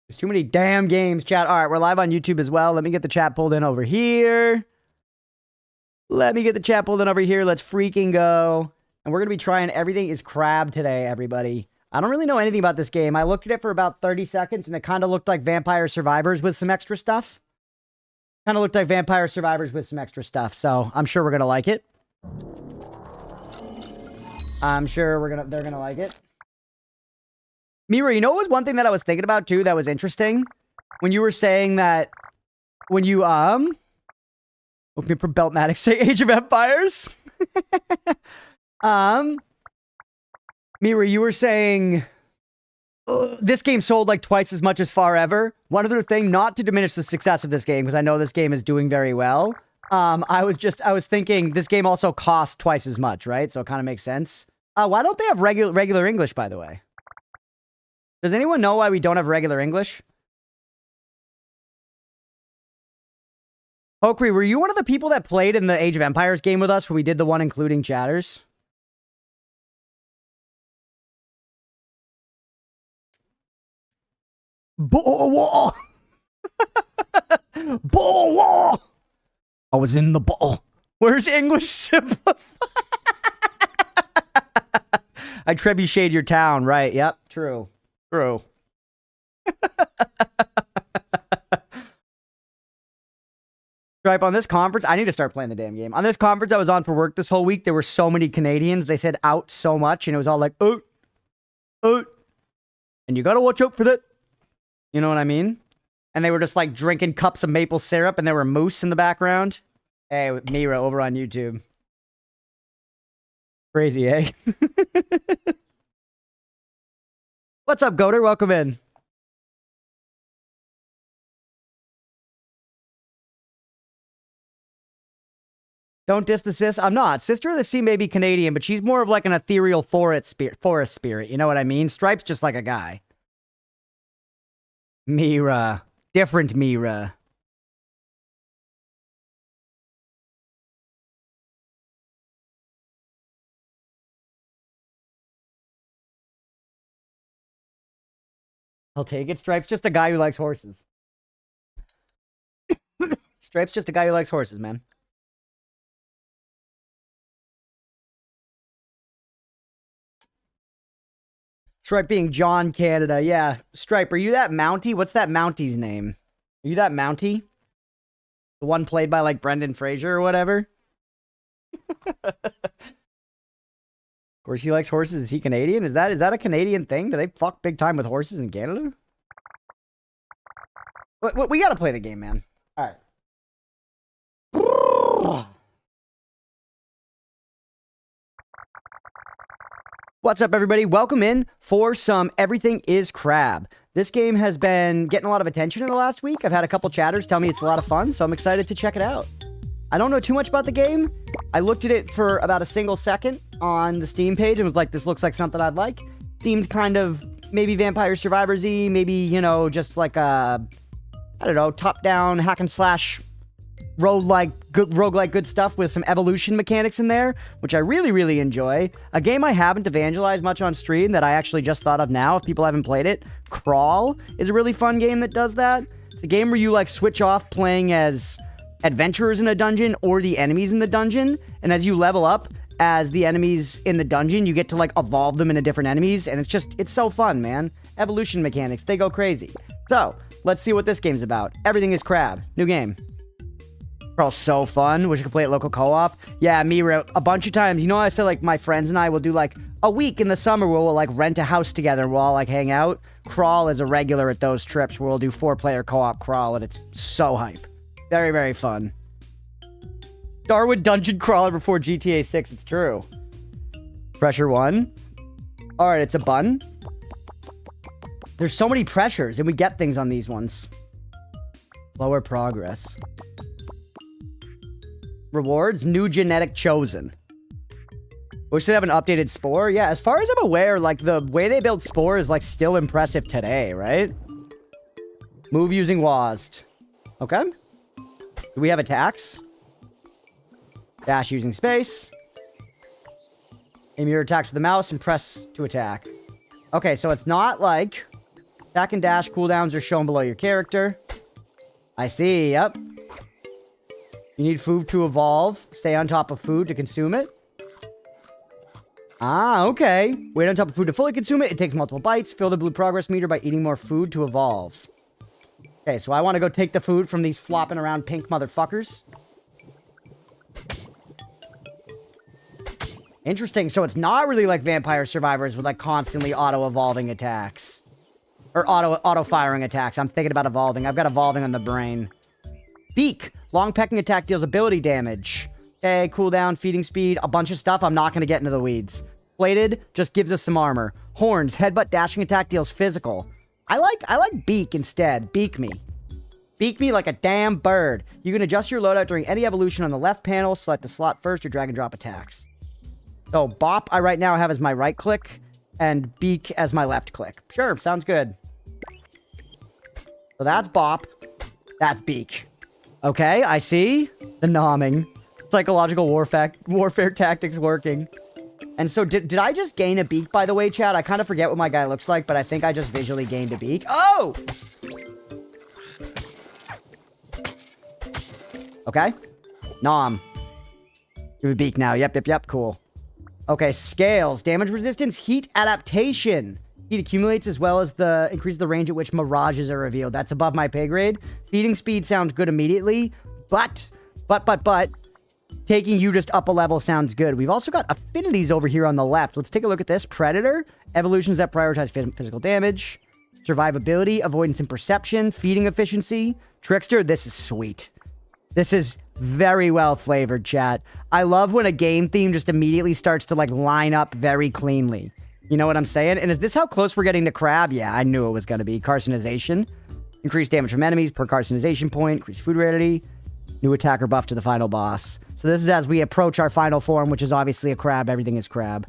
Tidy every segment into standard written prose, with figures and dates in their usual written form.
There's too many damn games, chat. All right, we're live on YouTube as well. Let me get the chat pulled in over here. Let's freaking go. And we're going to be trying Everything is Crab today, everybody. I don't really know anything about this game. I looked at it for about 30 seconds, and it kind of looked like Vampire Survivors with some extra stuff. So I'm sure we're going to like it. They're going to like it. Mira, you know what was one thing that I was thinking about too that was interesting? When you were saying that when you looking for Beltmatic say Age of Empires. Mira, you were saying this game sold like twice as much as Forever. One other thing, not to diminish the success of this game, because I know this game is doing very well. I was thinking this game also cost twice as much, right? So it kind of makes sense. Why don't they have regular English, by the way? Does anyone know why we don't have regular English? Okri, were you one of the people that played in the Age of Empires game with us when we did the one including chatters? Ball. Ball. I was in the ball. Where's English simplified? I trebuchet your town, right? Yep, true. True. Stripe, on this conference, I need to start playing the damn game. On this conference I was on for work this whole week, there were so many Canadians. They said out so much, and it was all like, oot, oot. And you gotta watch out for that. You know what I mean? And they were just like drinking cups of maple syrup, and there were moose in the background. Hey, with Mira over on YouTube. Crazy, eh? What's up, Goater? Welcome in. Don't diss the sis. I'm not. Sister of the Sea may be Canadian, but she's more of like an ethereal forest spirit. You know what I mean? Stripe's just like a guy. Mira. Different Mira. I'll take it. Stripe's just a guy who likes horses. Stripe's just a guy who likes horses, man. Stripe being John Canada. Yeah. Stripe, are you that Mountie? What's that Mountie's name? Are you that Mountie? The one played by, like, Brendan Fraser or whatever? Of course he likes horses. Is he Canadian? Is that a Canadian thing? Do they fuck big time with horses in Canada? We gotta play the game, man. All right. What's up, everybody? Welcome in for some Everything is Crab. This game has been getting a lot of attention in the last week. I've had a couple chatters tell me it's a lot of fun, so I'm excited to check it out. I don't know too much about the game. I looked at it for about a single second on the Steam page and was like, this looks like something I'd like. Seemed kind of maybe Vampire Survivors-y, maybe, you know, just like a, I don't know, top-down hack and slash roguelike good stuff with some evolution mechanics in there, which I really, really enjoy. A game I haven't evangelized much on stream that I actually just thought of now, if people haven't played it, Crawl is a really fun game that does that. It's a game where you, like, switch off playing as adventurers in a dungeon or the enemies in the dungeon, and as you level up as the enemies in the dungeon, you get to, like, evolve them into different enemies, and it's so fun, man. Evolution mechanics, they go crazy. So, let's see what this game's about. Everything is Crab. New game. Crawl's so fun. Wish I could play it local co-op. Yeah, me a bunch of times. You know, I said, like, my friends and I will do, like, a week in the summer where we'll, like, rent a house together and we'll all, like, hang out. Crawl is a regular at those trips where we'll do 4-player co-op Crawl, and it's so hype. Very, very fun. Darwood Dungeon Crawler before GTA 6. It's true. Pressure 1. Alright, it's a bun. There's so many pressures, and we get things on these ones. Lower progress. Rewards, new genetic chosen. Wish they have an updated Spore. Yeah, as far as I'm aware, like, the way they build Spore is, like, still impressive today, right? Move using WASD. Okay. Do we have attacks? Dash using space. Aim your attacks with the mouse and press to attack. Okay, so it's not like Attack and dash cooldowns are shown below your character. I see, yep. You need food to evolve. Stay on top of food to consume it. Ah, okay. Wait on top of food to fully consume it. It takes multiple bites. Fill the blue progress meter by eating more food to evolve. Okay, so I want to go take the food from these flopping around pink motherfuckers. Interesting. So it's not really like Vampire Survivors with like constantly auto-evolving attacks. Or auto-firing attacks. I'm thinking about evolving. I've got evolving on the brain. Beak. Long pecking attack deals ability damage. Okay, cooldown, feeding speed, a bunch of stuff. I'm not going to get into the weeds. Plated just gives us some armor. Horns. Headbutt dashing attack deals physical. I like beak instead. Beak me. Beak me like a damn bird. You can adjust your loadout during any evolution on the left panel. Select the slot first or drag and drop attacks. So bop I right now have as my right click. And beak as my left click. Sure, sounds good. So that's bop. That's beak. Okay, I see. The nomming. Psychological warfare tactics working. And so did I just gain a beak, by the way, chat? I kind of forget what my guy looks like, but I think I just visually gained a beak. Oh! Okay. Nom. You have a beak now. Yep. Cool. Okay, scales. Damage resistance, heat adaptation. Heat accumulates as well as increase the range at which mirages are revealed. That's above my pay grade. Feeding speed sounds good immediately, but taking you just up a level sounds good. We've also got affinities over here on the left. Let's take a look at this. Predator. Evolutions that prioritize physical damage. Survivability, avoidance and perception. Feeding efficiency. Trickster. This is sweet. This is very well flavored, chat. I love when a game theme just immediately starts to like line up very cleanly. You know what I'm saying? And is this how close we're getting to crab? Yeah, I knew it was going to be. Carcinization. Increased damage from enemies per carcinization point. Increased food rarity. New attacker buff to the final boss. So this is as we approach our final form, which is obviously a crab. Everything is crab.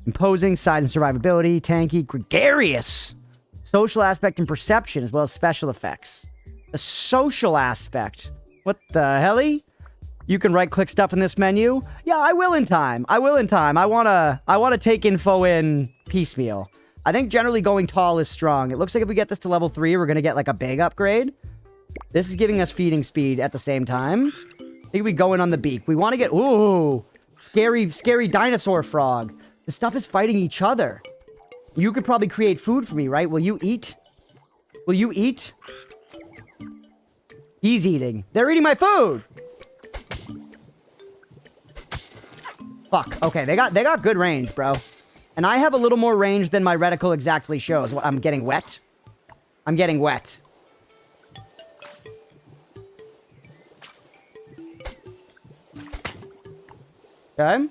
Imposing, size and survivability. Tanky, gregarious. Social aspect and perception, as well as special effects. The social aspect. What the helly? You can right-click stuff in this menu. Yeah, I will in time. I wanna take info in piecemeal. I think generally going tall is strong. It looks like if we get this to level 3, we're gonna get like a big upgrade. This is giving us feeding speed at the same time. I think we go in on the beak. We want to get... Ooh! Scary dinosaur frog. The stuff is fighting each other. You could probably create food for me, right? Will you eat? Will you eat? He's eating. They're eating my food! Fuck. Okay, they got good range, bro. And I have a little more range than my reticle exactly shows. What, I'm getting wet? I'm getting wet. Okay.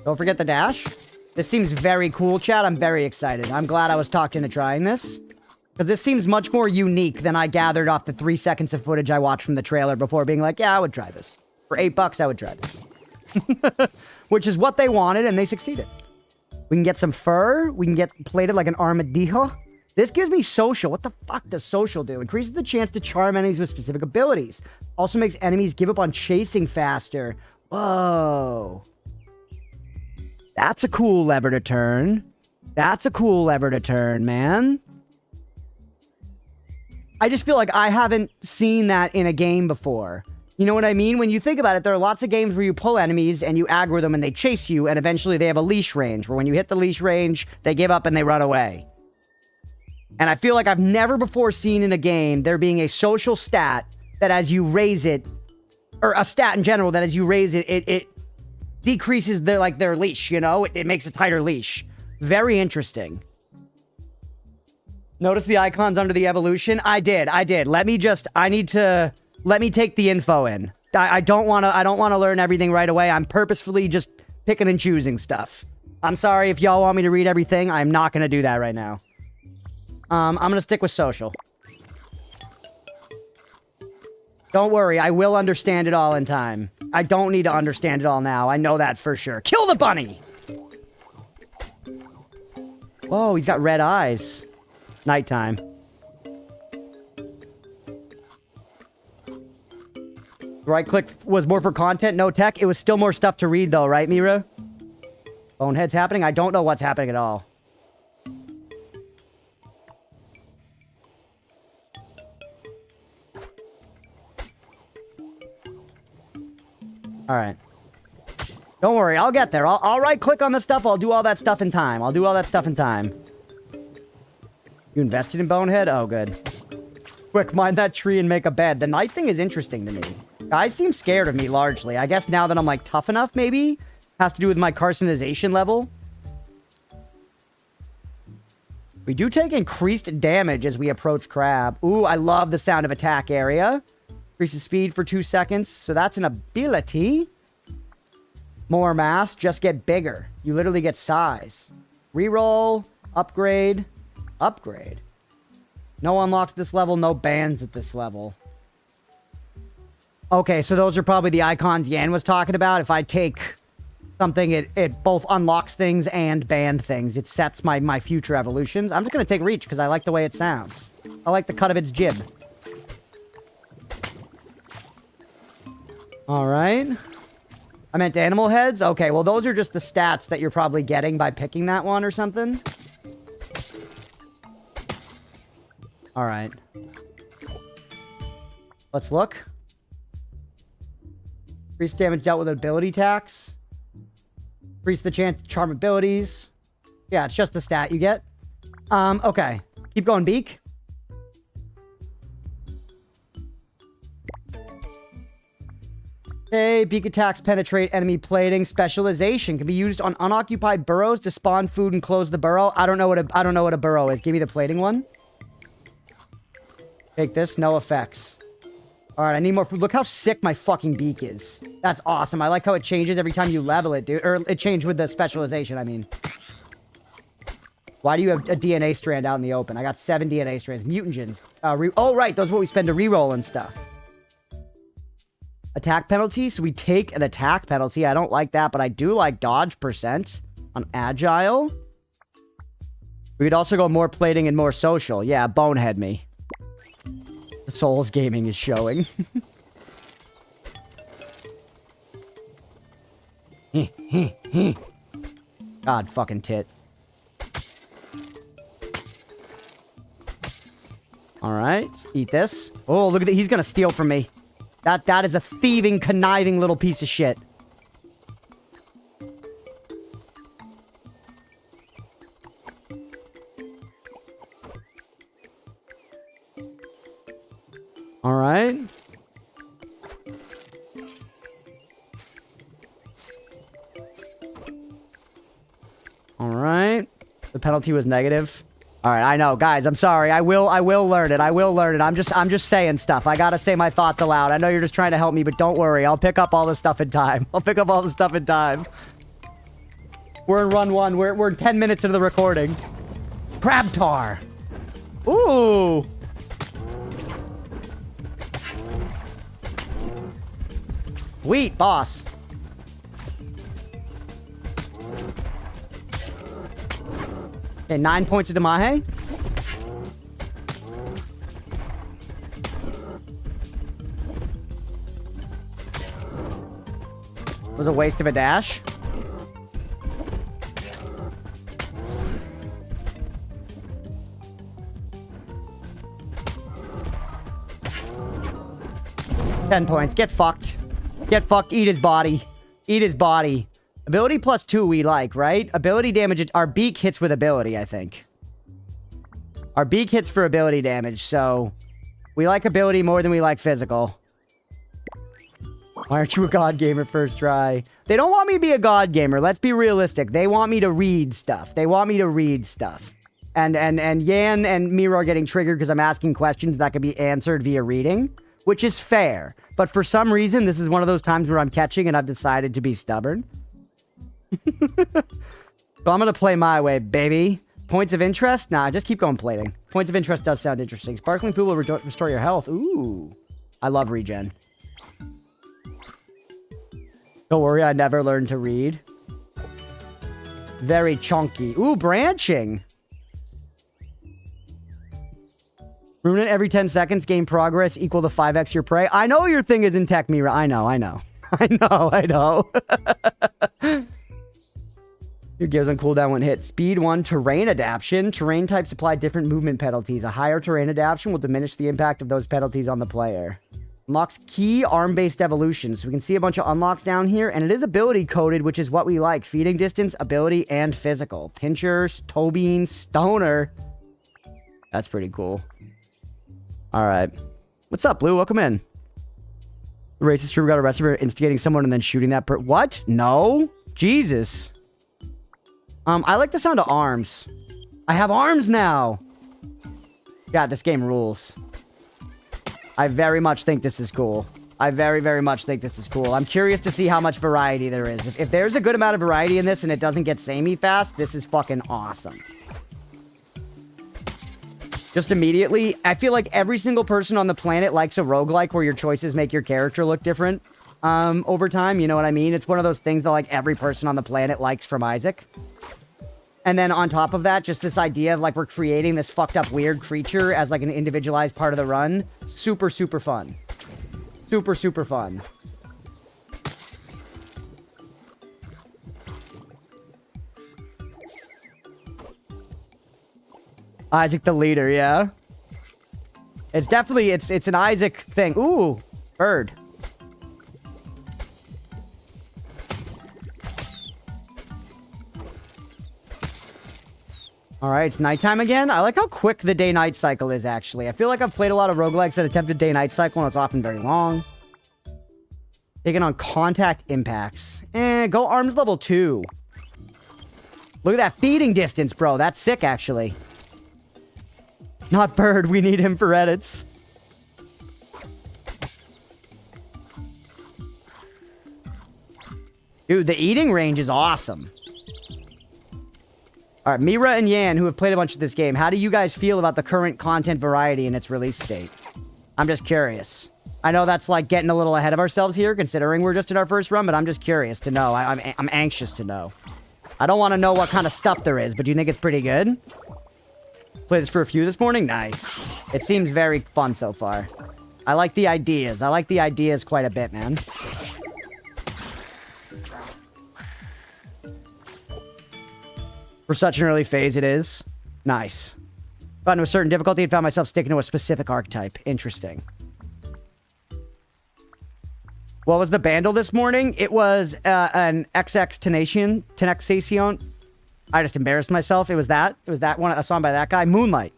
Don't forget the dash. This seems very cool, chat. I'm very excited. I'm glad I was talked into trying this. Because this seems much more unique than I gathered off the 3 seconds of footage I watched from the trailer before being like, yeah, I would try this. For $8, I would try this. Which is what they wanted, and they succeeded. We can get some fur. We can get plated like an armadillo. This gives me social. What the fuck does social do? Increases the chance to charm enemies with specific abilities. Also makes enemies give up on chasing faster. Whoa. That's a cool lever to turn. That's a cool lever to turn, man. I just feel like I haven't seen that in a game before. You know what I mean? When you think about it, there are lots of games where you pull enemies and you aggro them and they chase you, and eventually they have a leash range, where when you hit the leash range, they give up and they run away. And I feel like I've never before seen in a game there being a social stat that as you raise it, or a stat in general that as you raise it, it decreases their leash, you know? It makes a tighter leash. Very interesting. Notice the icons under the evolution? I did. Let me take the info in. I don't want to learn everything right away. I'm purposefully just picking and choosing stuff. I'm sorry if y'all want me to read everything. I'm not going to do that right now. I'm going to stick with social. Don't worry, I will understand it all in time. I don't need to understand it all now. I know that for sure. Kill the bunny! Whoa, he's got red eyes. Nighttime. Right click was more for content, no tech. It was still more stuff to read though, right, Mira? Bonehead's happening? I don't know what's happening at all. Alright. Don't worry, I'll get there. I'll right-click on the stuff. I'll do all that stuff in time. You invested in Bonehead? Oh, good. Quick, mine that tree and make a bed. The night thing is interesting to me. Guys seem scared of me, largely. I guess now that I'm, like, tough enough, maybe? Has to do with my carcinization level. We do take increased damage as we approach Crab. Ooh, I love the sound of attack area. Increases speed for 2 seconds. So that's an ability. More mass, just get bigger. You literally get size. Reroll, upgrade, upgrade. No unlocks this level, no bans at this level. Okay, so those are probably the icons Yan was talking about. If I take something, it both unlocks things and banned things. It sets my future evolutions. I'm just going to take Reach because I like the way it sounds. I like the cut of its jib. All right. I meant animal heads? Okay, well, those are just the stats that you're probably getting by picking that one or something. All right. Let's look. Increase damage dealt with ability tax. Increase the chance to charm abilities. Yeah, it's just the stat you get. Okay. Keep going, Beak. Okay, Beak attacks penetrate enemy plating. Specialization can be used on unoccupied burrows to spawn food and close the burrow. I don't know what a burrow is. Give me the plating one. Take this, no effects. All right, I need more food. Look how sick my fucking beak is. That's awesome. I like how it changes every time you level it, dude. Or it changed with the specialization, I mean. Why do you have a DNA strand out in the open? I got 7 DNA strands. Mutagens. Oh, right. Those are what we spend to reroll and stuff. Attack penalty. So we take an attack penalty. I don't like that, but I do like dodge percent on agile. We could also go more plating and more social. Yeah, bonehead me. The Souls Gaming is showing. God fucking tit. Alright, eat this. Oh, look at that. He's gonna steal from me. That is a thieving, conniving little piece of shit. Alright. Alright. The penalty was negative. Alright, I know. Guys, I'm sorry. I will learn it. I will learn it. I'm just saying stuff. I gotta say my thoughts aloud. I know you're just trying to help me, but don't worry. I'll pick up all this stuff in time. I'll pick up all the stuff in time. We're in run 1. We're 10 minutes into the recording. Crab tar. Ooh. Sweet, boss. Okay, 9 points of Damahe. Was a waste of a dash. $10 points. Get fucked. Get fucked. Eat his body. Eat his body. Ability +2 we like, right? Ability damage. Our beak hits with ability, I think. Our beak hits for ability damage, so... we like ability more than we like physical. Why aren't you a god gamer first try? They don't want me to be a god gamer. Let's be realistic. They want me to read stuff. They want me to read stuff. And Yan and Miro are getting triggered because I'm asking questions that could be answered via reading, which is fair. But for some reason, this is one of those times where I'm catching and I've decided to be stubborn. So I'm going to play my way, baby. Points of interest? Nah, just keep going plating. Points of interest does sound interesting. Sparkling food will restore your health. Ooh. I love regen. Don't worry, I never learned to read. Very chunky. Ooh, branching. Ruin it every 10 seconds. Gain progress equal to 5x your prey. I know your thing isn't Tech Mira. I know. I know. It gives on cooldown when hit. Speed 1, terrain adaptation. Terrain types apply different movement penalties. A higher terrain adaptation will diminish the impact of those penalties on the player. Unlocks key arm-based evolution. So we can see a bunch of unlocks down here, and it is ability coded, which is what we like. Feeding distance, ability, and physical. Pinchers, toe bean, stoner. That's pretty cool. All right. What's up, Blue? Welcome in. The racist trooper got arrested for instigating someone and then shooting that What? No? Jesus. I like the sound of arms. I have arms now. Yeah, this game rules. I very much think this is cool. I very, very much think this is cool. I'm curious to see how much variety there is. If there's a good amount of variety in this and it doesn't get samey fast, this is fucking awesome. Just immediately, I feel like every single person on the planet likes a roguelike where your choices make your character look different over time. You know what I mean? It's one of those things that like every person on the planet likes from Isaac. And then on top of that, just this idea of like we're creating this fucked up weird creature as like an individualized part of the run. Super, super fun. Super, super fun. Isaac the leader, yeah. It's definitely, it's an Isaac thing. Ooh, bird. All right, it's nighttime again. I like how quick the day-night cycle is, actually. I feel like I've played a lot of roguelikes that attempt a day-night cycle, and it's often very long. Taking on contact impacts. Go arms level 2. Look at that feeding distance, bro. That's sick, actually. Not bird. We need him for edits. Dude, the eating range is awesome. All right, Mira and Yan, who have played a bunch of this game, how do you guys feel about the current content variety in its release state? I'm just curious. I know that's like getting a little ahead of ourselves here, considering we're just in our first run, but I'm just curious to know. I'm anxious to know. I don't want to know what kind of stuff there is, but do you think it's pretty good? Played this for a few this morning? Nice. It seems very fun so far. I like the ideas. I like the ideas quite a bit, man. For such an early phase, it is. Nice. Gotten to a certain difficulty and found myself sticking to a specific archetype. Interesting. What was the bandle this morning? It was an Tenacion. I just embarrassed myself. It was that. It was that one, a song by that guy. Moonlight.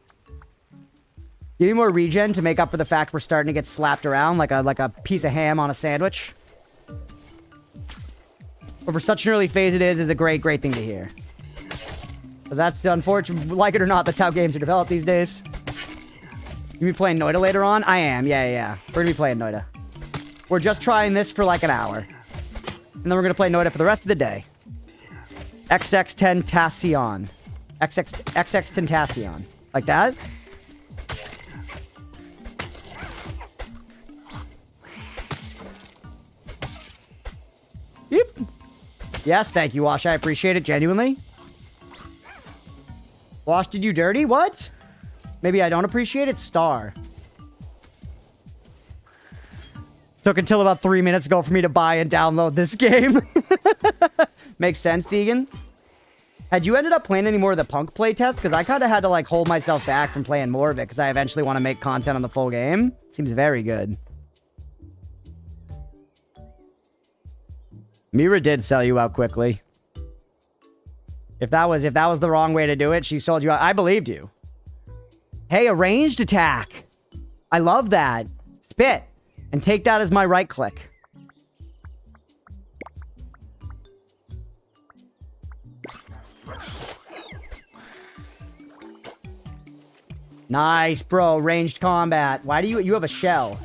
Give me more regen to make up for the fact we're starting to get slapped around like a piece of ham on a sandwich. But for such an early phase, it is a great, great thing to hear. But that's unfortunate. Like it or not, that's how games are developed these days. You be playing Noita later on? I am. Yeah. We're going to be playing Noita. We're just trying this for like an hour. And then we're going to play Noita for the rest of the day. XX Tentacion. XX Tentacion. Like that? Yep. Yes, thank you, Wash. I appreciate it, genuinely. Wash, did you dirty? What? Maybe I don't appreciate it? Star. Took until about 3 minutes ago for me to buy and download this game. Makes sense, Deegan. Had you ended up playing any more of the Punk playtest? Because I kind of had to, like, hold myself back from playing more of it because I eventually want to make content on the full game. Seems very good. Mira did sell you out quickly. If that was the wrong way to do it, she sold you out. I believed you. Hey, a ranged attack. I love that. Spit. And take that as my right click. Nice, bro. Ranged combat. Why do you have a shell?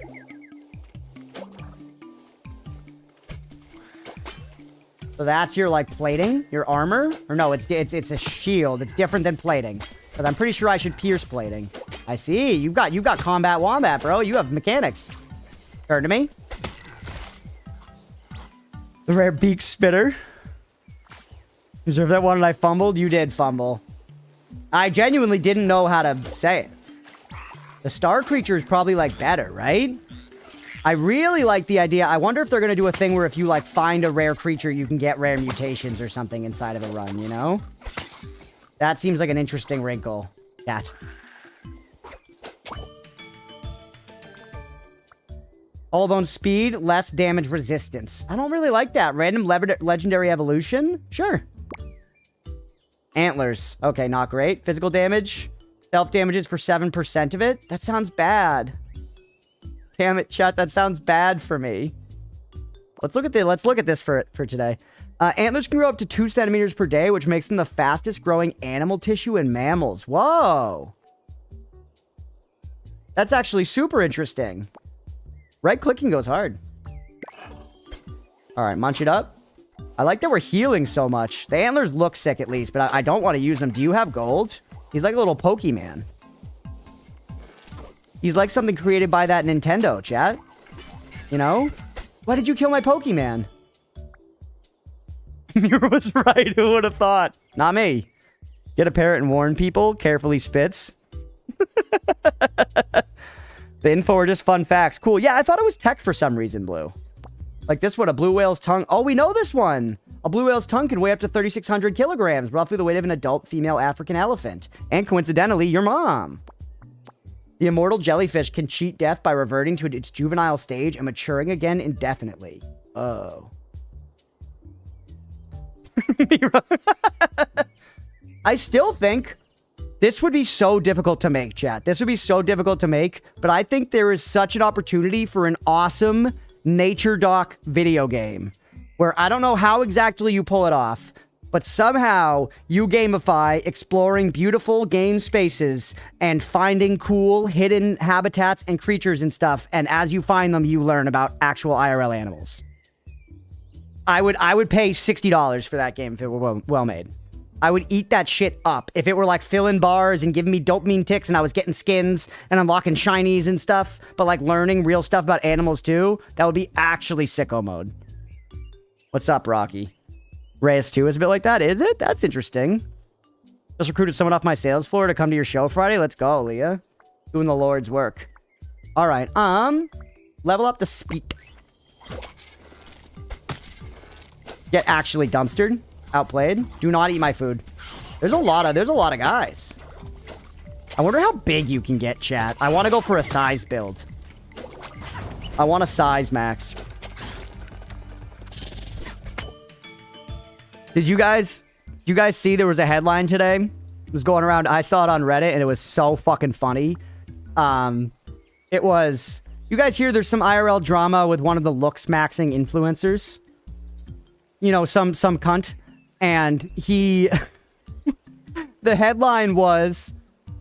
So that's your, like, plating? Your armor? Or no, it's a shield. It's different than plating. But I'm pretty sure I should pierce plating. I see. You've got combat wombat, bro. You have mechanics. Turn to me. The rare beak spitter. Deserve that one and I fumbled? You did fumble. I genuinely didn't know how to say it. The star creature is probably, like, better, right? I really like the idea. I wonder if they're going to do a thing where if you, like, find a rare creature, you can get rare mutations or something inside of a run, you know? That seems like an interesting wrinkle. That. All bone speed, less damage resistance. I don't really like that. Random legendary evolution? Sure. Antlers. Okay, not great. Physical damage. Self damages for 7% of it. That sounds bad. Damn it, chat. That sounds bad for me. Let's look at this for today. Antlers can grow up to 2 centimeters per day, which makes them the fastest growing animal tissue in mammals. Whoa. That's actually super interesting. Right-clicking goes hard. All right, munch it up. I like that we're healing so much. The antlers look sick at least, but I don't want to use them. Do you have gold? He's like a little Pokemon. He's like something created by that Nintendo, chat. You know? Why did you kill my Pokemon? Mira was right. Who would have thought? Not me. Get a parrot and warn people. Carefully spits. The info are just fun facts. Cool. Yeah, I thought it was tech for some reason, Blue. Like this one, a blue whale's tongue. Oh, we know this one. A blue whale's tongue can weigh up to 3,600 kilograms, roughly the weight of an adult female African elephant. And coincidentally, your mom. The immortal jellyfish can cheat death by reverting to its juvenile stage and maturing again indefinitely. Oh. I still think this would be so difficult to make, chat. This would be so difficult to make, but I think there is such an opportunity for an awesome nature doc video game where I don't know how exactly you pull it off, but somehow you gamify exploring beautiful game spaces and finding cool hidden habitats and creatures and stuff, and as you find them, you learn about actual IRL animals. I would pay $60 for that game if it were well made. I would eat that shit up. If it were like filling bars and giving me dopamine ticks and I was getting skins and unlocking shinies and stuff, but like learning real stuff about animals too, that would be actually sicko mode. What's up, Rocky? Reyes 2 is a bit like that, is it? That's interesting. Just recruited someone off my sales floor to come to your show Friday. Let's go, Leah. Doing the Lord's work. All right, level up the speed. Get actually dumpstered. Outplayed. Do not eat my food. There's a lot of guys. I wonder how big you can get, chat. I want to go for a size build. I want a size max. Did you guys see there was a headline today? It was going around. I saw it on Reddit and it was so fucking funny. It was, you guys hear there's some IRL drama with one of the looks maxing influencers? You know, some cunt. And he... the headline was,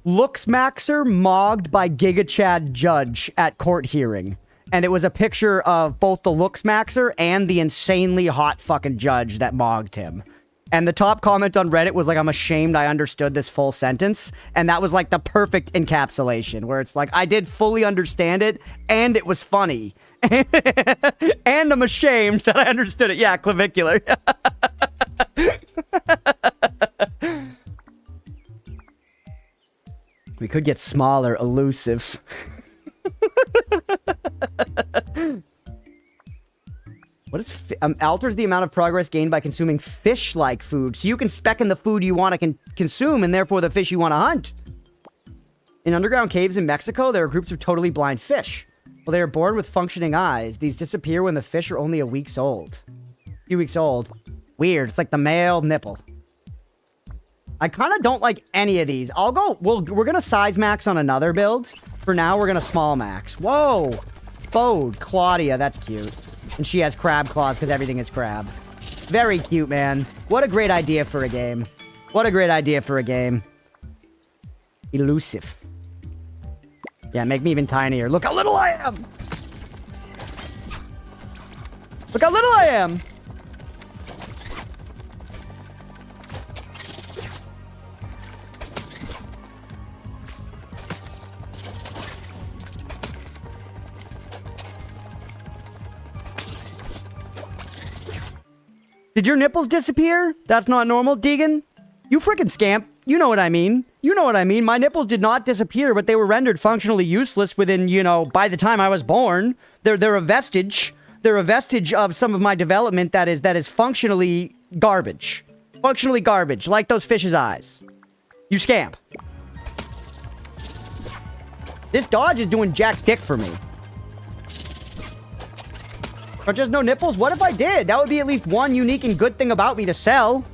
Looks Maxer mogged by Giga Chad judge at court hearing. And it was a picture of both the Looks Maxer and the insanely hot fucking judge that mogged him. And the top comment on Reddit was like, I'm ashamed I understood this full sentence. And that was like the perfect encapsulation, where it's like, I did fully understand it, and it was funny. And I'm ashamed that I understood it. Yeah, clavicular. We could get smaller, elusive. What is alters the amount of progress gained by consuming fish-like food, so you can spec in the food you want to consume and therefore the fish you want to hunt. In underground caves in Mexico, there are groups of totally blind fish. While they are born with functioning eyes, these disappear when the fish are only a few weeks old. Weird. It's like the male nipple. I kind of don't like any of these. We're going to size max on another build. For now, we're going to small max. Whoa. Bode. Claudia. That's cute. And she has crab claws because everything is crab. Very cute, man. What a great idea for a game. What a great idea for a game. Elusive. Yeah, make me even tinier. Look how little I am! Look how little I am! Did your nipples disappear? That's not normal, Deegan. You freaking scamp. You know what I mean. You know what I mean. My nipples did not disappear, but they were rendered functionally useless within, you know, by the time I was born. They're a vestige. They're a vestige of some of my development that is functionally garbage. Functionally garbage, like those fish's eyes. You scamp. This dodge is doing jack dick for me. Or just no nipples? What if I did? That would be at least one unique and good thing about me to sell.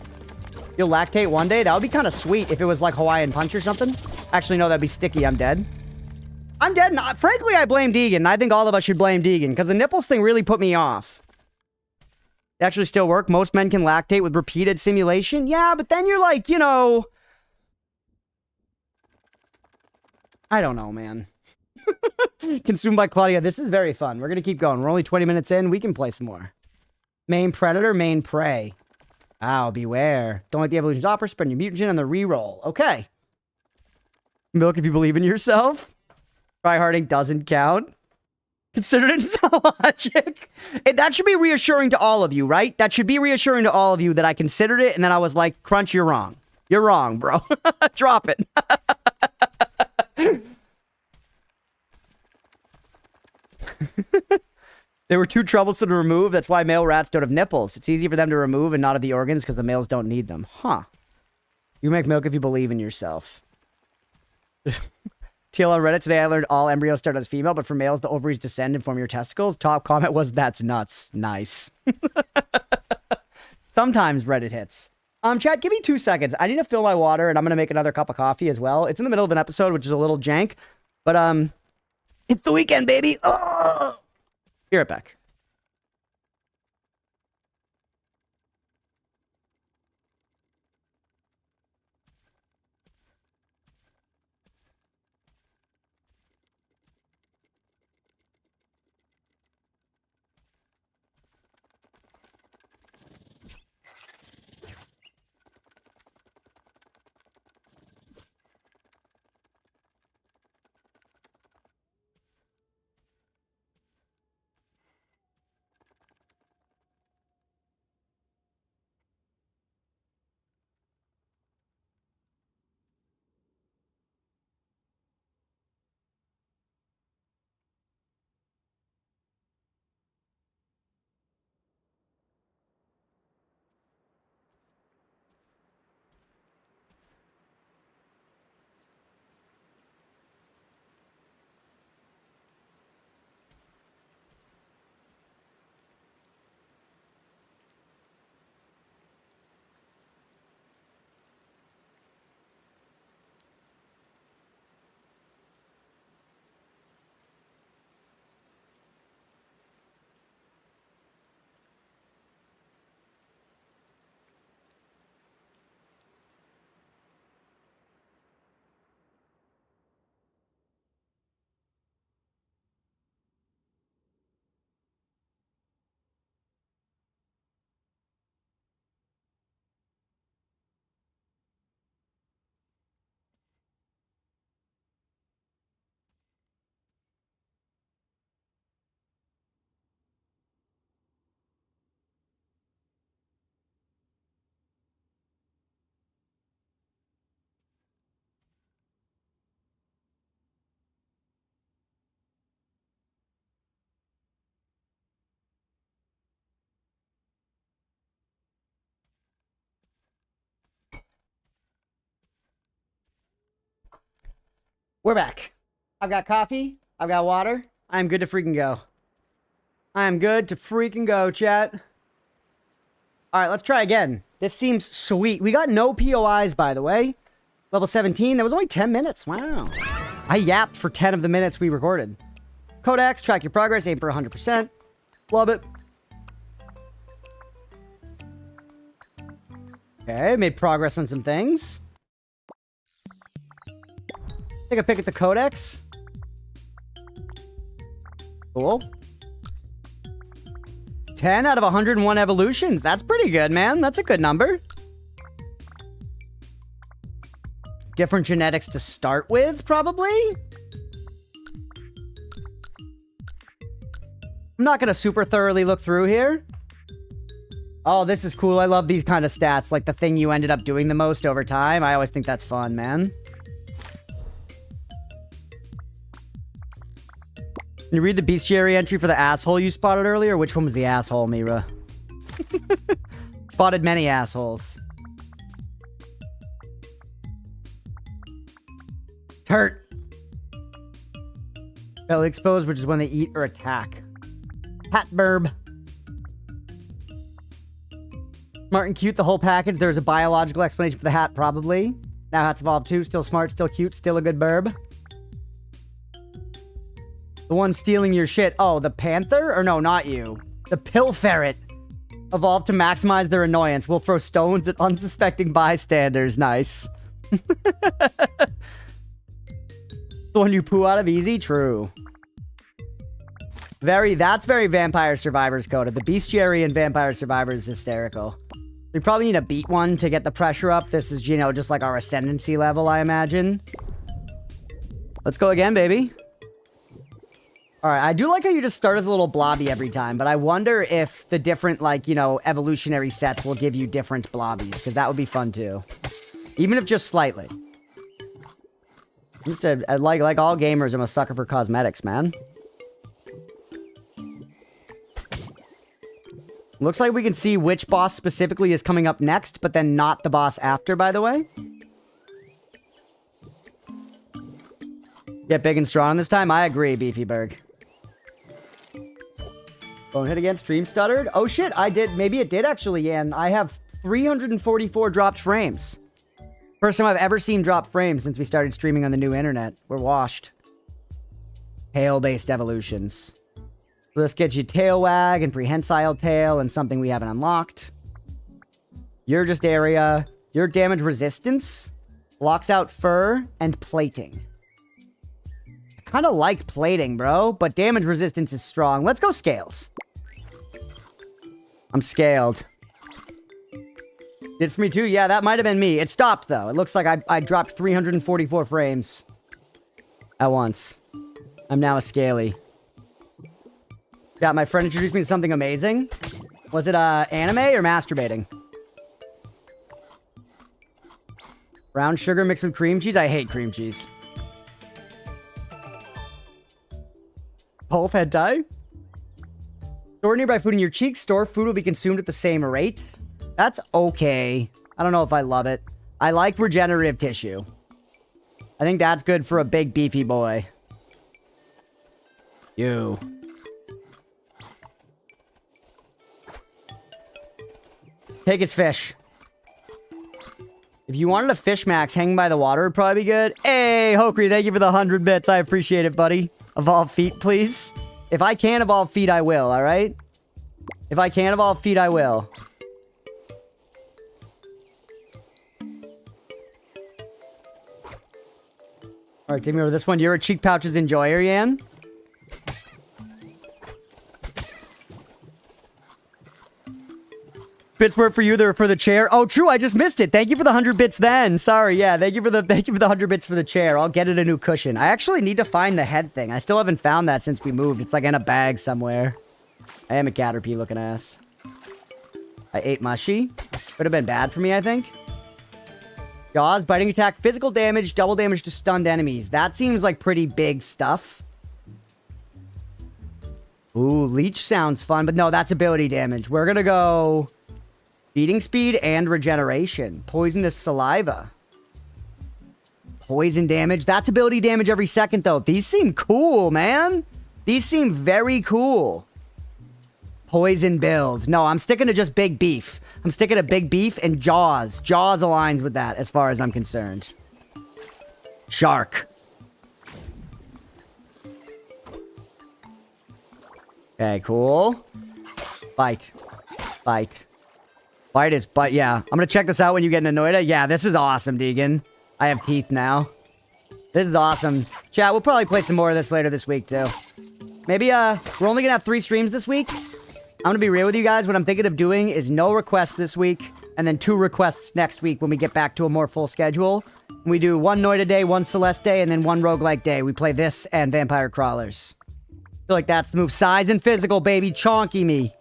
You'll lactate one day? That would be kind of sweet if it was like Hawaiian Punch or something. Actually, no, that'd be sticky. I'm dead. I'm dead. And frankly, I blame Deegan. I think all of us should blame Deegan because the nipples thing really put me off. They actually still work. Most men can lactate with repeated simulation. Yeah, but then you're like, you know... I don't know, man. Consumed by Claudia. This is very fun. We're going to keep going. We're only 20 minutes in. We can play some more. Main predator, main prey. Ow, beware. Don't let the evolutions offer. Spend your mutagen on the reroll. Okay. Milk if you believe in yourself. Tryharding doesn't count. Consider it so logic. That should be reassuring to all of you, right? That should be reassuring to all of you that I considered it and then I was like, Crunch, you're wrong. You're wrong, bro. Drop it. They were too troublesome to remove. That's why male rats don't have nipples. It's easy for them to remove and not of the organs because the males don't need them. Huh. You make milk if you believe in yourself. TL on Reddit today, I learned all embryos start as female, but for males, the ovaries descend and form your testicles. Top comment was, that's nuts. Nice. Sometimes Reddit hits. Chat, give me 2 seconds. I need to fill my water, and I'm going to make another cup of coffee as well. It's in the middle of an episode, which is a little jank. But, it's the weekend, baby. Oh! Be right back. We're back. I've got coffee. I've got water. I'm good to freaking go. I am good to freaking go, chat. All right, let's try again. This seems sweet. We got no POIs, by the way. Level 17. That was only 10 minutes. Wow. I yapped for 10 of the minutes we recorded. Codex, track your progress, aim for 100%. Love it. Okay, made progress on some things. Take a pick at the Codex. Cool. 10 out of 101 evolutions. That's pretty good, man. That's a good number. Different genetics to start with, probably? I'm not going to super thoroughly look through here. Oh, this is cool. I love these kind of stats. Like the thing you ended up doing the most over time. I always think that's fun, man. Can you read the bestiary entry for the asshole you spotted earlier? Which one was the asshole, Mira? Spotted many assholes. Hurt. Belly exposed, which is when they eat or attack. Hat burb. Smart and cute, the whole package. There's a biological explanation for the hat, probably. Now hats evolved too. Still smart, still cute, still a good burb. The one stealing your shit. Oh, the panther? Or no, not you. The pill ferret. Evolved to maximize their annoyance. Will throw stones at unsuspecting bystanders. Nice. The one you poo out of easy? True. That's very Vampire Survivors coded. The bestiary and Vampire Survivors is hysterical. We probably need to beat one to get the pressure up. This is, you know, just like our ascendancy level, I imagine. Let's go again, baby. Alright, I do like how you just start as a little blobby every time, but I wonder if the different, like, you know, evolutionary sets will give you different blobbies, because that would be fun too. Even if just slightly. Like all gamers, I'm a sucker for cosmetics, man. Looks like we can see which boss specifically is coming up next, but then not the boss after, by the way. Get big and strong this time? I agree, Beefyberg. Phone hit again, stream stuttered. Oh shit, I did. Maybe it did actually, Yan. I have 344 dropped frames. First time I've ever seen dropped frames since we started streaming on the new internet. We're washed. Tail-based evolutions. So this gets you tail wag and prehensile tail and something we haven't unlocked. You're just area. Your damage resistance blocks out fur and plating. I kind of like plating, bro, but damage resistance is strong. Let's go scales. I'm scaled. Did for me too? Yeah, that might have been me. It stopped, though. It looks like I dropped 344 frames at once. I'm now a scaly. Yeah, my friend introduced me to something amazing. Was it anime or masturbating? Brown sugar mixed with cream cheese? I hate cream cheese. Both head tie? Store nearby food in your cheeks. Store food will be consumed at the same rate. That's okay. I don't know if I love it. I like regenerative tissue. I think that's good for a big beefy boy. You. Take his fish. If you wanted a fish max hanging by the water, would probably be good. Hey, Hokri, thank you for the 100 bits. I appreciate it, buddy. Evolve feet, please. If I can evolve feet, I will, alright? If I can evolve feet, I will. Alright, take me over this one. You're a cheek pouches enjoyer, Yan? Bits work for you, they're for the chair. Oh, true, I just missed it. Thank you for the 100 bits then. Sorry, yeah, thank you for the 100 bits for the chair. I'll get it a new cushion. I actually need to find the head thing. I still haven't found that since we moved. It's like in a bag somewhere. I am a Caterpie looking ass. I ate mushy. Would have been bad for me, I think. Jaws, biting attack, physical damage, double damage to stunned enemies. That seems like pretty big stuff. Ooh, leech sounds fun, but no, that's ability damage. We're gonna go beating speed and regeneration. Poisonous saliva. Poison damage. That's ability damage every second, though. These seem cool, man. These seem very cool. Poison build. No, I'm sticking to just big beef. I'm sticking to big beef and Jaws. Jaws aligns with that as far as I'm concerned. Shark. Okay, cool. Bite. Bite. Bite is, but yeah. I'm gonna check this out when you get into Noita. Yeah, this is awesome, Deegan. I have teeth now. This is awesome. Chat, we'll probably play some more of this later this week, too. Maybe, we're only gonna have 3 streams this week. I'm gonna be real with you guys. What I'm thinking of doing is no requests this week, and then 2 requests next week when we get back to a more full schedule. We do 1 Noita day, 1 Celeste day, and then 1 roguelike day. We play this and Vampire Crawlers. Feel like that's the move. Size and physical, baby. Chonky me.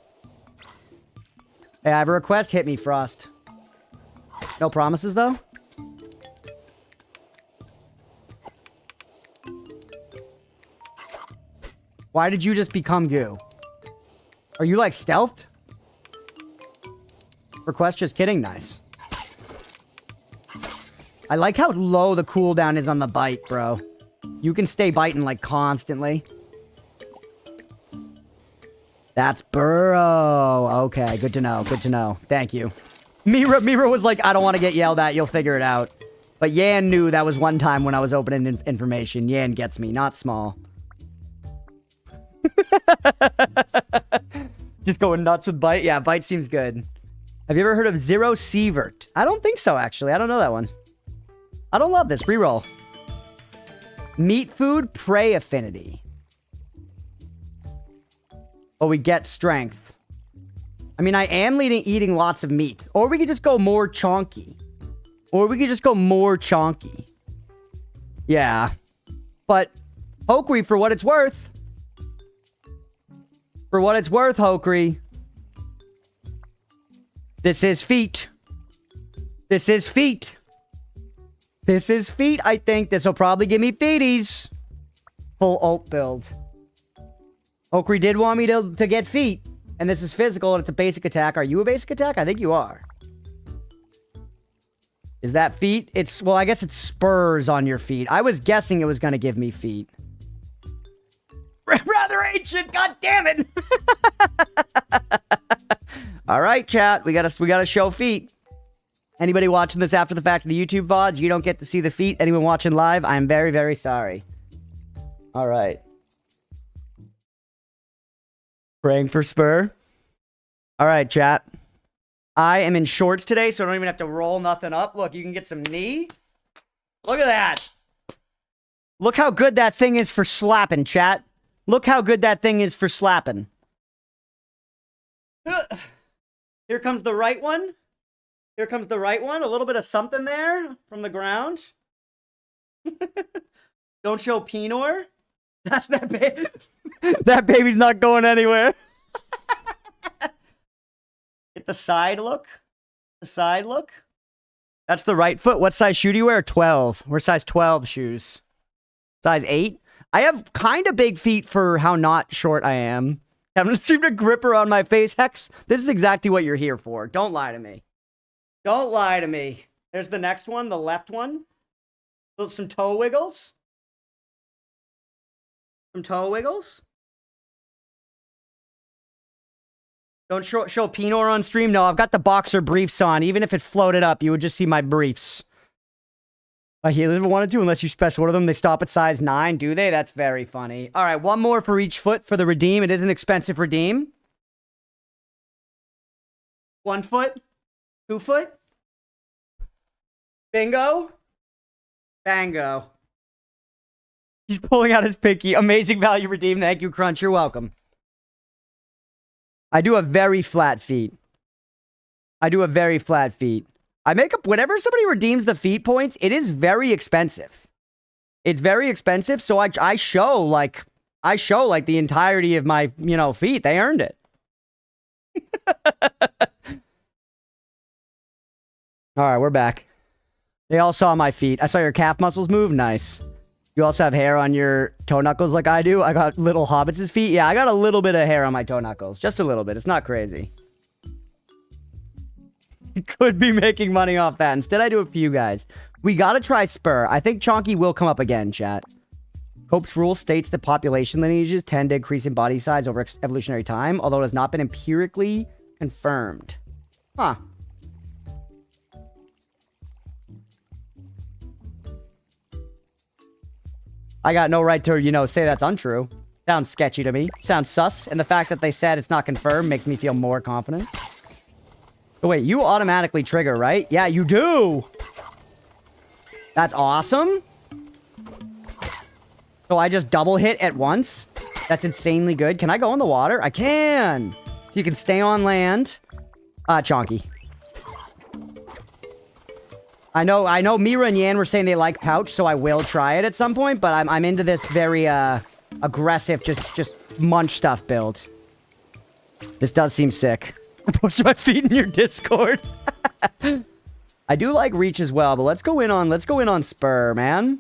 Hey, I have a request. Hit me, Frost. No promises, though? Why did you just become goo? Are you, like, stealthed? Request, just kidding. Nice. I like how low the cooldown is on the bite, bro. You can stay biting, like, constantly. That's Burrow. Okay, good to know. Good to know. Thank you. Mira was like, I don't want to get yelled at. You'll figure it out. But Yan knew that was one time when I was opening information. Yan gets me, not small. Just going nuts with bite. Yeah, bite seems good. Have you ever heard of Zero Sievert? I don't think so, actually. I don't know that one. I don't love this. Reroll. Meat food, prey affinity. Oh, we get strength. I mean, I am eating lots of meat. Or we could just go more chonky. Yeah. But, Hokri, for what it's worth. Hokri. This is feet. I think this will probably give me feeties. Full ult build. Hokri did want me to get feet. And this is physical and it's a basic attack. Are you a basic attack? I think you are. Is that feet? Well, I guess it's spurs on your feet. I was guessing it was going to give me feet. Rather ancient, god damn it. All right, chat. We gotta show feet. Anybody watching this after the fact of the YouTube VODs, you don't get to see the feet. Anyone watching live, I'm very, very sorry. All right. Praying for spur. All right, chat. I am in shorts today, so I don't even have to roll nothing up. Look, you can get some knee. Look at that. Look how good that thing is for slapping, chat. Look how good that thing is for slapping. Here comes the right one. A little bit of something there from the ground. Don't show Pinor. That's that baby. That baby's not going anywhere. Get the side look. That's the right foot. What size shoe do you wear? 12. We're size 12 shoes. Size 8. I have kind of big feet for how not short I am. I'm gonna stream a gripper on my face. Hex, this is exactly what you're here for. Don't lie to me. There's the next one, the left one. Some toe wiggles. Don't show Pinor on stream. No, I've got the boxer briefs on. Even if it floated up, you would just see my briefs. He doesn't want to do unless you special order them. They stop at size 9, do they? That's very funny. All right, one more for each foot for the redeem. It is an expensive redeem. 1 foot. 2 foot. Bingo. Bango. He's pulling out his pinky. Amazing value redeem. Thank you, Crunch. You're welcome. I do have very flat feet. I make up whenever somebody redeems the feet points, it is very expensive. So I show like the entirety of my, feet. They earned it. All right, we're back. They all saw my feet. I saw your calf muscles move. Nice. You also have hair on your toe knuckles like I do. I got little hobbits' feet. Yeah, I got a little bit of hair on my toe knuckles. Just a little bit. It's not crazy. Could be making money off that. Instead, I do it for you guys. We gotta try Spur. I think Chonky will come up again, chat. Cope's rule states that population lineages tend to increase in body size over evolutionary time, although it has not been empirically confirmed. Huh. I got no right to, say that's untrue. Sounds sketchy to me. Sounds sus. And the fact that they said it's not confirmed makes me feel more confident. Oh, wait, you automatically trigger, right? Yeah, you do. That's awesome. So I just double hit at once. That's insanely good. Can I go in the water? I can. So you can stay on land. Chonky. I know Mira and Yan were saying they like pouch, so I will try it at some point, but I'm into this very aggressive just munch stuff build. This does seem sick. Post my feet in your Discord. I do like reach as well, but let's go in on spur, man.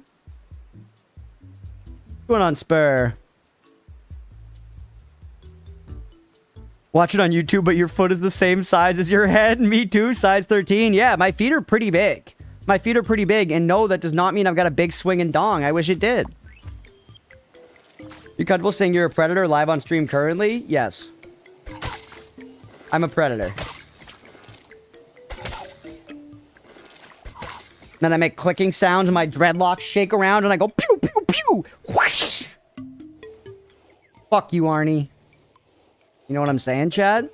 Going on spur. Watch it on YouTube, but your foot is the same size as your head. Me too, size 13. Yeah, my feet are pretty big. My feet are pretty big, and no, that does not mean I've got a big swinging dong. I wish it did. You comfortable saying you're a predator live on stream currently? Yes. I'm a predator. Then I make clicking sounds and my dreadlocks shake around and I go pew, pew, pew, whoosh. Fuck you, Arnie. You know what I'm saying, Chad?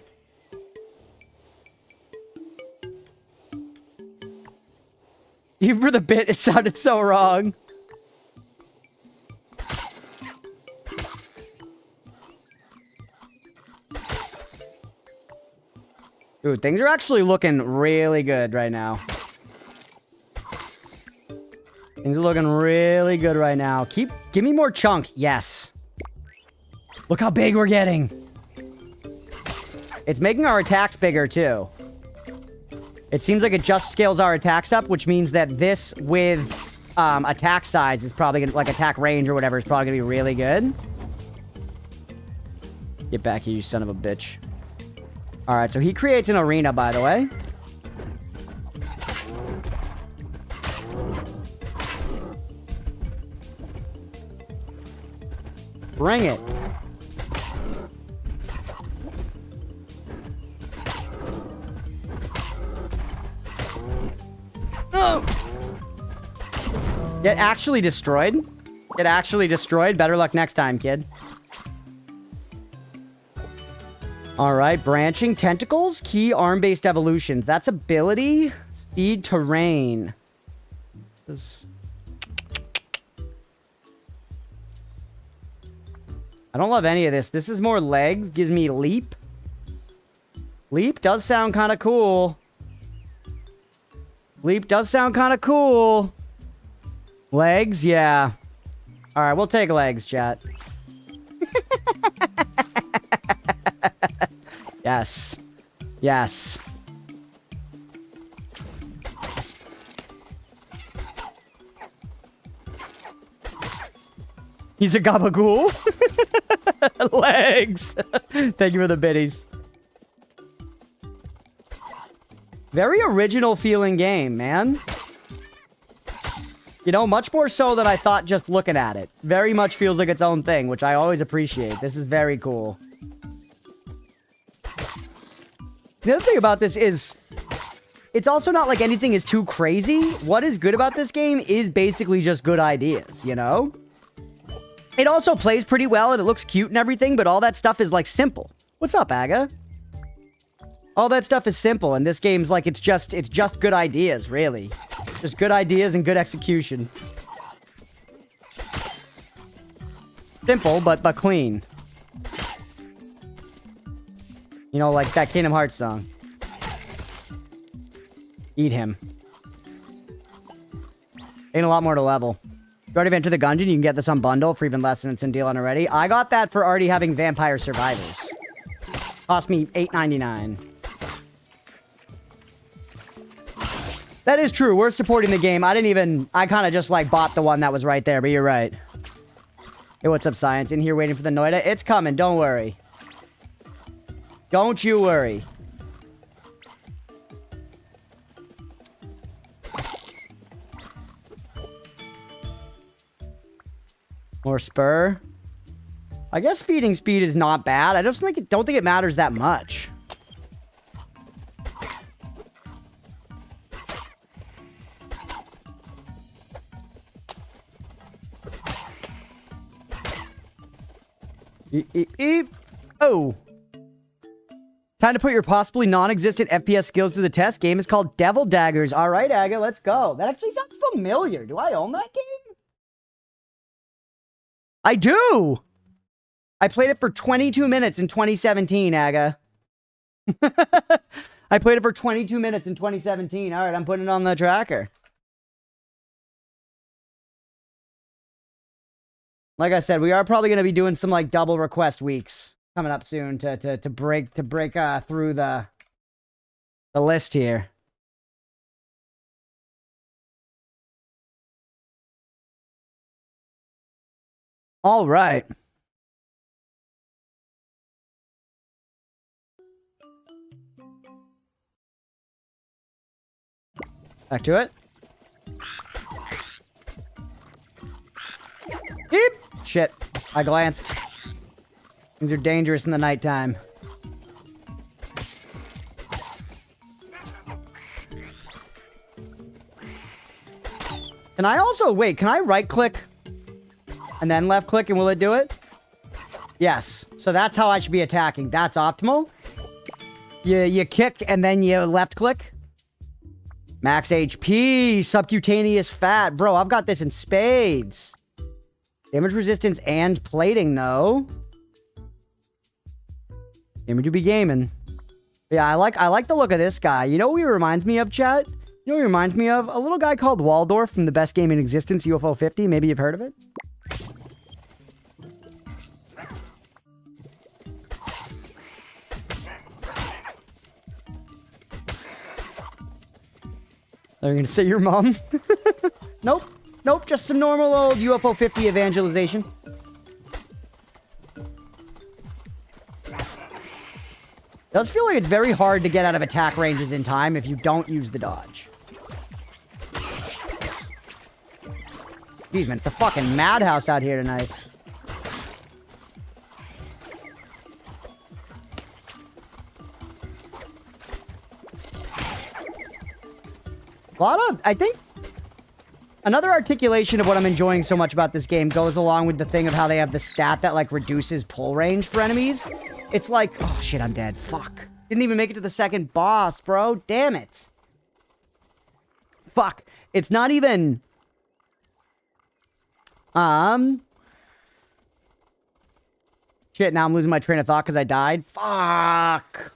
Even for the bit, it sounded so wrong. Dude, things are actually looking really good right now. Things are looking really good right now. Give me more chunk. Yes. Look how big we're getting. It's making our attacks bigger, too. It seems like it just scales our attacks up, which means that this with attack size is probably gonna, like attack range or whatever, is probably gonna be really good. Get back here, you son of a bitch. Alright, so he creates an arena, by the way. Bring it. Oh! Get actually destroyed? Get actually destroyed? Better luck next time, kid. Alright, branching tentacles, key arm-based evolutions. That's ability, speed, terrain. I don't love any of this. This is more legs. Gives me leap. Leap does sound kind of cool. Leap does sound kind of cool. Legs, yeah. Alright, we'll take legs, chat. Yes. Yes. He's a gabagool. Legs. Thank you for the biddies. Very original feeling game, man. You know, much more so than I thought just looking at it. Very much feels like its own thing, which I always appreciate. This is very cool. The other thing about this is, it's also not like anything is too crazy. What is good about this game is basically just good ideas, you know? It also plays pretty well and it looks cute and everything, but all that stuff is like simple. What's up, Aga? All that stuff is simple, and this game's like, it's just good ideas, really. Just good ideas and good execution. Simple, but clean. You know, like that Kingdom Hearts song. Eat him. Ain't a lot more to level. You already entered the dungeon, you can get this on bundle for even less than it's in deal on already. I got that for already having Vampire Survivors. Cost me $8.99. That is true. We're supporting the game. I kind of just like bought the one that was right there, but you're right. Hey, what's up, Science? In here waiting for the Noita. It's coming. Don't worry. Don't you worry. More spur. I guess feeding speed is not bad. I just don't think it matters that much. Oh. Time to put your possibly non-existent FPS skills to the test. Game is called Devil Daggers. All right, Aga, let's go. That actually sounds familiar. Do I own that game? I do. I played it for 22 minutes in 2017, Aga. I played it for 22 minutes in 2017. All right, I'm putting it on the tracker. Like I said, we are probably going to be doing some like double request weeks coming up soon to break through the the list here. All right. Back to it. Beep! Shit. I glanced. Things are dangerous in the nighttime. Can I also... Wait, can I right-click and then left-click and will it do it? Yes. So that's how I should be attacking. That's optimal. You kick and then you left-click. Max HP, subcutaneous fat. Bro, I've got this in spades. Damage resistance and plating, though. Gaming to be gaming. Yeah, I like the look of this guy. You know what he reminds me of, chat? You know what he reminds me of? A little guy called Waldorf from the Best Game in Existence, UFO 50. Maybe you've heard of it? Are you gonna say your mom? Nope. Nope, just some normal old UFO 50 evangelization. Does feel like it's very hard to get out of attack ranges in time if you don't use the dodge. Jeez, man, it's a fucking madhouse out here tonight. A lot of, I think, another articulation of what I'm enjoying so much about this game goes along with the thing of how they have the stat that, like, reduces pull range for enemies. It's like, oh, shit, I'm dead. Fuck. Didn't even make it to the second boss, bro. Damn it. Fuck. It's not even... Shit, now I'm losing my train of thought because I died. Fuck.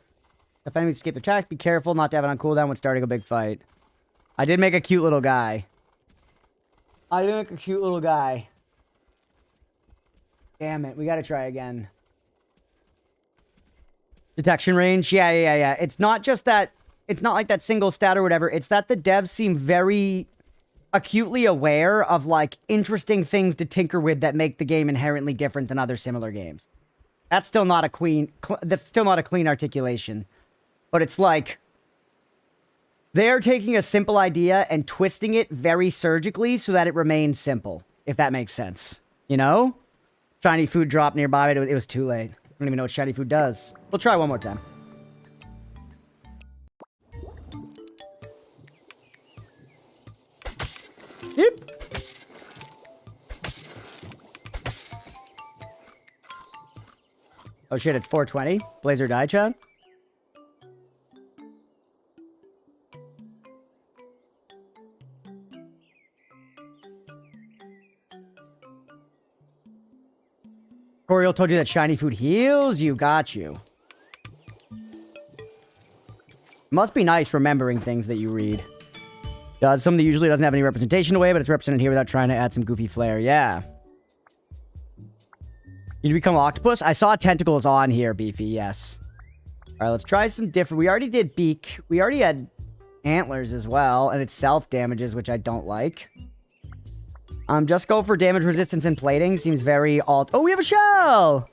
If enemies escape their attacks, be careful not to have it on cooldown when starting a big fight. I did make a cute little guy. Damn it. We gotta try again. Detection range? Yeah. It's not just that... It's not like that single stat or whatever. It's that the devs seem very acutely aware of, like, interesting things to tinker with that make the game inherently different than other similar games. That's still not a clean articulation. But it's like... They're taking a simple idea and twisting it very surgically so that it remains simple, if that makes sense. You know? Shiny food dropped nearby, but it was too late. I don't even know what shiny food does. We'll try one more time. Yep. Oh shit, it's 420. Blazer die, chat. Coriel told you that shiny food heals you. Got you. Must be nice remembering things that you read. Does something that usually doesn't have any representation away, but it's represented here without trying to add some goofy flair. Yeah. You to become octopus? I saw tentacles on here, Beefy. Yes. All right, let's try some different. We already did beak. We already had antlers as well, and it's self damages, which I don't like. Just go for damage resistance and plating. Seems very alt. Oh, we have a shell!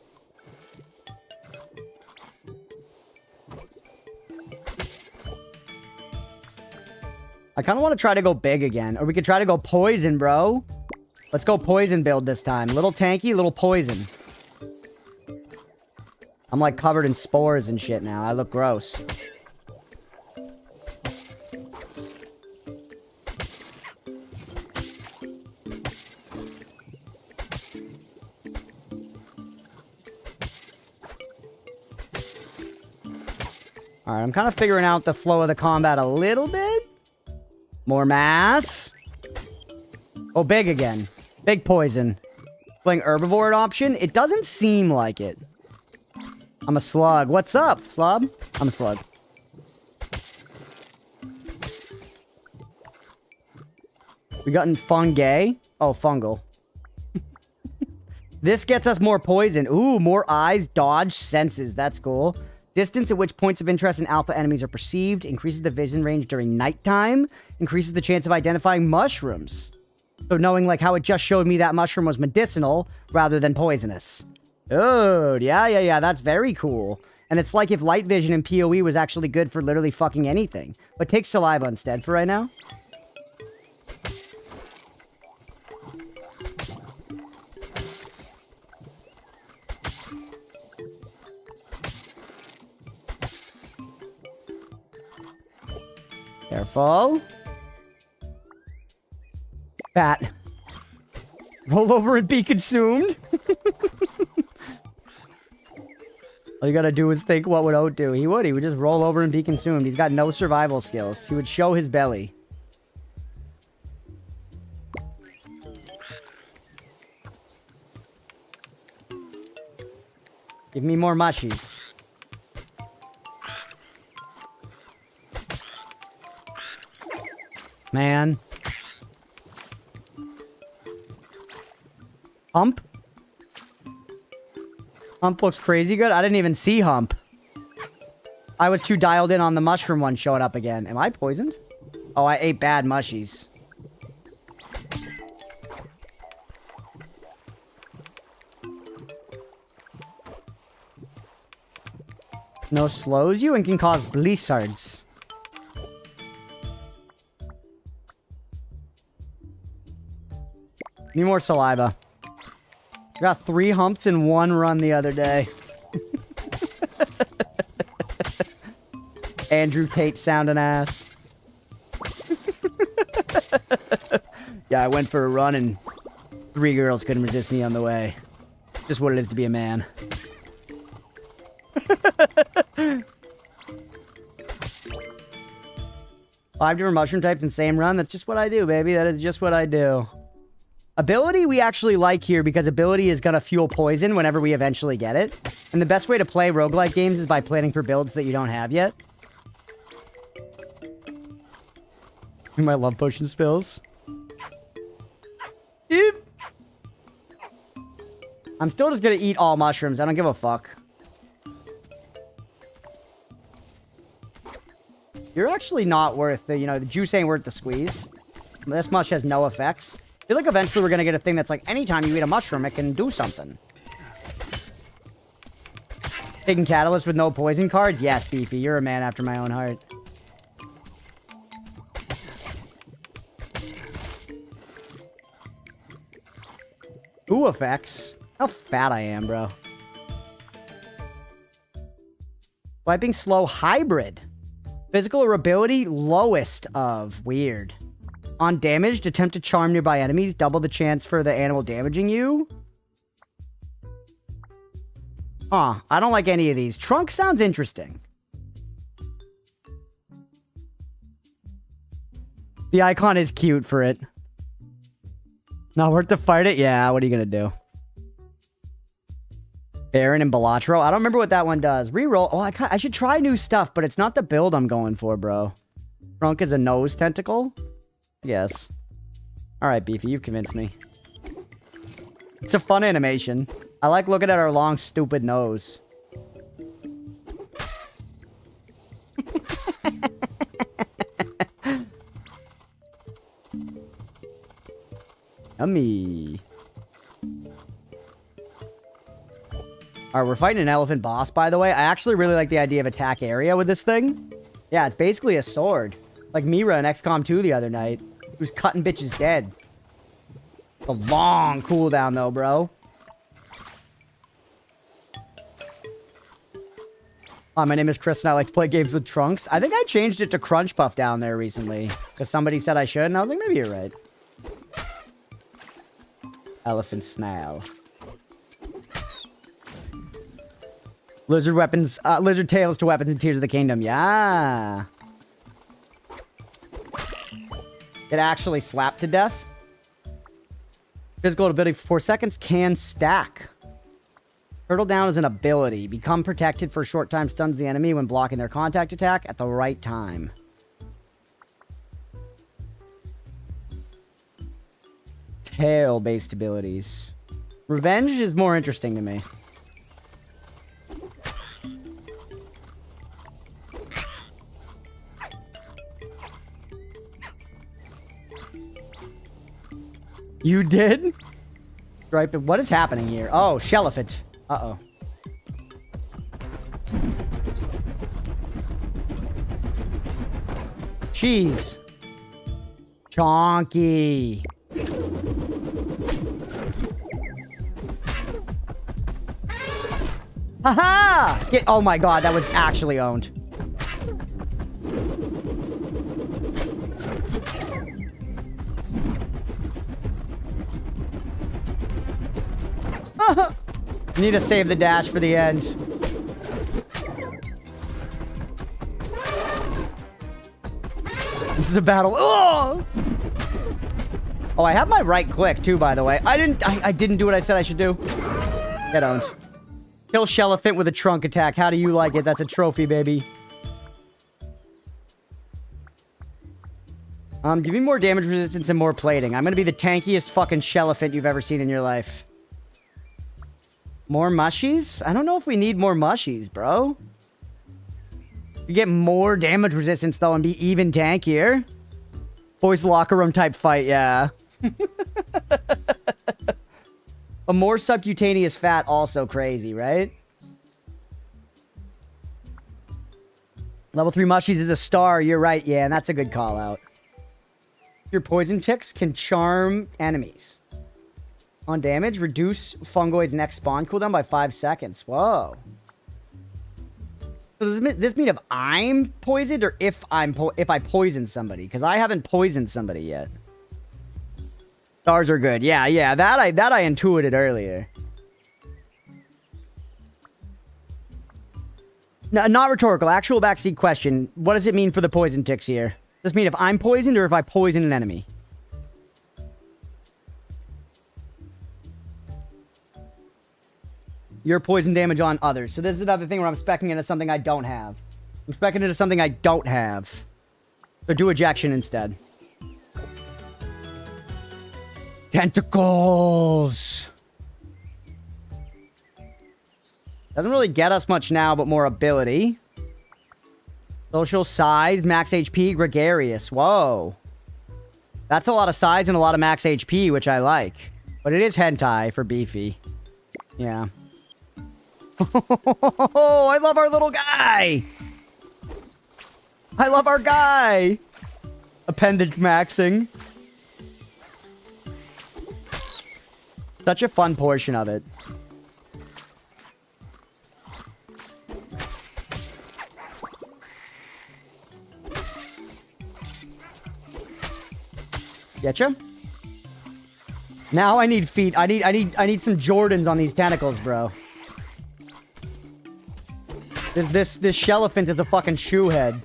I kind of want to try to go big again. Or we could try to go poison, bro. Let's go poison build this time. Little tanky, little poison. I'm like covered in spores and shit now. I look gross. Alright, I'm kind of figuring out the flow of the combat a little bit. More mass. Oh, big again. Big poison. Playing herbivore option? It doesn't seem like it. I'm a slug. What's up, slob? I'm a slug. We gotten fungi. Oh, fungal. This gets us more poison. Ooh, more eyes, dodge, senses. That's cool. Distance at which points of interest in alpha enemies are perceived. Increases the vision range during nighttime. Increases the chance of identifying mushrooms. So knowing like how it just showed me that mushroom was medicinal rather than poisonous. Oh, yeah. That's very cool. And it's like if light vision in PoE was actually good for literally fucking anything. But take saliva instead for right now. Careful. Bat. Roll over and be consumed. All you gotta do is think, what would Oat do? He would just roll over and be consumed. He's got no survival skills. He would show his belly. Give me more mushies. Man. Hump? Hump looks crazy good. I didn't even see Hump. I was too dialed in on the mushroom one showing up again. Am I poisoned? Oh, I ate bad mushies. No slows you and can cause blizzards. Need more saliva. Got 3 humps in 1 run the other day. Andrew Tate sounding ass. Yeah, I went for a run and 3 girls couldn't resist me on the way. Just what it is to be a man. 5 different mushroom types in same run. That's just what I do, baby. That is just what I do. Ability we actually like here because ability is going to fuel poison whenever we eventually get it. And the best way to play roguelike games is by planning for builds that you don't have yet. My love potion spills. Eep. I'm still just going to eat all mushrooms. I don't give a fuck. You're actually not worth the, the juice ain't worth the squeeze. This mush has no effects. I feel like eventually we're going to get a thing that's like, anytime you eat a mushroom, it can do something. Taking catalyst with no poison cards? Yes, Beefy. You're a man after my own heart. Ooh, effects. How fat I am, bro. Wiping slow hybrid. Physical or ability, lowest of. Weird. On damaged, attempt to charm nearby enemies. Double the chance for the animal damaging you. Huh. I don't like any of these. Trunk sounds interesting. The icon is cute for it. Not worth to fight it? Yeah, what are you gonna do? Baron and Balatro. I don't remember what that one does. Reroll. Oh, I should try new stuff, but it's not the build I'm going for, bro. Trunk is a nose tentacle? Yes. Alright, Beefy, you've convinced me. It's a fun animation. I like looking at our long, stupid nose. Yummy. Alright, we're fighting an elephant boss, by the way. I actually really like the idea of attack area with this thing. Yeah, it's basically a sword. Like Mira in XCOM 2 the other night. He was cutting bitches dead. A long cooldown, though, bro. Hi, my name is Chris, and I like to play games with trunks. I think I changed it to Crunchpuff down there recently. Because somebody said I should, and I was like, maybe you're right. Elephant snail. Lizard weapons, lizard tails to weapons and Tears of the Kingdom. Yeah. It actually slapped to death. Physical ability for 4 seconds can stack. Turtle down is an ability. Become protected for a short time. Stuns the enemy when blocking their contact attack at the right time. Tail-based abilities. Revenge is more interesting to me. You did? Right, but what is happening here? Oh, Shellifit. Uh-oh. Cheese. Chonky. Haha! Get, oh my god, that was actually owned. Need to save the dash for the end. This is a battle. Oh! Oh, I have my right click too, by the way. I didn't do what I said I should do. Get owned. Kill Shellifant with a trunk attack. How do you like it? That's a trophy, baby. Give me more damage resistance and more plating. I'm gonna be the tankiest fucking Shellifant you've ever seen in your life. More mushies? I don't know if we need more mushies, bro. You get more damage resistance, though, and be even tankier. Boys locker room type fight, yeah. A more subcutaneous fat, also crazy, right? Level 3 mushies is a star, you're right, yeah, and that's a good call out. Your poison ticks can charm enemies. On damage, reduce Fungoid's next spawn cooldown by 5 seconds. Whoa. So does this mean if I'm poisoned or if I poison somebody? Because I haven't poisoned somebody yet. Stars are good. Yeah. That I intuited earlier. No, not rhetorical. Actual backseat question. What does it mean for the poison ticks here? Does this mean if I'm poisoned or if I poison an enemy? Your poison damage on others. So this is another thing where I'm speccing into something I don't have. I'm speccing into something I don't have. So do ejection instead. Tentacles! Doesn't really get us much now, but more ability. Social size, max HP, gregarious. Whoa. That's a lot of size and a lot of max HP, which I like. But it is hentai for beefy. Yeah. Oh, I love our little guy. I love our guy. Appendage maxing. Such a fun portion of it. Getcha? Now I need feet. I need some Jordans on these tentacles, bro. This Shellifant is a fucking shoe head.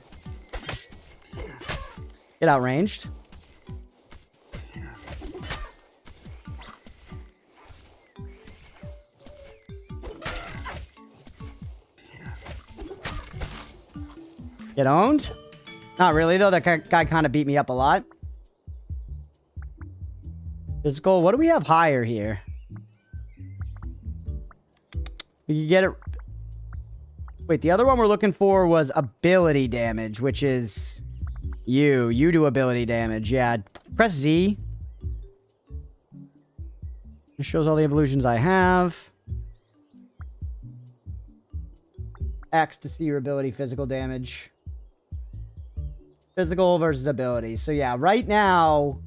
Get outranged. Get owned? Not really, though. That guy kind of beat me up a lot. Physical. What do we have higher here? We can get it... Wait, the other one we're looking for was ability damage, which is... You. You do ability damage. Yeah. Press Z. It shows all the evolutions I have. X to see your ability physical damage. Physical versus ability. So yeah, right now,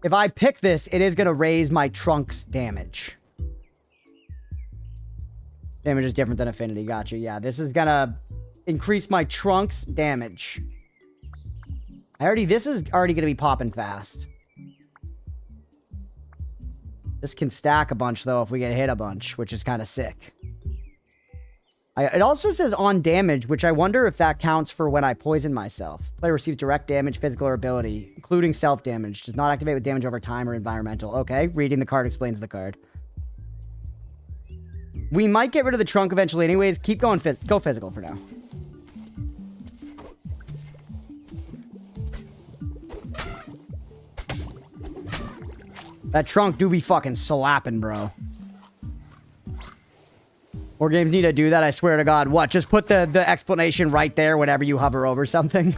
if I pick this, it is going to raise my trunk's damage. Damage is different than affinity. Gotcha. Yeah, this is going to increase my trunk's damage. This is already going to be popping fast. This can stack a bunch, though, if we get hit a bunch, which is kind of sick. It also says on damage, which I wonder if that counts for when I poison myself. Player receives direct damage, physical or ability, including self-damage. Does not activate with damage over time or environmental. Okay, reading the card explains the card. We might get rid of the trunk eventually anyways. Keep going, go physical for now. That trunk do be fucking slapping, bro. More games need to do that, I swear to God. What? Just put the explanation right there whenever you hover over something.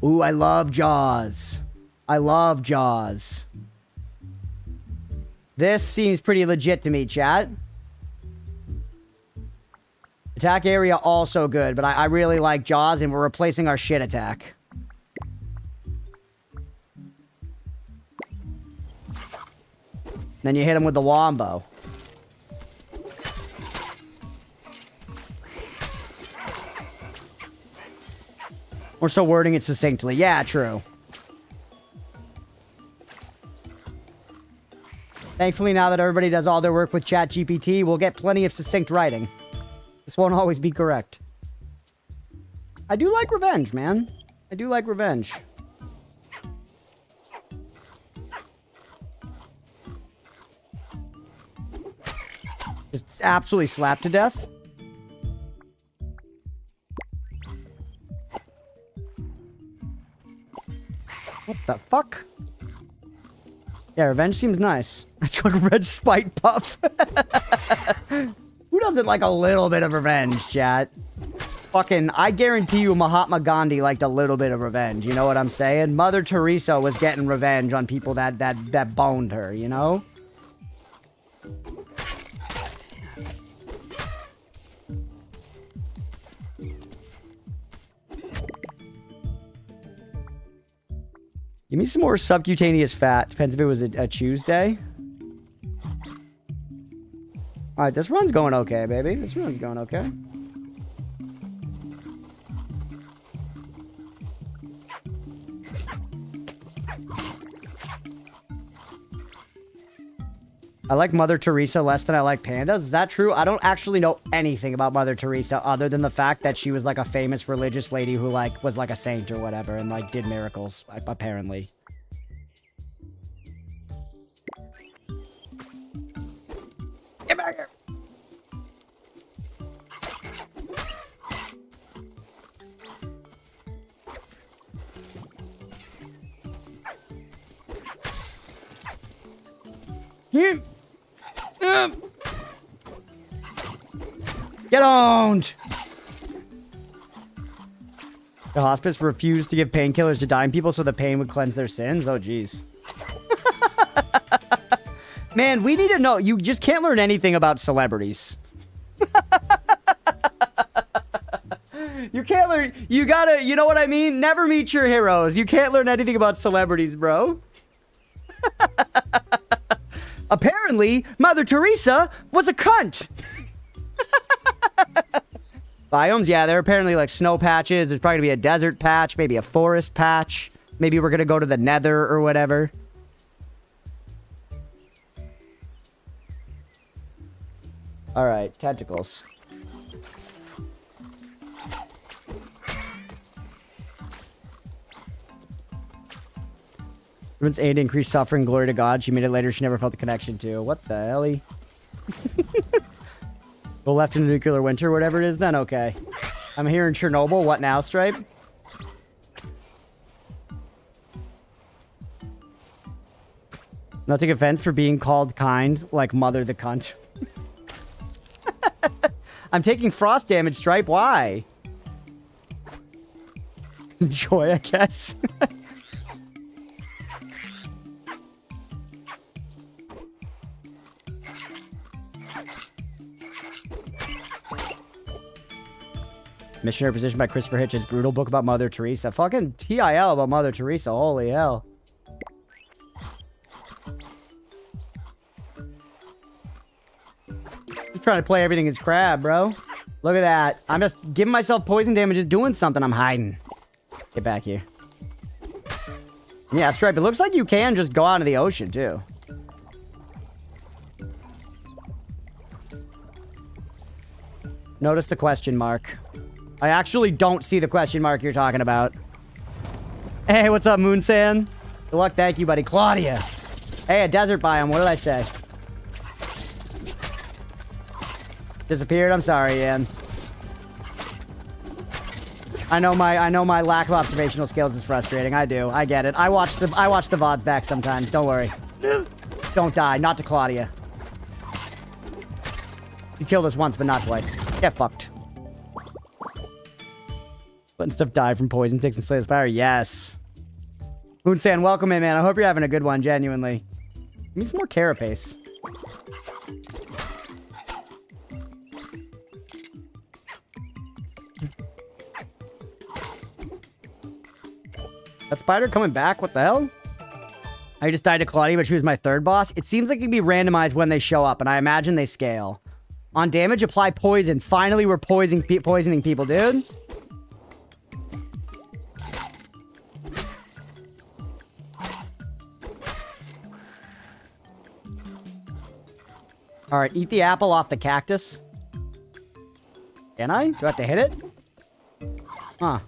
Ooh, I love Jaws. I love Jaws. This seems pretty legit to me, chat. Attack area also good, but I really like Jaws, and we're replacing our shit attack. Then you hit him with the wombo. We're still wording it succinctly. Yeah, true. Thankfully, now that everybody does all their work with ChatGPT, we'll get plenty of succinct writing. This won't always be correct. I do like revenge, man. I do like revenge. Just absolutely slapped to death. What the fuck? Yeah, revenge seems nice. I took red spite puffs. Who doesn't like a little bit of revenge, chat? Fucking, I guarantee you Mahatma Gandhi liked a little bit of revenge. You know what I'm saying? Mother Teresa was getting revenge on people that boned her, you know? Give me some more subcutaneous fat. Depends if it was a Tuesday. Alright, this run's going okay, baby. This run's going okay. I like Mother Teresa less than I like pandas. Is that true? I don't actually know anything about Mother Teresa other than the fact that she was like a famous religious lady who like was like a saint or whatever and like did miracles, apparently. Get back here. Get owned! The hospice refused to give painkillers to dying people so the pain would cleanse their sins? Oh, jeez. Man, we need to know. You just can't learn anything about celebrities. You can't learn. You gotta, you know what I mean? Never meet your heroes. You can't learn anything about celebrities, bro. Apparently, Mother Teresa was a cunt. Biomes, yeah, they're apparently like snow patches. There's probably gonna be a desert patch, maybe a forest patch. Maybe we're gonna go to the nether or whatever. Alright, tentacles. Women's aid to increase suffering, glory to God. She made it later. She never felt the connection to. What the hell? Go left in a nuclear winter, whatever it is, then okay. I'm here in Chernobyl. What now, Stripe? Not take offense for being called kind, like Mother the cunt. I'm taking frost damage, Stripe. Why? Joy, I guess. Missionary Position by Christopher Hitchens. Brutal book about Mother Teresa. Fucking TIL about Mother Teresa. Holy hell. Just trying to play everything as crab, bro. Look at that. I'm just giving myself poison damage, just doing something. I'm hiding. Get back here. Yeah, Stripe, it looks like you can just go out of the ocean, too. Notice the question mark. I actually don't see the question mark you're talking about. Hey, what's up, Moonsan? Good luck, thank you, buddy. Claudia. Hey, a desert biome. What did I say? Disappeared? I'm sorry, Ian. I know my lack of observational skills is frustrating. I do. I get it. I watch the VODs back sometimes. Don't worry. Don't die. Not to Claudia. You killed us once, but not twice. Get fucked. Letting stuff die from poison ticks and slay the spire. Yes. Moonsan, welcome in, man. I hope you're having a good one, genuinely. Give me some more carapace. That spider coming back? What the hell? I just died to Claudia, but she was my third boss. It seems like it can be randomized when they show up, and I imagine they scale. On damage, apply poison. Finally, we're poisoning people, dude. All right, eat the apple off the cactus. Can I? Do I have to hit it? Huh.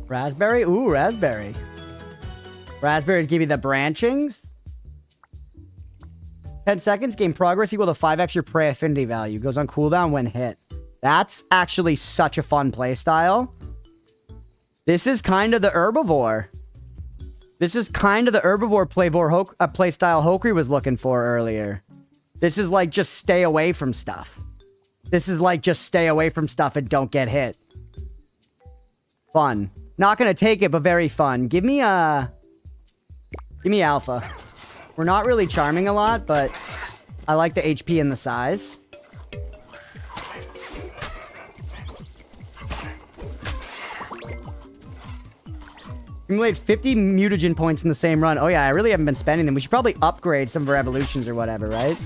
Raspberry? Ooh, raspberry. Raspberries give you the branchings. 10 seconds, gain progress equal to 5x your prey affinity value. Goes on cooldown when hit. That's actually such a fun playstyle. This is kind of the herbivore. This is kind of the herbivore playstyle Hokri was looking for earlier. This is like just stay away from stuff. This is like just stay away from stuff and don't get hit. Fun. Not gonna take it, but very fun. Give me alpha. We're not really charming a lot, but I like the HP and the size. Accumulate 50 mutagen points in the same run. Oh yeah, I really haven't been spending them. We should probably upgrade some of our evolutions or whatever, right?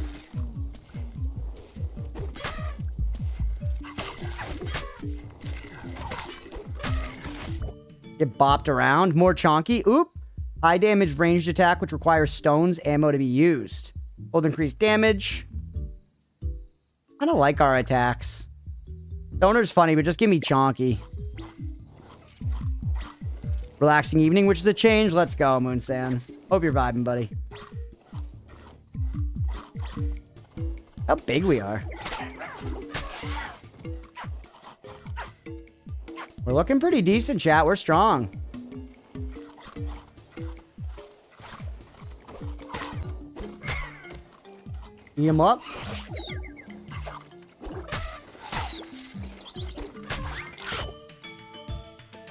Get bopped around. More chonky. Oop. High damage ranged attack, which requires stones ammo to be used. Hold increased damage. I don't like our attacks. Stoner's funny, but just give me chonky. Relaxing evening, which is a change. Let's go, Moonsan. Hope you're vibing, buddy. How big we are. We're looking pretty decent, chat. We're strong. Eat him up.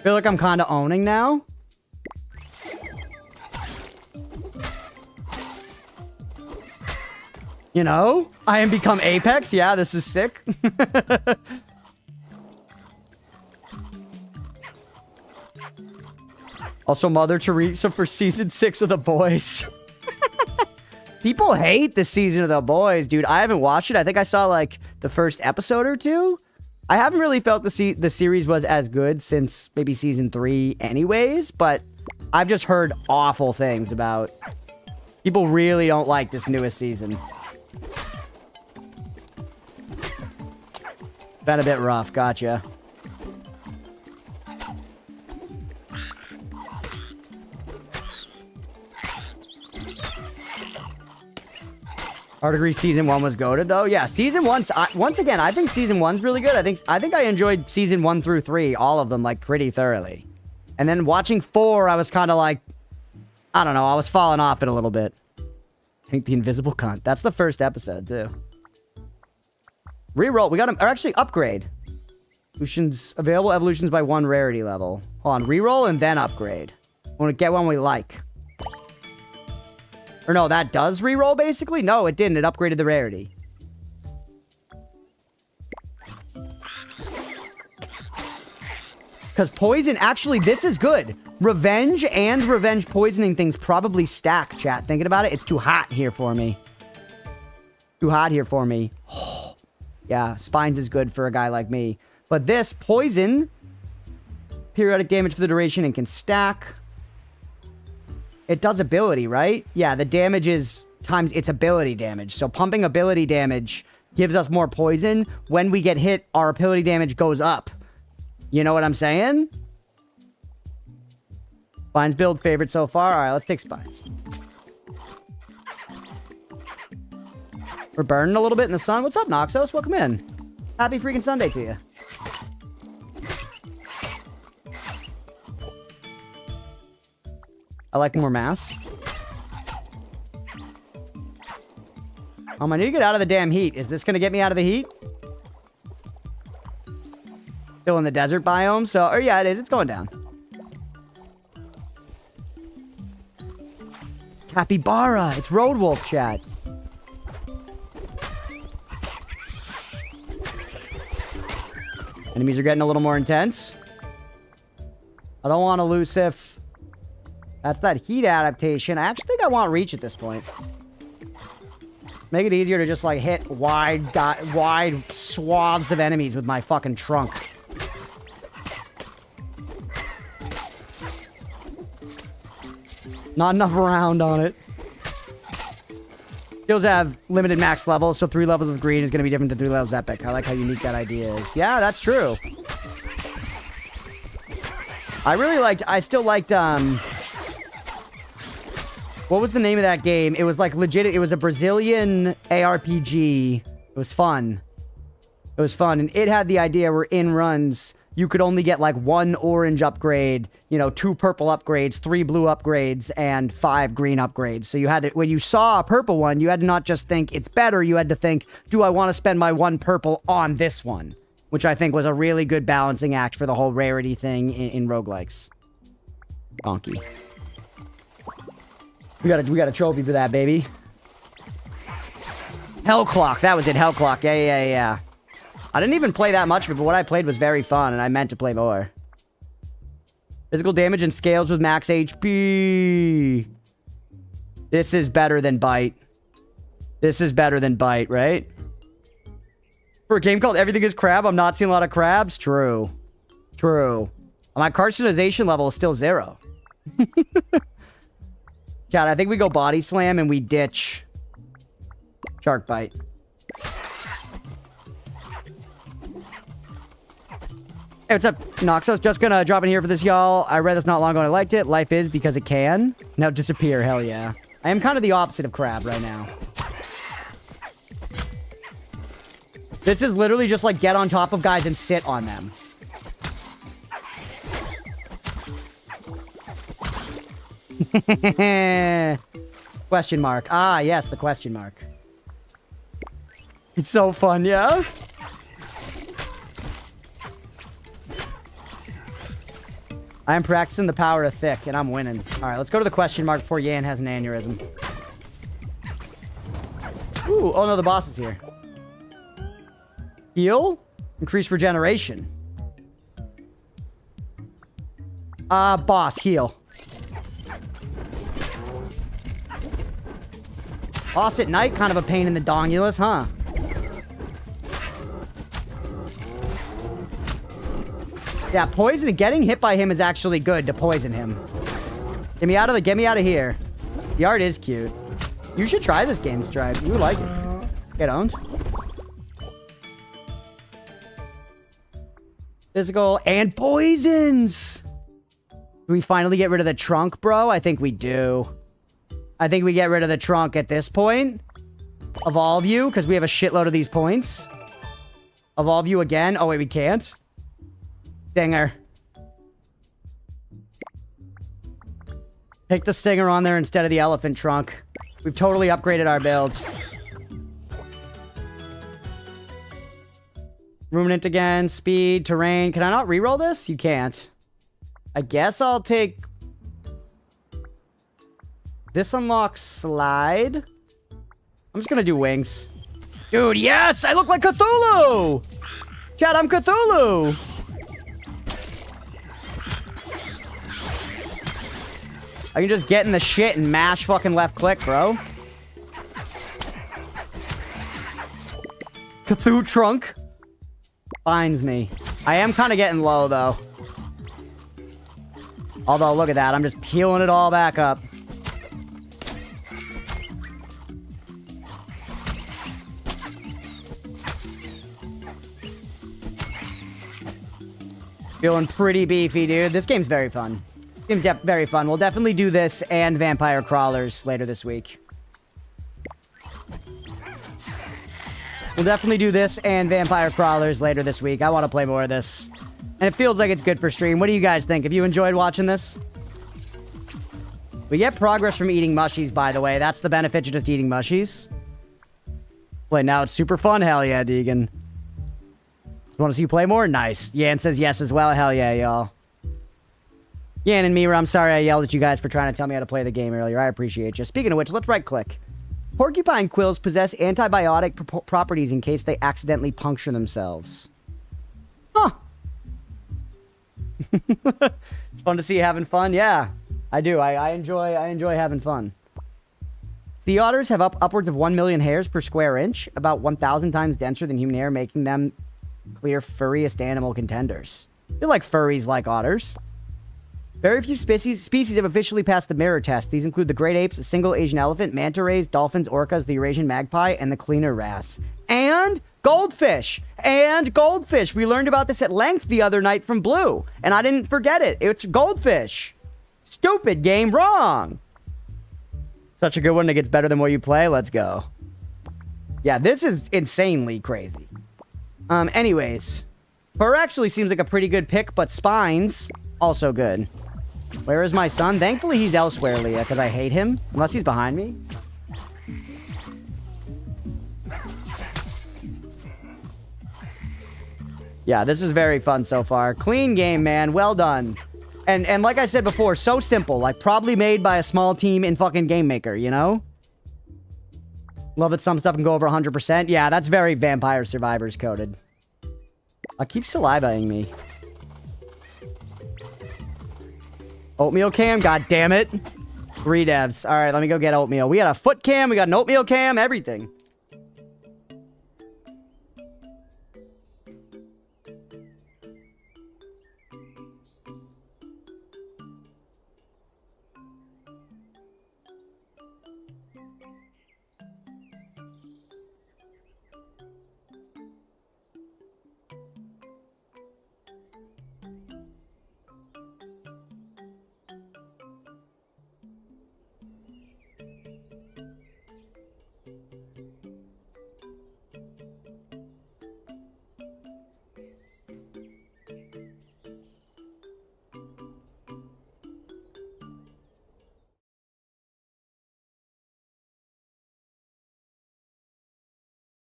Feel like I'm kind of owning now. You know? I am become Apex. Yeah, this is sick. Also, Mother Teresa for season 6 of The Boys. People hate the season of The Boys, dude. I haven't watched it. I think I saw, like, the first episode or two. I haven't really felt the series was as good since maybe season 3 anyways, but I've just heard awful things about... People really don't like this newest season. Been a bit rough. Gotcha. Artigree season 1 was goated though. Yeah, season 1. Once again, I think season 1's really good. I think I enjoyed season 1 through 3, all of them, like pretty thoroughly. And then watching 4, I was kind of like, I don't know. I was falling off it a little bit. I think the invisible cunt. That's the first episode too. Reroll. We got him. Or actually, upgrade. Evolutions available. Evolutions by 1 rarity level. Hold on. Reroll and then upgrade. I want to get one we like. Or no, that does reroll basically? No, it didn't. It upgraded the rarity. Because poison, actually, this is good. Revenge and revenge poisoning things probably stack, chat. Thinking about it, it's too hot here for me. Too hot here for me. Yeah, spines is good for a guy like me. But this, poison, periodic damage for the duration and can stack. It does ability, right? Yeah, the damage is times its ability damage. So pumping ability damage gives us more poison. When we get hit, our ability damage goes up. You know what I'm saying? Spines build favorite so far. All right, let's take Spines. We're burning a little bit in the sun. What's up, Noxos? Welcome in. Happy freaking Sunday to you. I like more mass. I need to get out of the damn heat. Is this going to get me out of the heat? Still in the desert biome, so... Or yeah, it is. It's going down. Capybara. It's Road Wolf, chat. Enemies are getting a little more intense. I don't want elusive. That's that heat adaptation. I actually think I want reach at this point. Make it easier to just, like, hit wide swaths of enemies with my fucking trunk. Not enough round on it. Skills have limited max levels, so 3 levels of green is going to be different than 3 levels of epic. I like how unique that idea is. Yeah, that's true. I still liked, what was the name of that game? It was like legit. It was a Brazilian ARPG. It was fun. It was fun. And it had the idea where in runs, you could only get like 1 orange upgrade, you know, 2 purple upgrades, 3 blue upgrades, and 5 green upgrades. So you had to, when you saw a purple one, you had to not just think it's better. You had to think, do I want to spend my 1 purple on this one? Which I think was a really good balancing act for the whole rarity thing in roguelikes. Donkey. We got a trophy for that, baby. Hell Clock. That was it. Hell Clock. Yeah. I didn't even play that much of it, but what I played was very fun, and I meant to play more. Physical damage and scales with max HP. This is better than Bite. This is better than Bite, right? For a game called Everything is Crab, I'm not seeing a lot of crabs. True. My carcinization level is still 0. Chat, I think we go Body Slam and we ditch Shark Bite. Hey, what's up, Noxos? Just gonna drop in here for this, y'all. I read this not long ago and I liked it. Life is because it can. Now disappear, hell yeah. I am kind of the opposite of Crab right now. This is literally just like get on top of guys and sit on them. Question mark. Ah, yes, the question mark. It's so fun, yeah? I am practicing the power of thick, and I'm winning. All right, let's go to the question mark before Yan has an aneurysm. Ooh, oh no, the boss is here. Heal? Increase regeneration. Boss, heal. Boss at night, kind of a pain in the dongulus, huh? Yeah, poison. Getting hit by him is actually good to poison him. Get me out of here. The art is cute. You should try this game, Stripe. You would like it. Get owned. Physical and poisons. Do we finally get rid of the trunk, bro? I think we do. I think we get rid of the trunk at this point. Evolve you, because we have a shitload of these points. Evolve you again. Oh, wait, we can't. Stinger. Pick the stinger on there instead of the elephant trunk. We've totally upgraded our build. Ruminant again. Speed, terrain. Can I not reroll this? You can't. I guess I'll take... This unlocks slide. I'm just gonna do wings. Dude, yes! I look like Cthulhu! Chat, I'm Cthulhu! I can just get in the shit and mash fucking left click, bro. Cthulhu trunk finds me. I am kind of getting low, though. Although, look at that. I'm just peeling it all back up. Feeling pretty beefy, dude. This game's very fun. This game's very fun. We'll definitely do this and Vampire Crawlers later this week. We'll definitely do this and Vampire Crawlers later this week. I want to play more of this. And it feels like it's good for stream. What do you guys think? Have you enjoyed watching this? We get progress from eating mushies, by the way. That's the benefit of just eating mushies. Play now. It's super fun. Hell yeah, Deegan. Just want to see you play more? Nice. Yan says yes as well. Hell yeah, y'all. Yan and Mira, I'm sorry I yelled at you guys for trying to tell me how to play the game earlier. I appreciate you. Speaking of which, let's right-click. Porcupine quills possess antibiotic properties in case they accidentally puncture themselves. Huh. It's fun to see you having fun. Yeah, I do. I enjoy having fun. Sea otters have upwards of 1 million hairs per square inch, about 1,000 times denser than human hair, making them clear furriest animal contenders. I feel like furries like otters. Very few species have officially passed the mirror test. These include the great apes, a single Asian elephant, manta rays, dolphins, orcas, the Eurasian magpie, and the cleaner wrasse. And goldfish! And goldfish! We learned about this at length the other night from Blue, and I didn't forget it. It's goldfish! Stupid game, wrong! Such a good one that gets better than what you play. Let's go. Yeah, this is insanely crazy. Anyways. Fur actually seems like a pretty good pick, but spines, also good. Where is my son? Thankfully, he's elsewhere, Leah, because I hate him. Unless he's behind me. Yeah, this is very fun so far. Clean game, man. Well done. And like I said before, so simple. Like, probably made by a small team in fucking Game Maker, you know? Love that some stuff can go over 100%. Yeah, that's very Vampire Survivors coded. I keep salivating me. Oatmeal cam? God damn it. 3 devs. Alright, let me go get oatmeal. We got a foot cam, we got an oatmeal cam, everything.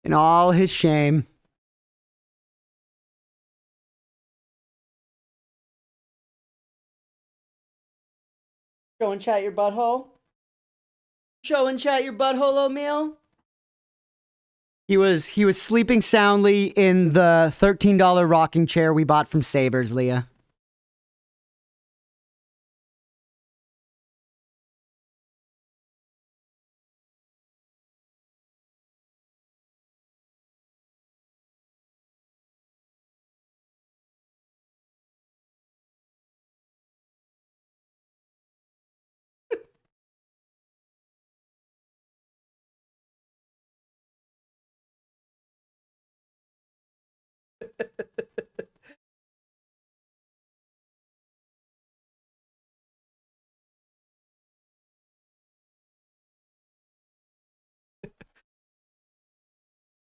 In all his shame. Show and chat your butthole. Show and chat your butthole, oatmeal. He was sleeping soundly in the $13 rocking chair we bought from Savers, Leah.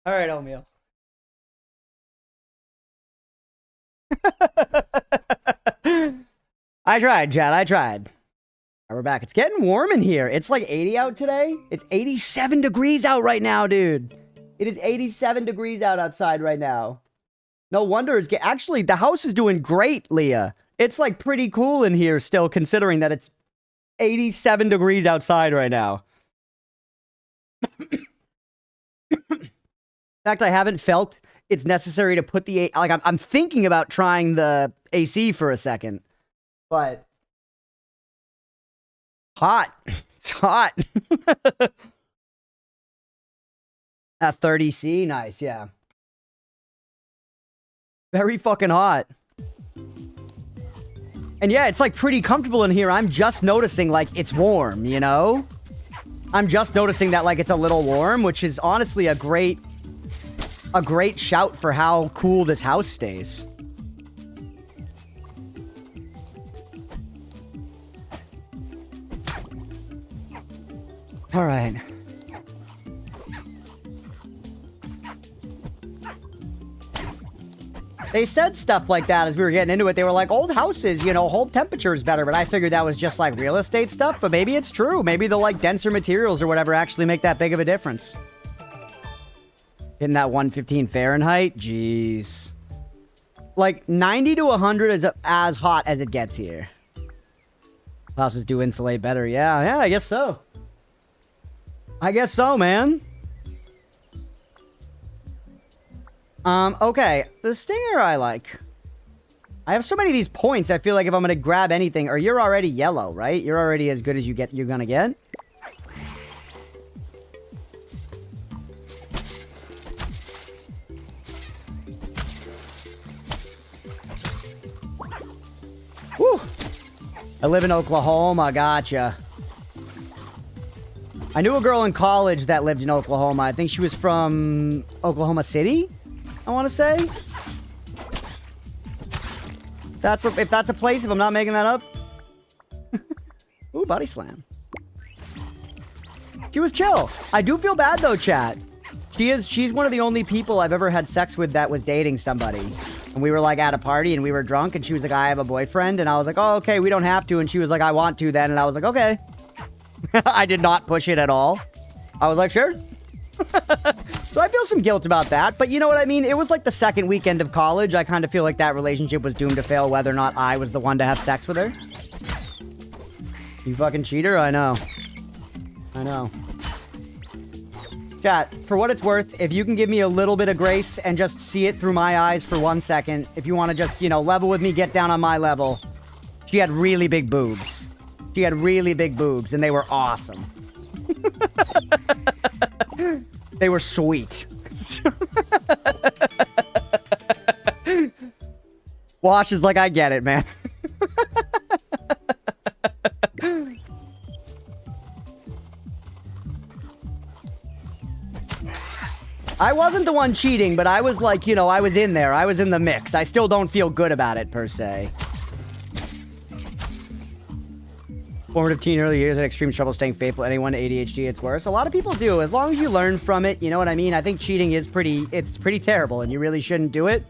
All right, oatmeal. I tried, Chad. I tried. Right, we're back. It's getting warm in here. It's like 80 out today. It's 87 degrees out right now, dude. It is 87 degrees outside right now. No wonder it's actually, the house is doing great, Leah. It's like pretty cool in here still, considering that it's 87 degrees outside right now. In fact, I haven't felt it's necessary to put the... Like, I'm thinking about trying the AC for a second. But... Hot. It's hot. At 30C? Nice, yeah. Very fucking hot. And yeah, it's like pretty comfortable in here. I'm just noticing, like, it's warm, you know? I'm just noticing that, like, it's a little warm, which is honestly a great shout for how cool this house stays. All right. They said stuff like that as we were getting into it. They were like, old houses, you know, hold temperatures better. But I figured that was just like real estate stuff. But maybe it's true. Maybe the like denser materials or whatever actually make that big of a difference. Hitting that 115 Fahrenheit? Jeez. Like 90 to 100 is as hot as it gets here. Houses do insulate better. Yeah, I guess so. I guess so, man. Okay. The stinger I like. I have so many of these points, I feel like if I'm gonna grab anything... Or you're already yellow, right? You're already as good as you're gonna get? Whew. I live in Oklahoma, gotcha. I knew a girl in college that lived in Oklahoma. I think she was from Oklahoma City, I want to say. If that's a place, if I'm not making that up. Ooh, body slam. She was chill. I do feel bad though, chat. She's one of the only people I've ever had sex with that was dating somebody. And we were like at a party and we were drunk and she was like, I have a boyfriend. And I was like, oh, okay, we don't have to. And she was like, I want to then. And I was like, okay. I did not push it at all. I was like, sure. So I feel some guilt about that. But you know what I mean? It was like the second weekend of college. I kind of feel like that relationship was doomed to fail whether or not I was the one to have sex with her. You fucking cheater? I know. I know. Chat, for what it's worth, if you can give me a little bit of grace and just see it through my eyes for 1 second, if you want to just, you know, level with me, get down on my level. She had really big boobs. She had really big boobs, and they were awesome. They were sweet. Wash is like, I get it, man. I wasn't the one cheating, but I was like, you know, I was in there. I was in the mix. I still don't feel good about it, per se. Formative teen, early years, had extreme trouble staying faithful. Anyone ADHD, it's worse. A lot of people do. As long as you learn from it, you know what I mean? I think cheating is it's pretty terrible, and you really shouldn't do it.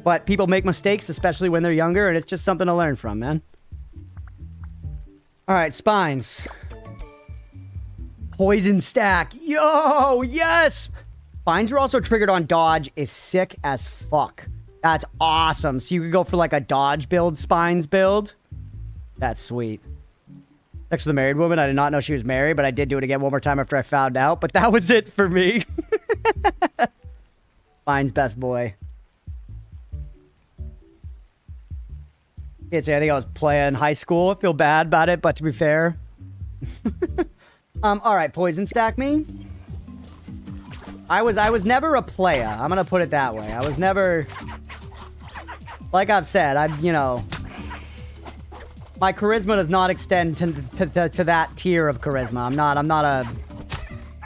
But people make mistakes, especially when they're younger, and it's just something to learn from, man. All right, spines. Poison stack. Yo, yes! Spines are also triggered on dodge is sick as fuck. That's awesome. So you could go for like a dodge build, spines build. That's sweet. Next to the married woman, I did not know she was married, but I did do it again one more time after I found out. But that was it for me. Spines best boy. Can't say I think I was playing high school. I feel bad about it, but to be fair. All right, poison stack me. I was never a playa. I'm gonna put it that way. I was never, like I've said, you know, my charisma does not extend to that tier of charisma. I'm not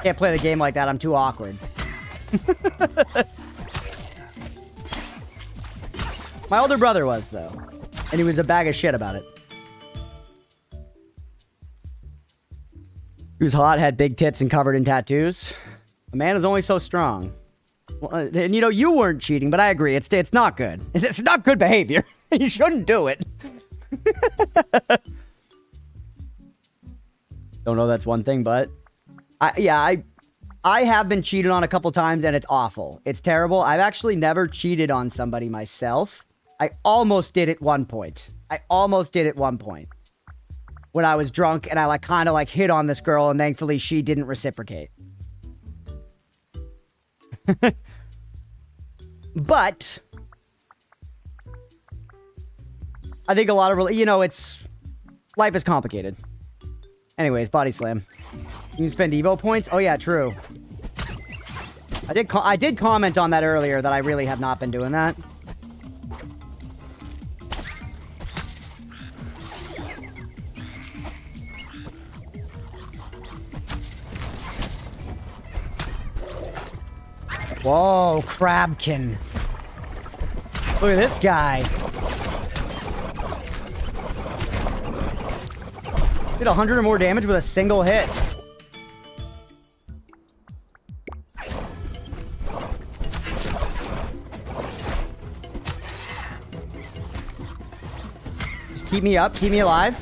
can't play the game like that. I'm too awkward. My older brother was, though, and he was a bag of shit about it. He was hot, had big tits, and covered in tattoos. A man is only so strong. Well, and you know, you weren't cheating, but I agree. It's not good. It's not good behavior. You shouldn't do it. Don't know that's one thing, but I have been cheated on a couple times, and it's awful. It's terrible. I've actually never cheated on somebody myself. I almost did at one point. When I was drunk, and I kind of hit on this girl, and thankfully she didn't reciprocate. But I think a lot of, you know, life is complicated. Anyways, body slam. You can spend Evo points? Oh yeah, true. I did comment on that earlier that I really have not been doing that. Whoa, Crabkin. Look at this guy. Did 100 or more damage with a single hit. Just keep me up, keep me alive.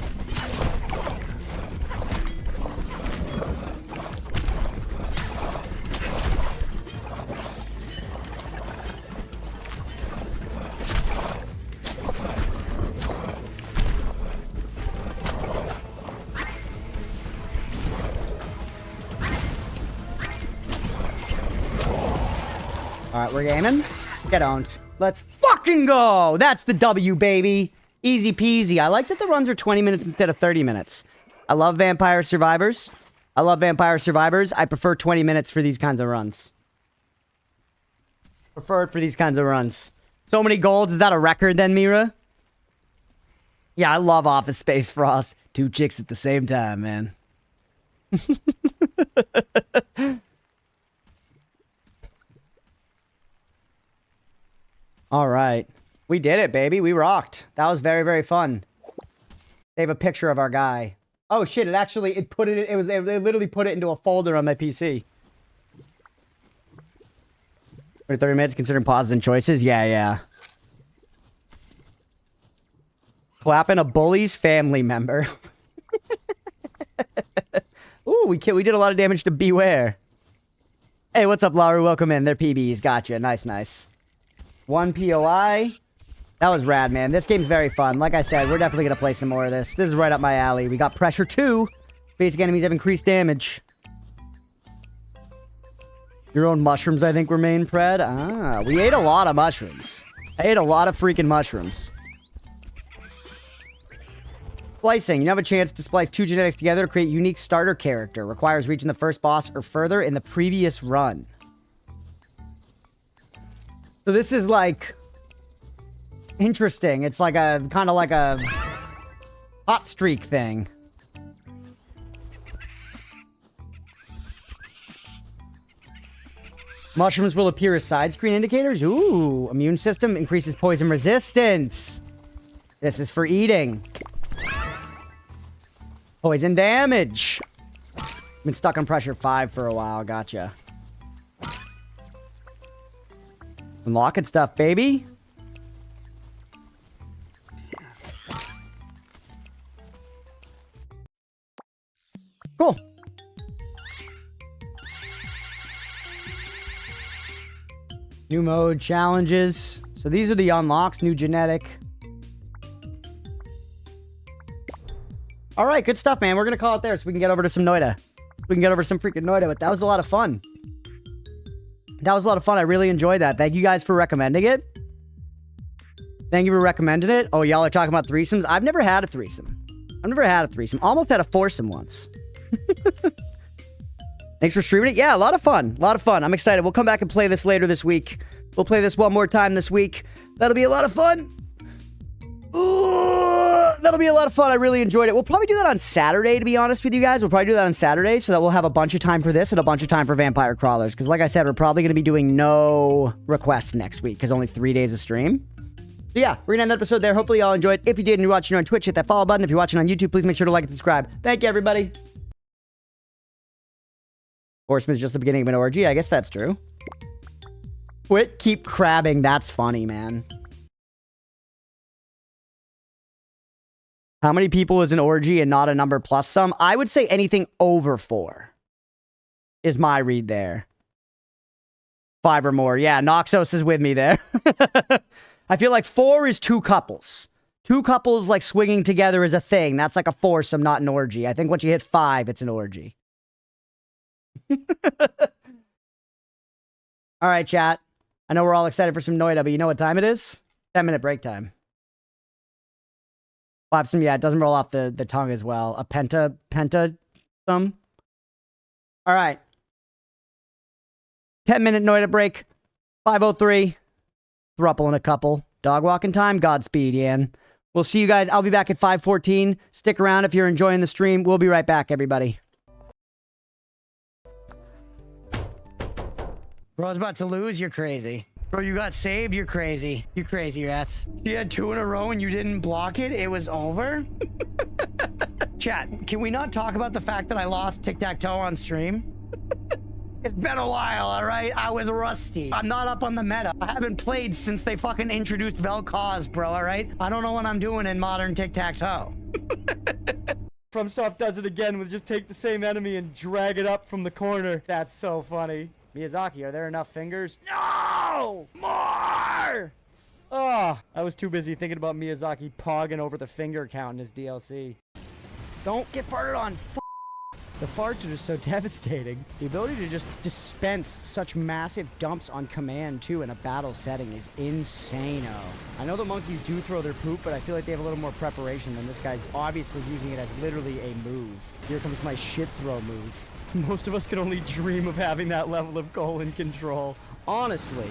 All right, we're gaming. Get owned. Let's fucking go. That's the W, baby. Easy peasy. I like that the runs are 20 minutes instead of 30 minutes. I love Vampire Survivors. I prefer 20 minutes for these kinds of runs. Prefer it for these kinds of runs. So many golds. Is that a record then, Mira? Yeah, I love Office Space Frost. 2 chicks at the same time, man. All right. We did it, baby. We rocked. That was very, very fun. They have a picture of our guy. Oh, shit. It actually, it literally put it into a folder on my PC. 30 minutes considering pauses and choices? Yeah, yeah. Clapping a bully's family member. Ooh, we did a lot of damage to Beware. Hey, what's up, Laru? Welcome in. They're PBs. Gotcha. Nice, nice. 1 POI. That was rad, man. This game's very fun. Like I said, we're definitely going to play some more of this. This is right up my alley. We got Pressure 2. Basic enemies have increased damage. Your own mushrooms, I think, were main pred. Ah, we ate a lot of mushrooms. I ate a lot of freaking mushrooms. Splicing. You have a chance to splice 2 genetics together to create a unique starter character. Requires reaching the first boss or further in the previous run. So this is like interesting. It's like a kind of like a hot streak thing. Mushrooms will appear as side screen indicators. Ooh, immune system increases poison resistance. This is for eating. Poison damage. Been stuck on pressure 5 for a while. Gotcha. Unlocking stuff, baby. Cool. New mode challenges. So these are the unlocks. New genetic. All right, good stuff, man. We're going to call it there so we can get over to some Noita. We can get over some freaking Noita, but that was a lot of fun. That was a lot of fun. I really enjoyed that. Thank you guys for recommending it. Thank you for recommending it. Oh, y'all are talking about threesomes? I've never had a threesome. Almost had a foursome once. Thanks for streaming it. Yeah, a lot of fun. I'm excited. We'll come back and play this later this week. We'll play this one more time this week. That'll be a lot of fun. Ooh, that'll be a lot of fun. I really enjoyed it. We'll probably do that on Saturday, to be honest with you guys. We'll probably do that on Saturday so that we'll have a bunch of time for this and a bunch of time for Vampire Crawlers. Because like I said, we're probably going to be doing no requests next week because only 3 days of stream. So yeah, we're going to end that episode there. Hopefully y'all enjoyed. If you did and you're watching on Twitch, hit that follow button. If you're watching on YouTube, please make sure to like and subscribe. Thank you, everybody. Horseman's just the beginning of an orgy. I guess that's true. Quit, keep crabbing. That's funny, man. How many people is an orgy and not a number plus some? I would say anything over 4 is my read there. 5 or more. Yeah, Noxos is with me there. I feel like 4 is 2 couples. 2 couples like swinging together is a thing. That's like a foursome, not an orgy. I think once you hit 5, it's an orgy. All right, chat. I know we're all excited for some Noita, but you know what time it is? 10-minute break time. Some, yeah, it doesn't roll off the tongue as well. A penta some. All right. 10-minute Noita break. 5:03. Thruple and a couple. Dog walking time. Godspeed, Yan. We'll see you guys. I'll be back at 5:14. Stick around if you're enjoying the stream. We'll be right back, everybody. Bro, I was about to lose. You're crazy. Bro, you got saved? You're crazy. You crazy, rats. You had 2 in a row and you didn't block it? It was over? Chat, can we not talk about the fact that I lost tic-tac-toe on stream? It's been a while, all right? I was rusty. I'm not up on the meta. I haven't played since they fucking introduced Vel'Koz, bro, all right? I don't know what I'm doing in modern tic-tac-toe. FromSoft does it again with just take the same enemy and drag it up from the corner. That's so funny. Miyazaki, are there enough fingers? No! More! Oh, I was too busy thinking about Miyazaki pogging over the finger count in his DLC. Don't get farted on. The farts are just so devastating. The ability to just dispense such massive dumps on command, too, in a battle setting is insane-o. I know the monkeys do throw their poop, but I feel like they have a little more preparation than this guy's obviously using it as literally a move. Here comes my shit throw move. Most of us can only dream of having that level of colon control. Honestly,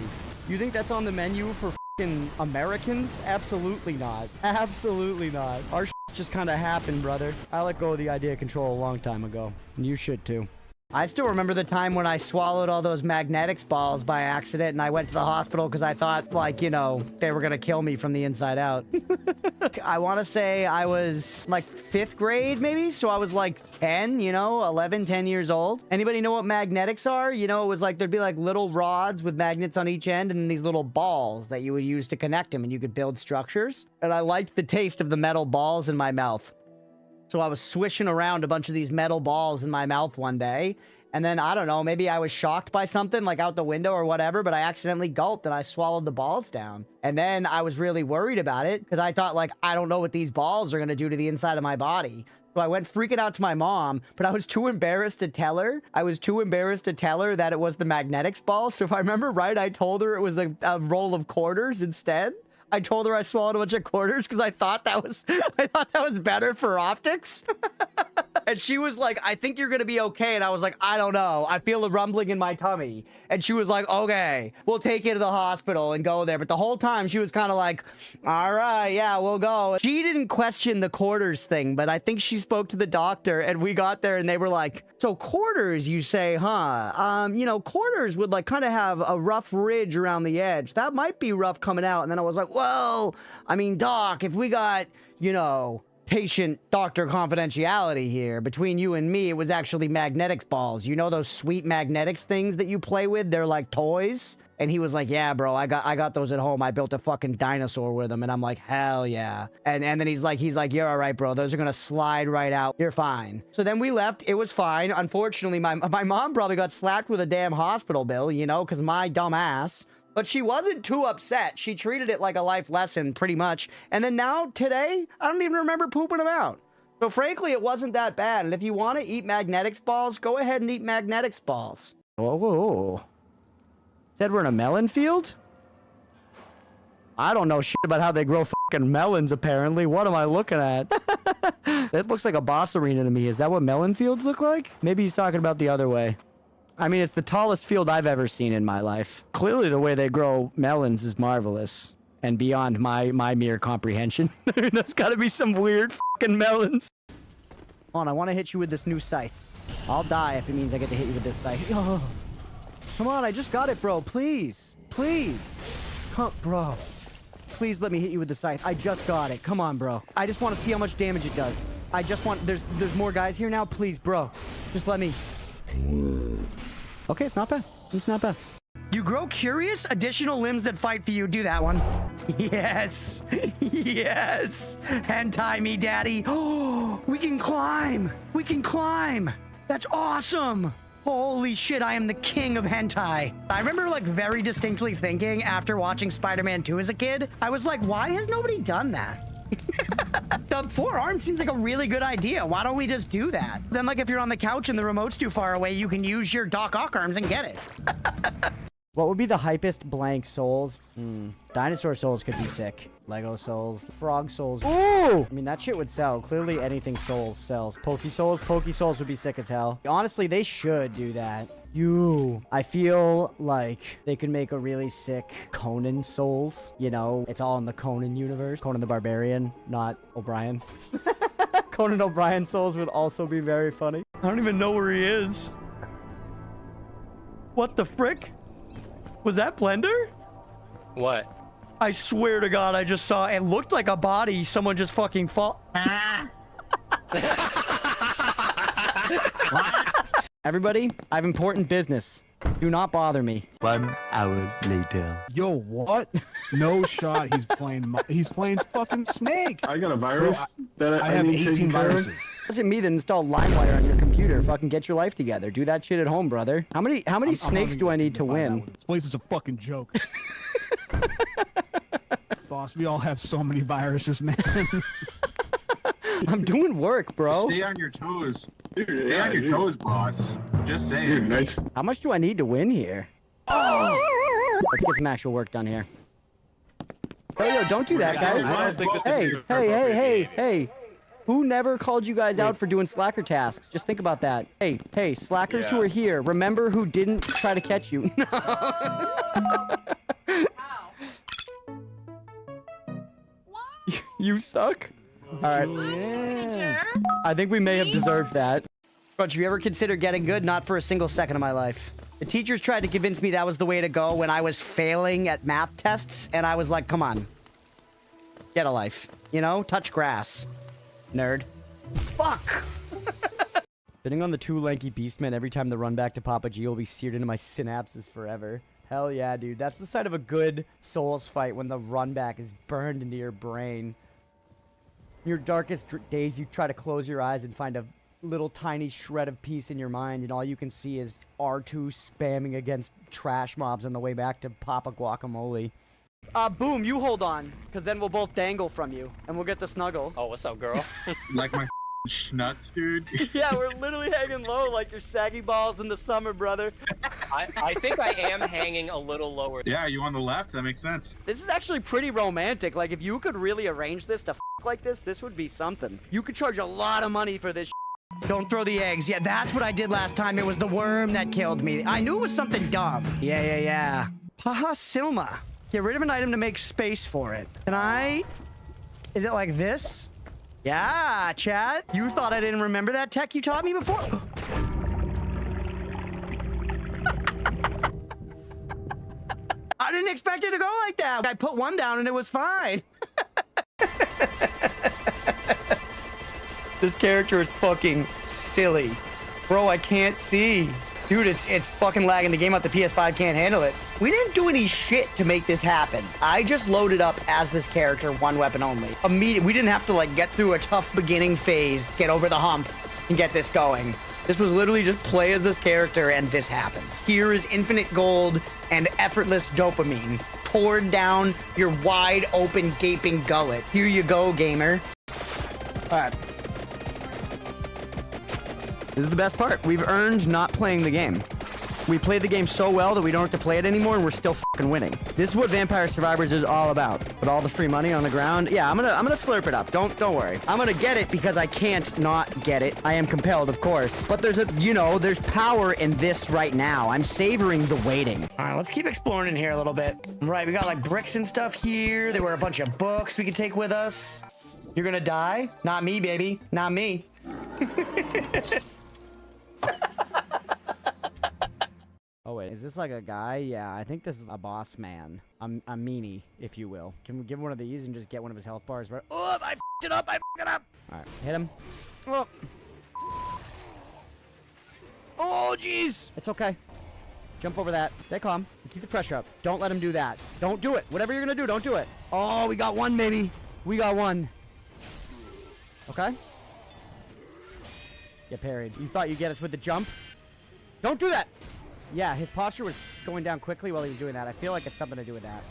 you think that's on the menu for f***ing Americans? Absolutely not. Absolutely not. Our shit's just kind of happened, brother. I let go of the idea of control a long time ago. And you should too. I still remember the time when I swallowed all those magnetics balls by accident and I went to the hospital because I thought, like, you know, they were going to kill me from the inside out. I want to say I was like 5th grade, maybe? So I was like 10, you know, 11, 10 years old. Anybody know what magnetics are? You know, it was like there'd be like little rods with magnets on each end and then these little balls that you would use to connect them and you could build structures. And I liked the taste of the metal balls in my mouth. So I was swishing around a bunch of these metal balls in my mouth one day. And then, I don't know, maybe I was shocked by something, like out the window or whatever, but I accidentally gulped and I swallowed the balls down. And then I was really worried about it because I thought, like, I don't know what these balls are going to do to the inside of my body. So I went freaking out to my mom, but I was too embarrassed to tell her. I was too embarrassed to tell her that it was the magnetics ball. So if I remember right, I told her it was a roll of quarters instead. I told her I swallowed a bunch of quarters because I thought that was better for optics. And she was like, I think you're going to be okay. And I was like, I don't know. I feel a rumbling in my tummy. And she was like, okay, we'll take you to the hospital and go there. But the whole time she was kind of like, all right, yeah, we'll go. She didn't question the quarters thing, but I think she spoke to the doctor and we got there and they were like, so quarters, you say, huh? You know, quarters would like kind of have a rough ridge around the edge. That might be rough coming out. And then I was like, well, I mean, doc, if we got, you know, patient-doctor confidentiality here. Between you and me, it was actually magnetics balls. You know those sweet magnetics things that you play with? They're like toys. And he was like, yeah, bro, I got those at home. I built a fucking dinosaur with them. And I'm like, hell yeah. And then he's like, you're all right, bro. Those are going to slide right out. You're fine. So then we left. It was fine. Unfortunately, my mom probably got slapped with a damn hospital bill, you know, because my dumb ass. But she wasn't too upset. She treated it like a life lesson, pretty much. And then now, today, I don't even remember pooping them out. So frankly, it wasn't that bad. And if you want to eat magnetics balls, go ahead and eat magnetics balls. Whoa. Said we're in a melon field? I don't know shit about how they grow fucking melons, apparently. What am I looking at? It looks like a boss arena to me. Is that what melon fields look like? Maybe he's talking about the other way. I mean, it's the tallest field I've ever seen in my life. Clearly, the way they grow melons is marvelous and beyond my mere comprehension. That's got to be some weird fucking melons. Hold on, I want to hit you with this new scythe. I'll die if it means I get to hit you with this scythe. Oh, come on, I just got it, bro. Please. Please. Come, bro. Please let me hit you with the scythe. I just got it. Come on, bro. I just want to see how much damage it does. I just want... There's more guys here now? Please, bro. Just let me... Okay, it's not bad. It's not bad. You grow curious? Additional limbs that fight for you. Do that one. Yes. Yes. Hentai me, daddy. Oh, we can climb. We can climb. That's awesome. Holy shit, I am the king of hentai. I remember like very distinctly thinking after watching Spider-Man 2 as a kid, I was like, why has nobody done that? The forearm seems like a really good idea. Why don't we just do that? Then like if you're on the couch and the remote's too far away, you can use your Doc Ock arms and get it. What would be the hypest blank souls? Dinosaur souls could be sick. Lego souls. Frog souls. Ooh! I mean, that shit would sell. Clearly anything souls sells. Poke souls would be sick as hell. Honestly, they should do that. I feel like they could make a really sick Conan souls. You know, it's all in the Conan universe. Conan the Barbarian, not O'Brien. Conan O'Brien souls would also be very funny. I don't even know where he is. What the frick? Was that Blender? What? I swear to God, I just saw... It looked like a body. Someone just fucking fall... Everybody, I have important business. Do not bother me. 1 hour later. Yo, what? No shot. He's playing fucking Snake. I got a virus that I have need 18 taken care of. viruses. Doesn't mean to install LimeWire on your computer. Fucking get your life together. Do that shit at home, brother. How many snakes do I need to win? This place is a fucking joke. Boss, we all have so many viruses, man. I'm doing work, bro. Stay on your toes. Stay on your toes, boss. Just saying. Dude, nice. How much do I need to win here? Oh! Let's get some actual work done here. Oh, yo, don't do that, guys. I don't think that Hey. Who never called you guys out for doing slacker tasks? Just think about that. Hey, slackers who are here, remember who didn't try to catch you. You suck? Alright. Teacher. I think we may have deserved that. But have you ever considered getting good? Not for a single second of my life. The teachers tried to convince me that was the way to go when I was failing at math tests, and I was like, come on. Get a life. You know? Touch grass. Nerd. Fuck! Spitting on the two lanky beastmen every time the run back to Papa G will be seared into my synapses forever. Hell yeah, dude. That's the sign of a good Souls fight, when the run back is burned into your brain. In your darkest days, you try to close your eyes and find a little tiny shred of peace in your mind, and all you can see is R2 spamming against trash mobs on the way back to Papa Guacamole. Boom, you hold on, because then we'll both dangle from you, and we'll get the snuggle. Oh, what's up, girl? Like my schnuts, dude. Yeah, we're literally hanging low like your saggy balls in the summer, brother. I think I am hanging a little lower. Yeah, you on the left? That makes sense. This is actually pretty romantic. Like, if you could really arrange this to like this would be something. You could charge a lot of money for this. Don't throw the eggs. Yeah, that's what I did last time. It was the worm that killed me. I knew it was something dumb. Yeah. Haha, Silma. Get rid of an item to make space for it. Can I? Is it like this? Yeah, chat. You thought I didn't remember that tech you taught me before? I didn't expect it to go like that. I put one down and it was fine. This character is fucking silly. Bro, I can't see. Dude, it's fucking lagging the game out. The PS5 can't handle it. We didn't do any shit to make this happen. I just loaded up as this character, one weapon only. Immediately, we didn't have to like get through a tough beginning phase, get over the hump, and get this going. This was literally just play as this character and this happens. Here is infinite gold and effortless dopamine poured down your wide open gaping gullet. Here you go, gamer. All right. This is the best part. We've earned not playing the game. We played the game so well that we don't have to play it anymore, and we're still fucking winning. This is what Vampire Survivors is all about. Put all the free money on the ground. Yeah, I'm gonna slurp it up. Don't worry. I'm gonna get it because I can't not get it. I am compelled, of course. But there's there's power in this right now. I'm savoring the waiting. All right, let's keep exploring in here a little bit. Right, we got like bricks and stuff here. There were a bunch of books we could take with us. You're gonna die? Not me, baby. Not me. Oh wait, is this like a guy? Yeah, I think this is a boss man. A meanie, if you will. Can we give him one of these and just get one of his health bars? Right? Oh, I f***ed it up! I f***ed it up! Alright, hit him. Oh, oh jeez! It's okay. Jump over that. Stay calm. Keep the pressure up. Don't let him do that. Don't do it. Whatever you're gonna do, don't do it. Oh, we got one, baby. We got one. Okay. Get parried. You thought you'd get us with the jump? Don't do that! Yeah, his posture was going down quickly while he was doing that. I feel like it's something to do with that.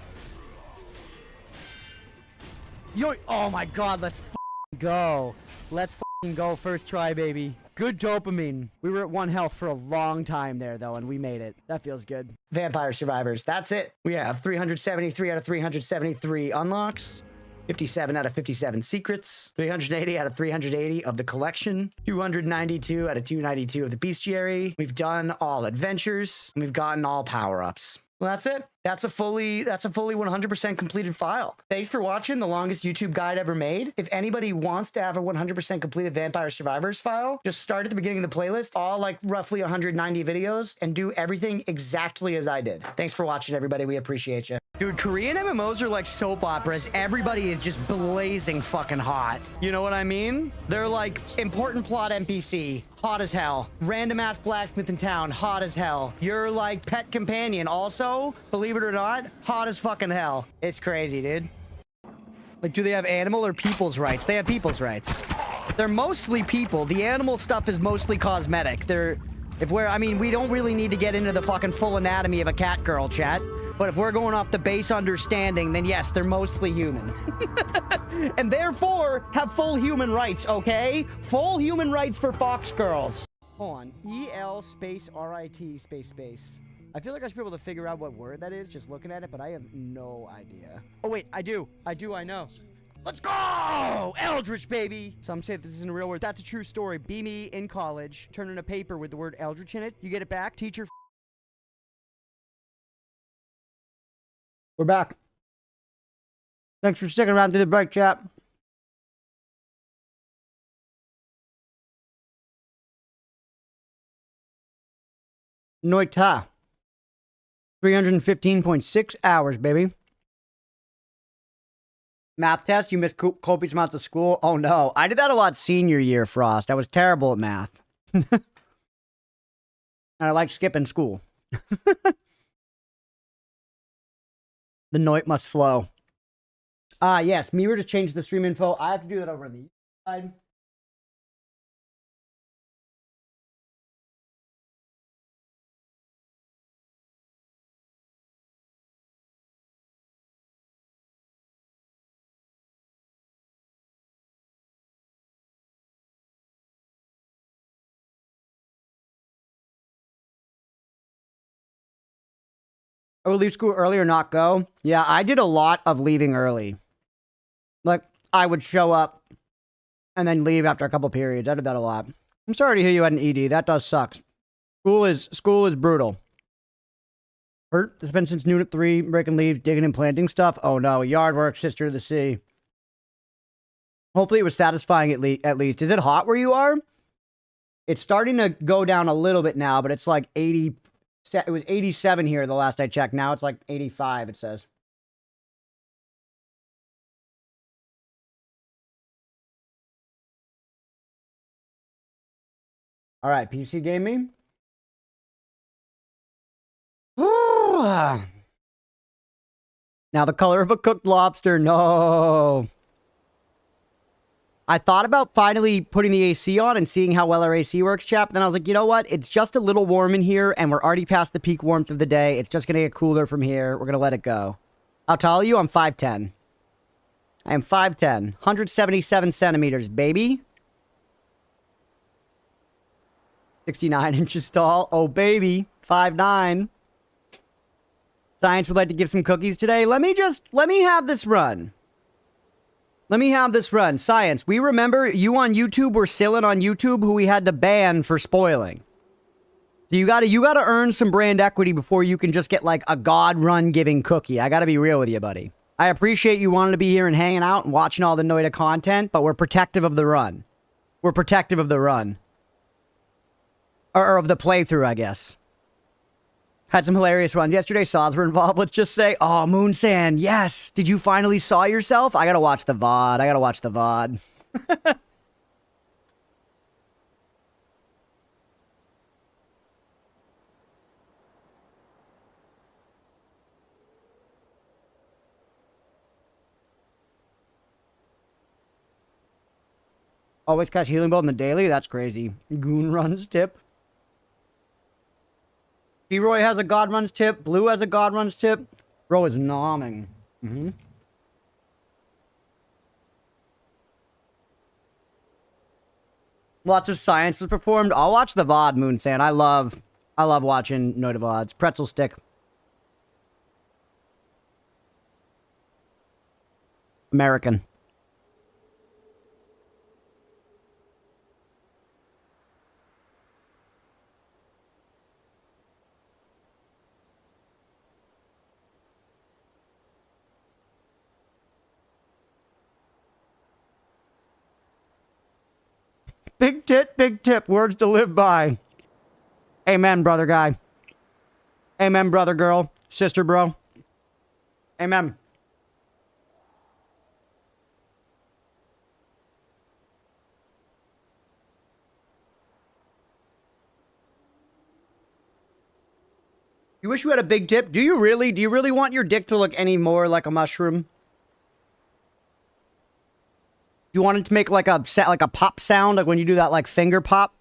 Yo! Oh my god, let's f***ing go. Let's f***ing go first try, baby. Good dopamine. We were at 1 health for a long time there, though, and we made it. That feels good. Vampire Survivors. That's it. We have 373 out of 373 unlocks. 57 out of 57 secrets, 380 out of 380 of the collection, 292 out of 292 of the bestiary. We've done all adventures, and we've gotten all power-ups. Well, that's it. That's a fully 100% completed file. Thanks for watching the longest YouTube guide ever made. If anybody wants to have a 100% completed Vampire Survivors file, just start at the beginning of the playlist, all like roughly 190 videos, and do everything exactly as I did. Thanks for watching, everybody. We appreciate you. Dude, Korean MMOs are like soap operas. Everybody is just blazing fucking hot. You know what I mean? They're like important plot NPC, hot as hell. Random ass blacksmith in town, hot as hell. Your like pet companion, also, believe it or not, hot as fucking hell. It's crazy, dude. Like, do they have animal or people's rights? They have people's rights. They're mostly people. The animal stuff is mostly cosmetic. I mean, we don't really need to get into the fucking full anatomy of a cat girl, chat. But if we're going off the base understanding, then yes, they're mostly human. And therefore, have full human rights, okay? Full human rights for fox girls. Hold on. EL space RIT space space. I feel like I should be able to figure out what word that is just looking at it, but I have no idea. Oh, wait, I do. I know. Let's go! Eldritch, baby! Some say this isn't a real word. That's a true story. Be me in college, turn in a paper with the word Eldritch in it. You get it back, teacher. We're back. Thanks for sticking around through the break, chat. Noita. 315.6 hours, baby. Math test, you missed copious amounts of school. Oh no, I did that a lot senior year, Frost. I was terrible at math. And I like skipping school. The Noit must flow. Ah, yes, Mirror just changed the stream info. I have to do that over on the side. Oh, leave school early or not go? Yeah, I did a lot of leaving early. Like, I would show up and then leave after a couple periods. I did that a lot. I'm sorry to hear you had an ED. That does suck. School is brutal. Hurt? It's been since noon at 3, breaking leaves, digging and planting stuff. Oh no, yard work, sister of the sea. Hopefully it was satisfying at least. Is it hot where you are? It's starting to go down a little bit now, but it's like 80... It was 87 here the last I checked. Now it's like 85, it says. All right, PC gaming. Now the color of a cooked lobster. No. I thought about finally putting the AC on and seeing how well our AC works, chap. But then I was like, you know what? It's just a little warm in here, and we're already past the peak warmth of the day. It's just going to get cooler from here. We're going to let it go. How tall are you? I'm 5'10". I am 5'10". 177 centimeters, baby. 69 inches tall. Oh, baby. 5'9". Science would like to give some cookies today. Let me have this run. Let me have this run. Science, we remember you on YouTube were Sillin on YouTube who we had to ban for spoiling. So you gotta earn some brand equity before you can just get like a God run giving cookie. I gotta be real with you, buddy. I appreciate you wanting to be here and hanging out and watching all the Noita content, but we're protective of the run. We're protective of the run. Or of the playthrough, I guess. Had some hilarious runs. Yesterday, saws were involved. Let's just say, oh, Moon Sand, yes. Did you finally saw yourself? I gotta watch the VOD. Always catch healing bolt in the daily? That's crazy. Goon runs tip. B-Roy has a God runs tip. Blue has a God runs tip. Bro is nomming. Lots of science was performed. I'll watch the VOD, Moon Sand. I love watching Noita VODs. Pretzel stick. American. Big tip, words to live by. Amen, brother guy. Amen, brother girl. Sister bro. Amen. You wish you had a big tip? Do you really? Do you really want your dick to look any more like a mushroom? Do you want it to make like a pop sound, like when you do that like finger pop?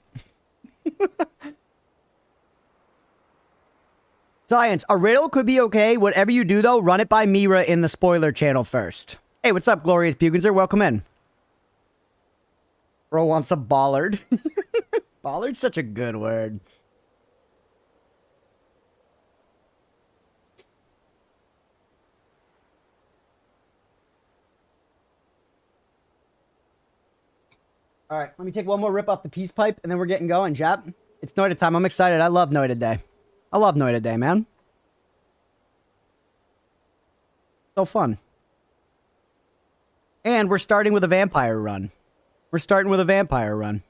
Science, a riddle could be okay. Whatever you do, though, run it by Mira in the spoiler channel first. Hey, what's up, Glorious Pugenzer? Welcome in. Bro wants a bollard. Bollard's such a good word. All right, let me take one more rip off the peace pipe, and then we're getting going, chap. It's Noita time. I'm excited. I love Noita Day. I love Noita Day, man. So fun. And we're starting with a vampire run. We're starting with a vampire run.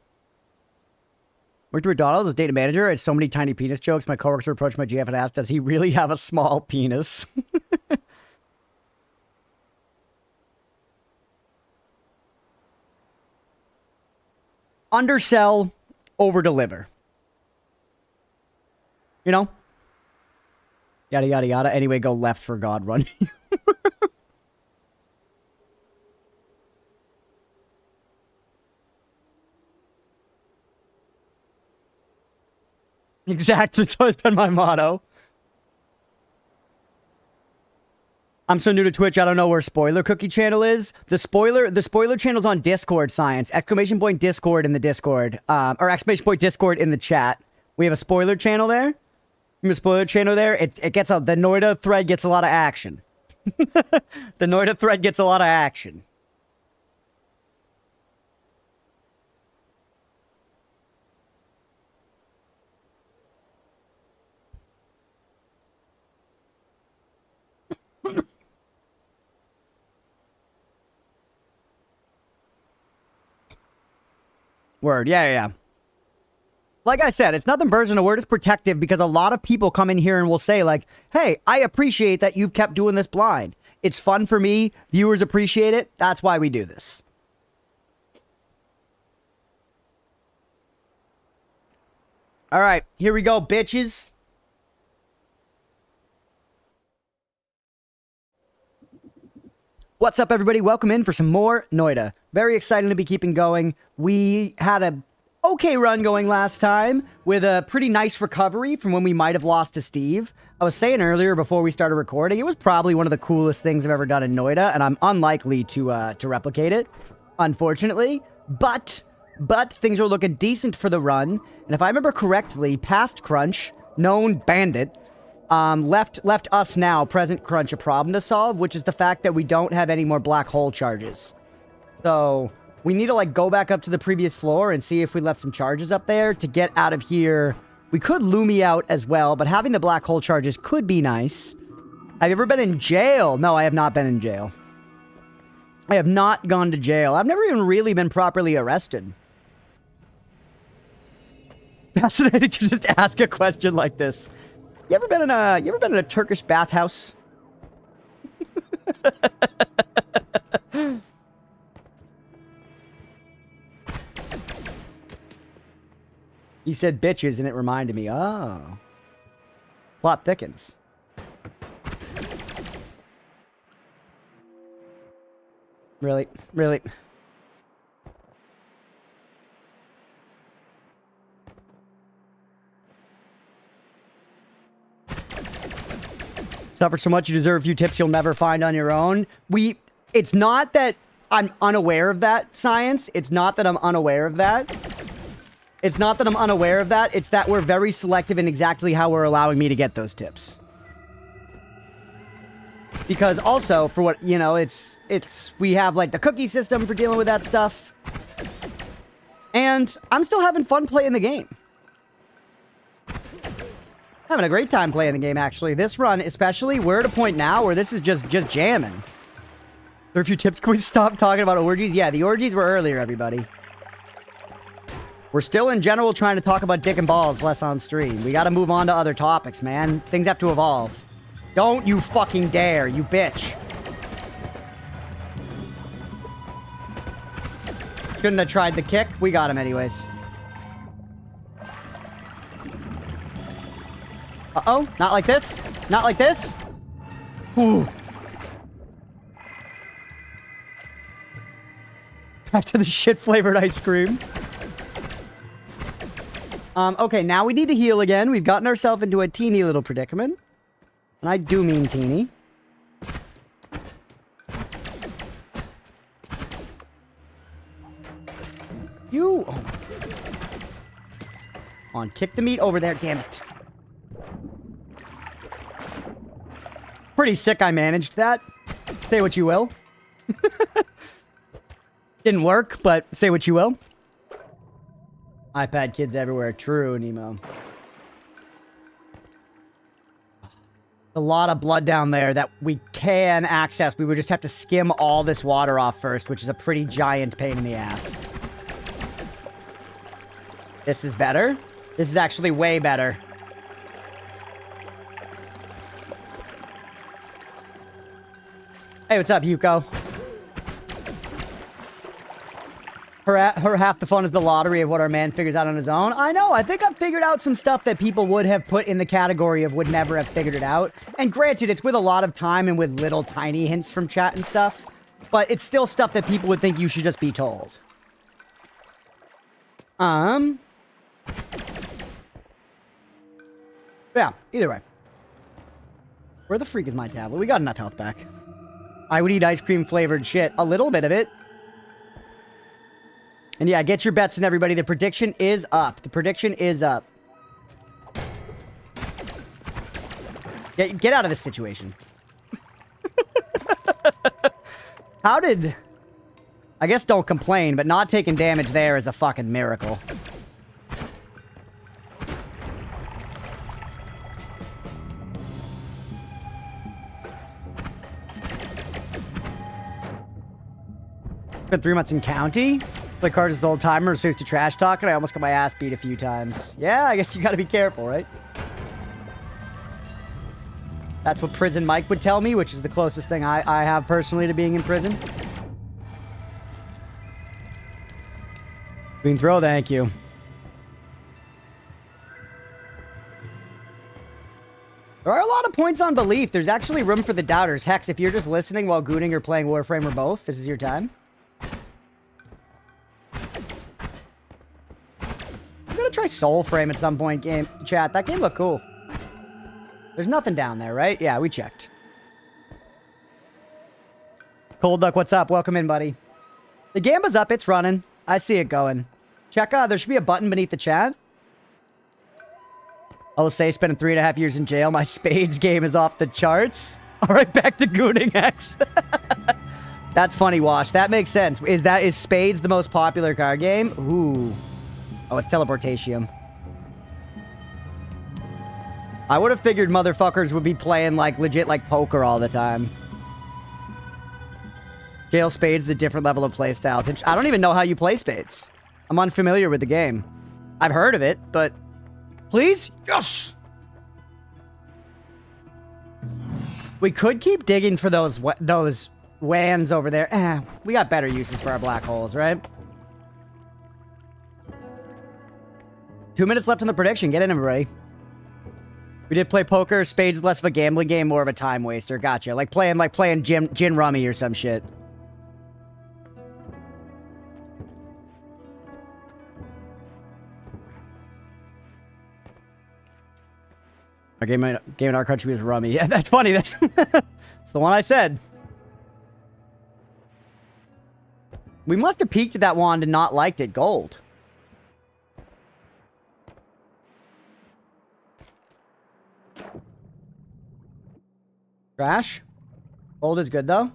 Worked at McDonald's as data manager. I had so many tiny penis jokes. My coworkers would approach my GF and ask, does he really have a small penis? Undersell, over-deliver. You know? Yada, yada, yada. Anyway, go left for God run. Exactly. It's always been my motto. I'm so new to Twitch, I don't know where Spoiler Cookie channel is. The spoiler channel's on Discord, Science. Exclamation point Discord in the Discord. Or exclamation point Discord in the chat. We have a spoiler channel there. We have a spoiler channel there. It gets the Noita thread gets a lot of action. The Noita thread gets a lot of action. Word, yeah. Like I said, it's nothing birds and a word. It's protective because a lot of people come in here and will say like, hey, I appreciate that you've kept doing this blind. It's fun for me. Viewers appreciate it. That's why we do this. All right, here we go, bitches. What's up, everybody? Welcome in for some more Noita. Very exciting to be keeping going. We had a okay run going last time with a pretty nice recovery from when we might have lost to Steve. I was saying earlier before we started recording, it was probably one of the coolest things I've ever done in Noita, and I'm unlikely to replicate it, unfortunately. But things are looking decent for the run, and if I remember correctly, past Crunch, known bandit, left us now, present Crunch, a problem to solve, which is the fact that we don't have any more black hole charges. So we need to like go back up to the previous floor and see if we left some charges up there to get out of here. We could Lumi out as well, but having the black hole charges could be nice. Have you ever been in jail? No, I have not been in jail. I have not gone to jail. I've never even really been properly arrested. Fascinating to just ask a question like this. You ever been in a Turkish bathhouse? He said bitches and it reminded me. Oh. Plot thickens. Really? Really? Suffer so much, you deserve a few tips you'll never find on your own. It's not that I'm unaware of that, Science. It's not that I'm unaware of that. It's not that I'm unaware of that. It's that we're very selective in exactly how we're allowing me to get those tips. Because also, for what, you know, we have, like, the cookie system for dealing with that stuff. And I'm still having fun playing the game. Having a great time playing the game, actually. This run, especially, we're at a point now where this is just jamming. There are a few tips. Can we stop talking about orgies? Yeah, the orgies were earlier, everybody. We're still, in general, trying to talk about dick and balls less on stream. We gotta move on to other topics, man. Things have to evolve. Don't you fucking dare, you bitch. Shouldn't have tried the kick. We got him anyways. Uh-oh. Not like this. Not like this. Ooh. Back to the shit-flavored ice cream. Okay, now we need to heal again. We've gotten ourselves into a teeny little predicament. And I do mean teeny. You... Oh. Come on, kick the meat over there, damn it. Pretty sick I managed that. Say what you will. Didn't work, but say what you will. iPad kids everywhere. True, Nemo. A lot of blood down there that we can access. We would just have to skim all this water off first, which is a pretty giant pain in the ass. This is better. This is actually way better. Hey, what's up, Yuko? Her half the fun is the lottery of what our man figures out on his own. I know, I think I've figured out some stuff that people would have put in the category of would never have figured it out. And granted, it's with a lot of time and with little tiny hints from chat and stuff. But it's still stuff that people would think you should just be told. Yeah, either way. Where the freak is my tablet? We got enough health back. I would eat ice cream flavored shit. A little bit of it. And yeah, get your bets in, everybody. The prediction is up. The prediction is up. Get out of this situation. How did... I guess don't complain, but not taking damage there is a fucking miracle. Been 3 months in county. Play cards as old timer, so used to trash talk, and I almost got my ass beat a few times. Yeah, I guess you gotta be careful, right? That's what Prison Mike would tell me, which is the closest thing I have personally to being in prison. Green throw, thank you. There are a lot of points on belief. There's actually room for the doubters. Hex, if you're just listening while gooning or playing Warframe or both, this is your time. I'm gonna try Soulframe at some point, game chat. That game looked cool. There's nothing down there, right? Yeah, we checked. Cold Duck, what's up? Welcome in, buddy. The Gamba's up. It's running. I see it going. Check out. There should be a button beneath the chat. I will say, spending 3.5 years in jail. My Spades game is off the charts. All right, back to gooning X. That's funny, Wash. That makes sense. Is Spades the most popular card game? Ooh. Oh, it's Teleportation. I would have figured motherfuckers would be playing, like, legit, like, poker all the time. Jail Spades is a different level of playstyles. I don't even know how you play Spades. I'm unfamiliar with the game. I've heard of it, but... Please? Yes! We could keep digging for those wands over there. We got better uses for our black holes, right? 2 minutes left on the prediction. Get in, everybody. We did play poker. Spades less of a gambling game, more of a time waster. Gotcha. Like playing gin rummy or some shit. Our game in our country was rummy. Yeah, that's funny. That's the one I said. We must have peeked at that wand and not liked it. Gold. Trash. Gold is good, though.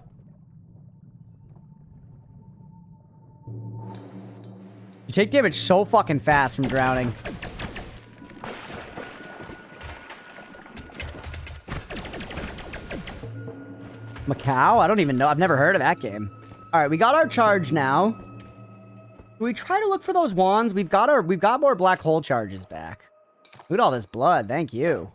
You take damage so fucking fast from drowning. Macau? I don't even know. I've never heard of that game. All right, we got our charge now. We try to look for those wands. We've got more black hole charges back. Look at all this blood. Thank you.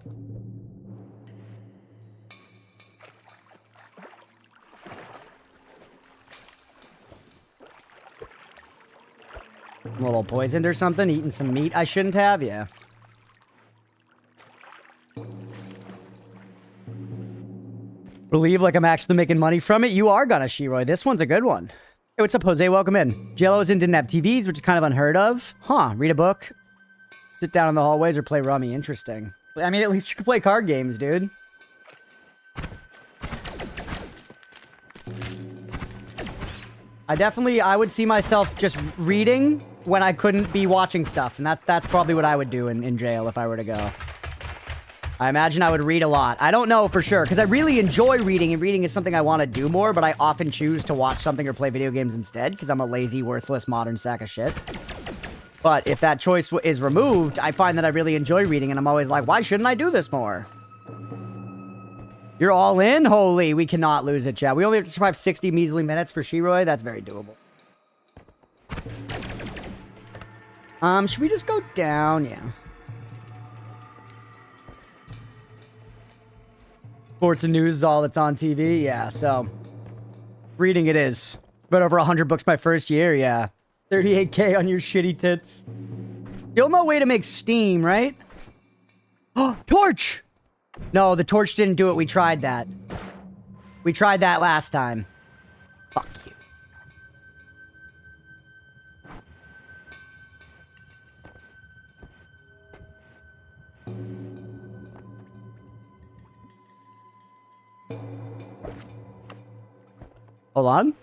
I'm a little poisoned or something. Eating some meat I shouldn't have. Yeah. Believe like I'm actually making money from it. You are gonna, Shiroi. This one's a good one. Hey, what's up, Jose? Welcome in. Jello's in didn't have TVs, which is kind of unheard of. Huh. Read a book. Sit down in the hallways or play rummy. Interesting. I mean, at least you can play card games, dude. I would see myself just reading when I couldn't be watching stuff. And that's probably what I would do in jail if I were to go. I imagine I would read a lot. I don't know for sure, because I really enjoy reading, and reading is something I want to do more, but I often choose to watch something or play video games instead, because I'm a lazy, worthless, modern sack of shit. But if that choice is removed, I find that I really enjoy reading, and I'm always like, why shouldn't I do this more? You're all in? Holy, we cannot lose it, chat. We only have to survive 60 measly minutes for Shiroi. That's very doable. Should we just go down? Yeah. Sports and news is all that's on TV. Yeah, so reading it is. But over 100 books my first year. Yeah. 38K on your shitty tits. Still no way to make steam, right? Oh, torch! No, the torch didn't do it. We tried that. We tried that last time. Fuck you. Hold on.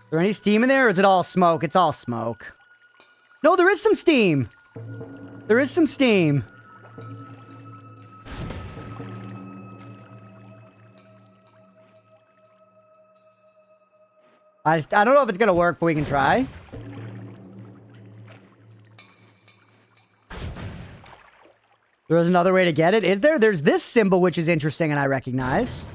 Is there any steam in there, or is it all smoke? It's all smoke. No, there is some steam. There is some steam. I don't know if it's gonna work, but we can try. There's another way to get it. Is there? There's this symbol, which is interesting and I recognize.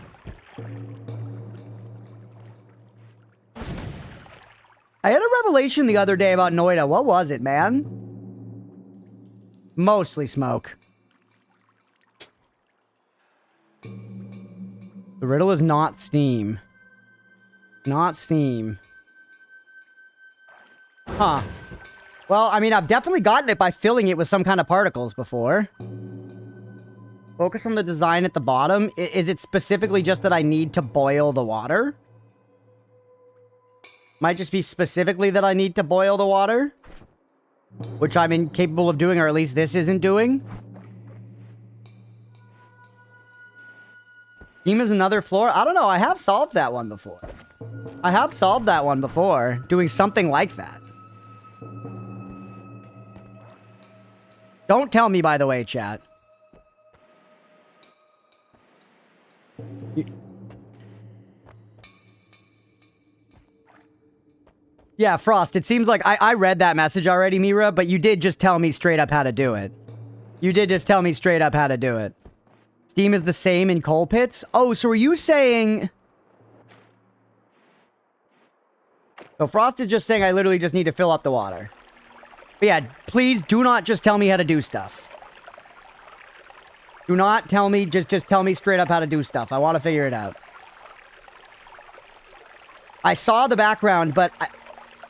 I had a revelation the other day about Noita. What was it, man? Mostly smoke. The riddle is not steam. Not steam. Huh. Well, I mean, I've definitely gotten it by filling it with some kind of particles before. Focus on the design at the bottom. Is it specifically just that I need to boil the water? Might just be specifically that I need to boil the water. Which I'm incapable of doing, or at least this isn't doing. Steam is another floor? I don't know. I have solved that one before. I have solved that one before. Doing something like that. Don't tell me, by the way, chat. Yeah, Frost, it seems like I read that message already, Mira, but you did just tell me straight up how to do it. You did just tell me straight up how to do it. Steam is the same in coal pits? Oh, so are you saying... So Frost is just saying I literally just need to fill up the water. But yeah, please do not just tell me how to do stuff. Do not tell me, just tell me straight up how to do stuff. I want to figure it out. I saw the background, but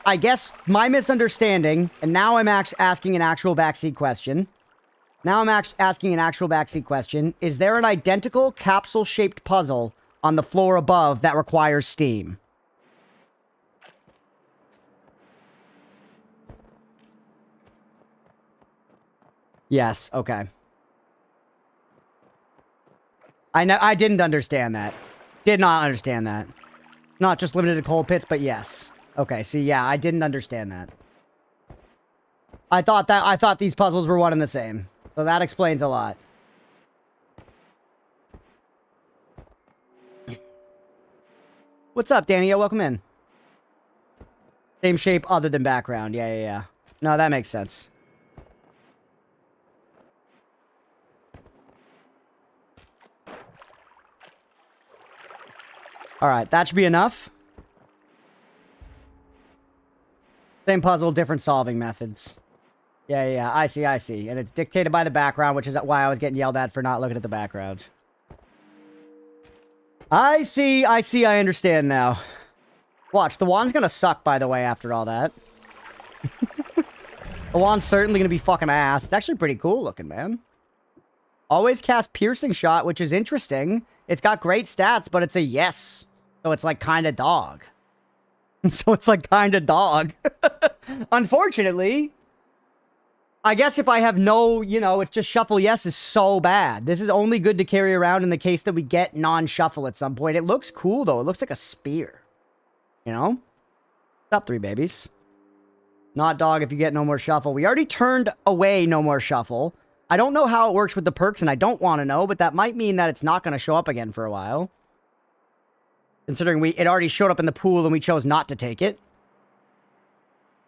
I guess my misunderstanding, and now I'm asking an actual backseat question. Now I'm asking an actual backseat question. Is there an identical capsule-shaped puzzle on the floor above that requires steam? Yes, okay. I didn't understand that. Did not understand that. Not just limited to coal pits, but yes. Okay, see, yeah, I didn't understand that. I thought these puzzles were one and the same. So that explains a lot. What's up, Danny? Welcome in. Same shape other than background. Yeah. No, that makes sense. Alright, that should be enough. Same puzzle, different solving methods. Yeah, I see. And it's dictated by the background, which is why I was getting yelled at for not looking at the background. I see, I understand now. Watch, the wand's gonna suck, by the way, after all that. The wand's certainly gonna be fucking ass. It's actually pretty cool looking, man. Always cast Piercing Shot, which is interesting. It's got great stats, but it's a yes. So it's like kinda dog. So it's like kinda dog. Unfortunately. I guess if I have no, you know, it's just shuffle yes is so bad. This is only good to carry around in the case that we get non-shuffle at some point. It looks cool, though. It looks like a spear. You know? Top 3, babies. Not dog if you get no more shuffle. We already turned away no more shuffle. I don't know how it works with the perks, and I don't want to know, but that might mean that it's not going to show up again for a while. Considering it already showed up in the pool and we chose not to take it.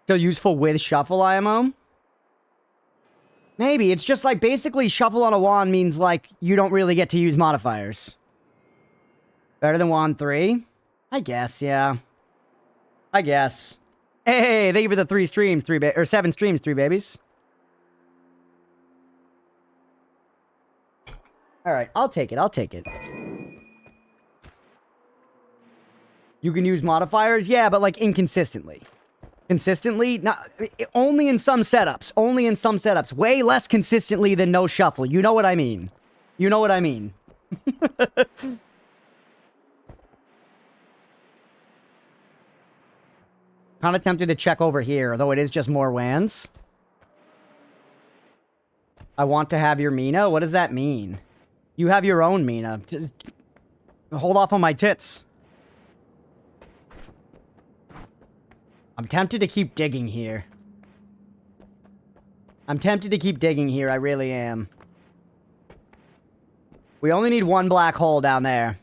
Still useful with shuffle IMO? Maybe. It's just like basically shuffle on a wand means like you don't really get to use modifiers. Better than wand 3? I guess, yeah. I guess. Hey, thank you for the 3 streams, 7 streams, 3 babies. Alright, I'll take it, I'll take it. You can use modifiers? Yeah, but like inconsistently. Consistently? Not, only in some setups. Only in some setups. Way less consistently than no shuffle. You know what I mean. You know what I mean. Kind of tempted to check over here, though it is just more wands. I want to have your Mina? What does that mean? You have your own Mina. Hold off on my tits. I'm tempted to keep digging here. I'm tempted to keep digging here, I really am. We only need one black hole down there.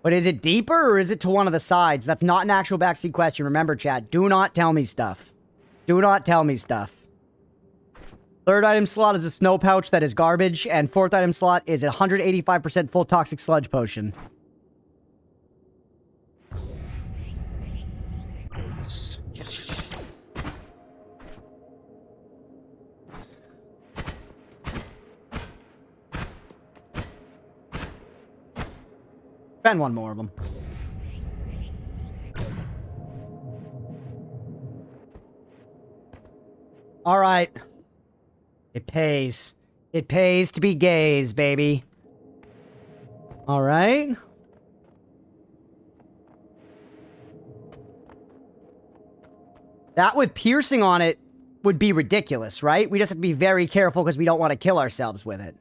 But is it deeper or is it to one of the sides? That's not an actual backseat question. Remember, chat, do not tell me stuff. Do not tell me stuff. 3rd item slot is a snow pouch that is garbage, and 4th item slot is a 185% full toxic sludge potion. Spend one more of them. All right. It pays. It pays to be gays, baby. All right. That with piercing on it would be ridiculous, right? We just have to be very careful because we don't want to kill ourselves with it.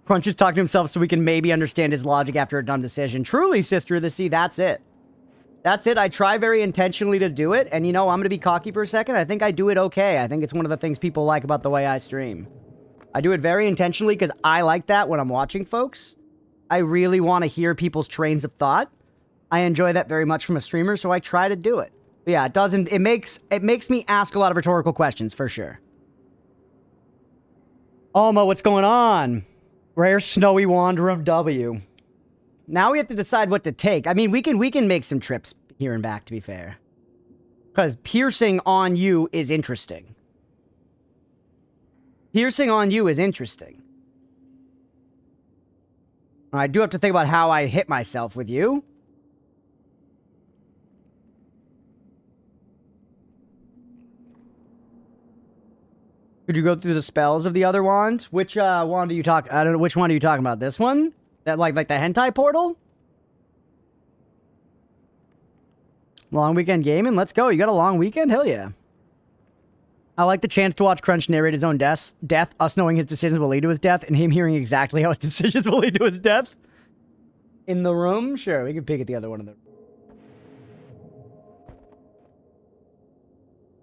Crunch is talking to himself so we can maybe understand his logic after a dumb decision. Truly, Sister of the Sea, that's it. That's it. I try very intentionally to do it, and you know, I'm going to be cocky for a second. I think I do it okay. I think it's one of the things people like about the way I stream. I do it very intentionally because I like that when I'm watching folks. I really want to hear people's trains of thought. I enjoy that very much from a streamer, so I try to do it. But yeah, it makes me ask a lot of rhetorical questions, for sure. Alma, what's going on? Rare Snowy Wanderer of W. Now we have to decide what to take. I mean, we can make some trips here and back, to be fair. Because piercing on you is interesting. Piercing on you is interesting. I do have to think about how I hit myself with you. Could you go through the spells of the other wands? Which wand are you talking? I don't know. Which one are you talking about? This one? That like the hentai portal? Long weekend gaming? Let's go. You got a long weekend? Hell yeah. I like the chance to watch Crunch narrate his own death, us knowing his decisions will lead to his death, and him hearing exactly how his decisions will lead to his death. In the room? Sure, we can pick at the other one in the room.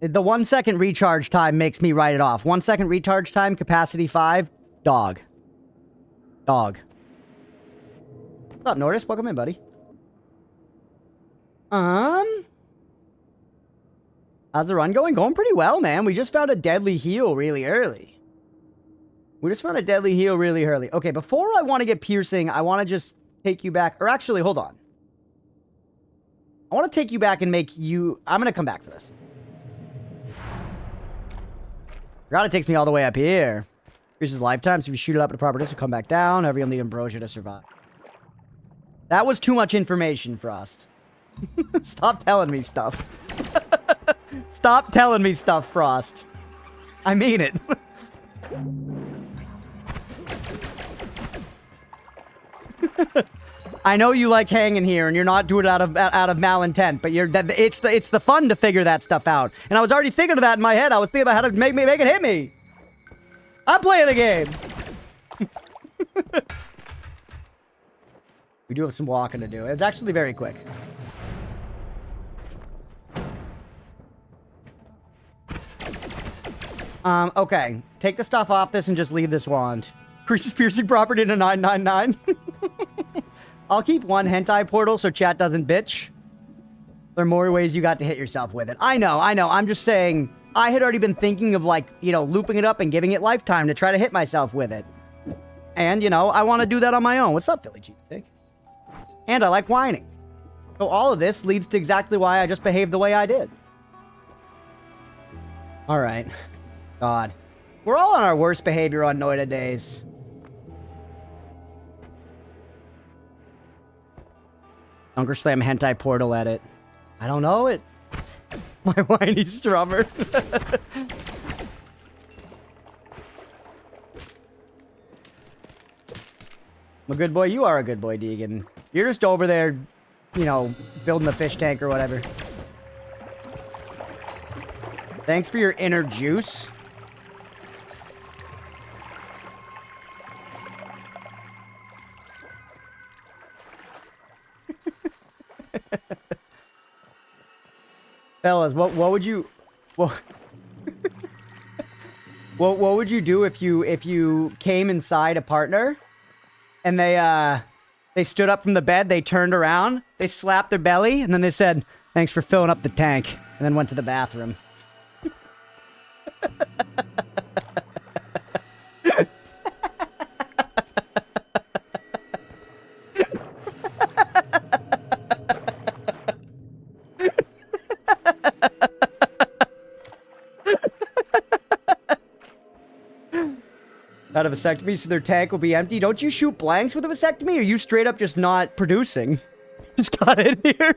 The 1 second recharge time makes me write it off. 1 second recharge time, capacity 5, dog. Dog. What's up, Nordis? Welcome in, buddy. How's the run going? Going pretty well, man. We just found a deadly heal really early. Okay, before I want to get piercing, I want to just take you back. Or actually, hold on. I want to take you back and make you... I'm going to come back for this. God, it takes me all the way up here. Increases lifetime, so if you shoot it up at a proper distance, come back down. However, you'll need ambrosia to survive. That was too much information, Frost. Stop telling me stuff. Stop telling me stuff, Frost. I mean it. I know you like hanging here, and you're not doing it out of malintent, but it's the fun to figure that stuff out. And I was already thinking of that in my head. I was thinking about how to make it hit me. I'm playing the game. We do have some walking to do. It's actually very quick. Okay. Take the stuff off this and just leave this wand. Increases piercing property to 999. I'll keep one hentai portal so chat doesn't bitch. There are more ways you got to hit yourself with it. I know. I'm just saying, I had already been thinking of, like, you know, looping it up and giving it lifetime to try to hit myself with it. And, you know, I want to do that on my own. What's up, Philly Cheesesteak? And I like whining. So all of this leads to exactly why I just behaved the way I did. Alright. God. We're all on our worst behavior on Noita days. Hunger Slam hentai portal edit. I don't know it. My whiny strummer. I'm a good boy. You are a good boy, Deegan. You're just over there, you know, building a fish tank or whatever. Thanks for your inner juice. Fellas, what would you what would you do if you came inside a partner and they stood up from the bed, they turned around, they slapped their belly, and then they said, "Thanks for filling up the tank," and then went to the bathroom. Out of vasectomy, so their tank will be empty. Don't you shoot blanks with a vasectomy, or are you straight up just not producing? Just got in here.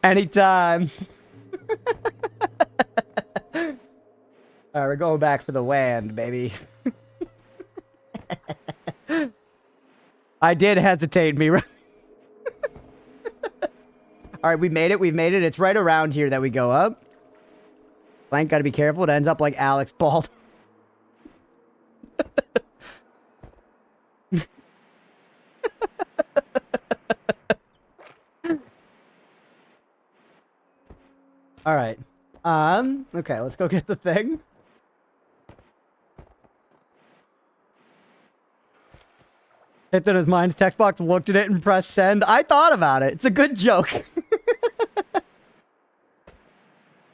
Anytime. Alright, we're going back for the land, baby. I did hesitate, me. Alright, we made it. We've made it. It's right around here that we go up. Blank, gotta be careful. It ends up like Alex Bald. All right. Okay, let's go get the thing. Hit in his mind's text box, looked at it, and pressed send. I thought about it. It's a good joke.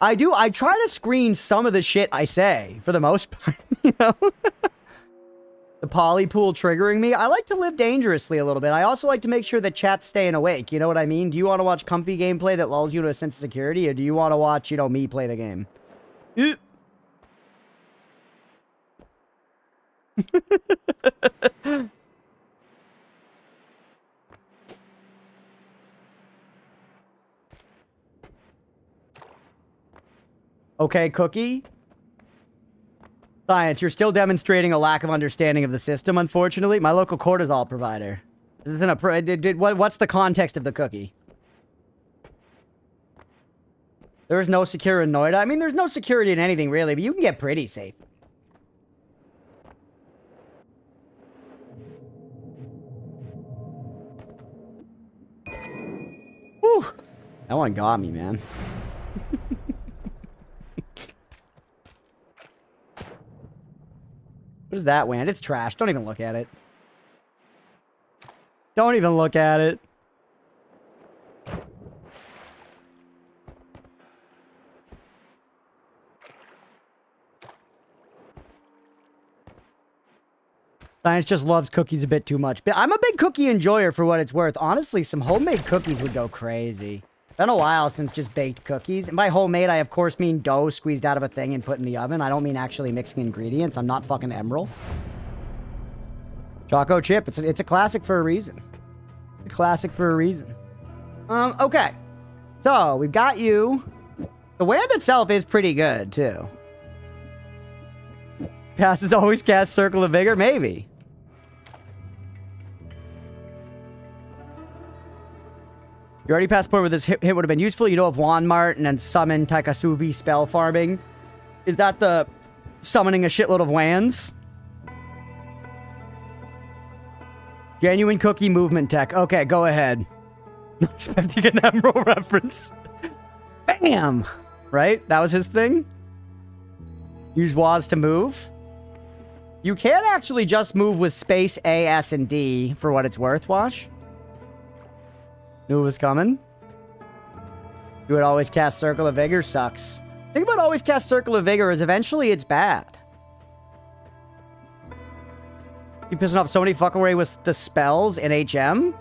I try to screen some of the shit I say, for the most part, you know? The poly pool triggering me. I like to live dangerously a little bit. I also like to make sure that chat's staying awake. You know what I mean? Do you want to watch comfy gameplay that lulls you into a sense of security, or do you want to watch, you know, me play the game? Okay, Cookie. Science, you're still demonstrating a lack of understanding of the system, unfortunately. My local cortisol provider. This isn't a what's the context of the cookie? There is no secure in Noita. I mean, there's no security in anything, really, but you can get pretty safe. Whew. That one got me, man. What is that, Wand? It's trash. Don't even look at it. Don't even look at it. Science just loves cookies a bit too much. But I'm a big cookie enjoyer for what it's worth. Honestly, some homemade cookies would go crazy. Been a while since just baked cookies. And by homemade, I of course mean dough squeezed out of a thing and put in the oven. I don't mean actually mixing ingredients. I'm not fucking Emerald. Choco chip. It's a classic for a reason. A classic for a reason. Okay. So, we've got you. The wand itself is pretty good, too. Passes always cast Circle of Vigor? Maybe. You already passed the point where this hit would have been useful. You know of Wanmart and then summon Taikasuvi spell farming. Is that the summoning a shitload of wands? Genuine cookie movement tech. Okay, go ahead. Not expecting an Emerald reference. Bam! Right? That was his thing? Use WAS to move. You can actually just move with space A, S, and D for what it's worth, Wash. Knew it was coming. You would always cast Circle of Vigor sucks. The thing about always cast Circle of Vigor is eventually it's bad. You pissing off so many fuckery with the spells in HM?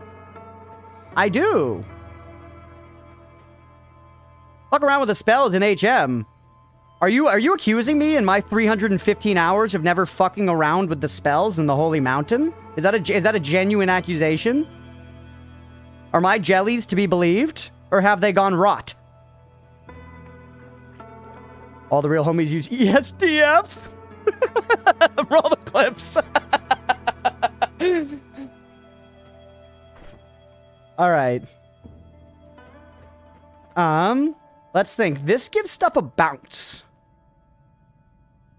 I do. Fuck around with the spells in HM. Are you accusing me in my 315 hours of never fucking around with the spells in the Holy Mountain? Is that a genuine accusation? Are my jellies to be believed? Or have they gone rot? All the real homies use ESDF? Roll the clips. Alright. Let's think. This gives stuff a bounce.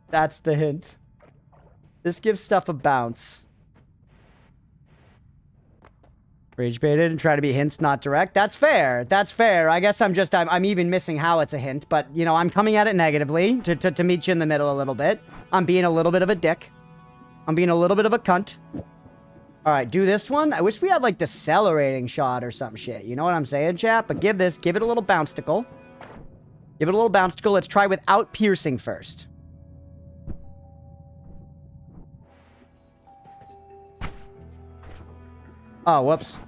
That's the hint. This gives stuff a bounce. Rage baited and try to be hints, not direct. That's fair. That's fair. I guess I'm even missing how it's a hint, but, you know, I'm coming at it negatively to meet you in the middle a little bit. I'm being a little bit of a dick. I'm being a little bit of a cunt. All right, do this one. I wish we had, like, decelerating shot or some shit. You know what I'm saying, chat? But give it a little bounce-tickle. Give it a little bounce-tickle. Let's try without piercing first. Oh, whoops.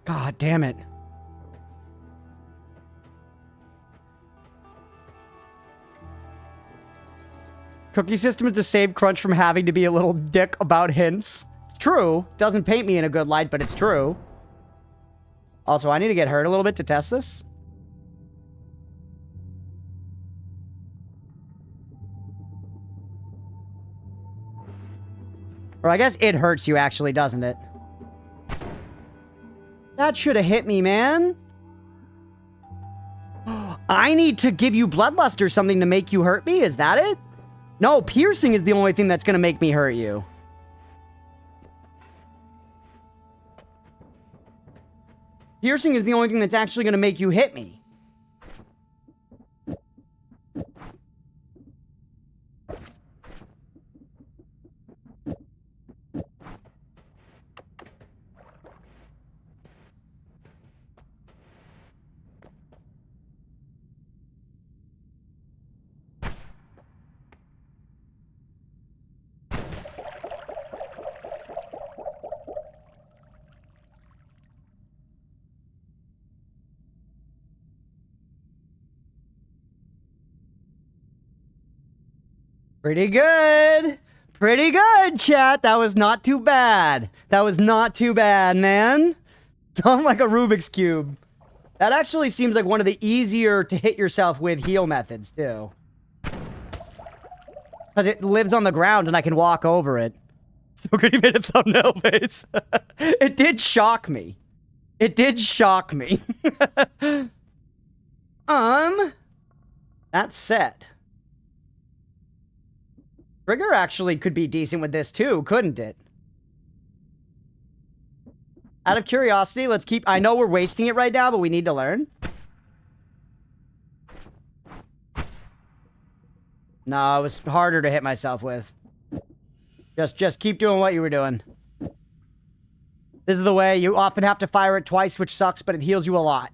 God damn it. Cookie system is to save Crunch from having to be a little dick about hints. It's true. Doesn't paint me in a good light, but it's true. Also, I need to get hurt a little bit to test this. Or I guess it hurts you, actually, doesn't it? That should have hit me, man. I need to give you Bloodlust or something to make you hurt me? Is that it? No, piercing is the only thing that's going to make me hurt you. Piercing is the only thing that's actually going to make you hit me. Pretty good. Pretty good, chat. That was not too bad. That was not too bad, man. It's on like a Rubik's Cube. That actually seems like one of the easier to hit yourself with heal methods, too. Because it lives on the ground and I can walk over it. So good he made a thumbnail face. It did shock me. It did shock me. That said... Trigger actually could be decent with this too, couldn't it? Out of curiosity, let's keep... I know we're wasting it right now, but we need to learn. No, it was harder to hit myself with. Just keep doing what you were doing. This is the way. You often have to fire it twice, which sucks, but it heals you a lot.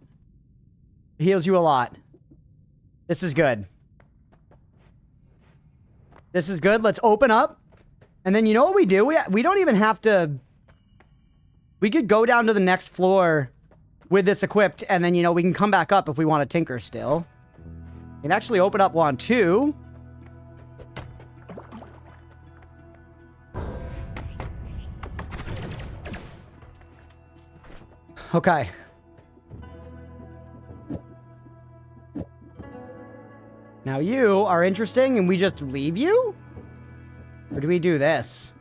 It heals you a lot. This is good. This is good. Let's open up. And then you know what we do? We don't even have to... We could go down to the next floor with this equipped, and then, you know, we can come back up if we want to tinker still. We can actually open up wand 2. Okay. Now you are interesting, and we just leave you? Or do we do this?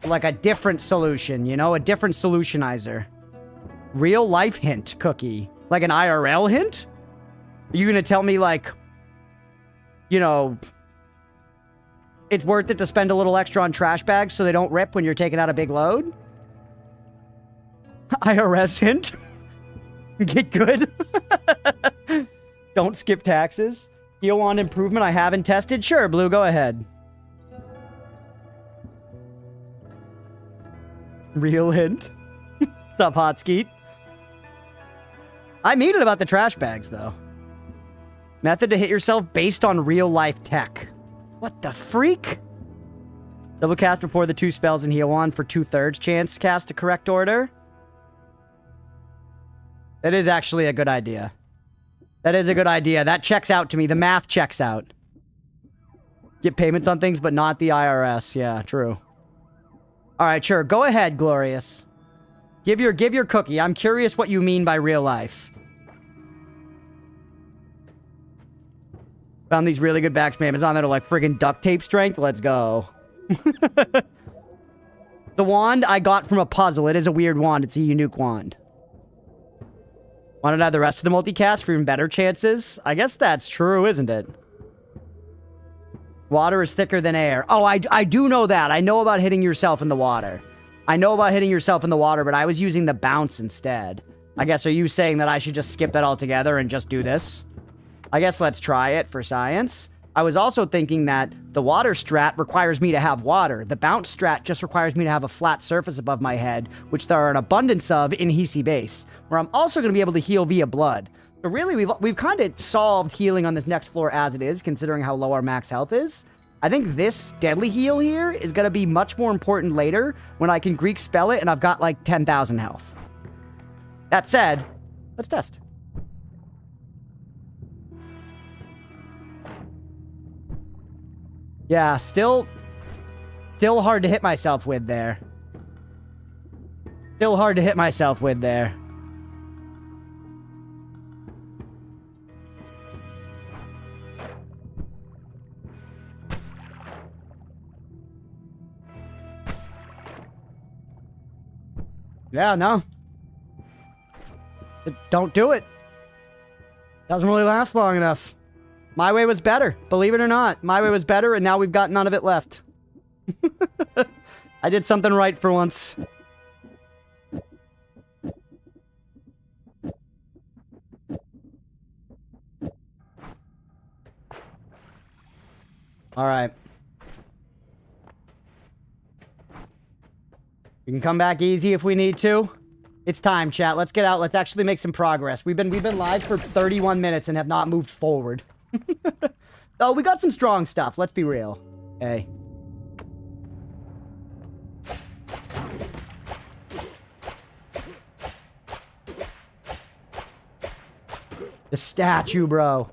Like a different solution, you know? A different solutionizer. Real life hint cookie. Like an IRL hint? Are you gonna tell me, like, you know, it's worth it to spend a little extra on trash bags so they don't rip when you're taking out a big load? IRS hint? Get good? Don't skip taxes? Heal wand improvement I haven't tested? Sure, Blue, go ahead. Real hint. What's up, Hot Skeet? I mean it about the trash bags, though. Method to hit yourself based on real-life tech. What the freak? Double cast before the 2 spells and heal wand for 2/3 chance cast to correct order. That is actually a good idea. That is a good idea. That checks out to me. The math checks out. Get payments on things, but not the IRS. Yeah, true. All right, sure. Go ahead, Glorious. Give your cookie. I'm curious what you mean by real life. Found these really good backs from Amazon that are like friggin' duct tape strength. Let's go. The wand I got from a puzzle. It is a weird wand. It's a unique wand. Want to have the rest of the multicast for even better chances? I guess that's true, isn't it? Water is thicker than air. Oh, I do know that. I know about hitting yourself in the water. I know about hitting yourself in the water, but I was using the bounce instead. I guess, are you saying that I should just skip that altogether and just do this? I guess let's try it for science. I was also thinking that the water strat requires me to have water. The bounce strat just requires me to have a flat surface above my head, which there are an abundance of in Hisi Base, where I'm also going to be able to heal via blood. So really, we've kind of solved healing on this next floor as it is, considering how low our max health is. I think this deadly heal here is going to be much more important later when I can Greek spell it and I've got like 10,000 health. That said, let's test. Yeah, still hard to hit myself with there. Still hard to hit myself with there. Yeah, no. Don't do it. Doesn't really last long enough. My way was better, believe it or not. My way was better, and now we've got none of it left. I did something right for once. All right. We can come back easy if we need to. It's time, chat. Let's get out. Let's actually make some progress. We've been live for 31 minutes and have not moved forward. Oh, we got some strong stuff. Let's be real. Hey. The statue, bro.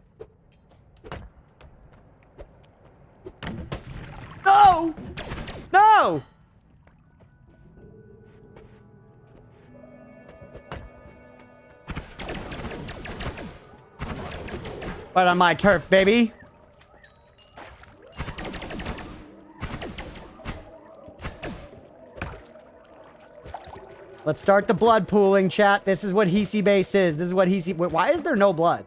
No! No! Right on my turf, baby. Let's start the blood pooling, chat. This is what Hisi Base is. This is what Hisi... Wait, why is there no blood?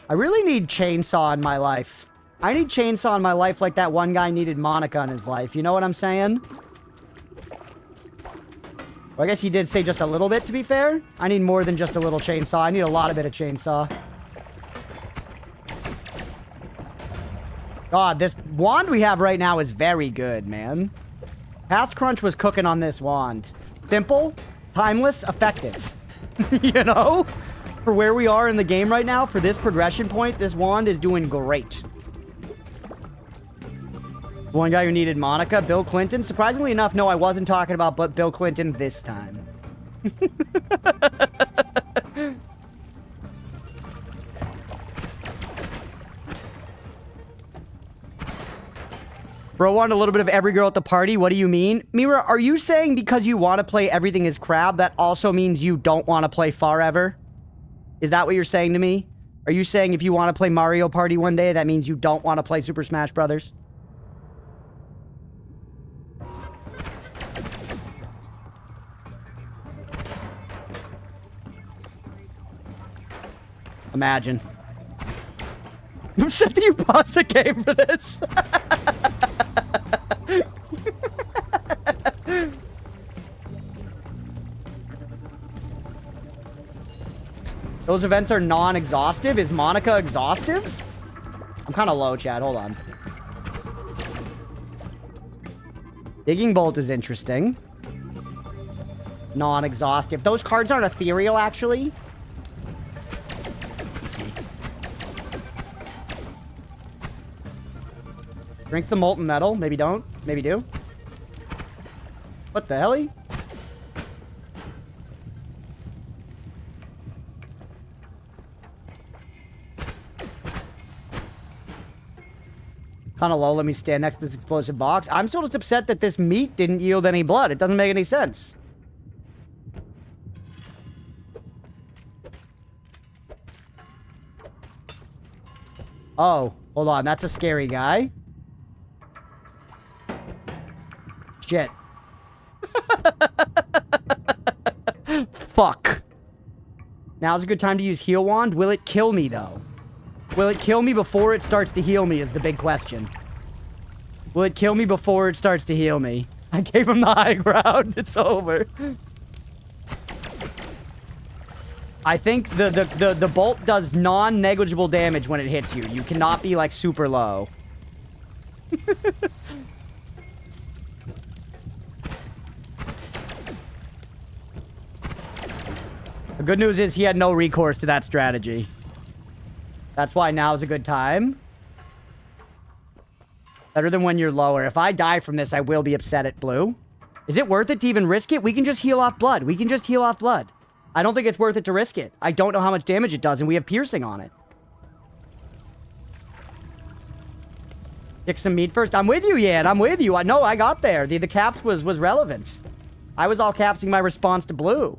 I really need Chainsaw in my life. I need Chainsaw in my life like that one guy needed Monica in his life. You know what I'm saying? Well, I guess he did say just a little bit, to be fair. I need more than just a little Chainsaw. I need a lot of bit of Chainsaw. God, this wand we have right now is very good, man. Past Crunch was cooking on this wand. Simple, timeless, effective. You know? For where we are in the game right now, for this progression point, this wand is doing great. One guy who needed Monica, Bill Clinton. Surprisingly enough, no, I wasn't talking about but Bill Clinton this time. Bro, want a little bit of every girl at the party? What do you mean? Mira, are you saying because you want to play Everything is Crab, that also means you don't want to play Forever? Is that what you're saying to me? Are you saying if you want to play Mario Party one day, that means you don't want to play Super Smash Brothers? Imagine. I'm upset that you paused the game for this. Those events are non-exhaustive? Is Monica exhaustive? I'm kind of low, Chad. Hold on. Digging Bolt is interesting. Non-exhaustive. Those cards aren't ethereal, actually. Drink the molten metal. Maybe don't. Maybe do. What the hell? Kind of low. Let me stand next to this explosive box. I'm still just upset that this meat didn't yield any blood. It doesn't make any sense. Oh, hold on. That's a scary guy. Shit. Fuck. Now's a good time to use Heal Wand. Will it kill me, though? Will it kill me before it starts to heal me is the big question. Will it kill me before it starts to heal me? I gave him the high ground. It's over. I think the bolt does non-negligible damage when it hits you. You cannot be, like, super low. The good news is he had no recourse to that strategy. That's why now is a good time. Better than when you're lower. If I die from this, I will be upset at blue. Is it worth it to even risk it? We can just heal off blood. We can just heal off blood. I don't think it's worth it to risk it. I don't know how much damage it does, and we have piercing on it. Kick some meat first. I'm with you, Yan. I'm with you. I know I got there. The caps was relevant. I was all capsing my response to blue.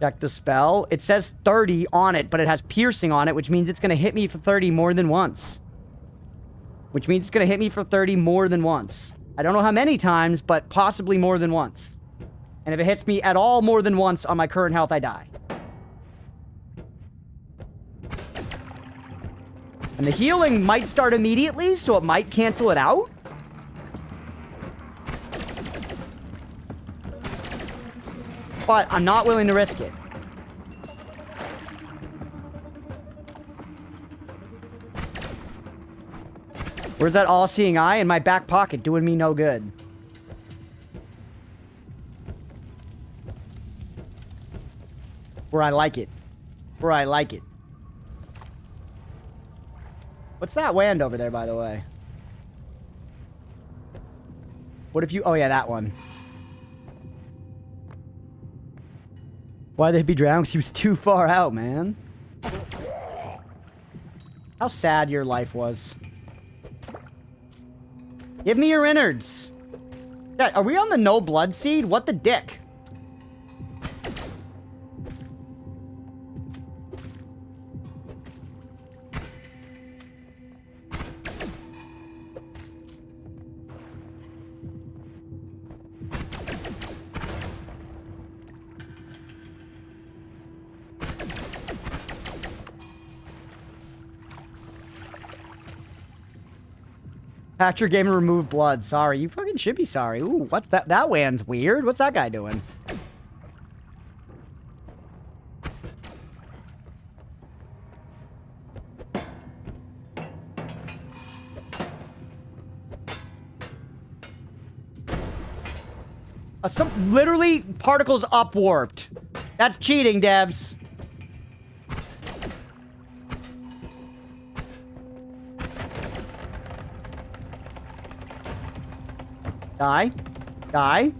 Check the spell. It says 30 on it, but it has piercing on it, which means it's going to hit me for 30 more than once. Which means it's going to hit me for 30 more than once. I don't know how many times, but possibly more than once. And if it hits me at all more than once on my current health, I die. And the healing might start immediately, so it might cancel it out. But I'm not willing to risk it. Where's that all-seeing eye? In my back pocket, doing me no good. Where I like it. Where I like it. What's that wand over there, by the way? What if you... Oh, yeah, that one. Why'd they be drowned? Because he was too far out, man. How sad your life was. Give me your innards. Yeah, are we on the no blood seed? What the dick? Patrick Gamer remove blood. Sorry. You fucking should be sorry. Ooh, what's that? That wand's weird. What's that guy doing? Some literally particles upwarped. That's cheating, Debs. Die. Die.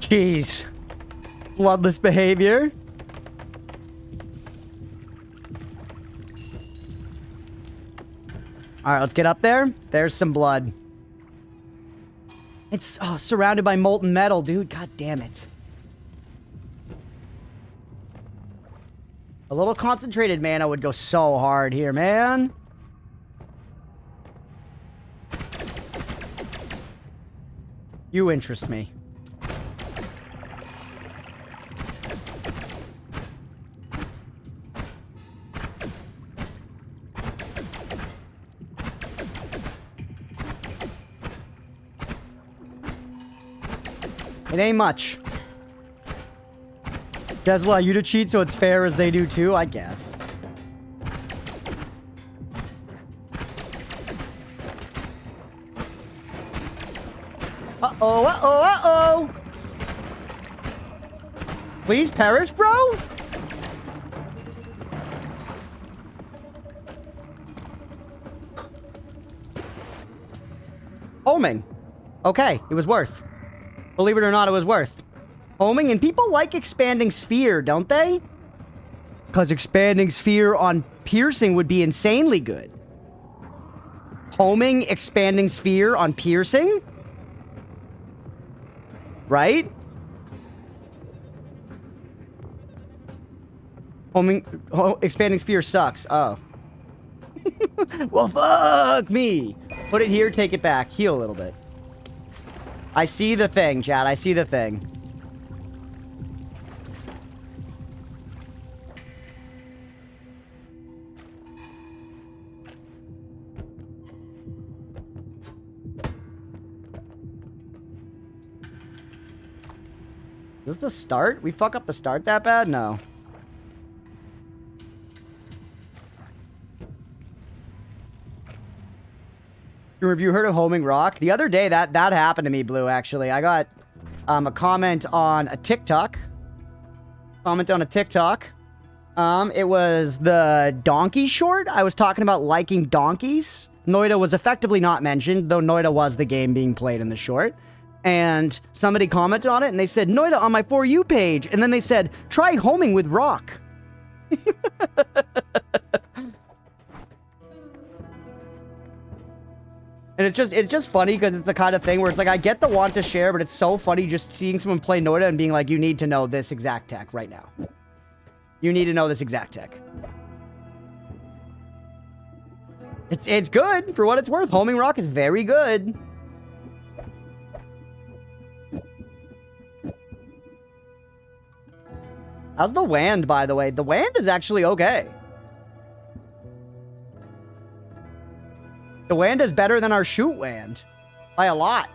Jeez. Bloodless behavior. Alright, let's get up there. There's some blood. It's surrounded by molten metal, dude. God damn it. A little concentrated mana would go so hard here, man. You interest me. It ain't much. Tesla, you to cheat so it's fair as they do too, I guess. Uh-oh, uh-oh, uh-oh! Please perish, bro? Homing. Okay, it was worth. Believe it or not, it was worth. Homing, and people like expanding sphere, don't they? Because expanding sphere on piercing would be insanely good. Homing, expanding sphere on piercing? Right? Homing, expanding sphere sucks. Oh. Well, fuck me. Put it here, take it back. Heal a little bit. I see the thing, chat. I see the thing. Is this the start? We fuck up the start that bad? No. Have you heard of homing rock? The other day, that happened to me, Blue, actually. I got a comment on a TikTok. It was the donkey short. I was talking about liking donkeys. Noita was effectively not mentioned, though Noita was the game being played in the short. And somebody commented on it, and they said, Noita on my For You page. And then they said, try homing with rock. And it's just funny because it's the kind of thing where it's like, I get the want to share, but it's so funny just seeing someone play Noita and being like, you need to know this exact tech right now. You need to know this exact tech. It's good for what it's worth. Homing rock is very good. How's the wand, by the way? The wand is actually okay. The wand is better than our shoot wand. By a lot.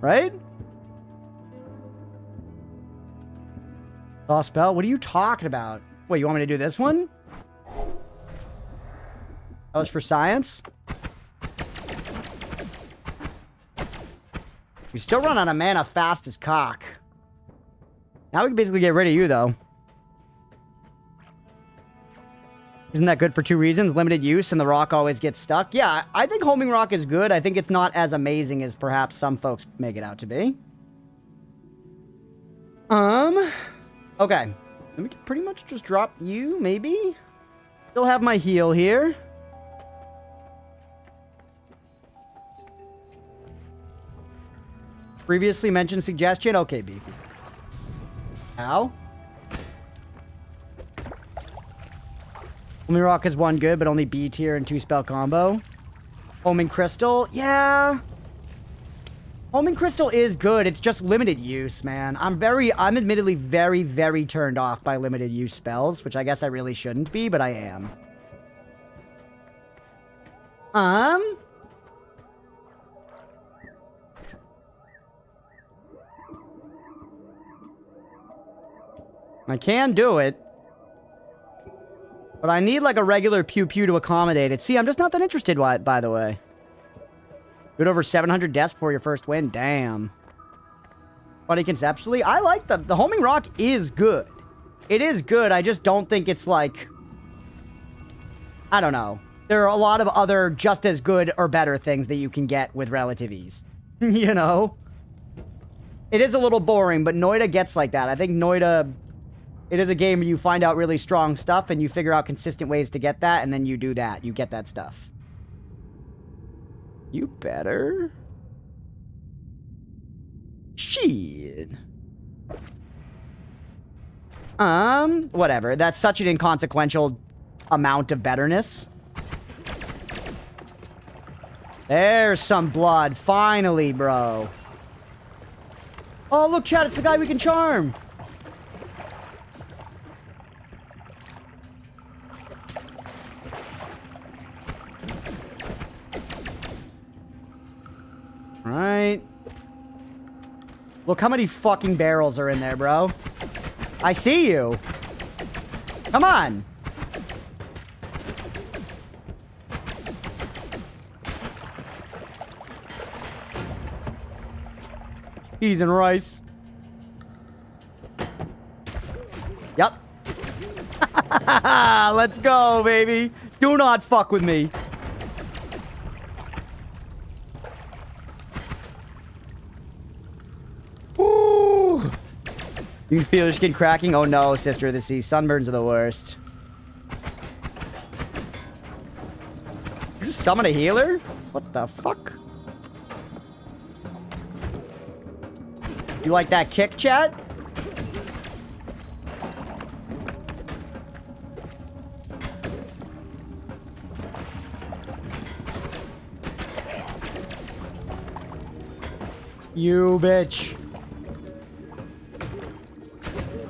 Right? Saw spell? What are you talking about? Wait, you want me to do this one? That was for science? You still run out of mana fast as cock. Now we can basically get rid of you, though. Isn't that good for two reasons? Limited use and the rock always gets stuck. Yeah, I think homing rock is good. I think it's not as amazing as perhaps some folks make it out to be. Okay. Let me pretty much just drop you, maybe? Still have my heal here. Previously mentioned suggestion? Okay, Beefy. Ow. Homing Rock is one good, but only B tier and 2-spell combo. Homing Crystal? Yeah. Homing Crystal is good. It's just limited use, man. I'm admittedly very, very turned off by limited use spells, which I guess I really shouldn't be, but I am. I can do it. But I need, like, a regular pew-pew to accommodate it. See, I'm just not that interested, by the way. Good over 700 deaths before your first win. Damn. Funny conceptually. I like the homing rock is good. It is good. I just don't think it's, like... I don't know. There are a lot of other just as good or better things that you can get with relative ease. You know? It is a little boring, but Noita gets like that. I think Noita... It is a game where you find out really strong stuff and you figure out consistent ways to get that, and then you do that. You get that stuff. You better. Shit. Whatever. That's such an inconsequential amount of betterness. There's some blood. Finally, bro. Oh, look, chat. It's the guy we can charm. All right. Look how many fucking barrels are in there, bro. I see you. Come on. Cheese and rice. Yep. Let's go, baby. Do not fuck with me. Ooh. You can feel your skin cracking? Oh no, sister of the sea. Sunburns are the worst. You just summon a healer? What the fuck? You like that kick, chat? You bitch.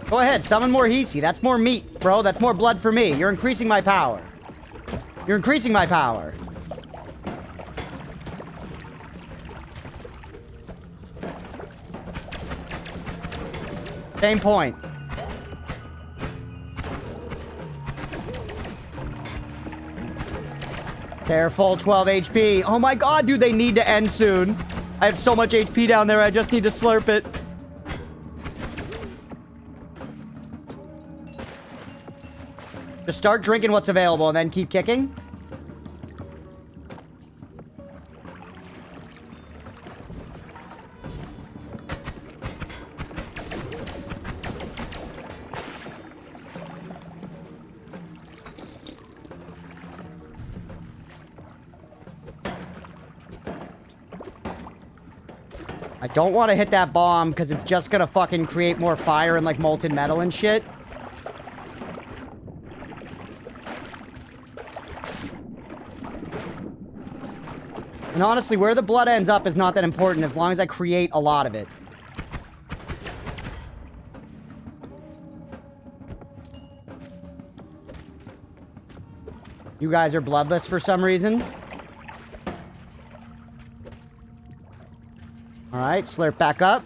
Go ahead, summon more Hisi. That's more meat, bro. That's more blood for me. You're increasing my power. You're increasing my power. Same point. Careful, 12 HP. Oh my god, dude, they need to end soon. I have so much HP down there, I just need to slurp it. Just start drinking what's available and then keep kicking. I don't want to hit that bomb because it's just gonna fucking create more fire and like molten metal and shit. And honestly, where the blood ends up is not that important as long as I create a lot of it. You guys are bloodless for some reason. Alright, slurp back up.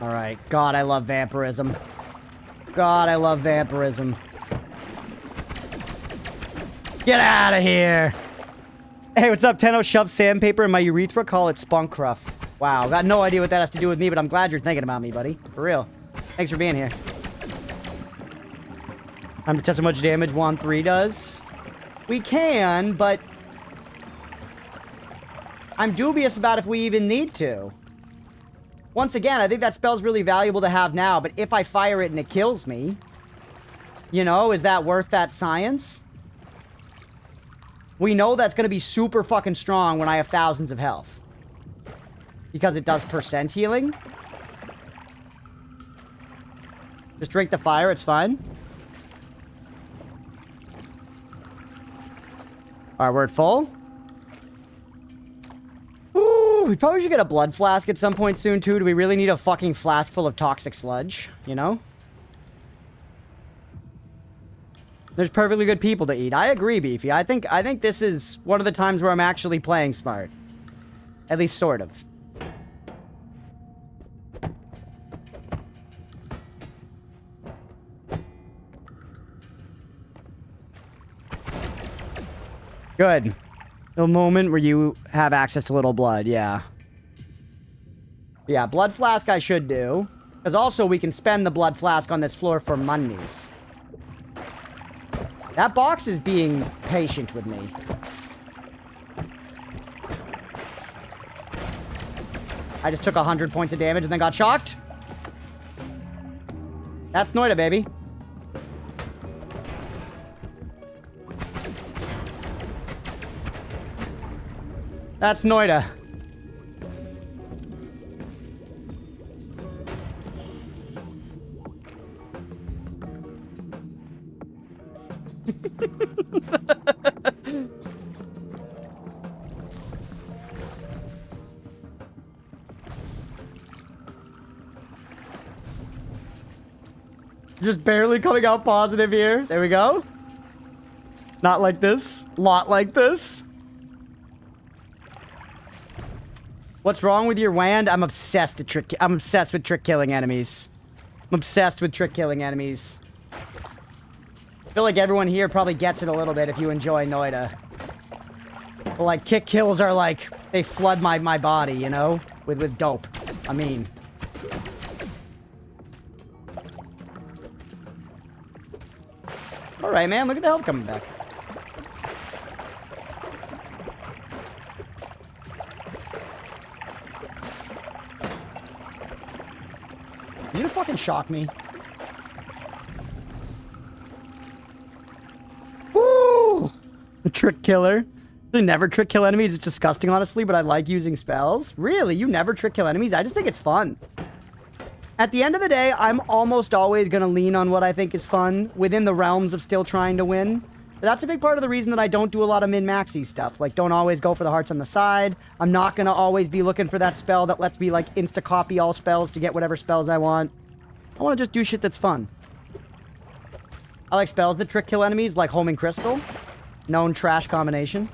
Alright, God, I love vampirism. God, I love vampirism. Get out of here! Hey, what's up, Tenno? Shove sandpaper in my urethra, call it Spunkruff. Wow, got no idea what that has to do with me, but I'm glad you're thinking about me, buddy. For real. Thanks for being here. Time to test how much damage Wand 3 does. We can, but I'm dubious about if we even need to. Once again, I think that spell's really valuable to have now, but if I fire it and it kills me, you know, is that worth that science? We know that's going to be super fucking strong when I have thousands of health. Because it does percent healing. Just drink the fire, it's fine. Alright, we're at full. Ooh, we probably should get a blood flask at some point soon, too. Do we really need a fucking flask full of toxic sludge? You know? There's perfectly good people to eat. I agree, Beefy. I think this is one of the times where I'm actually playing smart. At least sort of. Good. The moment where you have access to little blood, yeah. Yeah, blood flask I should do. Because also we can spend the blood flask on this floor for monies. That box is being patient with me. I just took 100 points of damage and then got shocked. That's Noita, baby. That's Noita. Just barely coming out positive here. There we go. Not like this. Lot like this. What's wrong with your wand? I'm obsessed with trick killing enemies. I'm obsessed with trick killing enemies. I feel like everyone here probably gets it a little bit if you enjoy Noita. But like kick kills are like they flood my body, you know? With dope. I mean. Alright, man, look at the health coming back. You gonna fucking shock me? Woo! The trick killer. I never trick kill enemies. It's disgusting, honestly, but I like using spells. Really? You never trick kill enemies? I just think it's fun. At the end of the day, I'm almost always going to lean on what I think is fun within the realms of still trying to win. But that's a big part of the reason that I don't do a lot of min-maxy stuff. Like, don't always go for the hearts on the side. I'm not going to always be looking for that spell that lets me, like, insta-copy all spells to get whatever spells I want. I want to just do shit that's fun. I like spells that trick kill enemies, like Homing Crystal. Known trash combination.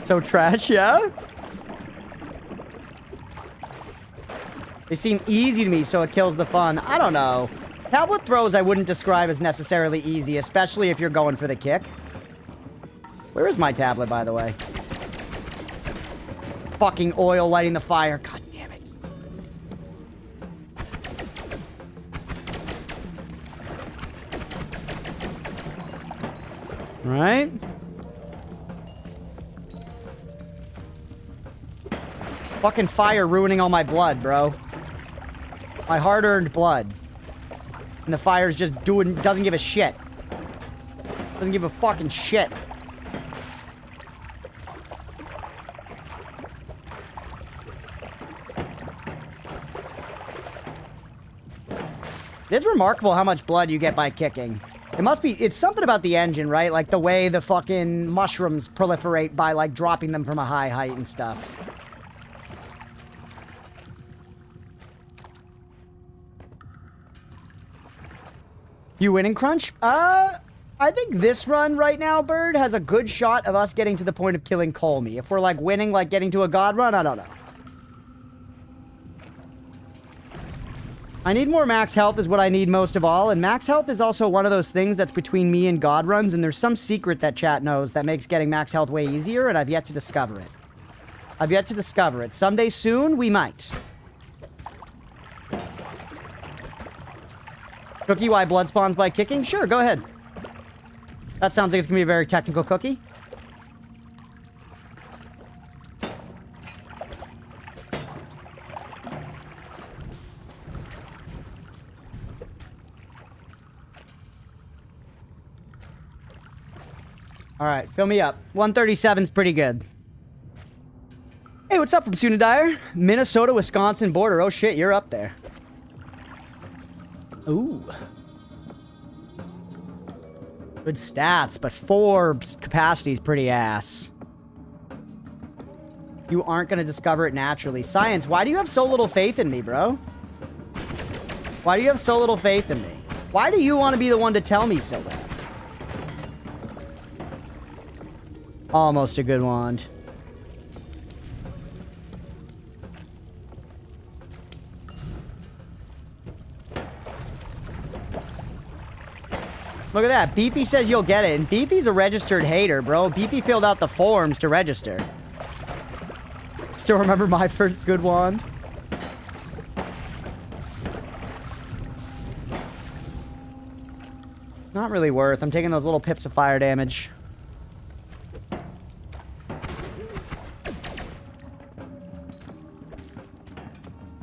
So trash, yeah? They seem easy to me, so it kills the fun. I don't know. Tablet throws I wouldn't describe as necessarily easy, especially if you're going for the kick. Where is my tablet, by the way? Fucking oil lighting the fire. God damn it. Right? Fucking fire ruining all my blood, bro. My hard-earned blood. And the fire's just doesn't give a shit. Doesn't give a fucking shit. It's remarkable how much blood you get by kicking. It's something about the engine, right? Like the way the fucking mushrooms proliferate by like dropping them from a high height and stuff. You winning, Crunch? I think this run right now, Bird, has a good shot of us getting to the point of killing Colmy. If we're, like, winning, like, getting to a god run, I don't know. I need more max health is what I need most of all, and max health is also one of those things that's between me and god runs, and there's some secret that chat knows that makes getting max health way easier, and I've yet to discover it. I've yet to discover it. Someday soon, we might. Cookie, why blood spawns by kicking? Sure, go ahead. That sounds like it's gonna be a very technical cookie. Alright, fill me up. 137's pretty good. Hey, what's up from Sunadire? Minnesota, Wisconsin border. Oh shit, you're up there. Ooh. Good stats, but 4 capacity is pretty ass. You aren't going to discover it naturally. Science, why do you have so little faith in me, bro? Why do you have so little faith in me? Why do you want to be the one to tell me so bad? Almost a good wand. Look at that. Beefy says you'll get it. And Beefy's a registered hater, bro. Beefy filled out the forms to register. Still remember my first good wand? Not really worth. I'm taking those little pips of fire damage.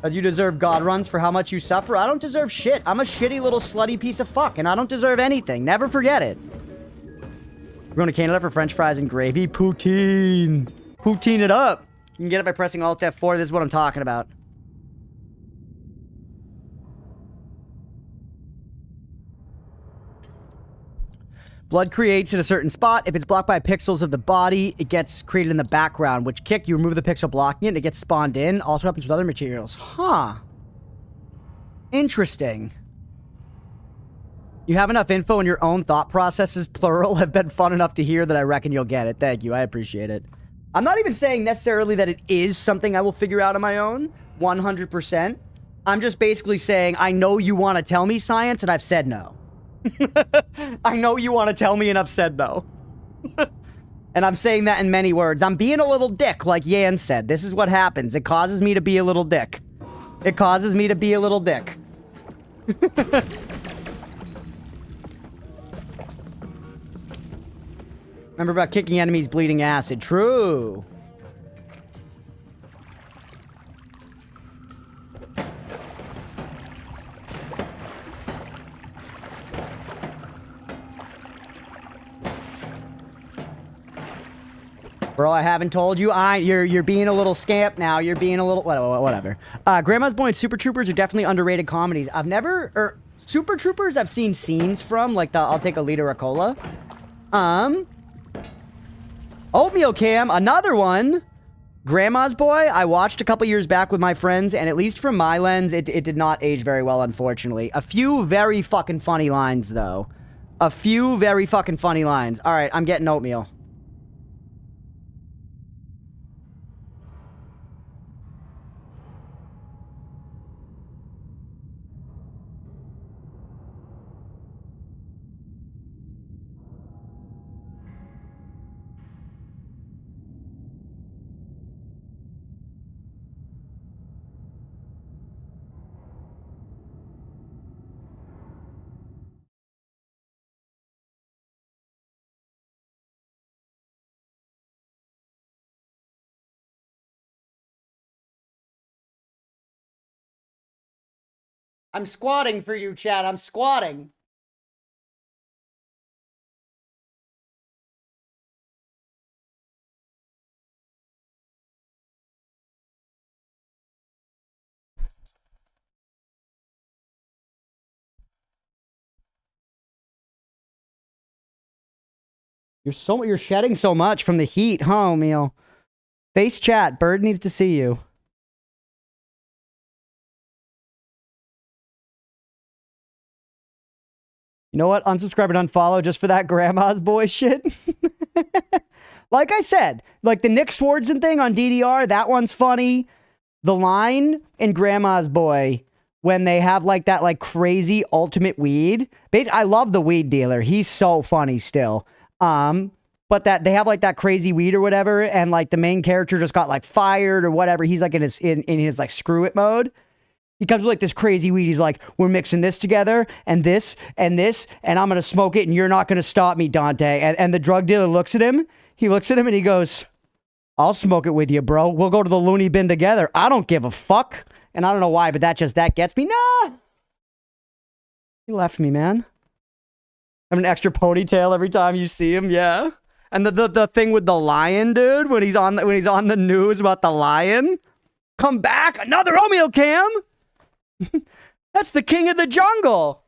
You deserve God runs for how much you suffer. I don't deserve shit. I'm a shitty little slutty piece of fuck, and I don't deserve anything. Never forget it. We're going to Canada for French fries and gravy. Poutine. Poutine it up. You can get it by pressing Alt F4. This is what I'm talking about. Blood creates in a certain spot. If it's blocked by pixels of the body, it gets created in the background, which kick, you remove the pixel blocking it, and it gets spawned in. Also happens with other materials. Huh. Interesting. You have enough info in your own thought processes, plural, have been fun enough to hear that I reckon you'll get it. Thank you. I appreciate it. I'm not even saying necessarily that it is something I will figure out on my own, 100%. I'm just basically saying, I know you want to tell me science, and I've said no. I know you want to tell me, and I've said no. And I'm saying that in many words. I'm being a little dick, like Yan said. This is what happens. It causes me to be a little dick. It causes me to be a little dick. Remember about kicking enemies bleeding acid. True. Bro, I haven't told you. You're being a little scamp now. You're being a little... Whatever. Grandma's Boy and Super Troopers are definitely underrated comedies. I've never... Super Troopers I've seen scenes from, like the I'll Take a Liter of Cola. Oatmeal Cam, another one. Grandma's Boy, I watched a couple years back with my friends, and at least from my lens, it did not age very well, unfortunately. A few very fucking funny lines, though. A few very fucking funny lines. All right, I'm getting oatmeal. I'm squatting for you, Chad. I'm squatting. You're shedding so much from the heat, huh, O'Meal? Face chat. Bird needs to see you. You know what? Unsubscribe and unfollow just for that Grandma's Boy shit. Like I said, like the Nick Swardson thing on DDR, that one's funny. The line in Grandma's Boy when they have like that like crazy ultimate weed. I love the weed dealer. He's so funny still. But that they have like that crazy weed or whatever, and like the main character just got like fired or whatever. He's like in his like screw it mode. He comes with like this crazy weed. He's like, we're mixing this together and this, and I'm going to smoke it and you're not going to stop me, Dante. And the drug dealer looks at him. He looks at him and he goes, I'll smoke it with you, bro. We'll go to the loony bin together. I don't give a fuck. And I don't know why, but that gets me. Nah. He left me, man. I have an extra ponytail every time you see him. Yeah. And the thing with the lion, dude, when he's on the news about the lion. Come back. Another Oatmeal Cam. That's the king of the jungle.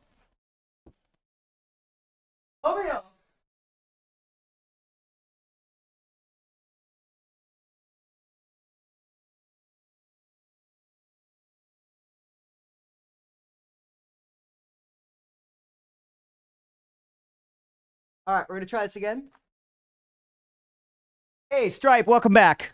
Oatmeal. All right, we're going to try this again. Hey, Stripe, welcome back.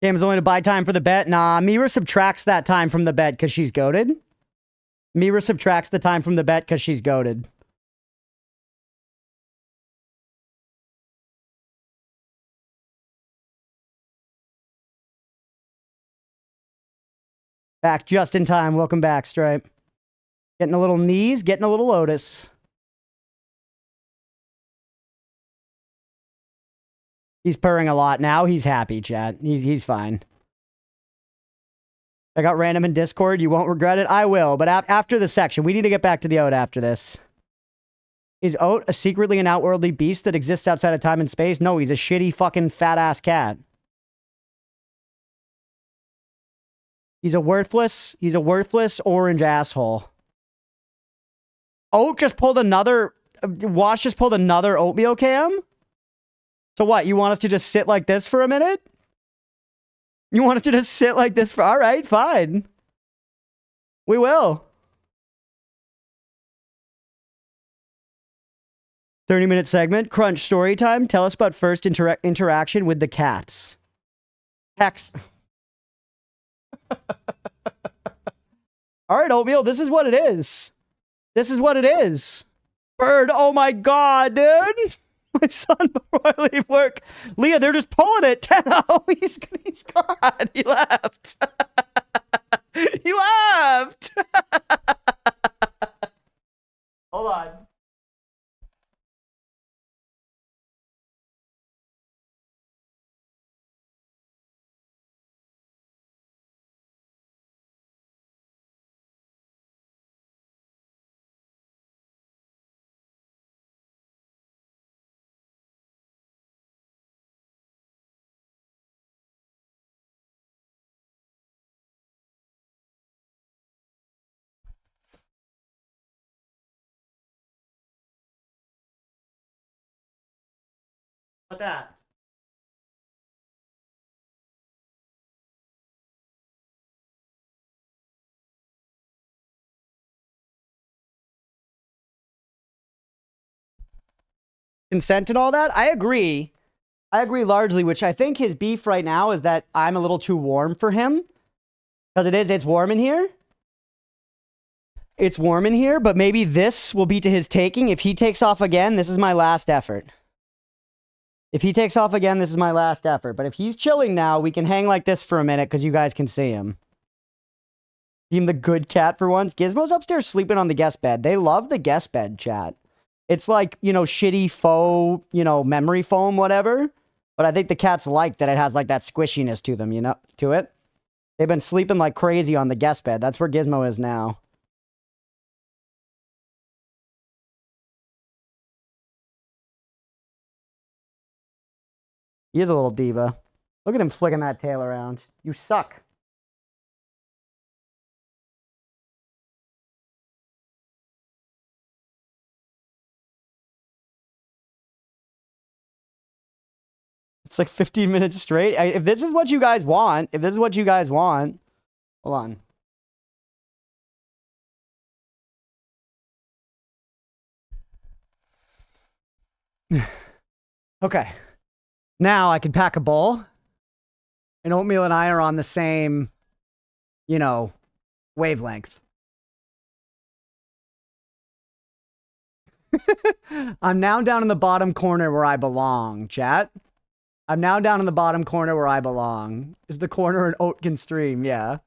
Game's only to buy time for the bet. Nah, Mira subtracts that time from the bet because she's goated. Mira subtracts the time from the bet because she's goated. Back just in time. Welcome back, Stripe. Getting a little knees, getting a little lotus. He's purring a lot now. He's happy, chat. He's fine. I got random in Discord. You won't regret it. I will, but after the section. We need to get back to the Oat after this. Is Oat a secretly an outworldly beast that exists outside of time and space? No, he's a shitty fucking fat-ass cat. He's a worthless orange asshole. Oat just pulled another... Wash just pulled another oatmeal cam? So what, you want us to just sit like this for a minute? You want us to just sit like this for... All right, fine. We will. 30-minute segment. Crunch story time. Tell us about first interaction with the cats. Hex. All right, Oatmeal, this is what it is. This is what it is. Bird, oh my god, dude. My son before I leave work. Leah, they're just pulling it. 10-0. He's gone. He left. He left. Hold on. What that? Consent and all that? I agree. I agree largely, which I think his beef right now is that I'm a little too warm for him. Because it's warm in here. It's warm in here, but maybe this will be to his taking. If he takes off again, this is my last effort. If he takes off again, this is my last effort. But if he's chilling now, we can hang like this for a minute because you guys can see him. Team the good cat for once. Gizmo's upstairs sleeping on the guest bed. They love the guest bed, chat. It's like, you know, shitty faux, you know, memory foam, whatever. But I think the cats like that it has like that squishiness to them, you know, to it. They've been sleeping like crazy on the guest bed. That's where Gizmo is now. He is a little diva. Look at him flicking that tail around. You suck. It's like 15 minutes straight. If this is what you guys want, hold on. Okay. Now I can pack a bowl. And Oatmeal and I are on the same, you know, wavelength. I'm now down in the bottom corner where I belong, chat. I'm now down in the bottom corner where I belong. Is the corner an Oat can stream? Yeah.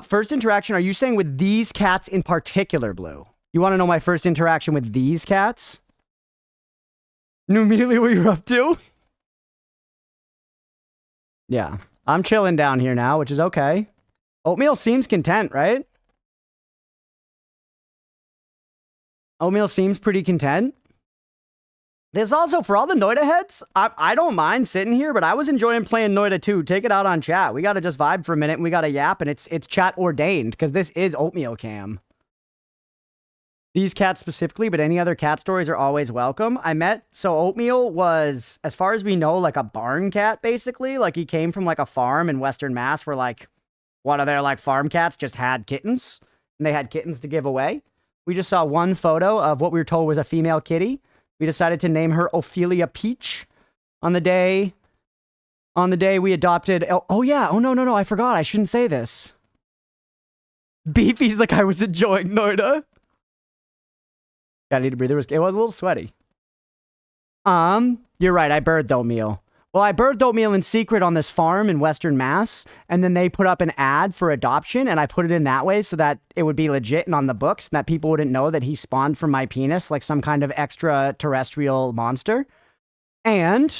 First interaction, are you saying with these cats in particular, Blue? You want to know my first interaction with these cats? Knew immediately what you're up to? Yeah. I'm chilling down here now, which is okay. Oatmeal seems content, right? Oatmeal seems pretty content. This also, for all the Noita heads, I don't mind sitting here, but I was enjoying playing Noita too. Take it out on chat. We got to just vibe for a minute and we got to yap, and it's chat ordained because this is Oatmeal Cam. These cats specifically, but any other cat stories are always welcome. So Oatmeal was, as far as we know, like a barn cat, basically. Like he came from like a farm in Western Mass where like one of their like farm cats just had kittens and they had kittens to give away. We just saw one photo of what we were told was a female kitty. We decided to name her Ophelia Peach on the day we adopted. Oh yeah. Oh no. I forgot. I shouldn't say this. Beefy's like I was enjoying Noita. I need a breather. It was a little sweaty. You're right. I birthed Oatmeal. Well, I birthed Oatmeal in secret on this farm in Western Mass, and then they put up an ad for adoption, and I put it in that way so that it would be legit and on the books, and that people wouldn't know that he spawned from my penis like some kind of extraterrestrial monster. And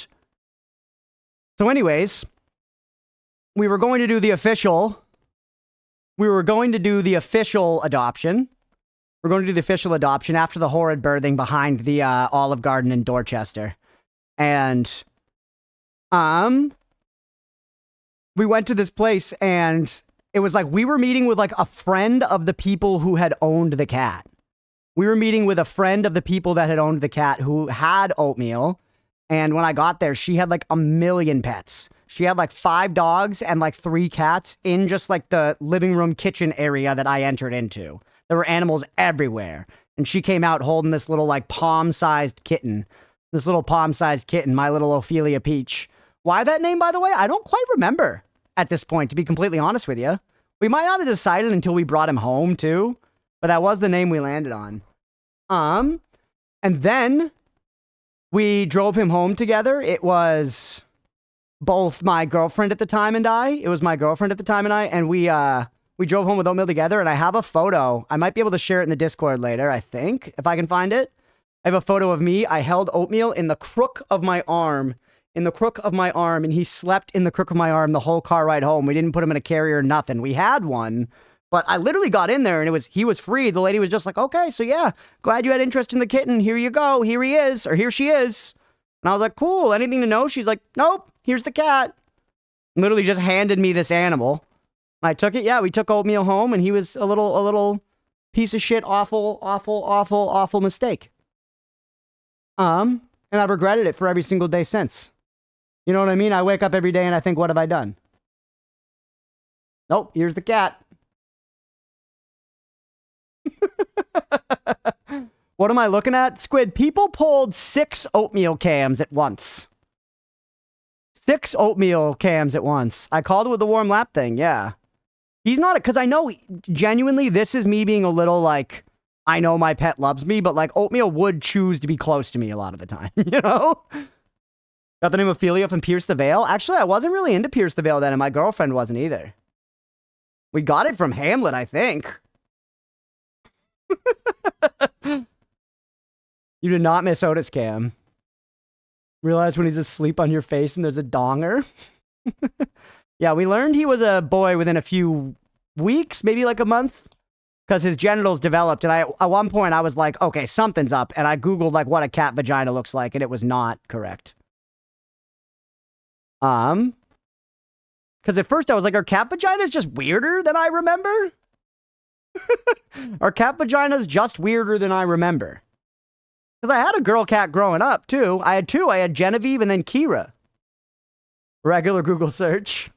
so anyways, we were going to do the official adoption. We're going to do the official adoption after the horrid birthing behind the Olive Garden in Dorchester. And we went to this place, and it was like we were meeting with like a friend of the people who had owned the cat. We were meeting with a friend of the people that had owned the cat who had Oatmeal. And when I got there, she had like 1 million pets. She had like 5 dogs and like 3 cats in just like the living room kitchen area that I entered into. There were animals everywhere. And she came out holding this little like palm-sized kitten. This little palm-sized kitten, my little Ophelia Peach. Why that name, by the way? I don't quite remember at this point, to be completely honest with you. We might not have decided until we brought him home, too. But that was the name we landed on. And then we drove him home together. It was both my girlfriend at the time and I. And we drove home with Oatmeal together, and I have a photo. I might be able to share it in the Discord later, I think, if I can find it. I have a photo of me. I held Oatmeal in the crook of my arm. And he slept in the crook of my arm the whole car ride home. We didn't put him in a carrier or nothing. We had one, but I literally got in there, and he was free. The lady was just like, okay, so yeah, glad you had interest in the kitten. Here you go. Here he is, or here she is. And I was like, cool. Anything to know? She's like, nope, here's the cat. Literally just handed me this animal. I took it. Yeah, we took Oatmeal home, and he was a little piece of shit, awful mistake. And I've regretted it for every single day since. You know what I mean? I wake up every day and I think, what have I done? Nope, here's the cat. What am I looking at? Squid, people pulled 6 Oatmeal cams at once. 6 Oatmeal cams at once. I called it with the warm lap thing, yeah. He's not, because I know, genuinely, this is me being a little like, I know my pet loves me, but like Oatmeal would choose to be close to me a lot of the time, you know? Got the name of Ophelia from Pierce the Veil. Actually, I wasn't really into Pierce the Veil then, and my girlfriend wasn't either. We got it from Hamlet, I think. You did not miss Otis Cam. Realize when he's asleep on your face and there's a donger. Yeah, we learned he was a boy within a few weeks, maybe like a month, because his genitals developed. And at one point I was like, okay, something's up. And I Googled like what a cat vagina looks like, and it was not correct. Because at first I was like, are cat vaginas just weirder than I remember? Are cat vaginas just weirder than I remember? Because I had a girl cat growing up, too. I had 2. I had Genevieve and then Kira. Regular Google search.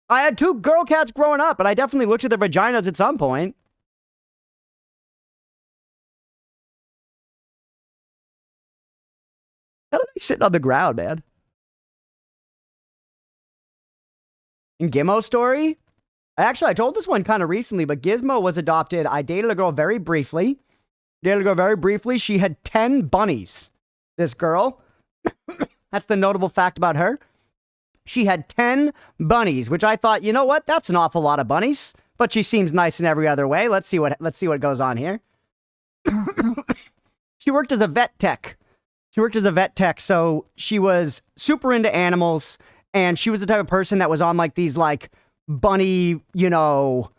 I had 2 girl cats growing up, and I definitely looked at their vaginas at some point. How are they sitting on the ground, man? In Gizmo story? Actually, I told this one kind of recently, but Gizmo was adopted. I dated a girl very briefly. She had 10 bunnies. This girl. That's the notable fact about her. She had 10 bunnies, which I thought, you know what? That's an awful lot of bunnies. But she seems nice in every other way. Let's see what goes on here. She worked as a vet tech. So she was super into animals. And she was the type of person that was on like these like bunny, you know,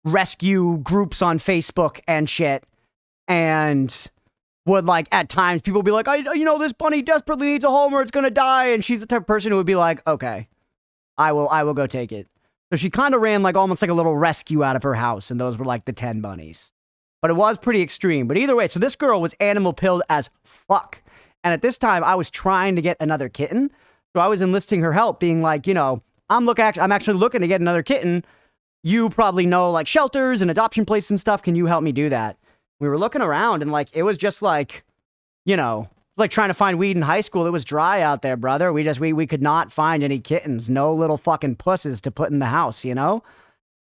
rescue groups on Facebook and shit. And would like at times people would be like, this bunny desperately needs a home or it's gonna die. And she's the type of person who would be like, okay, I will go take it. So she kind of ran like almost like a little rescue out of her house. And those were like the 10 bunnies. But it was pretty extreme. But either way, so this girl was animal pilled as fuck. And at this time I was trying to get another kitten. So I was enlisting her help, being like, I'm actually looking to get another kitten. You probably know like shelters and adoption places and stuff. Can you help me do that? We were looking around, and like it was just like, like trying to find weed in high school. It was dry out there, brother. We could not find any kittens. No little fucking pusses to put in the house,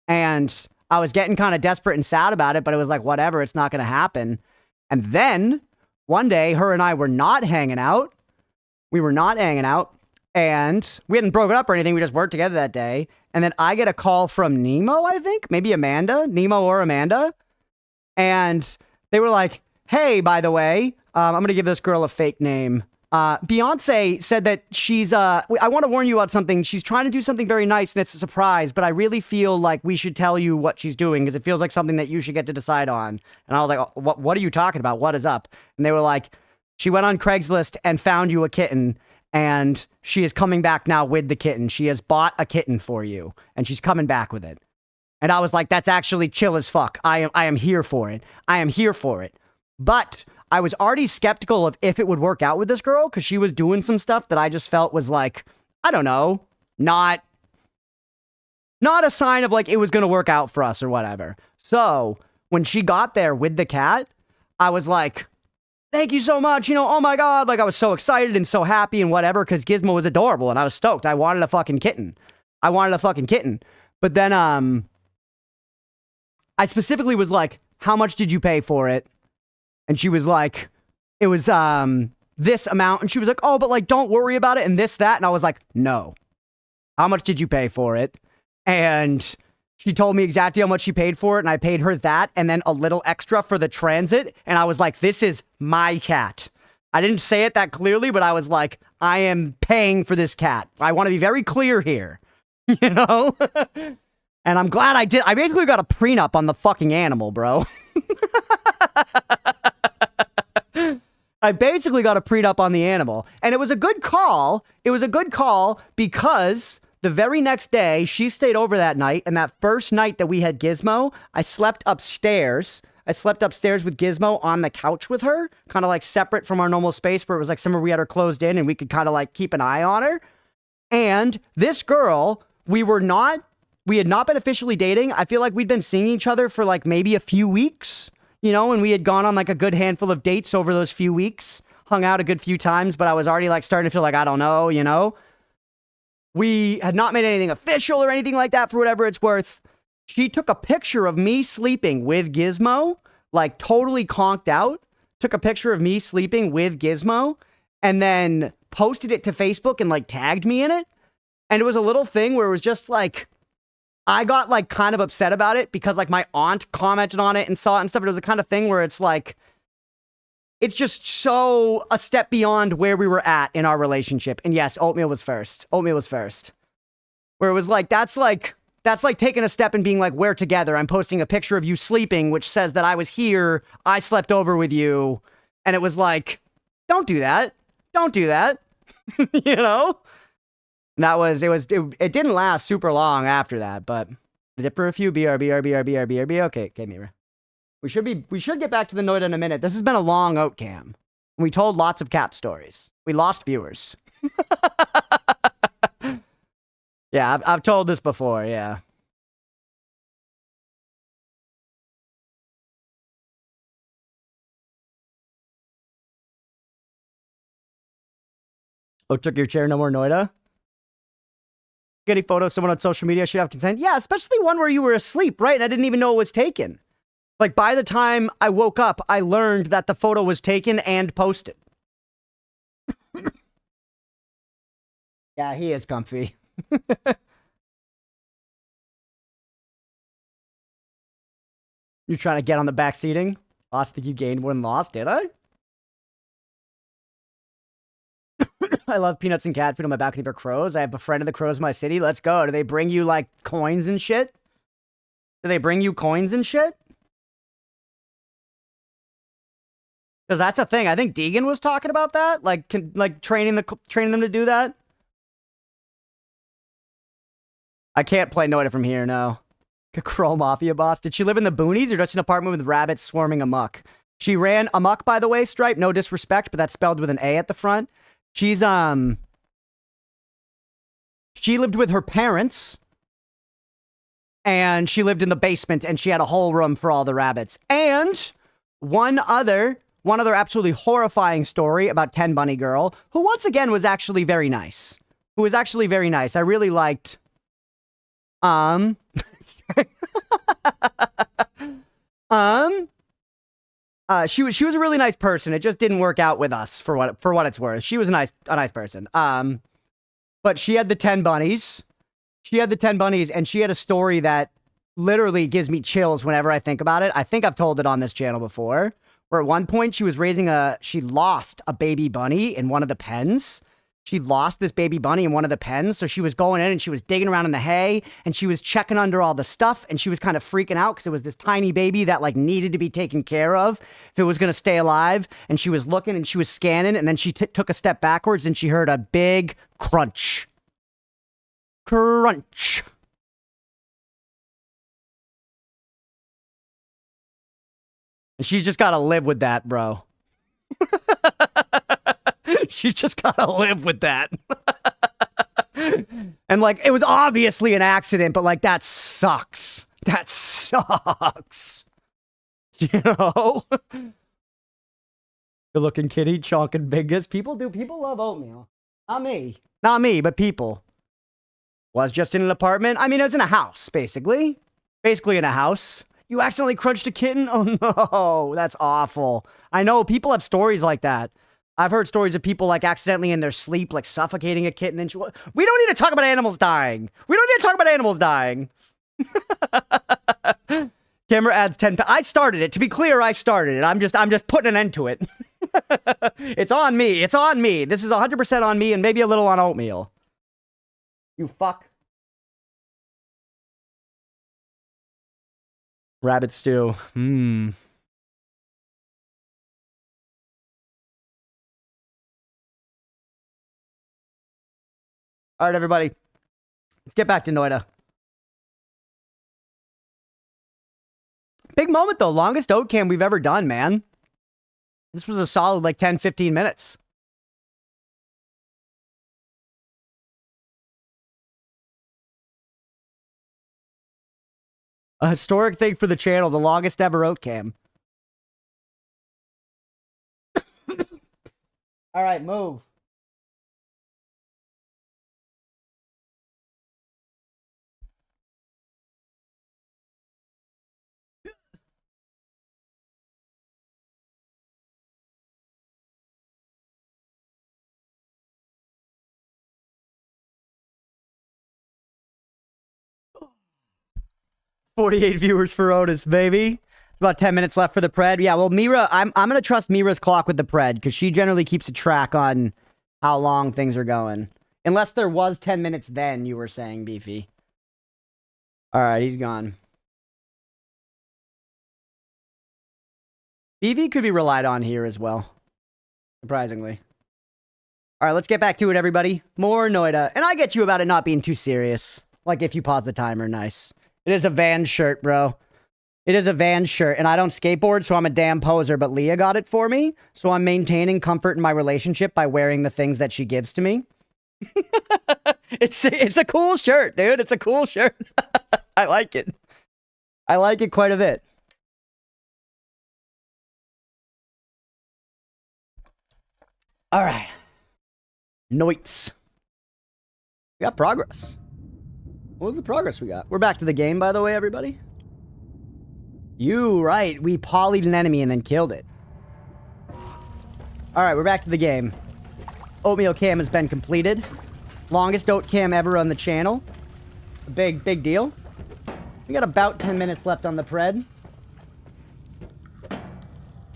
And I was getting kind of desperate and sad about it, but it was like, whatever, it's not going to happen. And then one day, her and I were not hanging out. And we hadn't broken up or anything. We just worked together that day. And then I get a call from Nemo, I think. Maybe Amanda. Nemo or Amanda. And they were like, hey, by the way, I'm going to give this girl a fake name. Beyonce said that she's, I want to warn you about something. She's trying to do something very nice and it's a surprise, but I really feel like we should tell you what she's doing because it feels like something that you should get to decide on. And I was like, oh, what are you talking about? What is up? And they were like, she went on Craigslist and found you a kitten and she is coming back now with the kitten. She has bought a kitten for you and she's coming back with it. And I was like, that's actually chill as fuck. I am here for it. I am here for it. But I was already skeptical of if it would work out with this girl because she was doing some stuff that I just felt was like, I don't know, not a sign of like it was going to work out for us or whatever. So when she got there with the cat, I was like, thank you so much. You know, oh my God. Like I was so excited and so happy and whatever because Gizmo was adorable and I was stoked. I wanted a fucking kitten. But then I specifically was like, how much did you pay for it? And she was like, it was this amount. And she was like, oh, but like, don't worry about it and this, that. And I was like, no. How much did you pay for it? And she told me exactly how much she paid for it. And I paid her that and then a little extra for the transit. And I was like, this is my cat. I didn't say it that clearly, but I was like, I am paying for this cat. I want to be very clear here, you know? And I'm glad I did. I basically got a prenup on the fucking animal, bro. I basically got a prenup on the animal. And it was a good call. It was a good call because the very next day, she stayed over that night. And that first night that we had Gizmo, I slept upstairs. I slept upstairs with Gizmo on the couch with her, kind of like separate from our normal space where it was like somewhere we had her closed in and we could kind of like keep an eye on her. And this girl, we had not been officially dating. I feel like we'd been seeing each other for like maybe a few weeks. You know, and we had gone on like a good handful of dates over those few weeks, hung out a good few times, but I was already like starting to feel like, I don't know, you know? We had not made anything official or anything like that for whatever it's worth. She took a picture of me sleeping with Gizmo, like totally conked out, took a picture of me sleeping with Gizmo, and then posted it to Facebook and like tagged me in it. And it was a little thing where it was just like, I got like kind of upset about it because like my aunt commented on it and saw it and stuff. It was the kind of thing where it's like, it's just so a step beyond where we were at in our relationship. And yes, oatmeal was first. Oatmeal was first. Where it was like, that's like taking a step and being like, we're together. I'm posting a picture of you sleeping, which says that I was here. I slept over with you. And it was like, don't do that. Don't do that. You know? And that was, it didn't last super long after that, but dip for a few, BRB. Okay, Mira. We should get back to the Noita in a minute. This has been a long oat cam. We told lots of cat stories. We lost viewers. Yeah, I've told this before, yeah. Oh, took your chair, no more Noita? Getting photos of someone on social media should have consent. Yeah, especially one where you were asleep, right? And I didn't even know it was taken. Like, by the time I woke up, I learned that the photo was taken and posted. Yeah, he is comfy. You're trying to get on the back seating? Lost, think you gained more than lost, did I? I love peanuts and cat food on my balcony for crows. I have befriended the crows in my city. Let's go. Do they bring you, like, coins and shit? Do they bring you coins and shit? Because that's a thing. I think Deegan was talking about that. Like, training them to do that. I can't play Noita from here, no. Crow Mafia boss. Did she live in the boonies or just an apartment with rabbits swarming amok? She ran amok, by the way, Stripe. No disrespect, but that's spelled with an A at the front. She's, she lived with her parents, and she lived in the basement, and she had a whole room for all the rabbits. And one other absolutely horrifying story about 10 Bunny Girl, who once again was actually very nice. I really liked, she was a really nice person. It just didn't work out with us for what it's worth. She was a nice person. but she had the 10 bunnies. She had the 10 bunnies, and she had a story that literally gives me chills whenever I think about it. I think I've told it on this channel before, where at one point she lost a baby bunny in one of the pens. She lost this baby bunny in one of the pens, so she was going in and she was digging around in the hay, and she was checking under all the stuff, and she was kind of freaking out because it was this tiny baby that like needed to be taken care of if it was going to stay alive, and she was looking and she was scanning, and then she took a step backwards and she heard a big crunch. Crunch. And she's just got to live with that, bro. She's just got to live with that. And, like, it was obviously an accident, but, like, that sucks. That sucks. You know? Good-looking kitty, chonking biggest. People love oatmeal. Not me. Not me, but people. Was just in an apartment. I mean, it was in a house, basically. Basically in a house. You accidentally crunched a kitten? Oh, no. That's awful. I know. People have stories like that. I've heard stories of people, like, accidentally in their sleep, like, suffocating a kitten. And we don't need to talk about animals dying. We don't need to talk about animals dying. Camera adds 10 I started it. To be clear, I started it. I'm just putting an end to it. It's on me. It's on me. This is 100% on me and maybe a little on oatmeal. You fuck. Rabbit stew. All right, everybody. Let's get back to Noita. Big moment, though. Longest oat cam we've ever done, man. This was a solid, like, 10, 15 minutes. A historic thing for the channel. The longest ever oat cam. All right, move. $48 viewers for Otis, baby. About 10 minutes left for the pred. Yeah, well, Mira, I'm gonna trust Mira's clock with the pred because she generally keeps a track on how long things are going. Unless there was 10 minutes then, you were saying, Beefy. All right, he's gone. Beefy could be relied on here as well, surprisingly. All right, let's get back to it, everybody. More Noita. And I get you about it not being too serious. Like, if you pause the timer, nice. It is a Vans shirt, bro. It is a Vans shirt, and I don't skateboard, so I'm a damn poser, but Leah got it for me, so I'm maintaining comfort in my relationship by wearing the things that she gives to me. It's a cool shirt, dude. It's a cool shirt. I like it. I like it quite a bit. All right. Noits. We got progress. What was the progress we got? We're back to the game, by the way, everybody. You, right. We polyed an enemy and then killed it. Alright, we're back to the game. Oatmeal cam has been completed. Longest oat cam ever on the channel. A big deal. We got about 10 minutes left on the pred.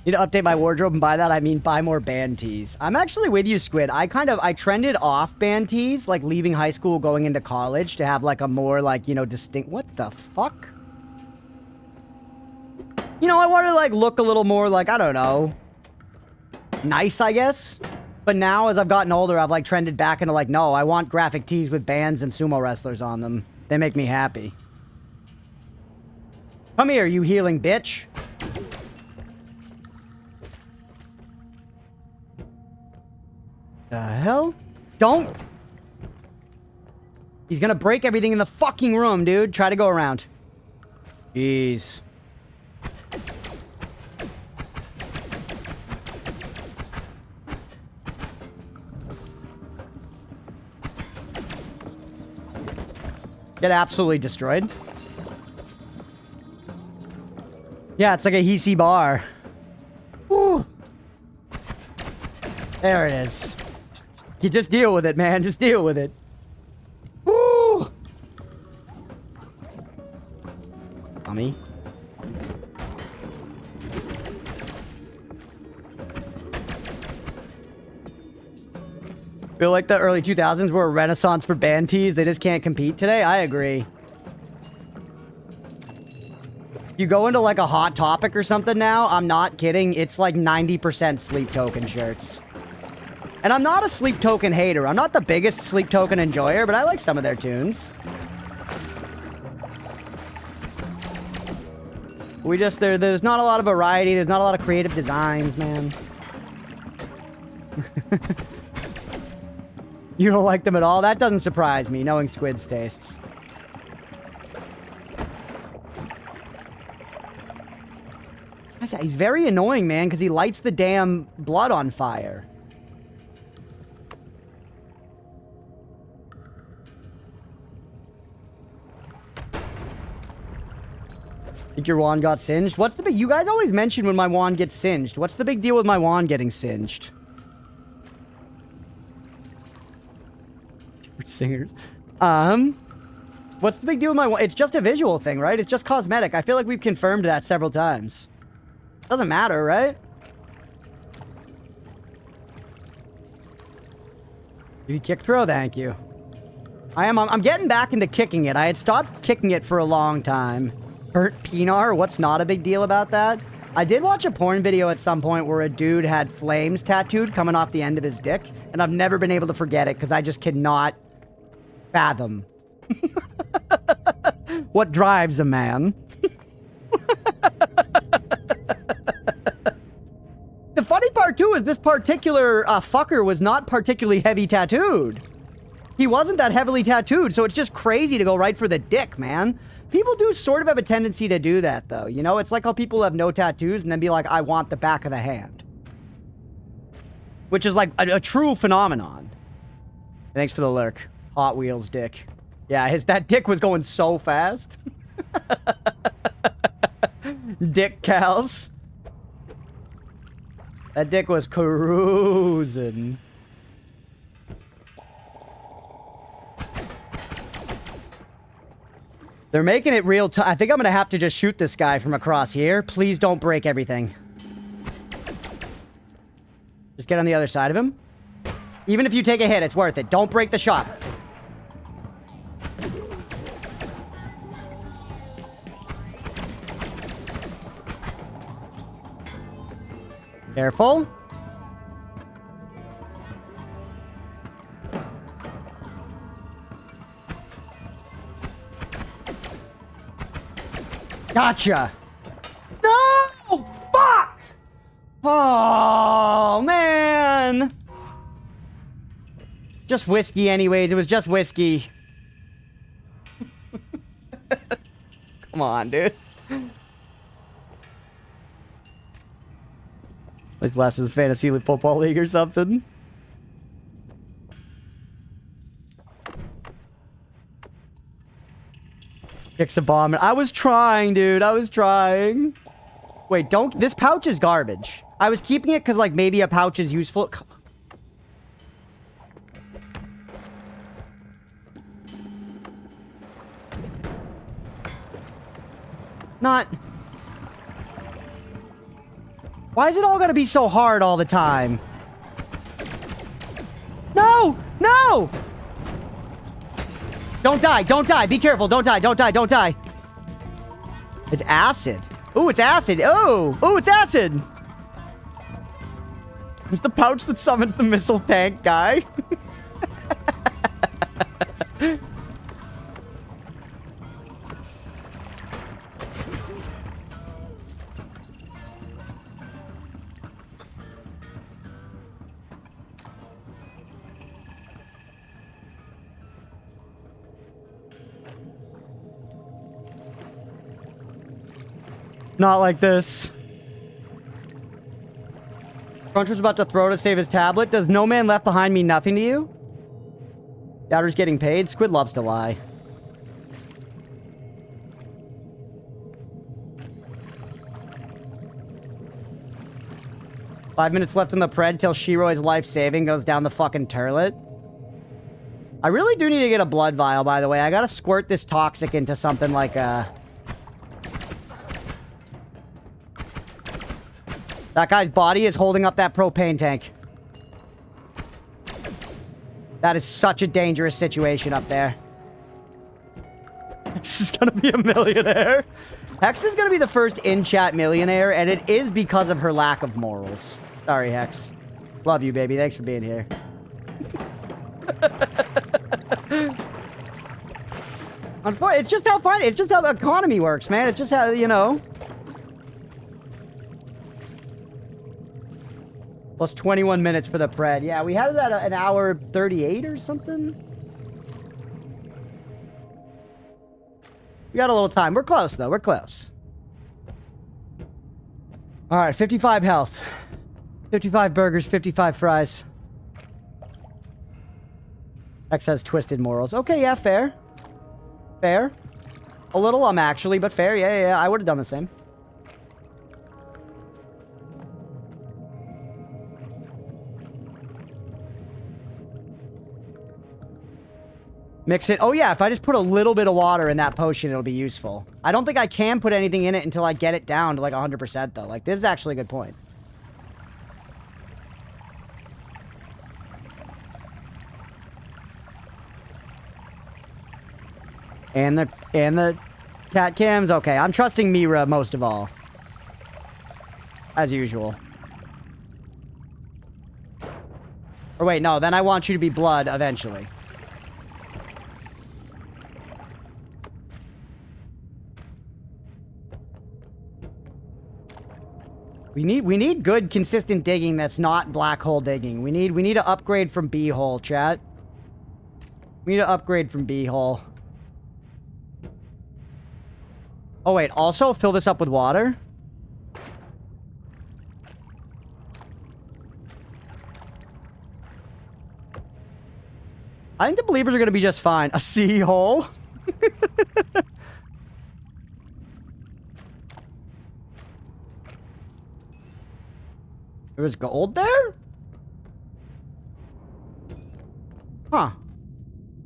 Need to update my wardrobe, and by that I mean buy more band tees. I'm actually with you, Squid. I trended off band tees, like leaving high school, going into college, to have like a more like, you know, distinct... What the fuck? You know, I wanted to like look a little more like, I don't know, nice, I guess. But now, as I've gotten older, I've like trended back into like, no, I want graphic tees with bands and sumo wrestlers on them. They make me happy. Come here, you healing bitch. The hell? Don't! He's gonna break everything in the fucking room, dude. Try to go around. Jeez. Get absolutely destroyed. Yeah, it's like a Hisi bar. Woo. There it is. You just deal with it, man. Just deal with it. Dummy. Feel like the early 2000s were a renaissance for band tees. They just can't compete today. I agree. You go into like a Hot Topic or something now, I'm not kidding. It's like 90% Sleep Token shirts. And I'm not a Sleep Token hater. I'm not the biggest Sleep Token enjoyer, but I like some of their tunes. We just, there's not a lot of variety. There's not a lot of creative designs, man. You don't like them at all? That doesn't surprise me, knowing Squid's tastes. He's very annoying, man, because he lights the damn blood on fire. Think your wand got singed? What's the big... You guys always mention when my wand gets singed. What's the big deal with my wand getting singed? Singers. What's the big deal with my wand? It's just a visual thing, right? It's just cosmetic. I feel like we've confirmed that several times. Doesn't matter, right? You kick throw, thank you. I'm getting back into kicking it. I had stopped kicking it for a long time. Burnt Pinar, what's not a big deal about that? I did watch a porn video at some point where a dude had flames tattooed coming off the end of his dick, and I've never been able to forget it because I just cannot fathom what drives a man. The funny part, too, is this particular fucker was not particularly heavy tattooed. He wasn't that heavily tattooed, so it's just crazy to go right for the dick, man. People do sort of have a tendency to do that, though. You know, it's like how people have no tattoos and then be like, I want the back of the hand. Which is like a true phenomenon. Thanks for the lurk. Hot Wheels dick. Yeah, that dick was going so fast. Dick cows. That dick was cruising. They're making it real tough. I think I'm going to have to just shoot this guy from across here. Please don't break everything. Just get on the other side of him. Even if you take a hit, it's worth it. Don't break the shot. Careful. Gotcha. No! Fuck! Oh, man. Just whiskey anyways. It was just whiskey. Come on, dude. This last is a fantasy football league or something. Kicks a bomb. I was trying, dude. I was trying. Wait, don't... This pouch is garbage. I was keeping it because, like, maybe a pouch is useful. Not... Why is it all gotta be so hard all the time? No! No! Don't die, don't die, be careful, don't die, don't die, don't die. It's acid. Ooh, it's acid. Oh! Ooh, it's acid! It's the pouch that summons the missile tank guy. Not like this. Crunch was about to throw to save his tablet. Does No Man Left Behind mean nothing to you? Doubter's getting paid. Squid loves to lie. Five minutes left in the pred till Shiroi's life-saving goes down the fucking turlet. I really do need to get a blood vial, by the way. I gotta squirt this toxic into something like a... That guy's body is holding up that propane tank. That is such a dangerous situation up there. Hex is gonna be a millionaire. Hex is gonna be the first in-chat millionaire, and it is because of her lack of morals. Sorry, Hex. Love you, baby. Thanks for being here. It's just how fun. It's just how the economy works, man. It's just how, you know. Plus 21 minutes for the pred. Yeah, we had it at an hour 38 or something. We got a little time. We're close, though. We're close. All right, 55 health. 55 burgers, 55 fries. X has twisted morals. Okay, yeah, fair. Fair. A little, actually, but fair. Yeah. I would have done the same. Mix it. Oh, yeah, if I just put a little bit of water in that potion, it'll be useful. I don't think I can put anything in it until I get it down to, like, 100%, though. Like, this is actually a good point. And the cat cams. Okay, I'm trusting Mira most of all. As usual. Or wait, no, then I want you to be blood eventually. We need good consistent digging that's not black hole digging. We need to upgrade from B hole, chat. We need to upgrade from B hole. Oh wait, also fill this up with water. I think the believers are going to be just fine. A C hole? There was gold there? Huh.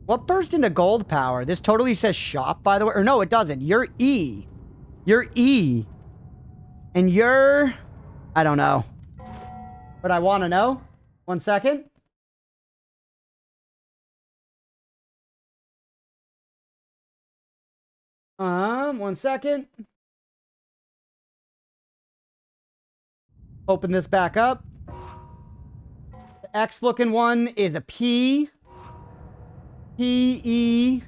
What burst into gold power? This totally says shop, by the way. Or no, it doesn't. You're E. You're E. And you're... I don't know. But I want to know. 1 second. One second. Open this back up. The X looking one is a P. P-E-N.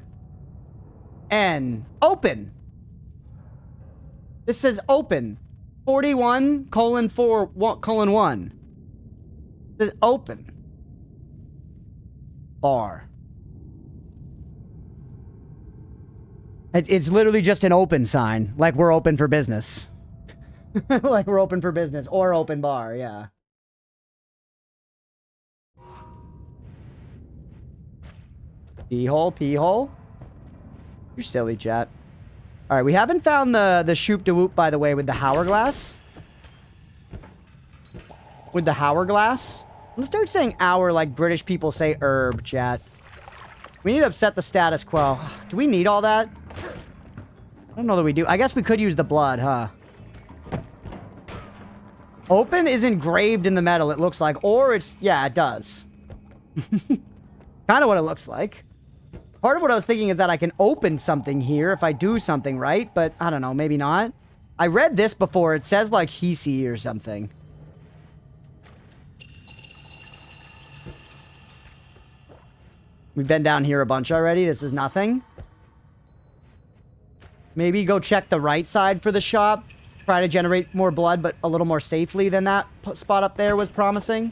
Open. This says open. 41:4:1. This is open. Bar. It's literally just an open sign. Like we're open for business. Like we're open for business. Or open bar, yeah. P-hole, P-hole. You're silly, chat. Alright, we haven't found the shoop de whoop, by the way, with the hourglass. With the hourglass. I'm gonna start saying hour like British people say herb, chat. We need to upset the status quo. Do we need all that? I don't know that we do. I guess we could use the blood, huh? Open is engraved in the metal, it looks like. Or it's... yeah, it does. Kind of what it looks like. Part of what I was thinking is that I can open something here if I do something right, but I don't know, maybe not. I read this before. It says like Hisi or something. We've been down here a bunch already. This is nothing. Maybe go check the right side for the shop. Try to generate more blood, but a little more safely than that spot up there was promising.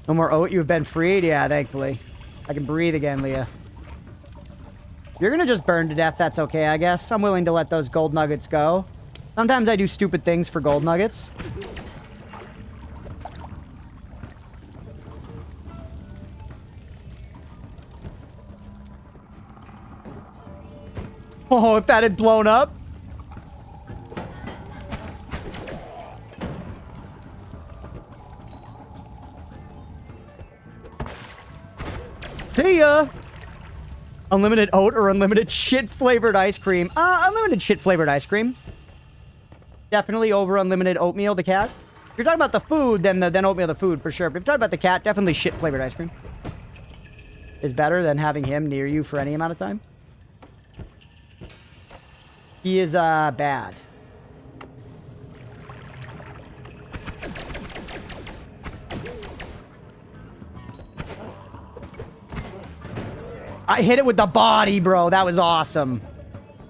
No more oat. You've been freed? Yeah, thankfully. I can breathe again, Leah. You're gonna just burn to death. That's okay, I guess. I'm willing to let those gold nuggets go. Sometimes I do stupid things for gold nuggets. Oh, if that had blown up. See ya! Unlimited oat or unlimited shit-flavored ice cream? Unlimited shit-flavored ice cream. Definitely over unlimited oatmeal, the cat. If you're talking about the food, then oatmeal the food, for sure. But if you're talking about the cat, definitely shit-flavored ice cream. Is better than having him near you for any amount of time. He is, bad. I hit it with the body, bro. That was awesome.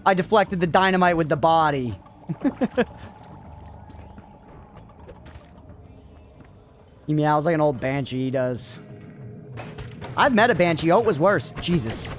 I deflected the dynamite with the body. He meows like an old banshee, he does. I've met a banshee. Oh, it was worse. Jesus.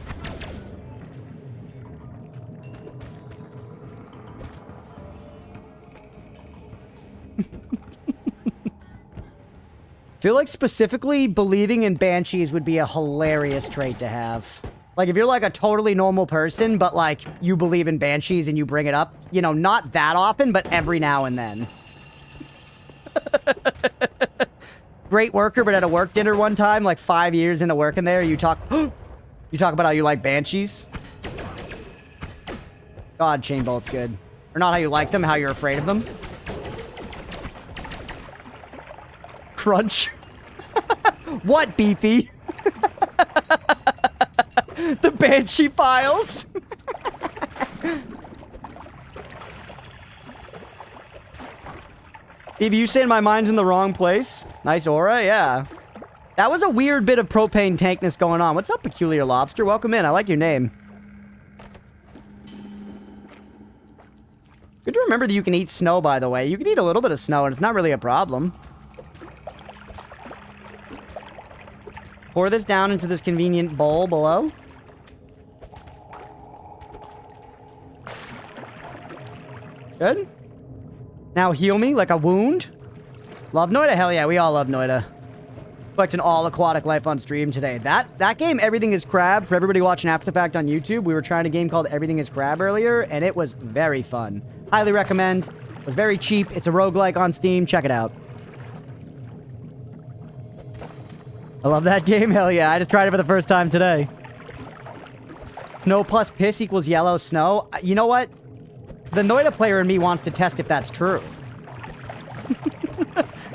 I feel like specifically believing in banshees would be a hilarious trait to have. Like, if you're like a totally normal person, but like you believe in banshees and you bring it up, you know, not that often, but every now and then. Great worker, but at a work dinner one time, like 5 years into working there, you talk about how you like banshees. God, Chain Bolt's good. Or not how you like them, how you're afraid of them. Crunch. What, Beefy? The Banshee Files. Beefy, you saying my mind's in the wrong place? Nice aura, yeah. That was a weird bit of propane tankness going on. What's up, Peculiar Lobster? Welcome in. I like your name. Good to remember that you can eat snow, by the way. You can eat a little bit of snow, and it's not really a problem. Pour this down into this convenient bowl below. Good. Now heal me like a wound. Love Noita? Hell yeah, we all love Noita. Collecting all aquatic life on stream today. That game, Everything is Crab, for everybody watching After the Fact on YouTube, we were trying a game called Everything is Crab earlier, and it was very fun. Highly recommend. It was very cheap. It's a roguelike on Steam. Check it out. I love that game. Hell yeah. I just tried it for the first time today. Snow plus piss equals yellow snow. You know what? The Noita player in me wants to test if that's true.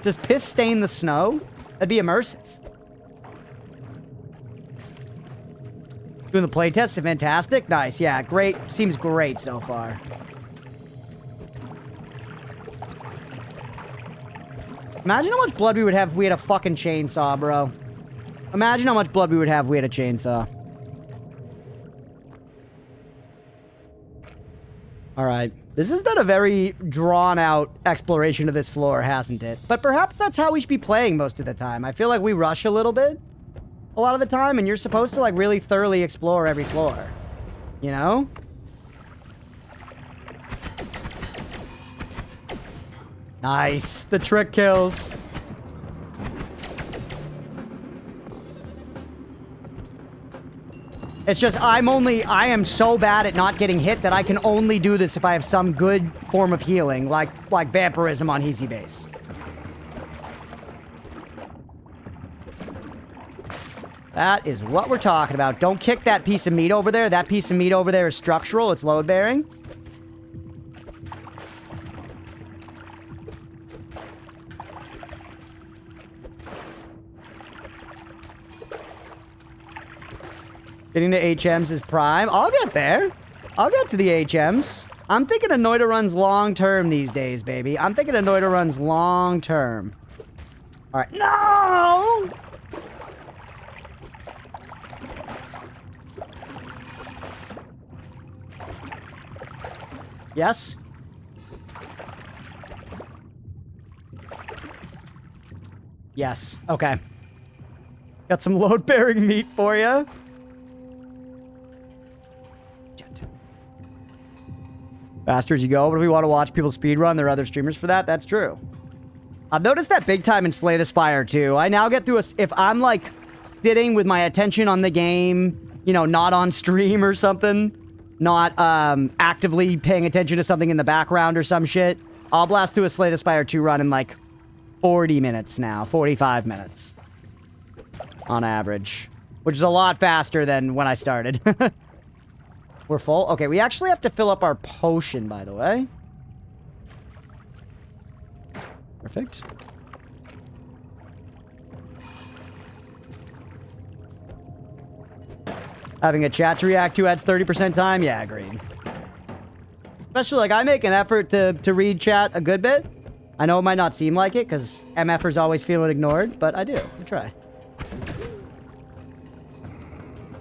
Does piss stain the snow? That'd be immersive. Doing the playtest is fantastic. Nice. Yeah, great. Seems great so far. Imagine how much blood we would have if we had a fucking chainsaw, bro. Imagine how much blood we would have if we had a chainsaw. Alright. This has been a very drawn-out exploration of this floor, hasn't it? But perhaps that's how we should be playing most of the time. I feel like we rush a little bit a lot of the time, and you're supposed to, like, really thoroughly explore every floor. You know? Nice. The trick kills. It's just, I am so bad at not getting hit that I can only do this if I have some good form of healing, like vampirism on Easy Base. That is what we're talking about. Don't kick that piece of meat over there. That piece of meat over there is structural. It's load-bearing. Getting the HMs is prime. I'll get there. I'll get to the HMs. I'm thinking of Noita runs long-term these days, baby. I'm thinking of Noita runs long-term. All right. No! Yes? Yes. Okay. Got some load-bearing meat for you. Faster as you go. But if we want to watch people speedrun, there are other streamers for that. That's true. I've noticed that big time in Slay the Spire, too. I now get through if I'm, like, sitting with my attention on the game, you know, not on stream or something, not actively paying attention to something in the background or some shit, I'll blast through a Slay the Spire 2 run in, like, 40 minutes now. 45 minutes. On average. which is a lot faster than when I started. We're full. Okay, we actually have to fill up our potion, by the way. Perfect. Having a chat to react to adds 30% time? Yeah, agreed. Especially, like, I make an effort to read chat a good bit. I know it might not seem like it, because MFers always feeling ignored, but I do. I try.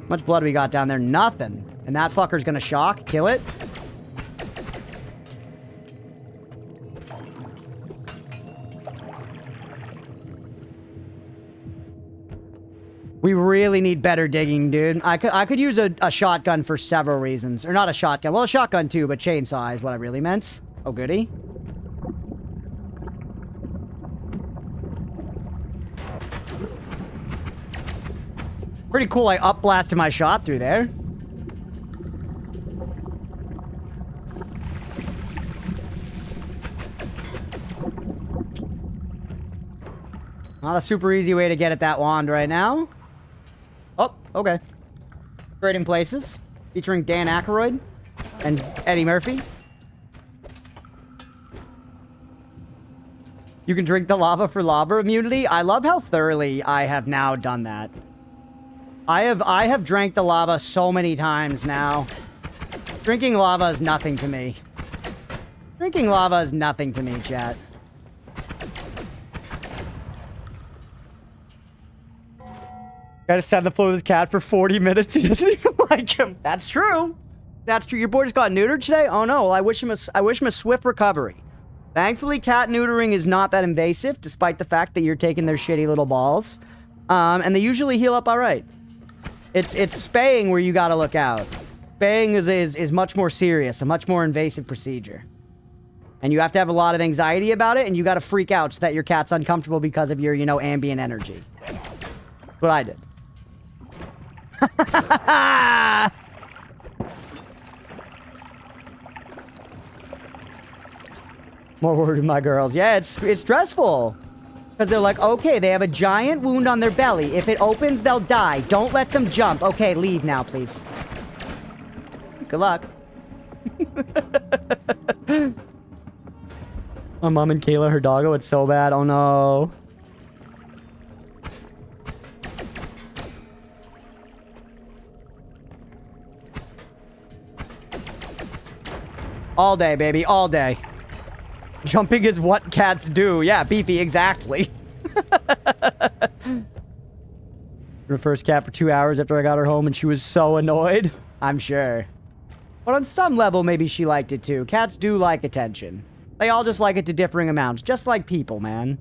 How much blood we got down there? Nothing. And that fucker's gonna shock, kill it. We really need better digging, dude. I could use a shotgun for several reasons. Or not a shotgun. Well, a shotgun too, but chainsaw is what I really meant. Oh, goody. Pretty cool I up-blasted my shot through there. Not a super easy way to get at that wand right now. Oh, okay. Trading Places, featuring Dan Aykroyd and Eddie Murphy. You can drink the lava for lava immunity. I love how thoroughly I have now done that. I have drank the lava so many times now. Drinking lava is nothing to me. Drinking lava is nothing to me, chat. Gotta stand on the floor with his cat for 40 minutes. He doesn't even like him. That's true. That's true. Your boy just got neutered today? Oh no. Well, I wish him a swift recovery. Thankfully, cat neutering is not that invasive, despite the fact that you're taking their shitty little balls. And they usually heal up all right. It's spaying where you gotta look out. Spaying is much more serious, a much more invasive procedure. And you have to have a lot of anxiety about it, and you gotta freak out so that your cat's uncomfortable because of your, you know, ambient energy. That's what I did. More worried with my girls. Yeah, it's stressful. Because they're like, okay, they have a giant wound on their belly. If it opens, they'll die. Don't let them jump. Okay, leave now, please. Good luck. My mom and Kayla, her doggo, it's so bad. Oh no. All day, baby, all day. Jumping is what cats do. Yeah, Beefy, exactly. Her first cat for 2 hours after I got her home, and she was so annoyed. I'm sure. But on some level, maybe she liked it too. Cats do like attention. They all just like it to differing amounts. Just like people, man.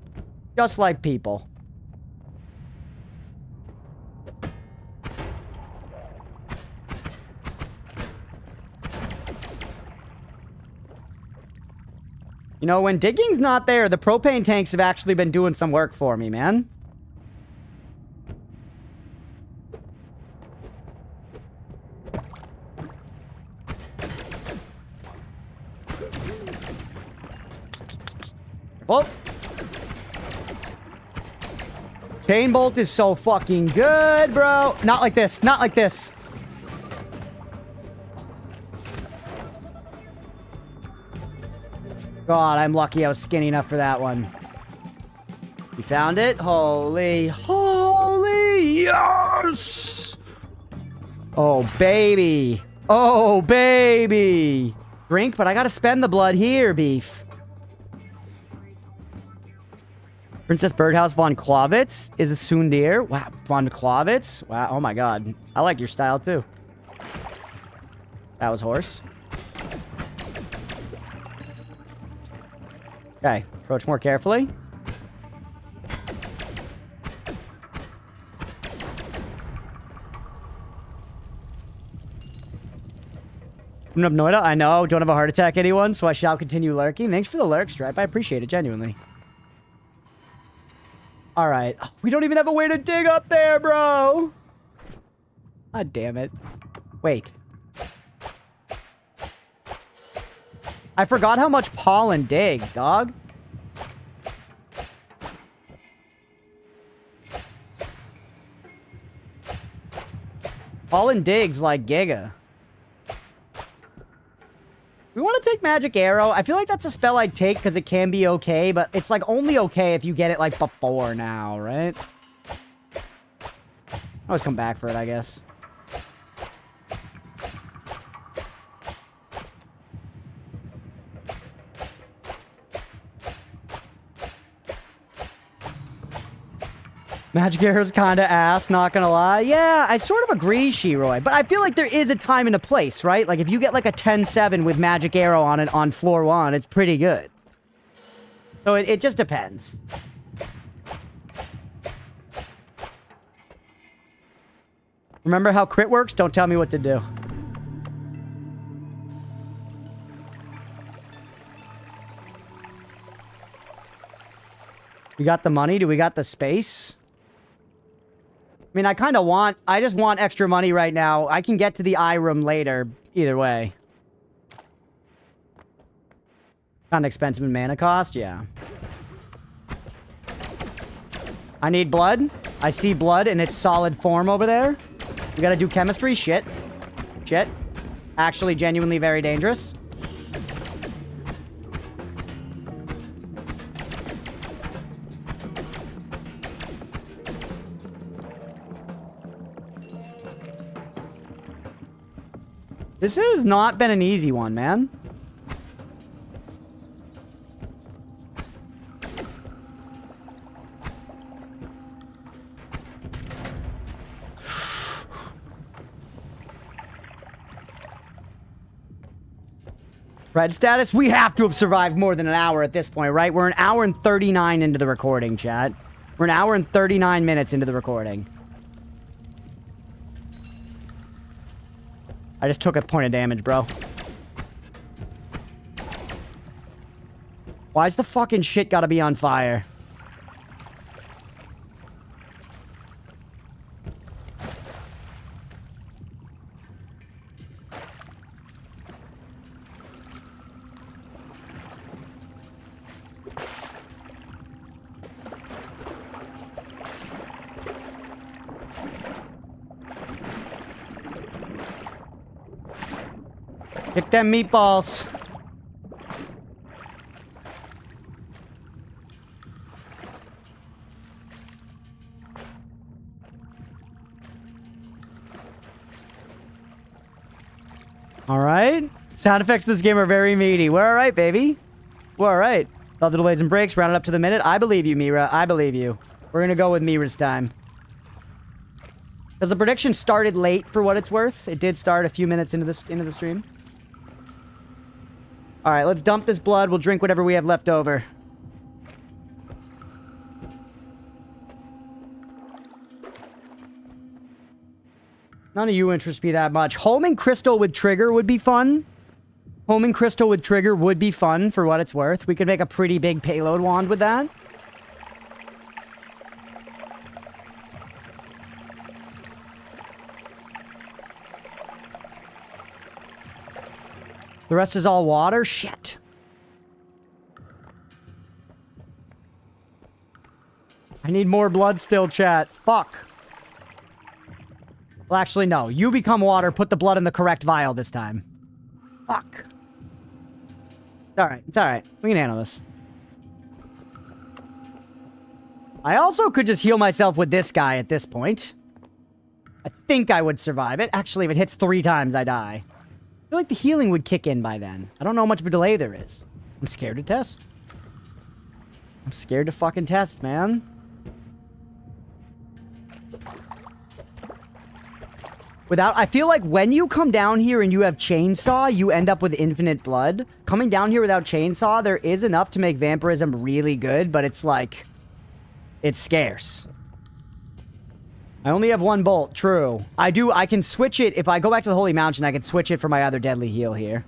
Just like people. You know, when digging's not there, the propane tanks have actually been doing some work for me, man. Oh. Chain bolt is so fucking good, bro. Not like this. Not like this. God, I'm lucky I was skinny enough for that one. You found it? Holy, holy, yes! Oh, baby. Oh, baby. Drink, but I gotta spend the blood here, beef. Princess Birdhouse von Klovitz is a Sundir. Wow, von Klovitz? Wow, oh my god. I like your style, too. That was horse. Okay, approach more carefully. From Noita, I know, don't have a heart attack, anyone, so I shall continue lurking. Thanks for the lurk, Stripe. I appreciate it, genuinely. Alright, we don't even have a way to dig up there, bro! God damn it. Wait. I forgot how much pollen digs, dog. All in digs like Giga. We want to take Magic Arrow. I feel like that's a spell I'd take because it can be okay, but it's like only okay if you get it like before now, right? Always come back for it, I guess. Magic Arrow's kind of ass, not gonna lie. Yeah, I sort of agree, Shiroi. But I feel like there is a time and a place, right? Like, if you get, like, a 10-7 with Magic Arrow on it on floor 1, it's pretty good. So it just depends. Remember how crit works? Don't tell me what to do. We got the money? Do we got the space? I mean, I just want extra money right now. I can get to the eye room later, either way. Kind of expensive in mana cost, yeah. I need blood. I see blood in its solid form over there. We gotta do chemistry. Shit. Shit. Actually, genuinely very dangerous. This has not been an easy one, man. Red status? We have to have survived more than an hour at this point, right? We're an hour and 39 into the recording, chat. We're an hour and 39 minutes into the recording. I just took a point of damage, bro. Why's the fucking shit gotta be on fire? Get them meatballs. All right. Sound effects in this game are very meaty. We're all right, baby. We're all right. Love the delays and breaks. Round it up to the minute. I believe you, Mira. I believe you. We're going to go with Mira's time. Because the prediction started late for what it's worth. It did start a few minutes into the stream. All right, let's dump this blood. We'll drink whatever we have left over. None of you interest me that much. Homing Crystal with Trigger would be fun. Homing Crystal with Trigger would be fun for what it's worth. We could make a pretty big payload wand with that. The rest is all water? Shit. I need more blood still, chat. Fuck. Well, actually, no. You become water. Put the blood in the correct vial this time. Fuck. It's alright. It's alright. We can handle this. I also could just heal myself with this guy at this point. I think I would survive it. Actually, if it hits 3 times, I die. I feel like the healing would kick in by then. I don't know how much of a delay there is. I'm scared to test. I'm scared to fucking test, man. I feel like when you come down here and you have Chainsaw, you end up with infinite blood. Coming down here without Chainsaw, there is enough to make Vampirism really good, but it's like... it's scarce. I only have 1 bolt, true. I can switch it. If I go back to the Holy Mountain, I can switch it for my other deadly heal here.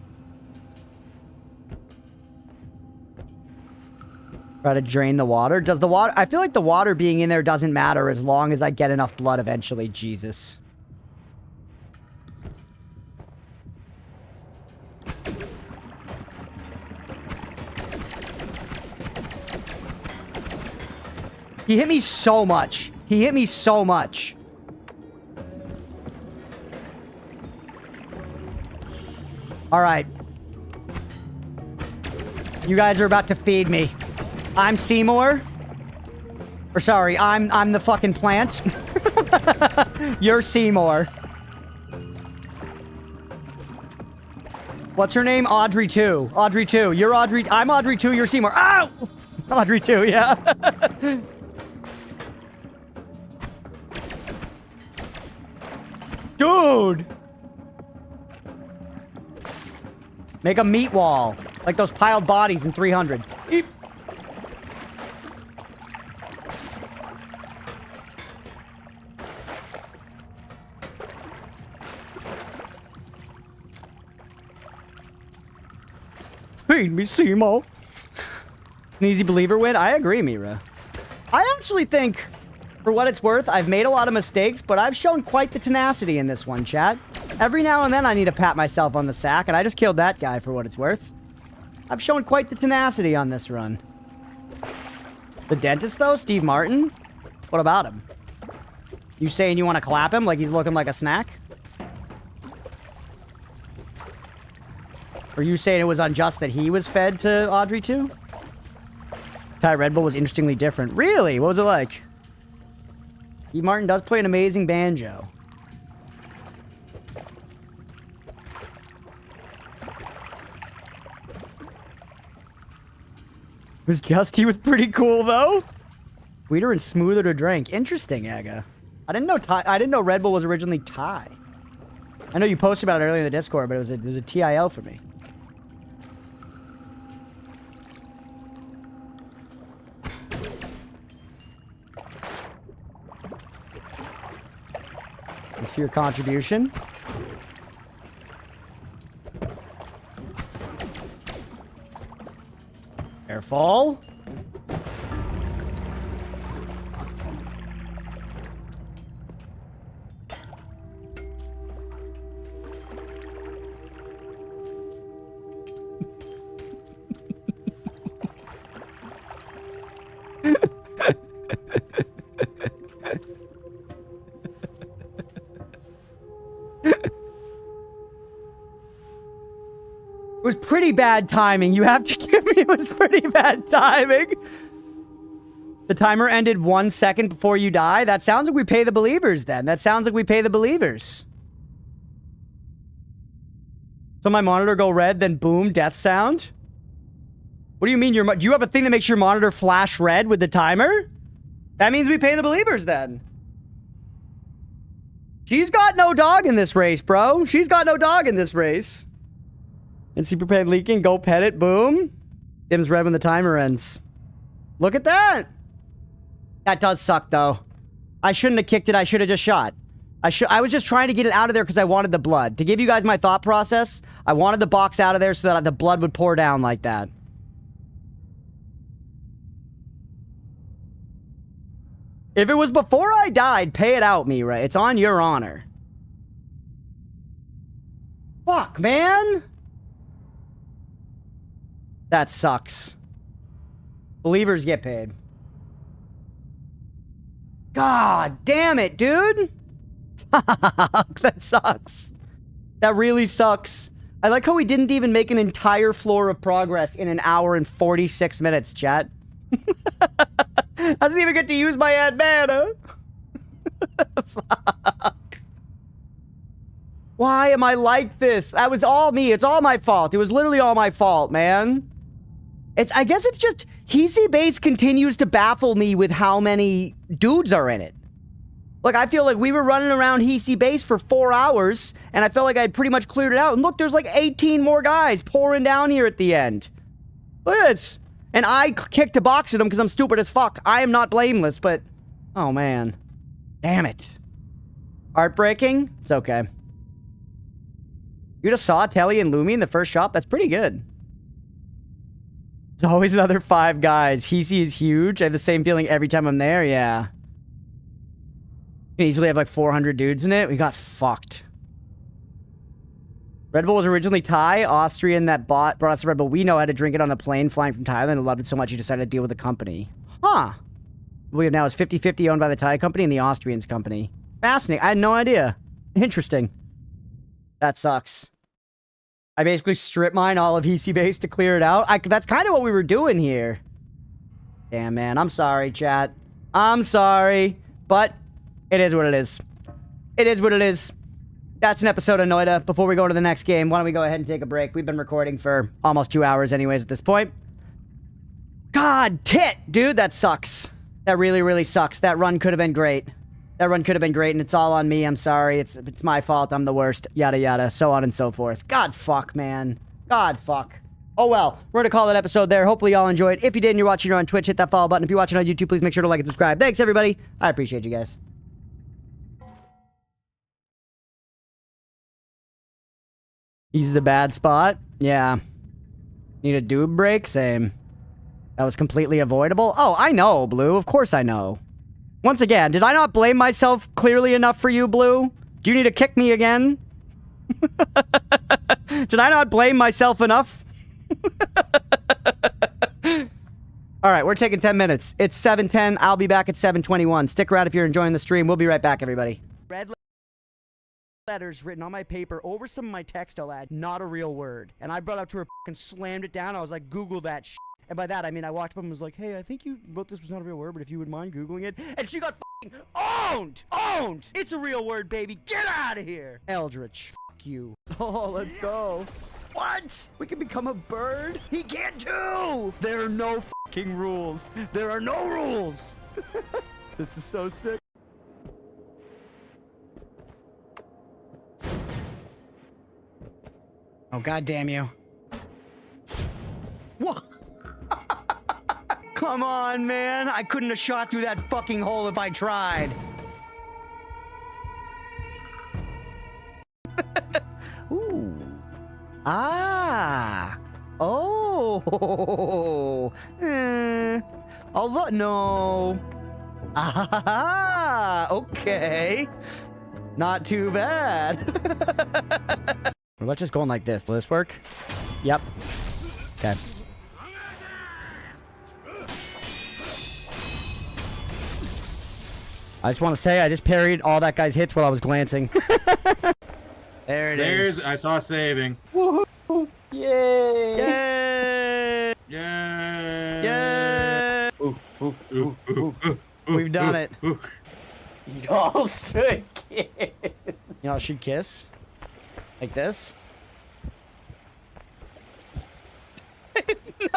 Try to drain the water. Does the water... I feel like the water being in there doesn't matter as long as I get enough blood eventually. Jesus. He hit me so much. He hit me so much. All right. You guys are about to feed me. I'm Seymour. Or sorry, I'm the fucking plant. You're Seymour. What's her name? Audrey 2. Audrey 2. You're Audrey. I'm Audrey 2. You're Seymour. Ow! Audrey 2, yeah. Dude! Make a meat wall. Like those piled bodies in 300. Eep. Feed me, Seymour. An easy believer win? I agree, Mira. I actually think, for what it's worth, I've made a lot of mistakes, but I've shown quite the tenacity in this one, chat. Every now and then I need to pat myself on the sack, and I just killed that guy for what it's worth. I've shown quite the tenacity on this run. The dentist, though? Steve Martin? What about him? You saying you want to clap him like he's looking like a snack? Or you saying it was unjust that he was fed to Audrey too? Ty Red Bull was interestingly different. Really? What was it like? Steve Martin does play an amazing banjo. He was pretty cool though. Sweeter and smoother to drink. Interesting, Aga. I didn't know Red Bull was originally Thai. I know you posted about it earlier in the Discord, but it was a TIL for me. Thanks for your contribution. Careful. It was pretty bad timing. You have to give me it was pretty bad timing. The timer ended 1 second before you die? That sounds like we pay the believers then. That sounds like we pay the believers. So my monitor go red, then boom, death sound? What do you mean? Do you have a thing that makes your monitor flash red with the timer? That means we pay the believers then. She's got no dog in this race, bro. She's got no dog in this race. And super pad leaking, go pet it, boom. Dim's red when the timer ends. Look at that. That does suck, though. I shouldn't have kicked it. I should have just shot. I was just trying to get it out of there because I wanted the blood. To give you guys my thought process, I wanted the box out of there so that the blood would pour down like that. If it was before I died, pay it out, Mira. It's on your honor. Fuck, man. That sucks. Believers get paid. God damn it, dude. That sucks. That really sucks. I like how we didn't even make an entire floor of progress in an hour and 46 minutes, chat. I didn't even get to use my ad mana. Fuck. Why am I like this? That was all me. It's all my fault. It was literally all my fault, man. I guess it's just Hisi Base continues to baffle me with how many dudes are in it. Like, I feel like we were running around Hisi Base for 4 hours, and I felt like I had pretty much cleared it out. And look, there's like 18 more guys pouring down here at the end. Look at this. And I kicked a box at them because I'm stupid as fuck. I am not blameless, but... Oh, man. Damn it. Heartbreaking? It's okay. You just saw Telly and Lumi in the first shop? That's pretty good. There's always another 5 guys. Hisi is huge. I have the same feeling every time I'm there. Yeah. You can easily have like 400 dudes in it. We got fucked. Red Bull was originally Thai, Austrian that brought us the Red Bull. We know how to drink it on a plane flying from Thailand and loved it so much he decided to deal with the company. Huh. We have now is 50-50 owned by the Thai company and the Austrians company. Fascinating. I had no idea. Interesting. That sucks. I basically strip mine all of EC base to clear it out. That's kind of what we were doing here. Damn, man. I'm sorry, chat. I'm sorry. But it is what it is. It is what it is. That's an episode of Noita. Before we go to the next game, why don't we go ahead and take a break? We've been recording for almost 2 hours anyways at this point. God, tit! Dude, that sucks. That really, really sucks. That run could have been great. That run could have been great, and it's all on me. I'm sorry. It's my fault. I'm the worst. Yada, yada. So on and so forth. God, fuck, man. God, fuck. Oh, well. We're going to call it episode there. Hopefully, y'all enjoyed. If you did and you're watching on Twitch, hit that follow button. If you're watching on YouTube, please make sure to like and subscribe. Thanks, everybody. I appreciate you guys. He's the bad spot. Yeah. Need a doob break? Same. That was completely avoidable. Oh, I know, Blue. Of course I know. Once again, did I not blame myself clearly enough for you, Blue? Do you need to kick me again? Did I not blame myself enough? All right, we're taking 10 minutes. It's 7:10. I'll be back at 7:21. Stick around if you're enjoying the stream. We'll be right back, everybody. Red letters written on my paper over some of my text I'll add. Not a real word. And I brought it up to her and slammed it down. I was like, Google that shit. And by that, I mean, I walked up and was like, hey, I think you wrote this was not a real word, but if you would mind Googling it. And she got f***ing owned! Owned! It's a real word, baby. Get out of here! Eldritch. F*** you. Oh, let's go. What? We can become a bird? He can't too! There are no f***ing rules. There are no rules! This is so sick. Oh, God damn you. What? Come on, man. I couldn't have shot through that fucking hole if I tried. Ooh. Ah. Oh. Although, no. Ah. Okay. Not too bad. What about just going like this? Will this work? Yep. Okay. I just want to say, I just parried all that guy's hits while I was glancing. There it is. I saw saving. Woohoo! Yay! Yay! Yay! Yay! We've done it. Y'all should kiss. Y'all should kiss. Like this. No!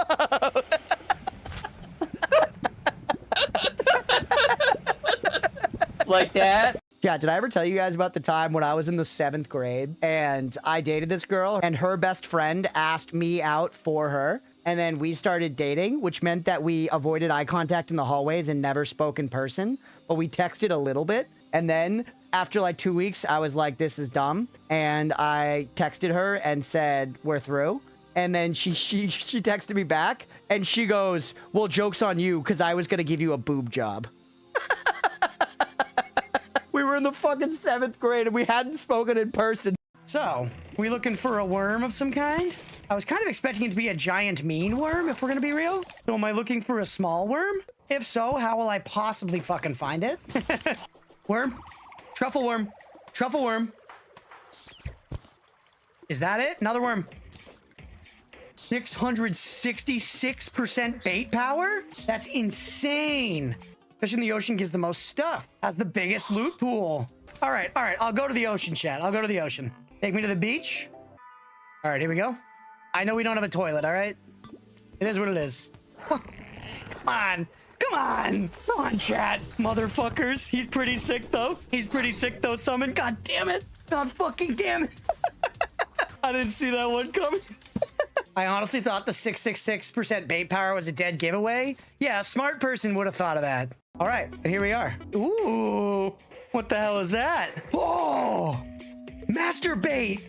Like that? Yeah, did I ever tell you guys about the time when I was in the 7th grade and I dated this girl and her best friend asked me out for her and then we started dating, which meant that we avoided eye contact in the hallways and never spoke in person, but we texted a little bit. And then after like 2 weeks, I was like, this is dumb. And I texted her and said, we're through. And then she texted me back and she goes, well, joke's on you because I was going to give you a boob job. We were in the fucking 7th grade and we hadn't spoken in person. So, we looking for a worm of some kind? I was kind of expecting it to be a giant mean worm, if we're gonna be real. So am I looking for a small worm? If so, how will I possibly fucking find it? Worm? Truffle worm. Truffle worm. Is that it? Another worm. 666% bait power? That's insane. Fish in the ocean gives the most stuff. Has the biggest loot pool. All right. I'll go to the ocean, chat. I'll go to the ocean. Take me to the beach. All right, here we go. I know we don't have a toilet, all right? It is what it is. Come on. Come on, chat. Motherfuckers. He's pretty sick, though. Summon. God damn it. God fucking damn it. I didn't see that one coming. I honestly thought the 666% bait power was a dead giveaway. Yeah, a smart person would have thought of that. All right, and here we are. Ooh, what the hell is that? Oh, master bait.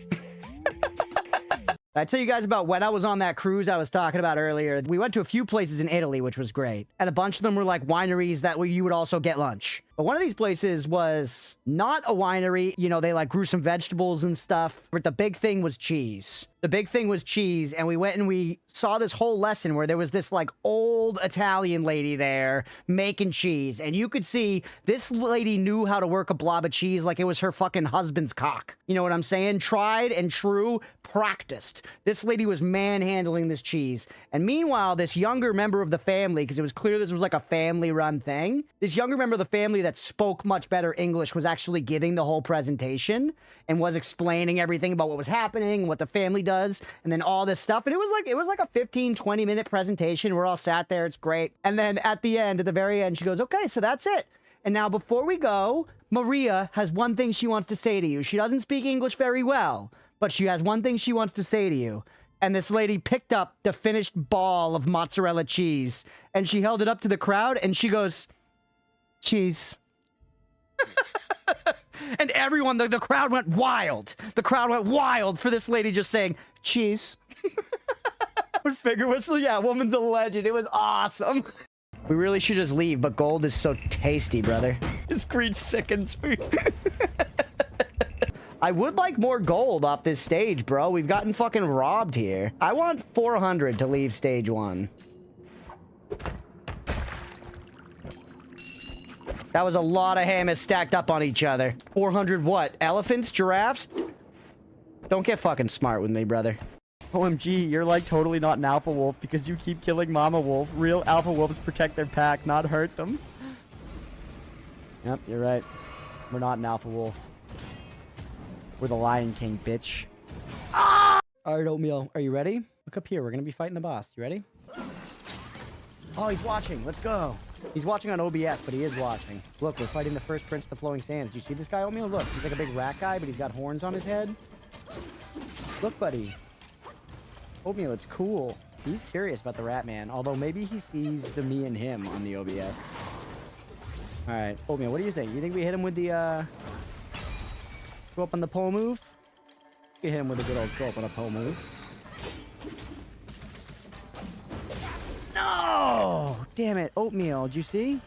I tell you guys about when I was on that cruise I was talking about earlier. We went to a few places in Italy, which was great. And a bunch of them were like wineries that you would also get lunch. But one of these places was not a winery. You know, they like grew some vegetables and stuff. But the big thing was cheese. The big thing was cheese. And we went and we saw this whole lesson where there was this like old Italian lady there making cheese. And you could see this lady knew how to work a blob of cheese like it was her fucking husband's cock. You know what I'm saying? Tried and true, practiced. This lady was manhandling this cheese. And meanwhile, this younger member of the family, because it was clear this was like a family-run thing, this younger member of the family that spoke much better English was actually giving the whole presentation and was explaining everything about what was happening and what the family does and then all this stuff. And it was like a 15-20 minute presentation. We're all sat there. It's great. And then at the very end, she goes, okay, so that's it. And now before we go, Maria has one thing she wants to say to you. She doesn't speak English very well, but she has one thing she wants to say to you. And this lady picked up the finished ball of mozzarella cheese and she held it up to the crowd and she goes, cheese. And everyone, the crowd went wild. The crowd went wild for this lady just saying, cheese. With finger whistle, yeah, woman's a legend. It was awesome. We really should just leave, but gold is so tasty, brother. This green sickens me. I would like more gold off this stage, bro. We've gotten fucking robbed here. I want 400 to leave stage 1. That was a lot of hammers stacked up on each other. 400 what? Elephants? Giraffes? Don't get fucking smart with me, brother. OMG, you're like totally not an alpha wolf because you keep killing mama wolf. Real alpha wolves protect their pack, not hurt them. Yep, you're right. We're not an alpha wolf. We're the Lion King, bitch. Ah! All right, Oatmeal, are you ready? Look up here. We're going to be fighting the boss. You ready? Oh, he's watching. Let's go. He's watching on OBS, but he is watching. Look, we're fighting the first Prince of the Flowing Sands. Do you see this guy, Oatmeal? Look, he's like a big rat guy, but he's got horns on his head. Look, buddy. Oatmeal, it's cool. He's curious about the rat man, although maybe he sees the me and him on the OBS. All right, Oatmeal, what do you think? You think we hit him with the, go up on the pole move? We hit him with a good old go up on a pole move. No! Damn it, Oatmeal, did you see?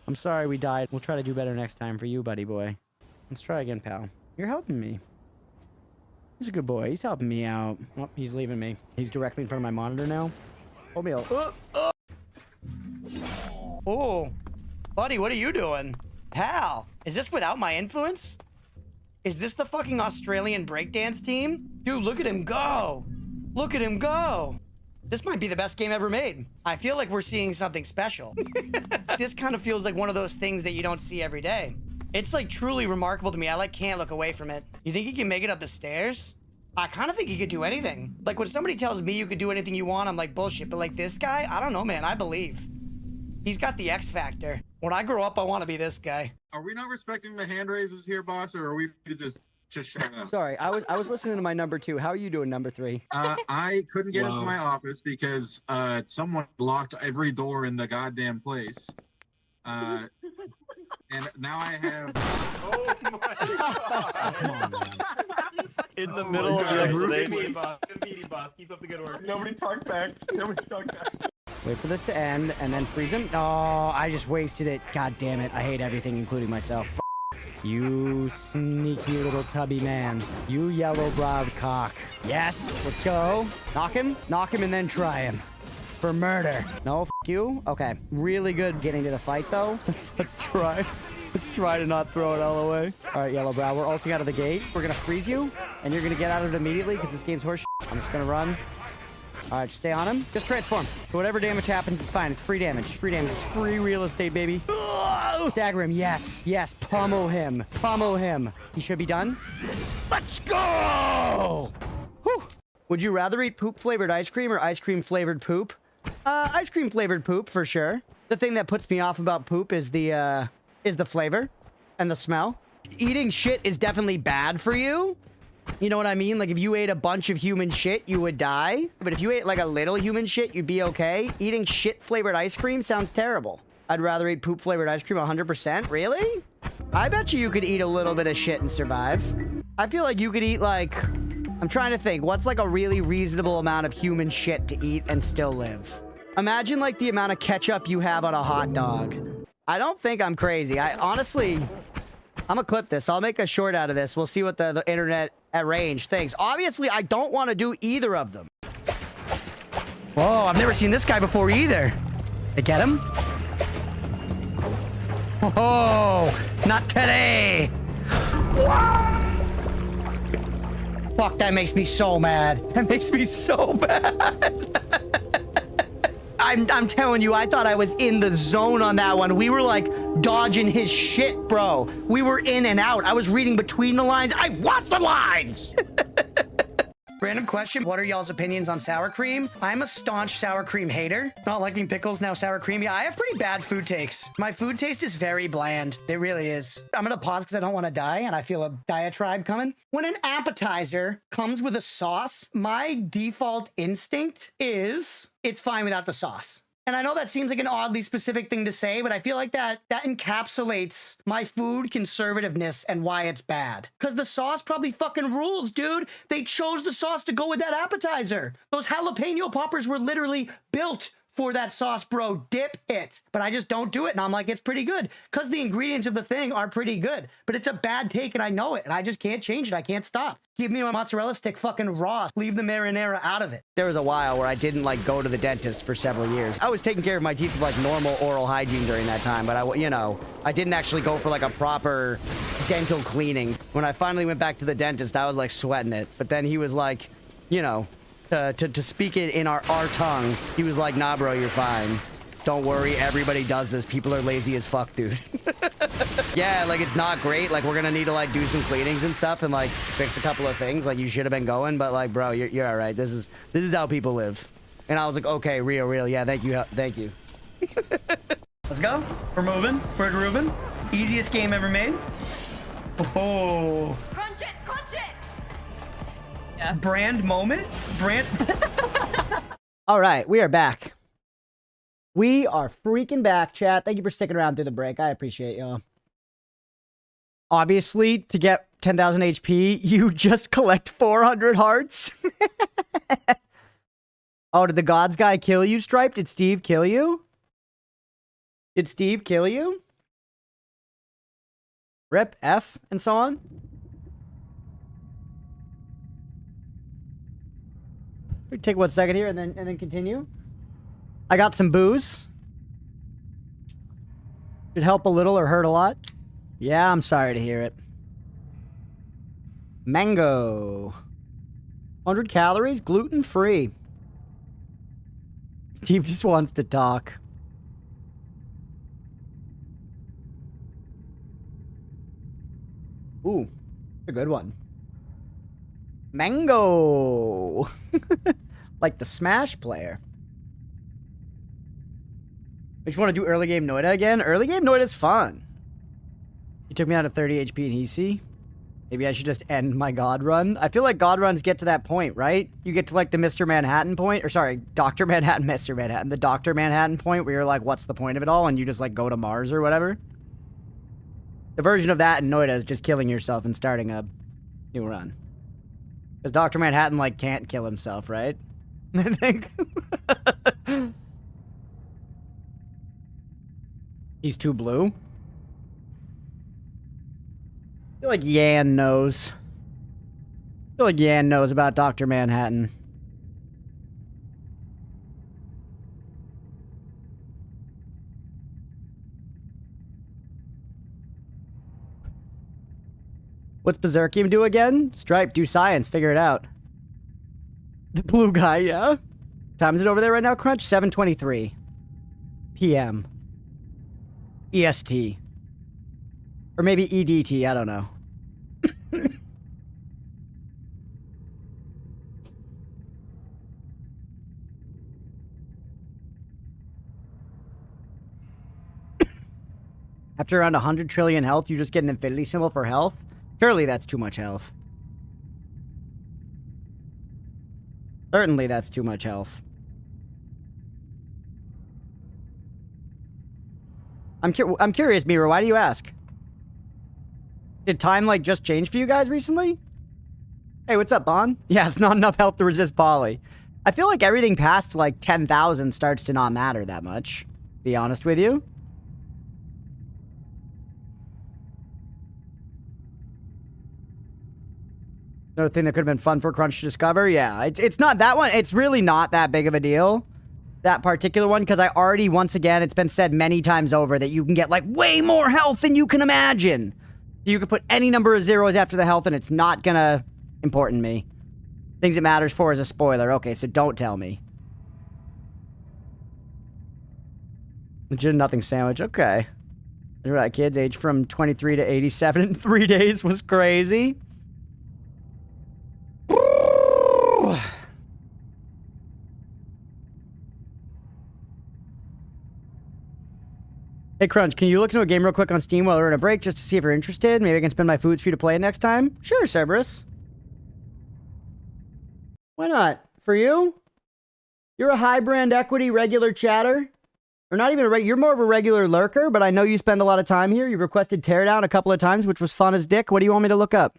I'm sorry we died. We'll try to do better next time for you, buddy boy. Let's try again, pal. You're helping me. He's a good boy. He's helping me out. Oh, he's leaving me. He's directly in front of my monitor now. Oatmeal. Oh, buddy, what are you doing? Pal, is this without my influence? Is this the fucking Australian breakdance team? Dude, look at him go. Look at him go. This might be the best game ever made. I feel like we're seeing something special. This kind of feels like one of those things that you don't see every day. It's like truly remarkable to me. I like can't look away from it. You think he can make it up the stairs? I kind of think he could do anything. Like when somebody tells me you could do anything you want, I'm like bullshit. But like this guy, I don't know, man. I believe. He's got the X factor. When I grow up, I want to be this guy. Are we not respecting the hand raises here, boss, or are we just shut up? Sorry, I was listening to my number 2. How are you doing, number 3? I couldn't get into my office because someone locked every door in the goddamn place. And now I have. Oh my god! Come on, man. In the middle of the explanation. Good boss. Keep up the good work. Nobody talk back. Nobody talk back. Wait for this to end and then freeze him. Oh, I just wasted it. God damn it. I hate everything, including myself. You sneaky little tubby man. You yellow-browed cock. Yes, let's go. Knock him, and then try him. For murder. No, you. Okay, really good getting to the fight, though. Let's try. Let's try to not throw it all away. All right, Yellowbrow, we're ulting out of the gate. We're gonna freeze you, and you're gonna get out of it immediately because this game's horseshit. I'm just gonna run. All right, just stay on him. Just transform. So whatever damage happens is fine. It's free damage. Free damage. It's free real estate, baby. Dagger him. Yes. Yes. Pummel him. Pummel him. He should be done. Let's go! Whew. Would you rather eat poop-flavored ice cream or ice cream-flavored poop? Ice cream-flavored poop, for sure. The thing that puts me off about poop is the flavor and the smell. Eating shit is definitely bad for you. You know what I mean? Like, if you ate a bunch of human shit, you would die. But if you ate, like, a little human shit, you'd be okay. Eating shit-flavored ice cream sounds terrible. I'd rather eat poop-flavored ice cream 100%. Really? I bet you could eat a little bit of shit and survive. I feel like you could eat, like... I'm trying to think. What's, like, a really reasonable amount of human shit to eat and still live? Imagine, like, the amount of ketchup you have on a hot dog. I don't think I'm crazy. I honestly, I'm gonna clip this. I'll make a short out of this. We'll see what the internet at range thinks. Obviously, I don't want to do either of them. Whoa, I've never seen this guy before either. They get him? Oh, not today. Whoa! Fuck, that makes me so mad. That makes me so mad. I'm telling you, I thought I was in the zone on that one. We were like dodging his shit, bro. We were in and out. I was reading between the lines. I watched the lines. Random question. What are y'all's opinions on sour cream? I'm a staunch sour cream hater. Not liking pickles, now sour cream. Yeah, I have pretty bad food takes. My food taste is very bland. It really is. I'm gonna pause because I don't want to die and I feel a diatribe coming. When an appetizer comes with a sauce, my default instinct is it's fine without the sauce. And I know that seems like an oddly specific thing to say, but I feel like that encapsulates my food conservativeness and why it's bad. Because the sauce probably fucking rules, dude. They chose the sauce to go with that appetizer. Those jalapeno poppers were literally built for that sauce, bro. Dip it. But I just don't do it. And I'm like, it's pretty good. Because the ingredients of the thing are pretty good. But it's a bad take and I know it. And I just can't change it. I can't stop. Give me my mozzarella stick fucking raw. Leave the marinara out of it. There was a while where I didn't like go to the dentist for several years. I was taking care of my teeth with like normal oral hygiene during that time. But I didn't actually go for like a proper dental cleaning. When I finally went back to the dentist, I was like sweating it. But then he was like, to speak it in our tongue, he was like, nah, bro, you're fine. Don't worry, everybody does this. People are lazy as fuck, dude. Yeah, like, it's not great. Like, we're gonna need to, like, do some cleanings and stuff and, like, fix a couple of things. Like, you should have been going, but, like, bro, you're all right. This is how people live. And I was like, okay, real. Yeah, thank you. Thank you. Let's go. We're moving. We're grooving. Easiest game ever made. Oh. Crunch it! Yeah. Brand moment? All right, we are back. We are freaking back, chat. Thank you for sticking around through the break. I appreciate y'all. Obviously, to get 10,000 HP, you just collect 400 hearts. Oh, did the gods guy kill you, Stripe? Did Steve kill you? Did Steve kill you? Rip F and so on? We take 1 second here and then continue. I got some booze. Should help a little or hurt a lot. Yeah, I'm sorry to hear it. Mango. 100 calories, gluten-free. Steve just wants to talk. Ooh, a good one. Mango. Like the Smash player. I just want to do early game Noita again. Early game Noita's fun. He took me out of 30 HP and EC. Maybe I should just end my God run. I feel like God runs get to that point, right? You get to like the Mr. Manhattan point, or sorry, Dr. Manhattan, Mr. Manhattan, the Dr. Manhattan point where you're like, what's the point of it all? And you just like go to Mars or whatever. The version of that in Noita is just killing yourself and starting a new run. Because Dr. Manhattan like can't kill himself, right? I think. He's too blue? I feel like Yan knows. I feel like Yan knows about Dr. Manhattan. What's Berserkium do again? Stripe, do science, figure it out. The blue guy, yeah? Time is it over there right now, Crunch? 7:23 p.m. EST. Or maybe EDT, I don't know. After around 100 trillion health, you just get an infinity symbol for health? Surely that's too much health. Certainly that's too much health. I'm curious, Mira, why do you ask? Did time, like, just change for you guys recently? Hey, what's up, Bon? Yeah, it's not enough health to resist poly. I feel like everything past, like, 10,000 starts to not matter that much. Be honest with you. Another thing that could have been fun for Crunch to discover. Yeah, it's not that one. It's really not that big of a deal. That particular one, because I already, once again, it's been said many times over that you can get like way more health than you can imagine. You can put any number of zeros after the health and it's not gonna important me. Things it matters for is a spoiler. Okay, so don't tell me. Legit nothing sandwich. Okay. All right, kids. Age from 23 to 87 in 3 days was crazy. Hey, Crunch, can you look into a game real quick on Steam while we're in a break just to see if you're interested? Maybe I can spend my foods for you to play it next time? Sure, Cerberus. Why not? For you? You're a high brand equity regular chatter? Or not even a you're more of a regular lurker, but I know you spend a lot of time here. You've requested Teardown a couple of times, which was fun as dick. What do you want me to look up?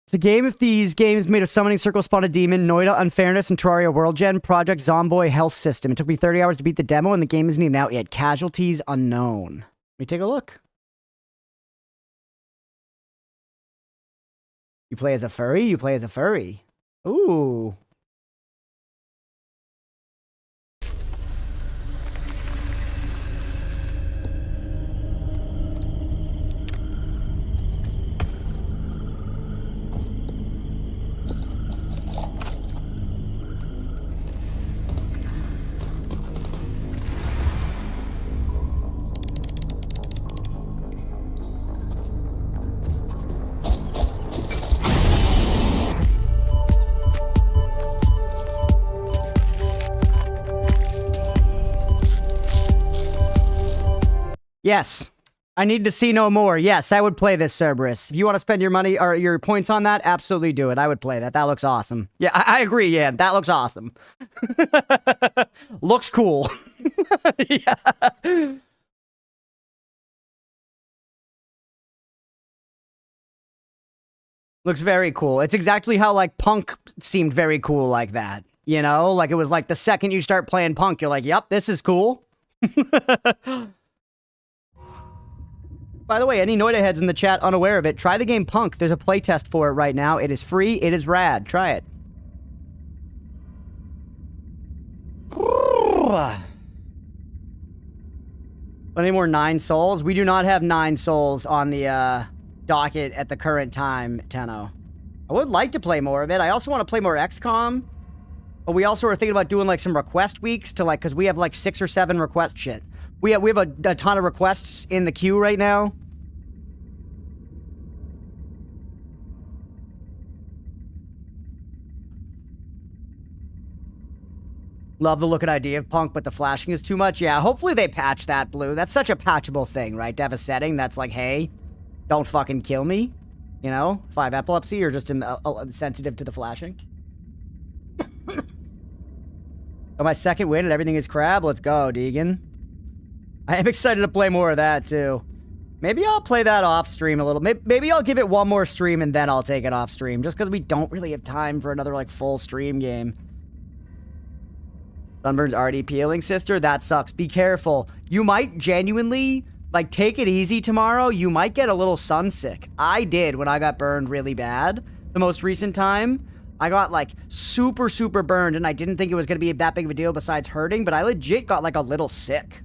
It's a game if these games made of Summoning Circle Spawn a Demon, Noita, Unfairness, and Terraria World Gen, Project Zomboy Health System. It took me 30 hours to beat the demo, and the game isn't even out yet. Casualties unknown. Let me take a look. You play as a furry? You play as a furry. Ooh. Yes. I need to see no more. Yes, I would play this, Cerberus. If you want to spend your money or your points on that, absolutely do it. I would play that. That looks awesome. Yeah, I agree. Yeah, that looks awesome. Looks cool. Yeah. Looks very cool. It's exactly how, like, Punk seemed very cool like that. You know? Like, it was like the second you start playing Punk, you're like, yep, this is cool. By the way, any Noita heads in the chat unaware of it, try the game Punk. There's a playtest for it right now. It is free. It is rad. Try it. Any more 9 souls? We do not have 9 souls on the docket at the current time, Tenno. I would like to play more of it. I also want to play more XCOM. But we also are thinking about doing like some request weeks to like, because we have like 6 or 7 request shit. We have a ton of requests in the queue right now. Love the look and idea of Punk, but the flashing is too much. Yeah, hopefully they patch that, Blue. That's such a patchable thing, right? To have a setting that's like, hey, don't fucking kill me. You know? 5 epilepsy or just sensitive to the flashing. Oh, my second win and everything is crab. Let's go, Deegan. I am excited to play more of that, too. Maybe I'll play that off stream a little. Maybe I'll give it one more stream and then I'll take it off stream. Just because we don't really have time for another, like, full stream game. Sunburn's already peeling, sister. That sucks. Be careful. You might genuinely, like, take it easy tomorrow. You might get a little sunsick. I did when I got burned really bad. The most recent time. I got, like, super, super burned, and I didn't think it was going to be that big of a deal besides hurting, but I legit got, like, a little sick.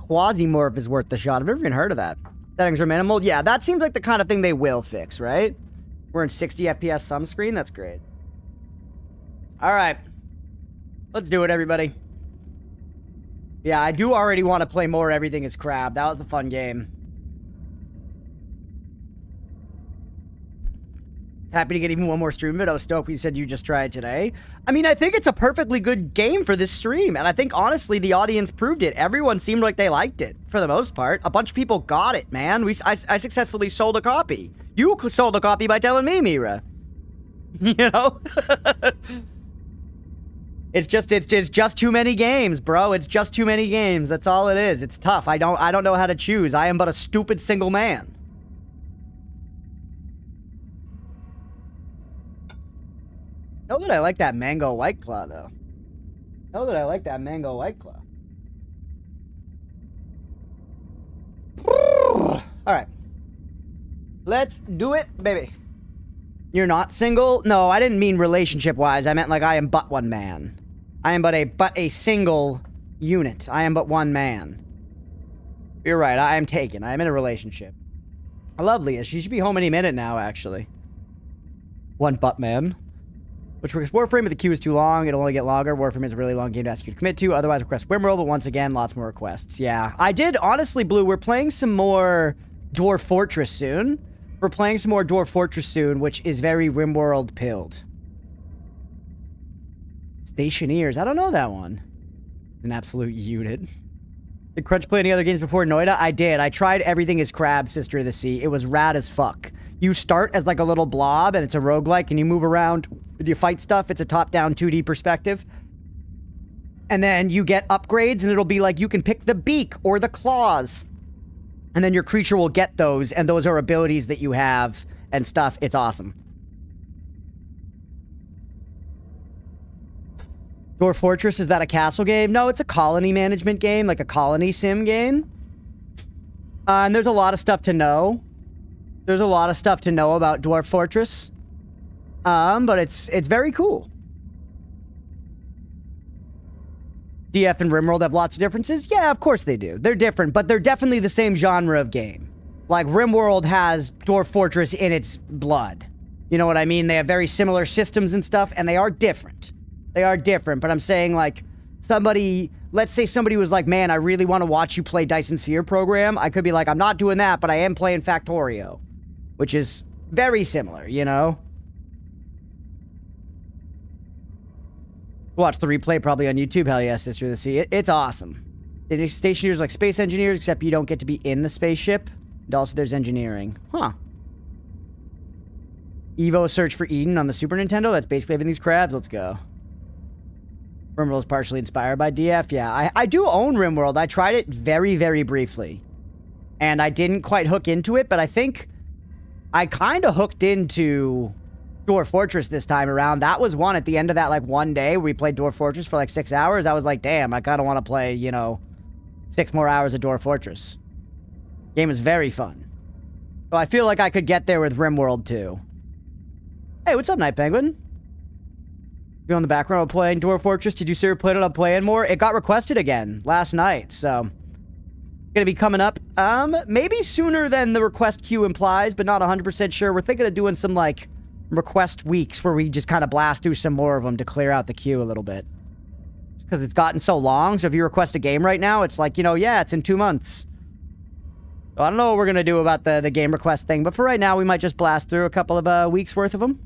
Quasimorph is worth the shot. I've never even heard of that. Settings are minimal. Yeah, that seems like the kind of thing they will fix, right? We're in 60 FPS sum screen. That's great. All right. Let's do it, everybody. Yeah, I do already want to play more Everything is Crab. That was a fun game. Happy to get even one more stream of it. I was stoked you said you just tried today. I mean, I think it's a perfectly good game for this stream. And I think, honestly, the audience proved it. Everyone seemed like they liked it, for the most part. A bunch of people got it, man. I successfully sold a copy. You sold a copy by telling me, Mira. You know? 'Cause I It's just too many games, bro. It's just too many games. That's all it is. It's tough. I don't know how to choose. I am but a stupid single man. Know that I like that mango White Claw, though. Know that I like that mango White Claw. All right. Let's do it, baby. You're not single? No, I didn't mean relationship-wise. I meant like I am but one man. I am but a single unit. I am but one man. You're right. I am taken. I am in a relationship. Lovely. She should be home any minute now, actually. One but man. Which requests Warframe, but the queue is too long. It'll only get longer. Warframe is a really long game to ask you to commit to. Otherwise, request Wimroll, but once again, lots more requests. Yeah. I did, honestly, Blue, we're playing some more Dwarf Fortress soon. We're playing some more Dwarf Fortress soon, which is very RimWorld pilled. Stationeers. I don't know that one. An absolute unit. Did Crunch play any other games before Noita? I did. I tried everything as Crab, Sister of the Sea. It was rad as fuck. You start as like a little blob, and it's a roguelike, and you move around with your fight stuff. It's a top-down 2D perspective. And then you get upgrades, and it'll be like you can pick the beak or the claws. And then your creature will get those, and those are abilities that you have and stuff. It's awesome. Dwarf Fortress, is that a castle game? No, it's a colony management game, like a colony sim game. And there's a lot of stuff to know. There's a lot of stuff to know about Dwarf Fortress. But it's very cool. DF and RimWorld have lots of differences? Yeah, of course they do. They're different, but they're definitely the same genre of game. Like, RimWorld has Dwarf Fortress in its blood. You know what I mean? They have very similar systems and stuff, and they are different. They are different, but I'm saying, like, let's say somebody was like, man, I really want to watch you play Dyson Sphere Program. I could be like, I'm not doing that, but I am playing Factorio. Which is very similar, you know? Watch the replay probably on YouTube. Hell yes, Sister of the Sea. It's awesome. Stationeers like space engineers, except you don't get to be in the spaceship. And also there's engineering. Huh. Evo Search for Eden on the Super Nintendo. That's basically having these crabs. Let's go. RimWorld is partially inspired by DF. Yeah, I do own RimWorld. I tried it very, very briefly. And I didn't quite hook into it, but I think I kind of hooked into Dwarf Fortress this time around. That was one at the end of that, like, one day where we played Dwarf Fortress for, like, 6 hours. I was like, damn, I kind of want to play, you know, 6 more hours of Dwarf Fortress. Game is very fun. So I feel like I could get there with RimWorld, too. Hey, what's up, Night Penguin? You on the background playing Dwarf Fortress? Did you see her plan on playing more? It got requested again last night, so gonna be coming up maybe sooner than the request queue implies, but not 100% sure. We're thinking of doing some, like, request weeks where we just kind of blast through some more of them to clear out the queue a little bit, because it's gotten so long. So if you request a game right now, it's like, you know, yeah, it's in 2 months. So I don't know what we're gonna do about the game request thing, but for right now we might just blast through a couple of weeks worth of them.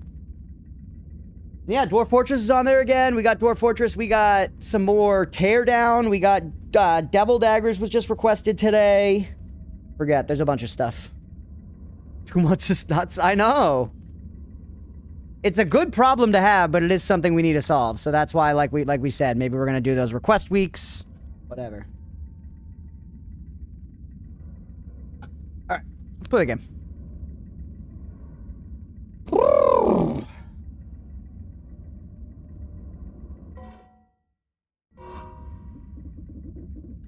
Yeah, Dwarf Fortress is on there again. We got Dwarf Fortress. We got some more Teardown. We got Devil Daggers was just requested today. Forget, there's a bunch of stuff. 2 months is nuts. I know. It's a good problem to have, but it is something we need to solve. So that's why, like we said, maybe we're going to do those request weeks. Whatever. All right, let's play the game.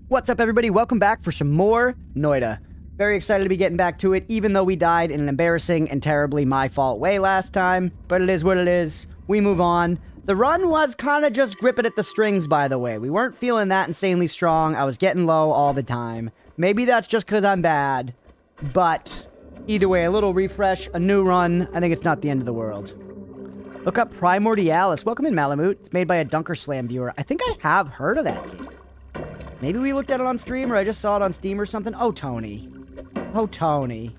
What's up, everybody? Welcome back for some more Noita. Very excited to be getting back to it, even though we died in an embarrassing and terribly my fault way last time. But it is what it is. We move on. The run was kind of just gripping at the strings, by the way. We weren't feeling that insanely strong. I was getting low all the time. Maybe that's just because I'm bad. But either way, a little refresh, a new run. I think it's not the end of the world. Look up Primordialis. Welcome in, Malamute. It's made by a Dunker Slam viewer. I think I have heard of that game. Maybe we looked at it on stream, or I just saw it on Steam or something. Oh, Tony. Oh, Tony.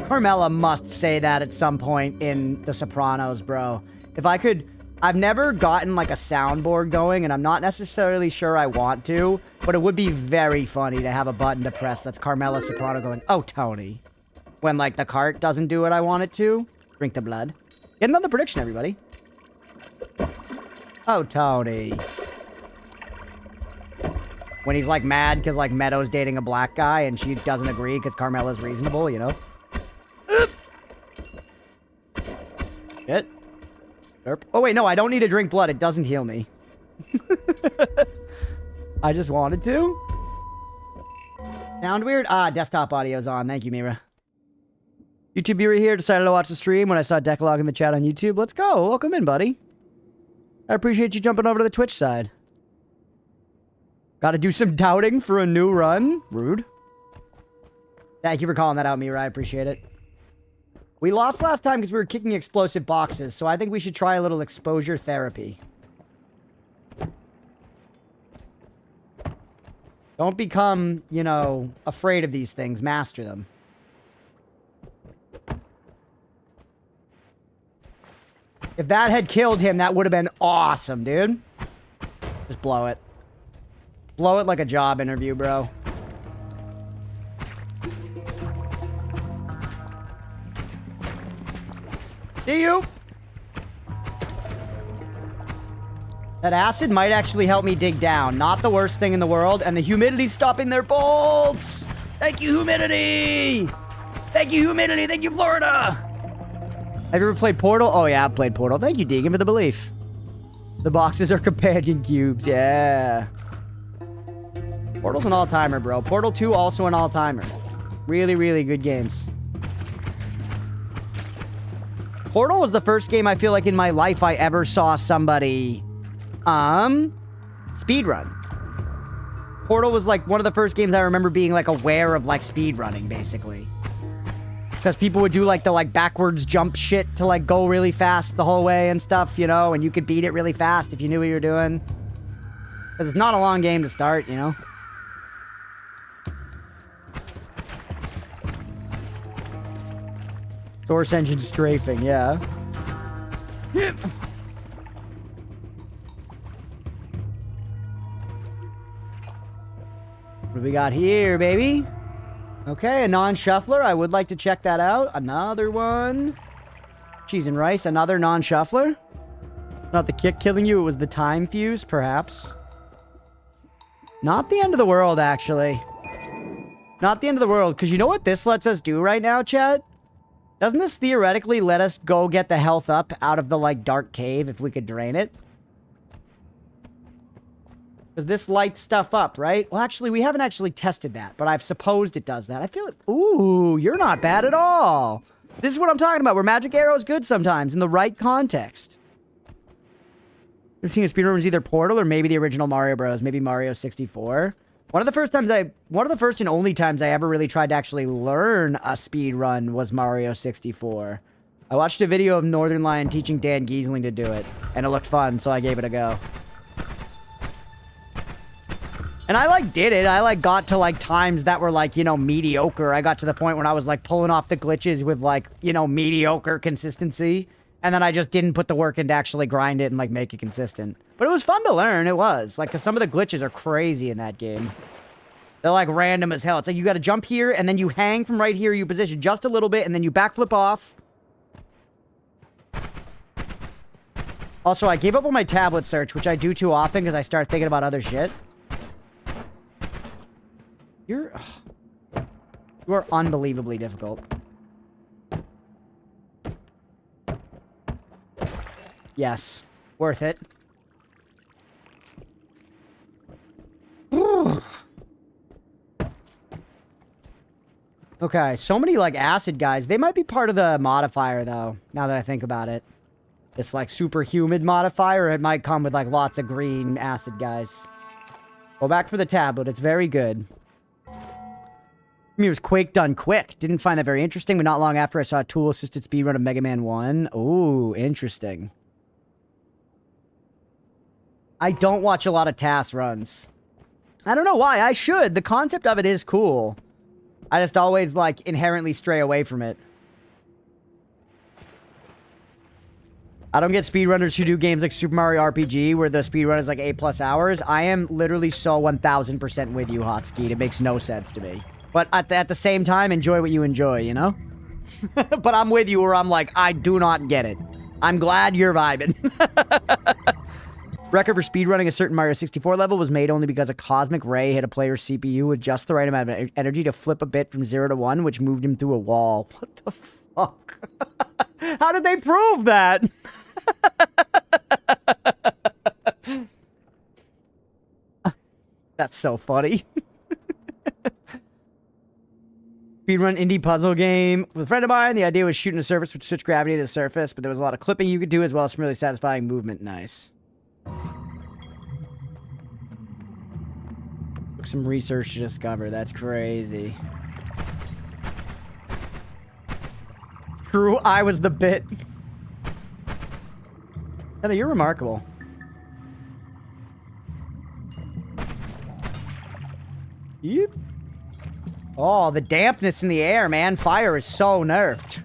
Carmela must say that at some point in The Sopranos, bro. If I could... I've never gotten, like, a soundboard going, and I'm not necessarily sure I want to, but it would be very funny to have a button to press that's Carmela Soprano going, oh, Tony. When, like, the cart doesn't do what I want it to. Drink the blood. Get another prediction, everybody. Oh, Tony. When he's like mad because like Meadow's dating a black guy and she doesn't agree because Carmela's reasonable, you know? Shit. Derp. Oh wait, no, I don't need to drink blood. It doesn't heal me. I just wanted to. Sound weird? Ah, desktop audio's on. Thank you, Mira. YouTube viewer here. Decided to watch the stream when I saw Decalogue in the chat on YouTube. Let's go. Welcome in, buddy. I appreciate you jumping over to the Twitch side. Gotta do some doubting for a new run. Rude. Thank you for calling that out, Mira. I appreciate it. We lost last time because we were kicking explosive boxes, so I think we should try a little exposure therapy. Don't become, you know, afraid of these things. Master them. If that had killed him, that would have been awesome, dude. Just blow it. Blow it like a job interview, bro. See you. That acid might actually help me dig down. Not the worst thing in the world. And the humidity's stopping their bolts. Thank you, humidity. Thank you, humidity. Thank you, Florida. Have you ever played Portal? Oh, yeah, I've played Portal. Thank you, Deegan, for the belief. The boxes are companion cubes. Yeah. Portal's an all-timer, bro. Portal 2 also an all-timer. Really, really good games. Portal was the first game I feel like in my life I ever saw somebody speedrun. Portal was like one of the first games I remember being like aware of like speedrunning, basically. Because people would do like the like backwards jump shit to like go really fast the whole way and stuff, you know, and you could beat it really fast if you knew what you were doing. Because it's not a long game to start, you know. Source engine strafing, yeah. What do we got here, baby? Okay, a non-shuffler. I would like to check that out. Another one. Cheese and rice. Another non-shuffler. Not the kick killing you. It was the time fuse, perhaps. Not the end of the world, actually. Not the end of the world. Because you know what this lets us do right now, chat? Doesn't this theoretically let us go get the health up out of the, like, dark cave if we could drain it? Because this lights stuff up, right? Well, actually, we haven't actually tested that, but I've supposed it does that. I feel it. Ooh, you're not bad at all. This is what I'm talking about, where Magic Arrow is good sometimes in the right context. I've seen a speedrun was either Portal or maybe the original Mario Bros. Maybe Mario 64. One of the first and only times I ever really tried to actually learn a speed run was Mario 64. I watched a video of Northern Lion teaching Dan Giesling to do it, and it looked fun, so I gave it a go. And I, like, did it. I, like, got to, like, times that were, like, you know, mediocre. I got to the point when I was, like, pulling off the glitches with, like, you know, mediocre consistency. And then I just didn't put the work in to actually grind it and, like, make it consistent. But it was fun to learn. It was. Like, because some of the glitches are crazy in that game. They're, like, random as hell. It's like you got to jump here, and then you hang from right here. You position just a little bit, and then you backflip off. Also, I gave up on my tablet search, which I do too often because I start thinking about other shit. You are unbelievably difficult. Yes. Worth it. Okay, so many, like, acid guys. They might be part of the modifier, though, now that I think about it. This, like, super humid modifier, it might come with, like, lots of green acid guys. Go back for the tablet. It's very good. It was Quake done quick. Didn't find that very interesting, but not long after I saw a tool-assisted speedrun of Mega Man 1. Ooh, interesting. I don't watch a lot of TAS runs. I don't know why. I should. The concept of it is cool. I just always, like, inherently stray away from it. I don't get speedrunners who do games like Super Mario RPG, where the speedrun is, like, 8+ hours. I am literally so 1000% with you, Hotskeet. It makes no sense to me. But at the same time, enjoy what you enjoy, you know? But I'm with you where I'm like, I do not get it. I'm glad you're vibing. Record for speedrunning a certain Mario 64 level was made only because a cosmic ray hit a player's CPU with just the right amount of energy to flip a bit from 0 to 1, which moved him through a wall. What the fuck? How did they prove that? That's so funny. Speedrun indie puzzle game with a friend of mine. The idea was shooting a surface which switched gravity to the surface, but there was a lot of clipping you could do as well as some really satisfying movement. Nice. Took some research to discover. That's crazy. It's true, I was the bit. Heather, you're remarkable. Yep. Oh, the dampness in the air, man. Fire is so nerfed.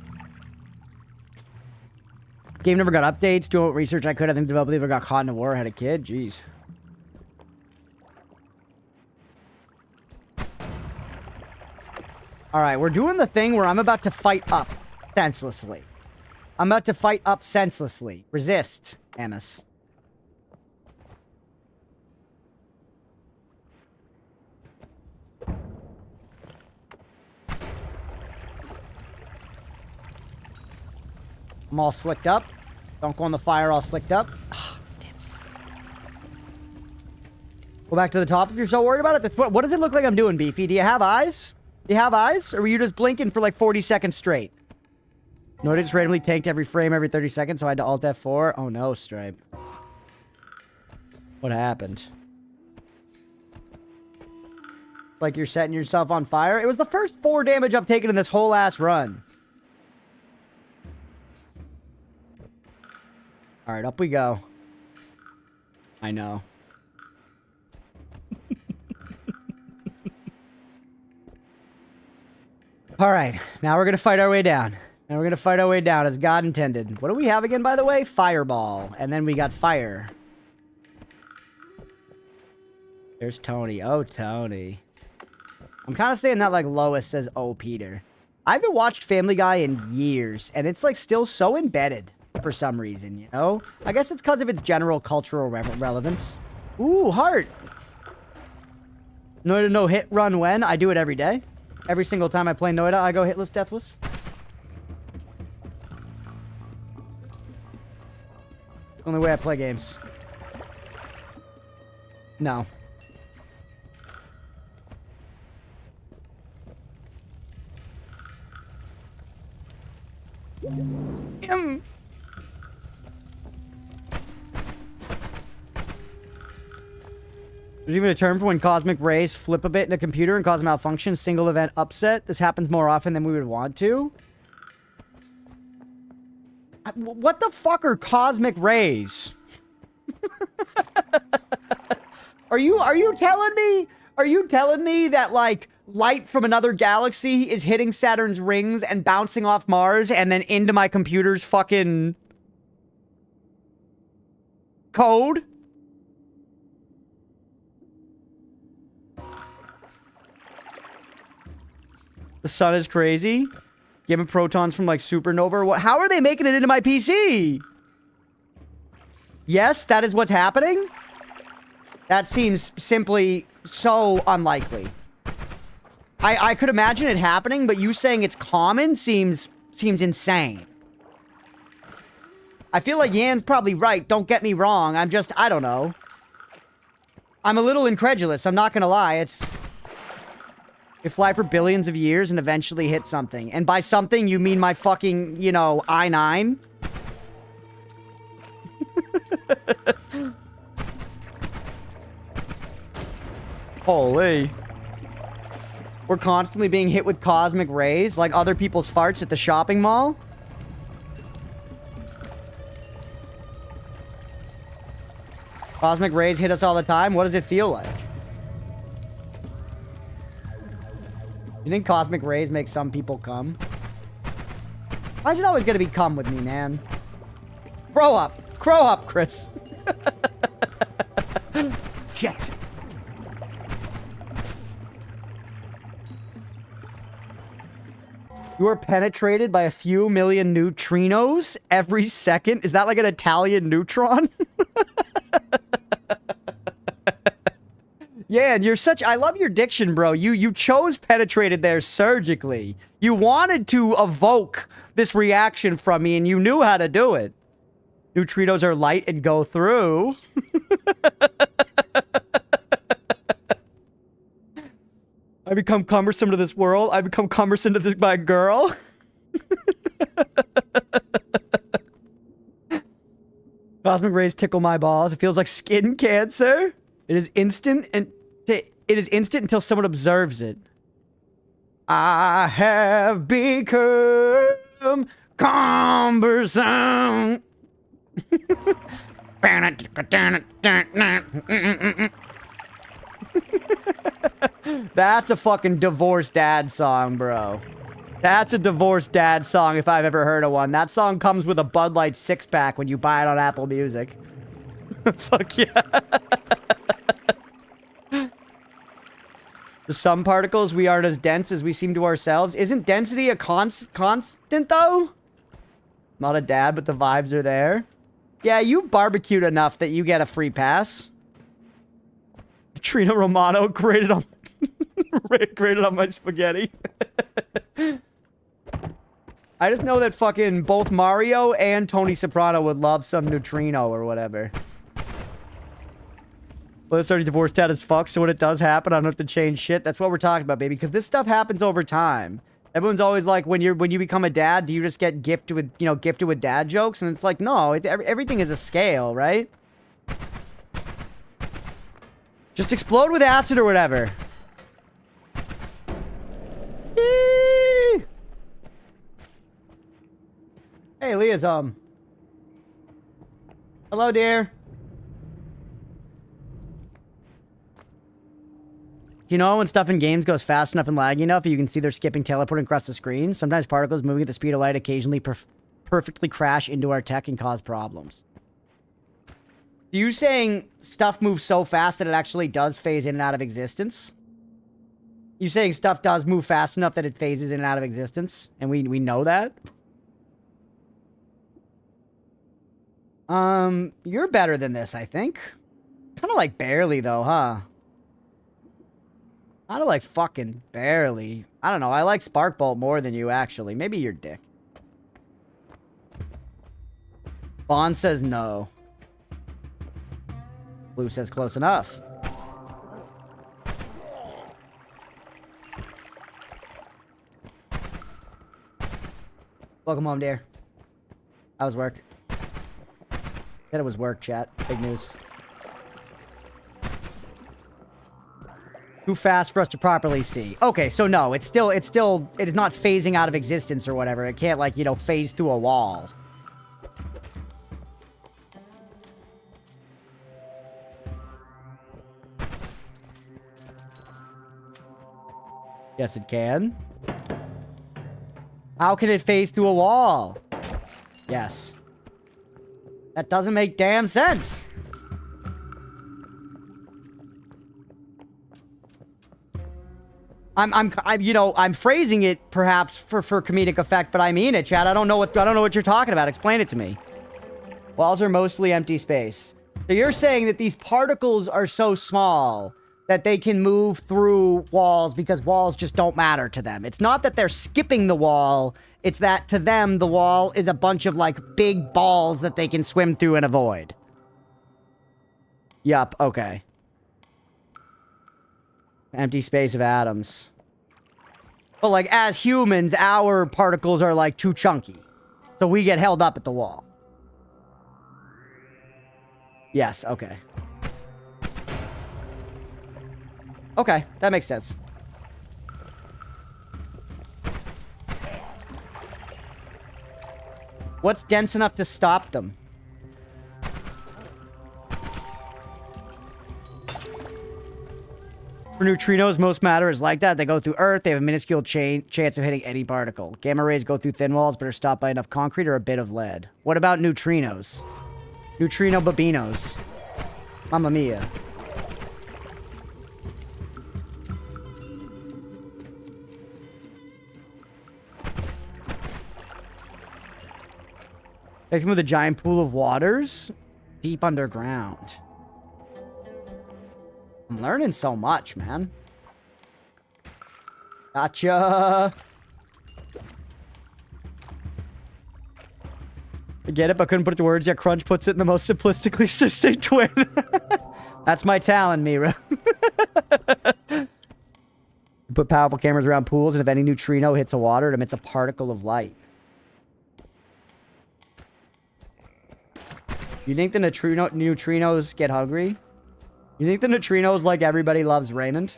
Game never got updates. Doing what research I could. I think the developer got caught in a war, had a kid. Jeez. Alright, we're doing the thing where I'm about to fight up senselessly. I'm about to fight up senselessly. Resist, Amos. I'm all slicked up. Don't go on the fire all slicked up. Oh, damn it. Go back to the top if you're so worried about it. What does it look like I'm doing, Beefy? Do you have eyes? Do you have eyes? Or were you just blinking for like 40 seconds straight? No, it just randomly tanked every frame every 30 seconds, so I had to Alt F4. Oh no, Stripe. What happened? Like you're setting yourself on fire? It was the first 4 damage I've taken in this whole ass run. Alright, up we go. I know. Alright, now we're gonna fight our way down. Now we're gonna fight our way down as God intended. What do we have again, by the way? Fireball. And then we got fire. There's Tony. Oh, Tony. I'm kind of saying that like Lois says, oh, Peter. I haven't watched Family Guy in years, and it's like still so embedded. For some reason, you know? I guess it's because of its general cultural relevance. Ooh, heart! Noita no hit run when? I do it every day. Every single time I play Noita, I go hitless, deathless. Only way I play games. No. There's even a term for when cosmic rays flip a bit in a computer and cause malfunction. Single event upset. This happens more often than we would want to. What the fuck are cosmic rays? Are you telling me? Are you telling me that like light from another galaxy is hitting Saturn's rings and bouncing off Mars and then into my computer's fucking code? The sun is crazy. Giving protons from like supernova. What? How are they making it into my PC? Yes, that is what's happening. That seems simply so unlikely. I could imagine it happening, but you saying it's common seems insane. I feel like Yan's probably right. Don't get me wrong. I don't know. I'm a little incredulous. I'm not gonna lie. It fly for billions of years and eventually hit something. And by something, you mean my fucking, you know, I-9? Holy. We're constantly being hit with cosmic rays, like other people's farts at the shopping mall? Cosmic rays hit us all the time? What does it feel like? You think cosmic rays make some people come? Why is it always gonna be come with me, man? Grow up! Grow up, Chris! Shit. You are penetrated by a few million neutrinos every second? Is that like an Italian neutron? Yeah, and you're such... I love your diction, bro. You chose penetrated there surgically. You wanted to evoke this reaction from me, and you knew how to do it. Neutrinos are light and go through. I become cumbersome to this world. I become cumbersome to this my girl. Cosmic rays tickle my balls. It feels like skin cancer. It is instant until someone observes it. I have become cumbersome. That's a fucking divorced dad song, bro. That's a divorced dad song if I've ever heard of one. That song comes with a Bud Light 6-pack when you buy it on Apple Music. Fuck yeah. To some particles, we aren't as dense as we seem to ourselves. Isn't density a constant, though? Not a dad, but the vibes are there. Yeah, you barbecued enough that you get a free pass. Trina Romano graded on my spaghetti. I just know that fucking both Mario and Tony Soprano would love some neutrino or whatever. Well, it's already divorced dad as fuck, so when it does happen, I don't have to change shit. That's what we're talking about, baby, because this stuff happens over time. Everyone's always like, when you become a dad, do you just get gifted with dad jokes? And it's like, no, everything is a scale, right? Just explode with acid or whatever. Yee! Hey, Leah's hello, dear. Do you know when stuff in games goes fast enough and laggy enough you can see they're skipping teleporting across the screen? Sometimes particles moving at the speed of light occasionally perfectly crash into our tech and cause problems. Are you saying stuff moves so fast that it actually does phase in and out of existence? You saying stuff does move fast enough that it phases in and out of existence? And we know that? You're better than this, I think. Kind of like barely, though, huh? Kind of like fucking barely. I don't know. I like Sparkbolt more than you, actually. Maybe you're dick. Bond says no. Blue says close enough. Welcome home, dear. How was work? Said it was work, chat. Big news. Too fast for us to properly see. Okay, so no, it is not phasing out of existence or whatever. It can't, like, you know, phase through a wall. Yes, it can. How can it phase through a wall? Yes. That doesn't make damn sense. I'm phrasing it perhaps for comedic effect, but I mean it, Chad. I don't know what you're talking about. Explain it to me. Walls are mostly empty space. So you're saying that these particles are so small that they can move through walls because walls just don't matter to them. It's not that they're skipping the wall. It's that to them, the wall is a bunch of, like, big balls that they can swim through and avoid. Yup, okay. Empty space of atoms. But, like, as humans, our particles are, like, too chunky. So we get held up at the wall. Yes, okay. Okay, that makes sense. What's dense enough to stop them? For neutrinos, most matter is like that. They go through Earth. They have a minuscule chance of hitting any particle. Gamma rays go through thin walls, but are stopped by enough concrete or a bit of lead. What about neutrinos? Neutrino babinos. Mamma mia. They come with a giant pool of waters deep underground. I'm learning so much, man. Gotcha. I get it, but couldn't put it to words yet. Crunch puts it in the most simplistically succinct way. That's my talent, Mira. Put powerful cameras around pools, and if any neutrino hits a water, it emits a particle of light. You think the neutrinos get hungry? You think the neutrinos like everybody loves Raymond?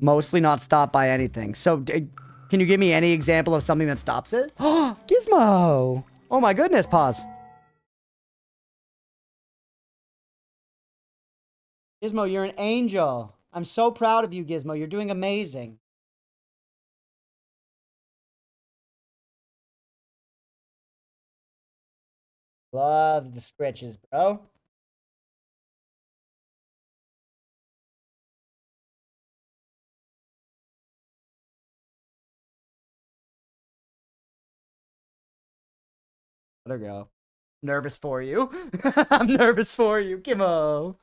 Mostly not stopped by anything. So, can you give me any example of something that stops it? Oh, Gizmo! Oh my goodness, pause. Gizmo, you're an angel. I'm so proud of you, Gizmo. You're doing amazing. Love the scritches, bro. Let her go. Nervous for you. I'm nervous for you, Gizmo.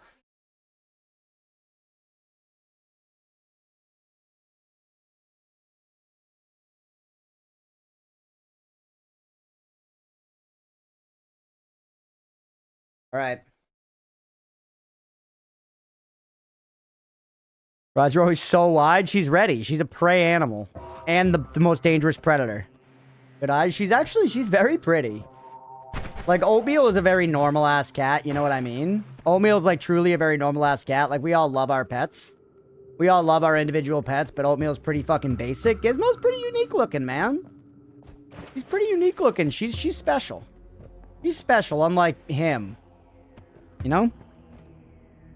All right. Rods are always so wide. She's ready. She's a prey animal. And the most dangerous predator. Good eyes. She's very pretty. Like, Oatmeal is a very normal-ass cat. You know what I mean? Oatmeal is, like, truly a very normal-ass cat. Like, we all love our pets. We all love our individual pets, but Oatmeal's pretty fucking basic. Gizmo's pretty unique-looking, man. She's pretty unique-looking. She's special. She's special, unlike him. You know?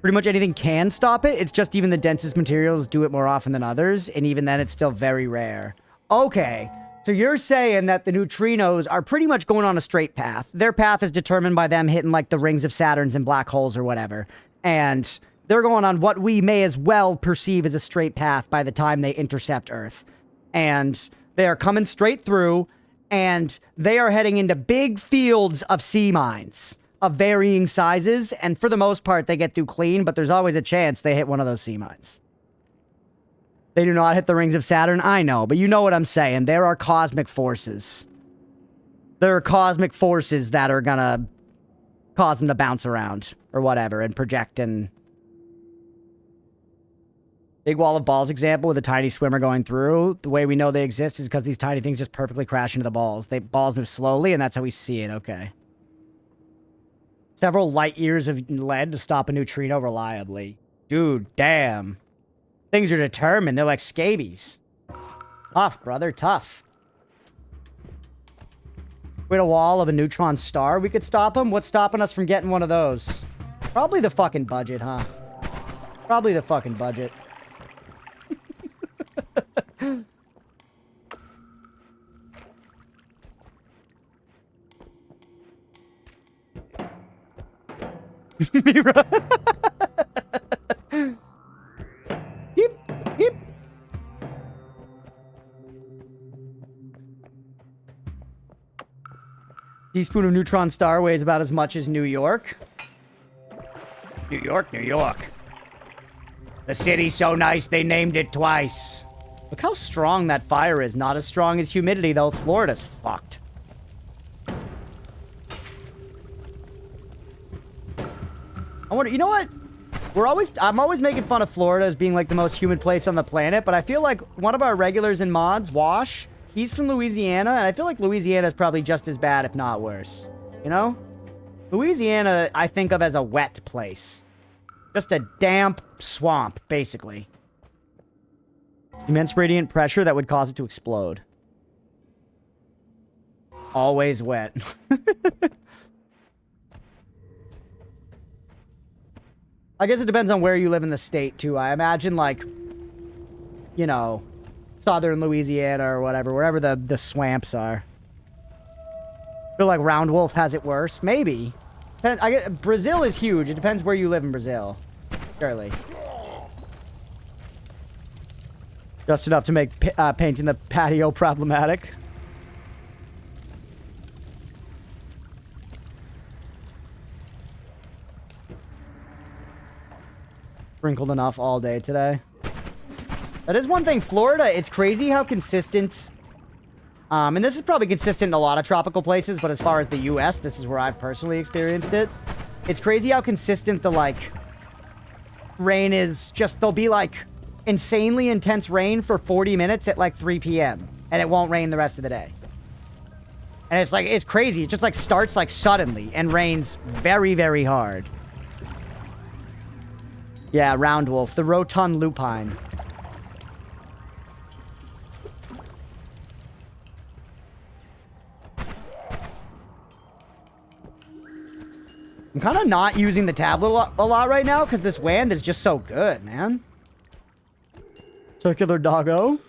Pretty much anything can stop it. It's just even the densest materials do it more often than others. And even then, it's still very rare. Okay. So you're saying that the neutrinos are pretty much going on a straight path. Their path is determined by them hitting, like, the rings of Saturns and black holes or whatever. And they're going on what we may as well perceive as a straight path by the time they intercept Earth. And they are coming straight through, and they are heading into big fields of sea mines of varying sizes, and for the most part, they get through clean, but there's always a chance they hit one of those sea mines. They do not hit the rings of Saturn, I know, but you know what I'm saying. There are cosmic forces. There are cosmic forces that are gonna cause them to bounce around, or whatever, and project, and... Big wall of balls example with a tiny swimmer going through. The way we know they exist is because these tiny things just perfectly crash into the balls. Balls move slowly, and that's how we see it, okay. Several light years of lead to stop a neutrino reliably. Dude, damn. Things are determined. They're like scabies. Tough, brother. Tough. We had a wall of a neutron star. We could stop them. What's stopping us from getting one of those? Probably the fucking budget, huh? Probably the fucking budget. Mira. Yep, yep. Teaspoon of neutron star weighs about as much as New York. New York, New York. The city's so nice they named it twice. Look how strong that fire is. Not as strong as humidity, though. Florida's fucked. I wonder, you know what? I'm always making fun of Florida as being like the most humid place on the planet, but I feel like one of our regulars in mods, Wash, he's from Louisiana, and I feel like Louisiana is probably just as bad, if not worse. You know? Louisiana, I think of as a wet place. Just a damp swamp, basically. Immense radiant pressure that would cause it to explode. Always wet. I guess it depends on where you live in the state, too. I imagine, like, you know, southern Louisiana or whatever, wherever the swamps are. I feel like Round Wolf has it worse. Maybe. Brazil is huge. It depends where you live in Brazil. Surely. Just enough to make painting the patio problematic. sprinkled enough all day today. That is one thing. Florida, it's crazy how consistent... and this is probably consistent in a lot of tropical places, but as far as the U.S., this is where I've personally experienced it. It's crazy how consistent the, like, rain is. Just, there'll be, like, insanely intense rain for 40 minutes at, like, 3 p.m. And it won't rain the rest of the day. And it's, like, it's crazy. It just, like, starts, like, suddenly and rains very, very hard. Yeah, round wolf. The rotund lupine. I'm kind of not using the tablet a lot right now because this wand is just so good, man. Circular doggo.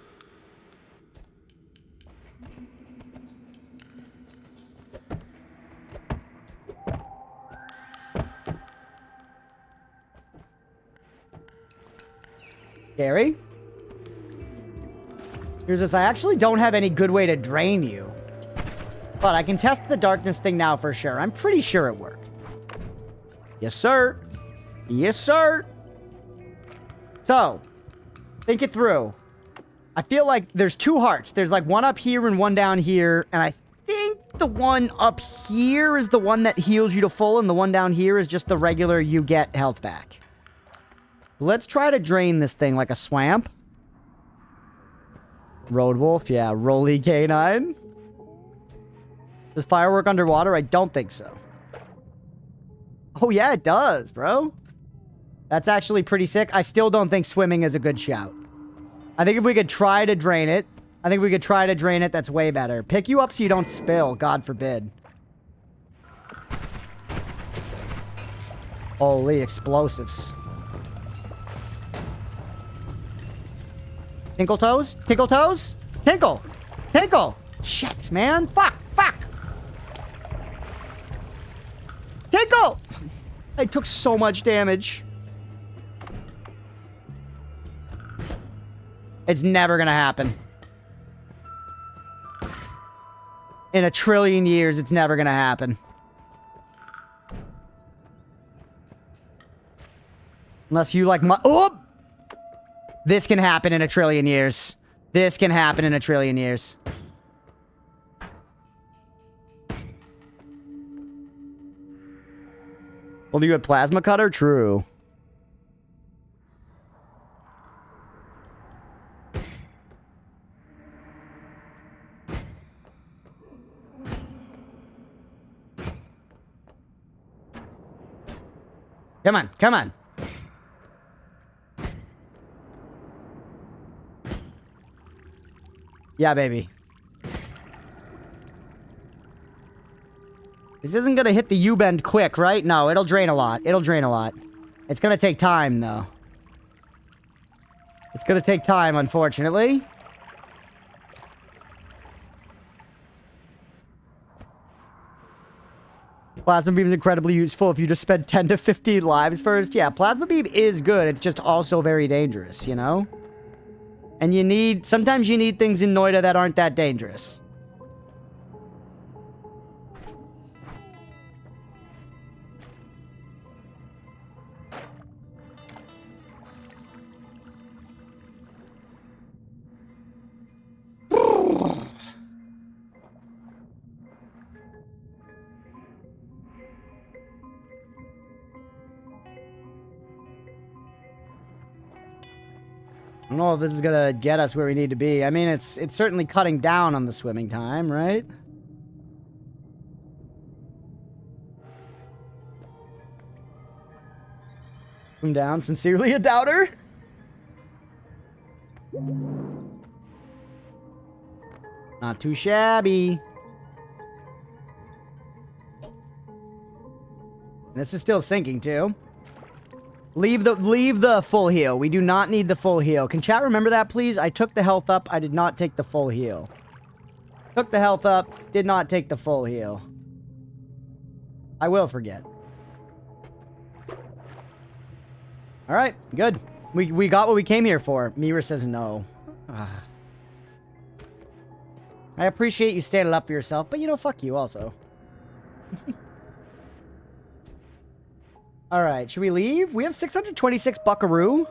Gary? Here's this. I actually don't have any good way to drain you. But I can test the darkness thing now for sure. I'm pretty sure it works. Yes, sir. Yes, sir. So, think it through. I feel like there's 2 hearts. There's like one up here and one down here. And I think the one up here is the one that heals you to full. And the one down here is just the regular you get health back. Let's try to drain this thing like a swamp. Road wolf. Yeah, Roly Canine. Does fire work underwater? I don't think so. Oh, yeah, it does, bro. That's actually pretty sick. I still don't think swimming is a good shout. I think if we could try to drain it, that's way better. Pick you up so you don't spill, God forbid. Holy explosives. Tinkle toes? Tinkle toes? Tinkle! Tinkle! Shit, man. Fuck! Fuck! Tinkle! I took so much damage. It's never gonna happen. In a trillion years, it's never gonna happen. Unless you like my... Oh! This can happen in a trillion years. This can happen in a trillion years. Well, do you have plasma cutter? True. Come on, come on. Yeah, baby. This isn't gonna hit the U-bend quick, right? No, it'll drain a lot. It'll drain a lot. It's gonna take time, though. It's gonna take time, unfortunately. Plasma Beam is incredibly useful if you just spend 10 to 15 lives first. Yeah, Plasma Beam is good. It's just also very dangerous, you know? And you need... Sometimes you need things in Noita that aren't that dangerous. I don't know if this is gonna get us where we need to be. I mean, it's certainly cutting down on the swimming time, right? Swim down. Sincerely a doubter? Not too shabby. This is still sinking, too. Leave the full heal. We do not need the full heal. Can chat remember that, please? I took the health up. I did not take the full heal. Took the health up. Did not take the full heal. I will forget. Alright, good. We got what we came here for. Mira says no. I appreciate you standing up for yourself, but you know, fuck you also. All right, should we leave? We have 626 buckaroo.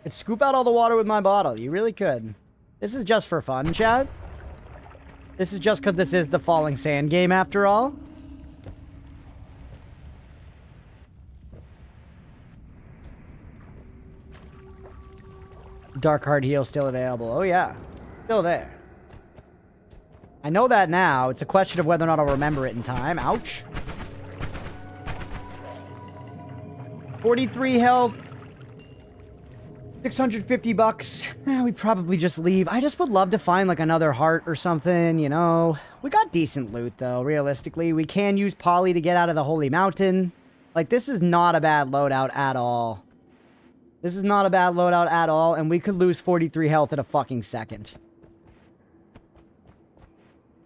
Could scoop out all the water with my bottle. You really could. This is just for fun, chat. This is just because this is the Falling Sand game after all. Dark Heart Heal still available. Oh, yeah. Still there. I know that now. It's a question of whether or not I'll remember it in time. Ouch. 43 health. 650 bucks. We probably just leave. I just would love to find like another heart or something, you know. We got decent loot though, realistically. We can use Poly to get out of the Holy Mountain. Like, this is not a bad loadout at all. This is not a bad loadout at all, and we could lose 43 health in a fucking second.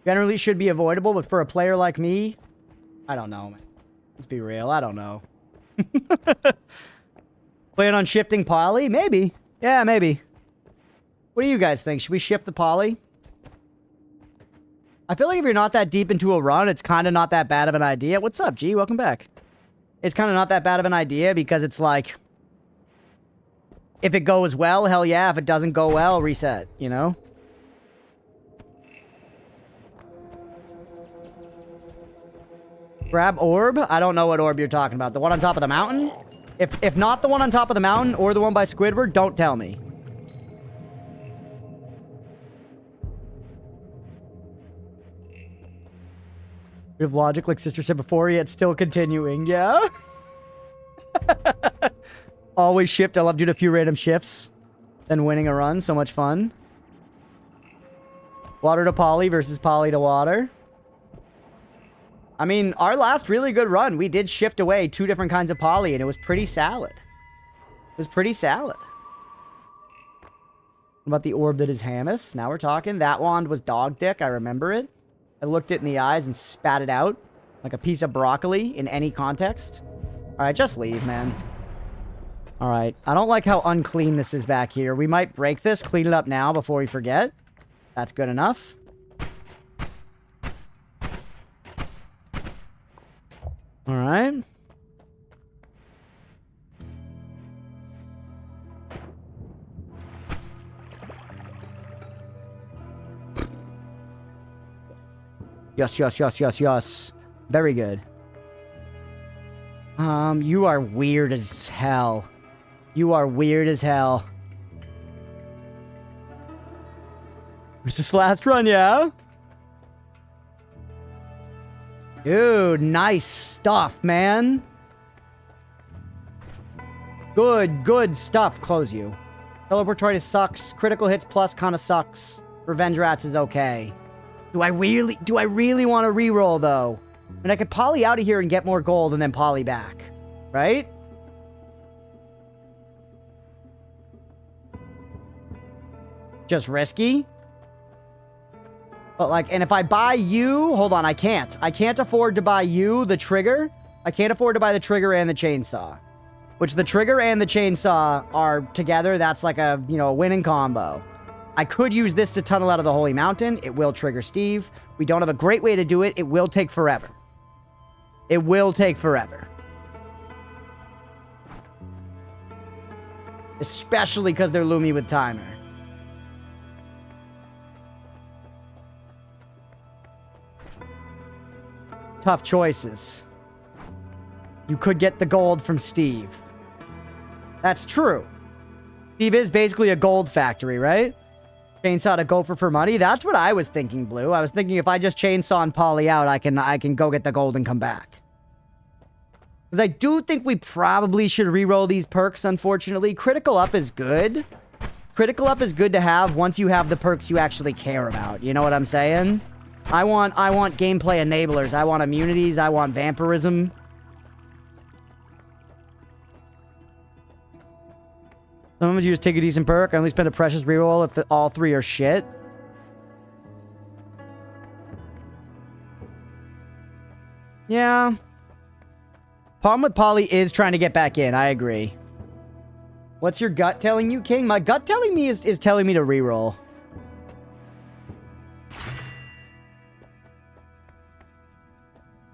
Generally should be avoidable, but for a player like me, I don't know, man. Let's be real, I don't know. Plan on shifting Poly? Maybe. Yeah, maybe. What do you guys think? Should we shift the Poly? I feel like if you're not that deep into a run, it's kind of not that bad of an idea. What's up, G? Welcome back. It's kind of not that bad of an idea because it's like, if it goes well, hell yeah. If it doesn't go well, reset, you know? Grab orb? I don't know what orb you're talking about. The one on top of the mountain? If not the one on top of the mountain or the one by Squidward, don't tell me. We have logic, like Sister said before, yet still continuing. Yeah? Always shift. I love doing a few random shifts. Then winning a run. So much fun. Water to Poly versus Poly to water. I mean, our last really good run, we did shift away 2 different kinds of Poly, and it was pretty salad. It was pretty salad. What about the orb that is Hamus? Now we're talking. That wand was dog dick. I remember it. I looked it in the eyes and spat it out like a piece of broccoli in any context. All right, just leave, man. All right. I don't like how unclean this is back here. We might break this, clean it up now before we forget. That's good enough. All right. Yes, yes, yes, yes, yes. Very good. You are weird as hell. You are weird as hell. Where's this last run, yeah? Dude, nice stuff, man. Good stuff. Close you. Teleportoritis sucks. Critical hits plus kind of sucks. Revenge Rats is okay. Do I really want to reroll, though? And I could poly out of here and get more gold and then poly back. Right? Just risky? But, like, and if I buy you... Hold on, I can't. I can't afford to buy you the trigger. I can't afford to buy the trigger and the chainsaw. Which the trigger and the chainsaw are together. That's like a, you know, a winning combo. I could use this to tunnel out of the Holy Mountain. It will trigger Steve. We don't have a great way to do it. It will take forever. It will take forever. Especially because they're Lumi with timer. Tough choices. You could get the gold from Steve. That's true. Steve is basically a gold factory, right? Chainsaw to Gopher for money. That's what I was thinking, Blue. I was thinking if I just chainsaw and poly out, I can go get the gold and come back. Because I do think we probably should reroll these perks, unfortunately. Critical up is good. Critical up is good to have once you have the perks you actually care about. You know what I'm saying? I want gameplay enablers. I want immunities. I want vampirism. Some of you just take a decent perk. I only spend a precious reroll if all 3 are shit. Yeah. Problem with Poly is trying to get back in. I agree. What's your gut telling you, King? My gut telling me is telling me to reroll.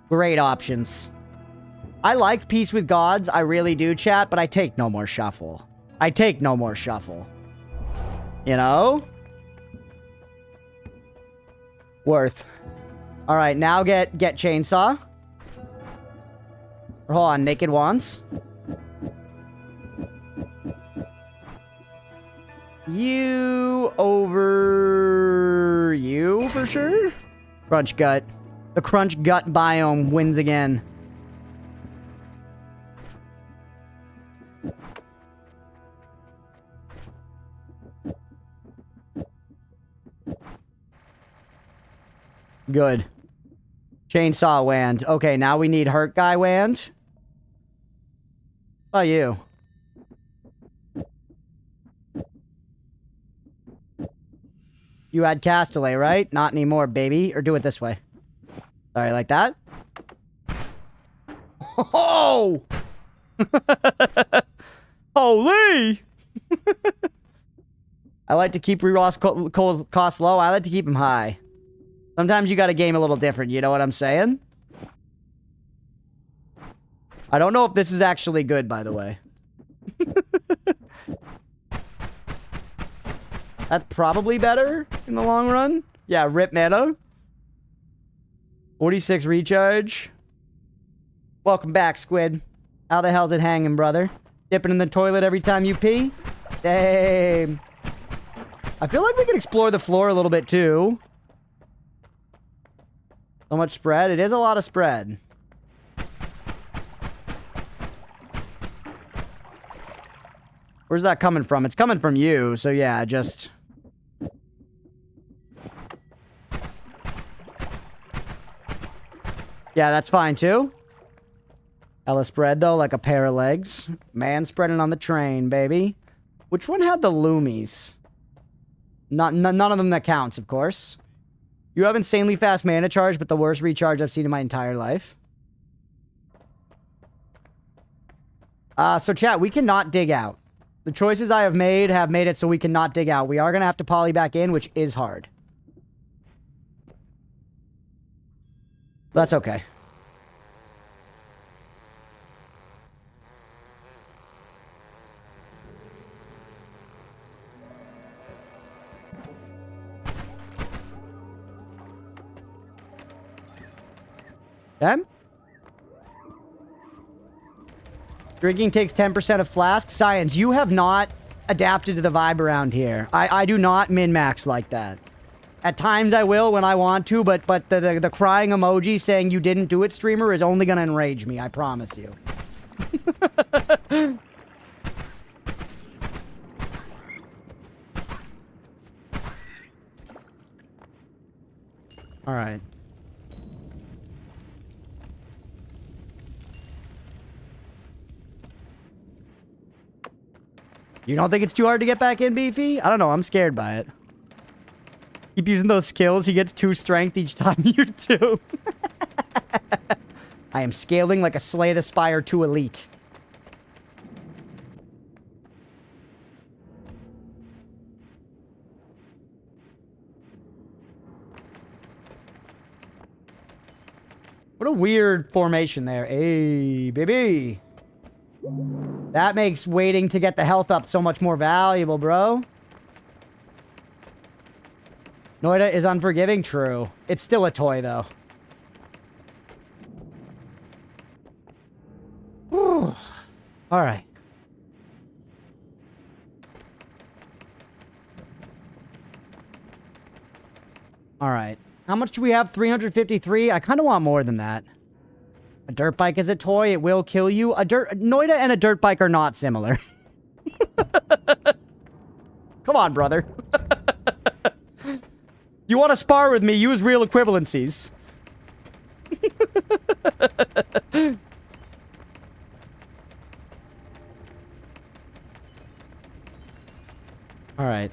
Great options. I like Peace with Gods. I really do, chat, but I take no more shuffle. I take no more shuffle. You know? Worth. All right, now get chainsaw. Or hold on, naked wands. You over you for sure. Crunch gut. The crunch gut biome wins again. Good. Chainsaw wand. Okay, now we need hurt guy wand. How about you? You had Castellet, right? Not anymore, baby. Or do it this way. Sorry, like that? Oh! Holy! I like to keep reroll costs low. I like to keep them high. Sometimes you gotta game a little different, you know what I'm saying? I don't know if this is actually good, by the way. That's probably better in the long run. Yeah, rip mana. 46 recharge. Welcome back, Squid. How the hell's it hanging, brother? Dipping in the toilet every time you pee? Damn. I feel like we can explore the floor a little bit, too. So much spread. It is a lot of spread. Where's that coming from? It's coming from you, so yeah, just... Yeah, that's fine, too. Hella spread, though, like a pair of legs. Man spreading on the train, baby. Which one had the loomies? None of them that counts, of course. You have insanely fast mana charge, but the worst recharge I've seen in my entire life. So chat, we cannot dig out. The choices I have made it so we cannot dig out. We are going to have to poly back in, which is hard. That's okay. Okay. Drinking takes 10% of flask. Science, you have not adapted to the vibe around here. I do not min-max like that. At times I will when I want to, but the crying emoji saying you didn't do it, streamer, is only going to enrage me. I promise you. All right. You don't think it's too hard to get back in, Beefy? I don't know. I'm scared by it. Keep using those skills. He gets 2 strength each time you do. I am scaling like a Slay the Spire 2 elite. What a weird formation there. Hey, baby. That makes waiting to get the health up so much more valuable, bro. Noita is unforgiving? True. It's still a toy, though. All right. All right. How much do we have? 353? I kind of want more than that. A dirt bike is a toy. It will kill you. Noita and a dirt bike are not similar. Come on, brother. You want to spar with me? Use real equivalencies. All right.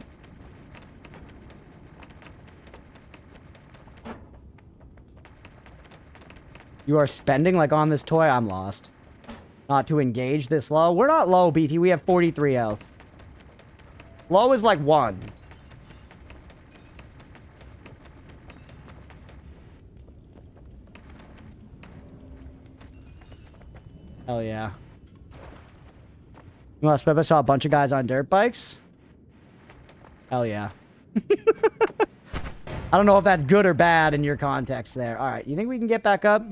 You are spending like on this toy? I'm lost. Not to engage this low. We're not low, BT. We have 43 health. Low is like 1. Hell yeah. Last I saw a bunch of guys on dirt bikes. Hell yeah. I don't know if that's good or bad in your context there. All right, you think we can get back up?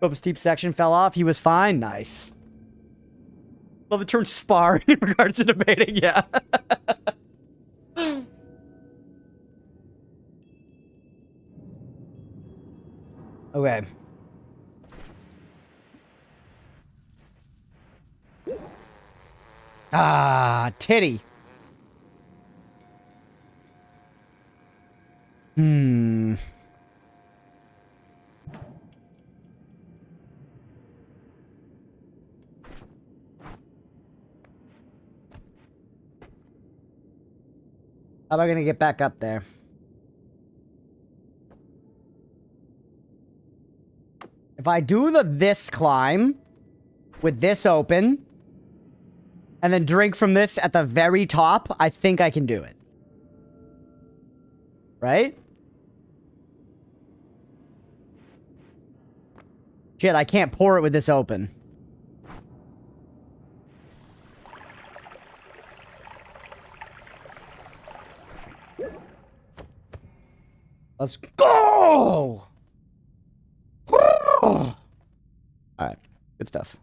Hope a steep section fell off. He was fine. Nice. Love the term sparring in regards to debating. Yeah. Okay. Ah, titty. Hmm. How am I gonna get back up there? If I do this climb with this open and then drink from this at the very top, I think I can do it. Right? Shit, I can't pour it with this open. Let's go! Alright, good stuff.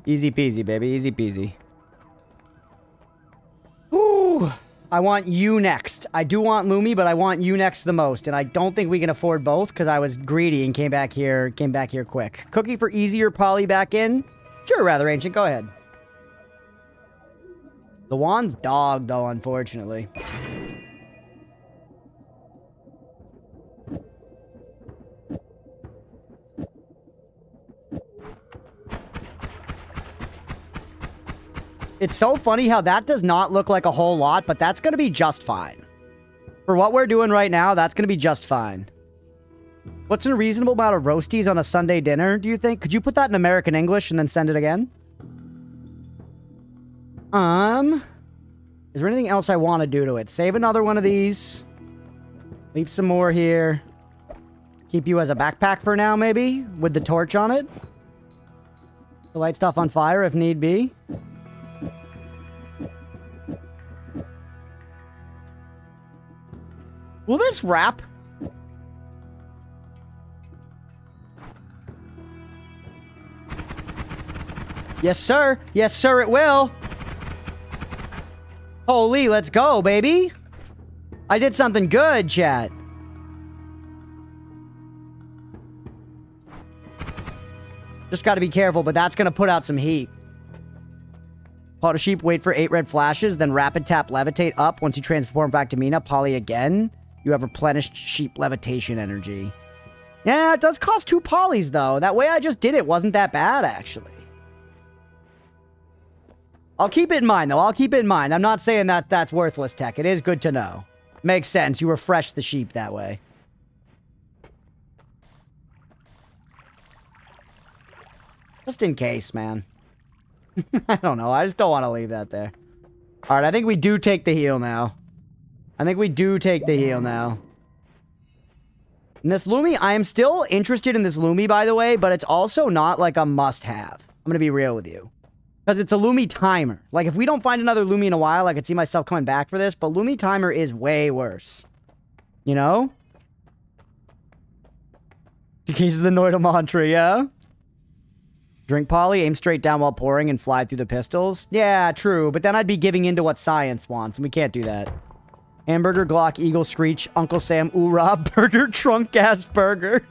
Easy peasy, baby, easy peasy. Ooh, I want you next. I do want Lumi, but I want you next the most, and I don't think we can afford both because I was greedy and came back here quick. Cookie for easier poly back in? Sure, rather ancient, go ahead. The wand's dog, though, unfortunately. It's so funny how that does not look like a whole lot, but that's going to be just fine. For what we're doing right now, that's going to be just fine. What's a reasonable amount of roasties on a Sunday dinner, do you think? Could you put that in American English and then send it again? Is there anything else I want to do to it? Save another one of these. Leave some more here. Keep you as a backpack for now, maybe? With the torch on it? To light stuff on fire if need be. Will this wrap? Yes, sir. Yes, sir, it will. Holy, let's go, baby. I did something good, chat. Just got to be careful, but that's going to put out some heat. Pot of sheep, wait for 8 red flashes, then rapid tap levitate up. Once you transform back to Mina, poly again. You have replenished sheep levitation energy. Yeah, it does cost 2 polys, though. That way I just did it wasn't that bad, actually. I'll keep it in mind, though. I'll keep it in mind. I'm not saying that that's worthless tech. It is good to know. Makes sense. You refresh the sheep that way. Just in case, man. I don't know. I just don't want to leave that there. Alright, I think we do take the heal now. And this Lumi, I am still interested in this Lumi, by the way, but it's also not like a must-have. I'm going to be real with you. Because it's a Lumi timer. Like, if we don't find another Lumi in a while, I could see myself coming back for this, but Lumi timer is way worse. You know? The case of the Noita mantra, yeah? Drink poly, aim straight down while pouring, and fly through the pistols. Yeah, true, but then I'd be giving into what science wants, and we can't do that. Hamburger, Glock, Eagle, Screech, Uncle Sam, Oorah, Burger, Trunk Gas, Burger.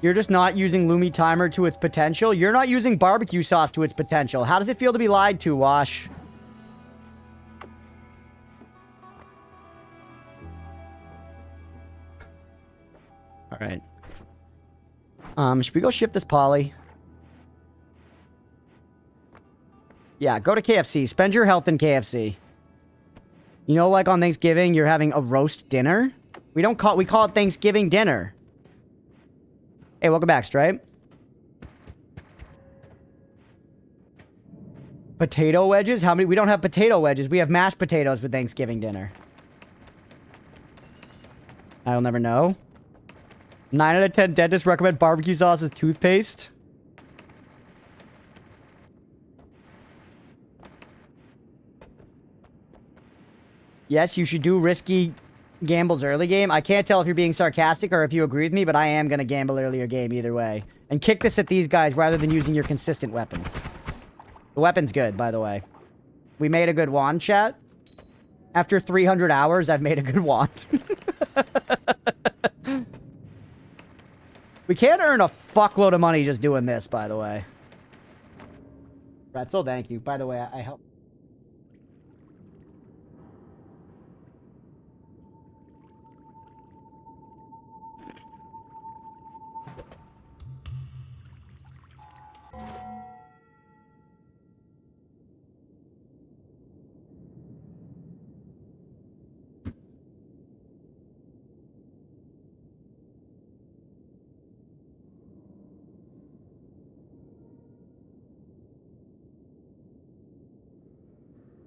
You're just not using Lumi timer to its potential. You're not using barbecue sauce to its potential. How does it feel to be lied to, Wash? All right. Should we go ship this poly? Yeah, go to KFC. Spend your health in KFC. You know, like on Thanksgiving, you're having a roast dinner? We call it Thanksgiving dinner. Hey, welcome back, Stripe. Potato wedges? How many? We don't have potato wedges. We have mashed potatoes with Thanksgiving dinner. I'll never know. 9 out of 10 dentists recommend barbecue sauce as toothpaste. Yes, you should do risky gambles early game. I can't tell if you're being sarcastic or if you agree with me, but I am going to gamble earlier game either way. And kick this at these guys rather than using your consistent weapon. The weapon's good, by the way. We made a good wand, chat. After 300 hours, I've made a good wand. We can't earn a fuckload of money just doing this, by the way. Pretzel, thank you. By the way, I help.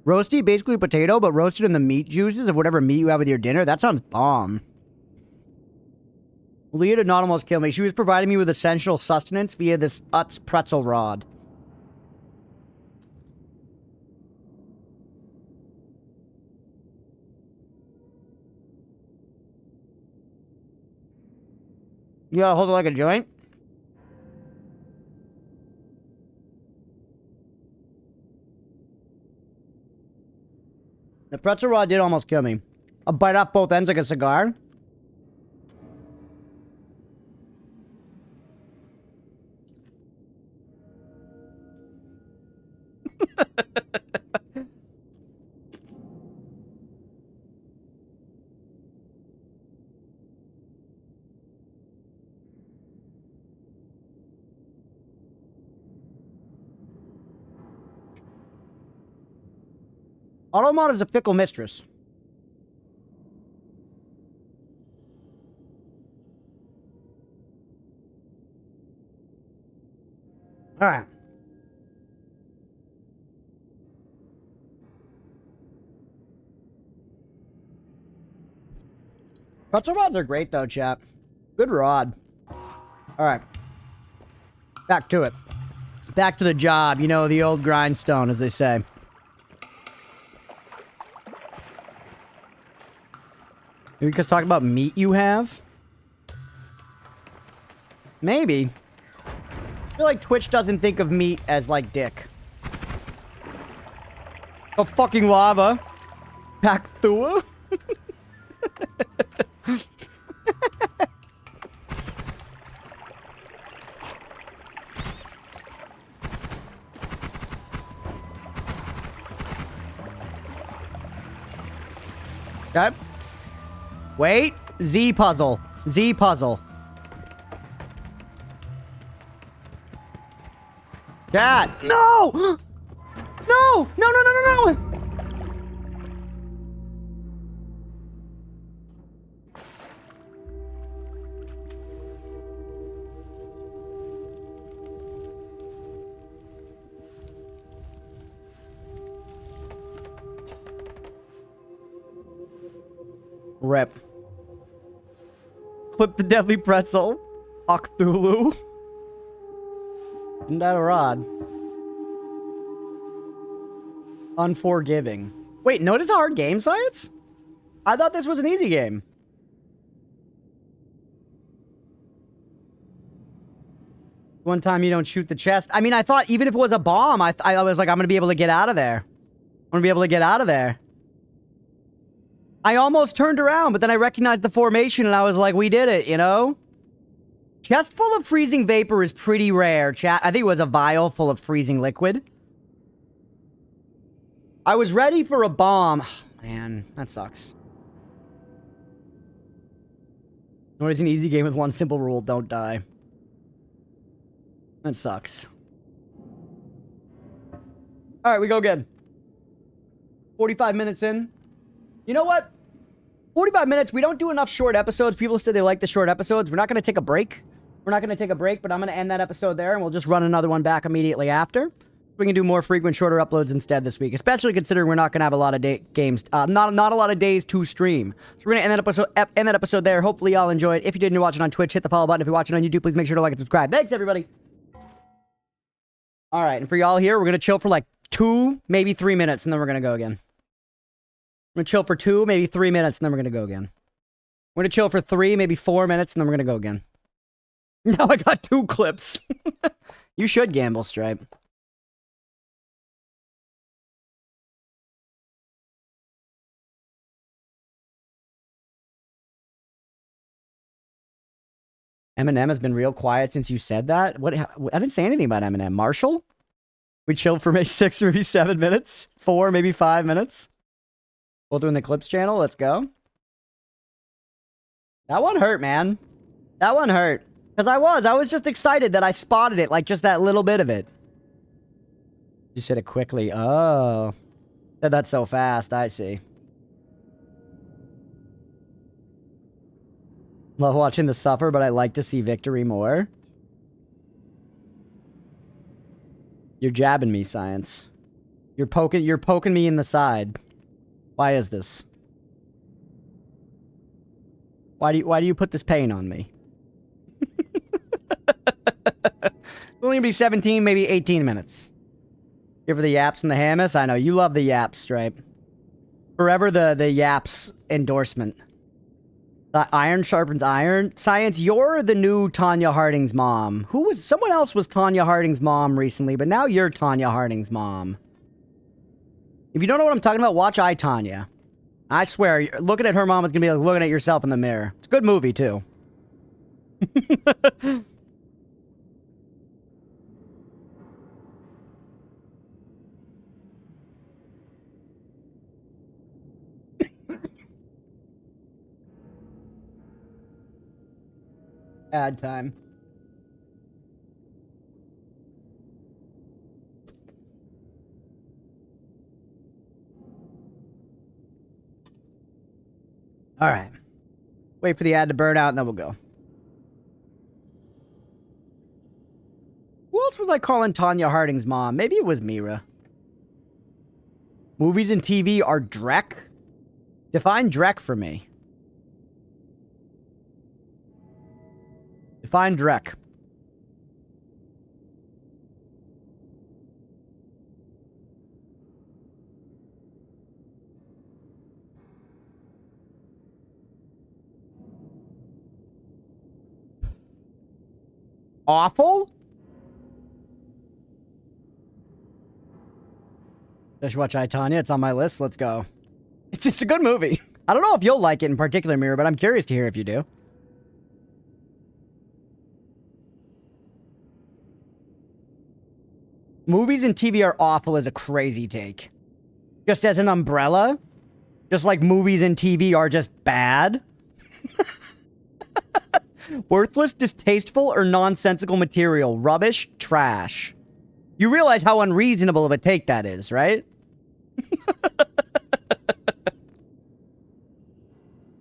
Roasty, basically potato, but roasted in the meat juices of whatever meat you have with your dinner. That sounds bomb. Leah did not almost kill me. She was providing me with essential sustenance via this Utz pretzel rod. You gotta hold it like a joint? The pretzel rod did almost kill me. A bite off both ends like a cigar. Automod is a fickle mistress. All right. Pretzel rods are great, though, chat. Good rod. All right. Back to it. Back to the job. You know, the old grindstone, as they say. Maybe because talking about meat you have? Maybe. I feel like Twitch doesn't think of meat as, like, dick. Oh, fucking lava. Back through. Okay. Wait. Z puzzle. Z puzzle. Dad. No! No! No, no, no, no, no! Rip. Clip the deadly pretzel. Cthulhu. Isn't that a rod? Unforgiving. Wait, notice hard game science? I thought this was an easy game. One time you don't shoot the chest. I mean, I thought even if it was a bomb, I was like, I'm going to be able to get out of there. I'm going to be able to get out of there. I almost turned around, but then I recognized the formation and I was like, we did it, you know? Chest full of freezing vapor is pretty rare, chat. I think it was a vial full of freezing liquid. I was ready for a bomb. Oh, man, that sucks. Nor is an easy game with one simple rule, don't die. That sucks. Alright, we go again. 45 minutes in. You know what? 45 minutes, we don't do enough short episodes. People say they like the short episodes. We're not going to take a break. We're not going to take a break, but I'm going to end that episode there, and we'll just run another one back immediately after. We can do more frequent, shorter uploads instead this week, especially considering we're not going to have a lot of games, not a lot of days to stream. So we're going to end that episode there. Hopefully y'all enjoyed. If you did and you're watching on Twitch, hit the follow button. If you're watching on YouTube, please make sure to like and subscribe. Thanks, everybody. All right, and for y'all here, we're going to chill for like 2, maybe 3 minutes, and then we're going to go again. We're going to chill for 2, maybe 3 minutes, and then we're going to go again. We're going to chill for 3, maybe 4 minutes, and then we're going to go again. Now I got 2 clips. You should gamble, Stripe. Eminem has been real quiet since you said that. What? I didn't say anything about Eminem. Marshall? We chilled for maybe 6, maybe 7 minutes. 4, maybe 5 minutes. We'll do in the clips channel. Let's go. That one hurt, man. That one hurt. Because I was just excited that I spotted it, like just that little bit of it. You said it quickly. Oh. Said that so fast. I see. Love watching the suffer, but I like to see victory more. You're jabbing me, Science. You're poking me in the side. Why is this? Why do you put this pain on me? It's only gonna be 17, maybe 18 minutes. Here for the yaps and the Hamas. I know you love the yaps, Stripe. Forever the yaps endorsement. Iron sharpens iron. Science, you're the new Tanya Harding's mom. Someone else was Tanya Harding's mom recently, but now you're Tanya Harding's mom. If you don't know what I'm talking about, watch I, Tanya. I swear, looking at her mom is gonna be like looking at yourself in the mirror. It's a good movie, too. Ad time. All right. Wait for the ad to burn out and then we'll go. Who else was I calling Tanya Harding's mom? Maybe it was Mira. Movies and TV are Drek? Define Drek for me. Define Drek. Awful? I should watch I, Tanya. It's on my list. Let's go. It's a good movie. I don't know if you'll like it in particular, Mira, but I'm curious to hear if you do. Movies and TV are awful is a crazy take. Just as an umbrella? Just like movies and TV are just bad? Worthless, distasteful, or nonsensical material? Rubbish, trash. You realize how unreasonable of a take that is, right?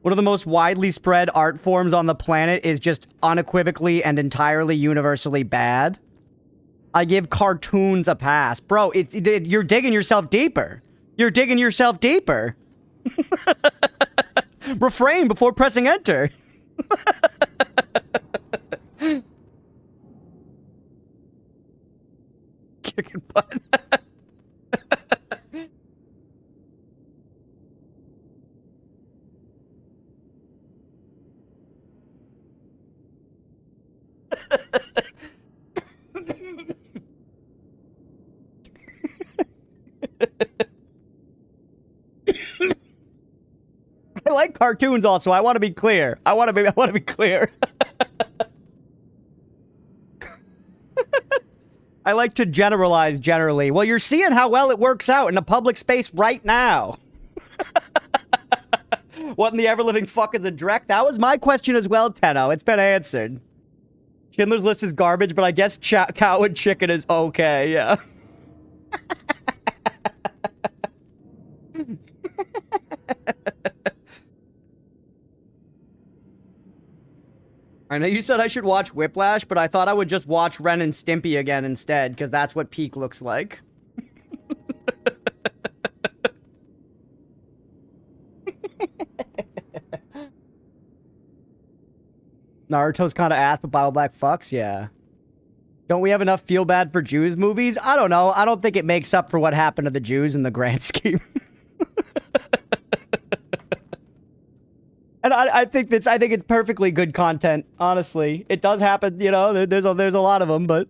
One of the most widely spread art forms on the planet is just unequivocally and entirely universally bad. I give cartoons a pass. Bro, you're digging yourself deeper. You're digging yourself deeper. Refrain before pressing enter. Chicken butt. I like cartoons also. I want to be clear. I want to be clear. I like to generalize generally. Well, you're seeing how well it works out in a public space right now. What in the ever-living fuck is a Drek? That was my question as well, Tenno. It's been answered. Schindler's List is garbage, but I guess cow and chicken is okay, yeah. I know you said I should watch Whiplash, but I thought I would just watch Ren and Stimpy again instead, because that's what peak looks like. Naruto's kind of ass, but Bible Black fucks, yeah. Don't we have enough feel bad for Jews movies? I don't know. I don't think it makes up for what happened to the Jews in the grand scheme. And I think it's perfectly good content, honestly. It does happen, you know, there's a lot of them, but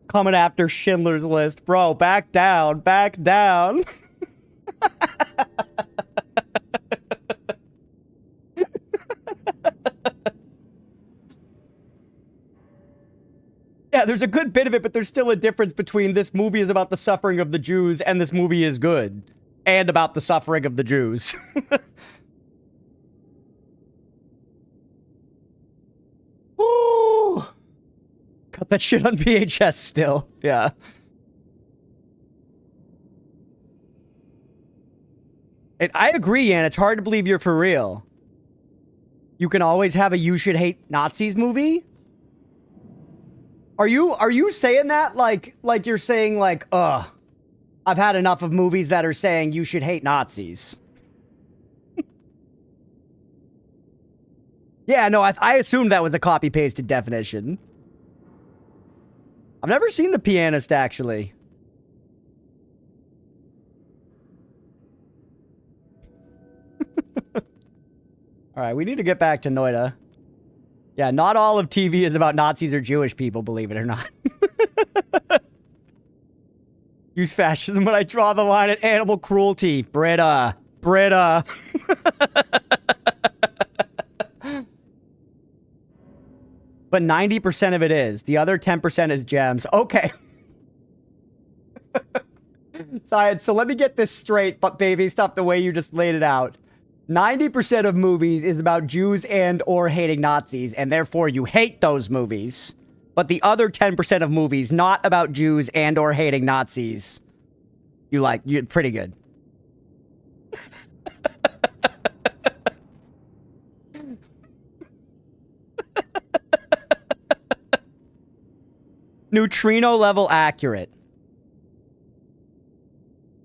coming after Schindler's List. Bro, back down, back down. Yeah, there's a good bit of it, but there's still a difference between this movie is about the suffering of the Jews and this movie is good. And about the suffering of the Jews. Woo! Cut that shit on VHS still. Yeah. I agree, Ann. It's hard to believe you're for real. You can always have a You Should Hate Nazis movie? Are you saying that like you're saying like, ugh, I've had enough of movies that are saying you should hate Nazis? Yeah, no, I assumed that was a copy-pasted definition. I've never seen The Pianist, actually. Alright, we need to get back to Noita. Yeah, not all of TV is about Nazis or Jewish people, believe it or not. Use fascism when I draw the line at animal cruelty. Britta. Britta. But 90% of it is. The other 10% is gems. Okay. Science, so let me get this straight, but baby stuff, the way you just laid it out. 90% of movies is about Jews and or hating Nazis, and therefore you hate those movies. But the other 10% of movies not about Jews and or hating Nazis, you're pretty good. Neutrino level accurate.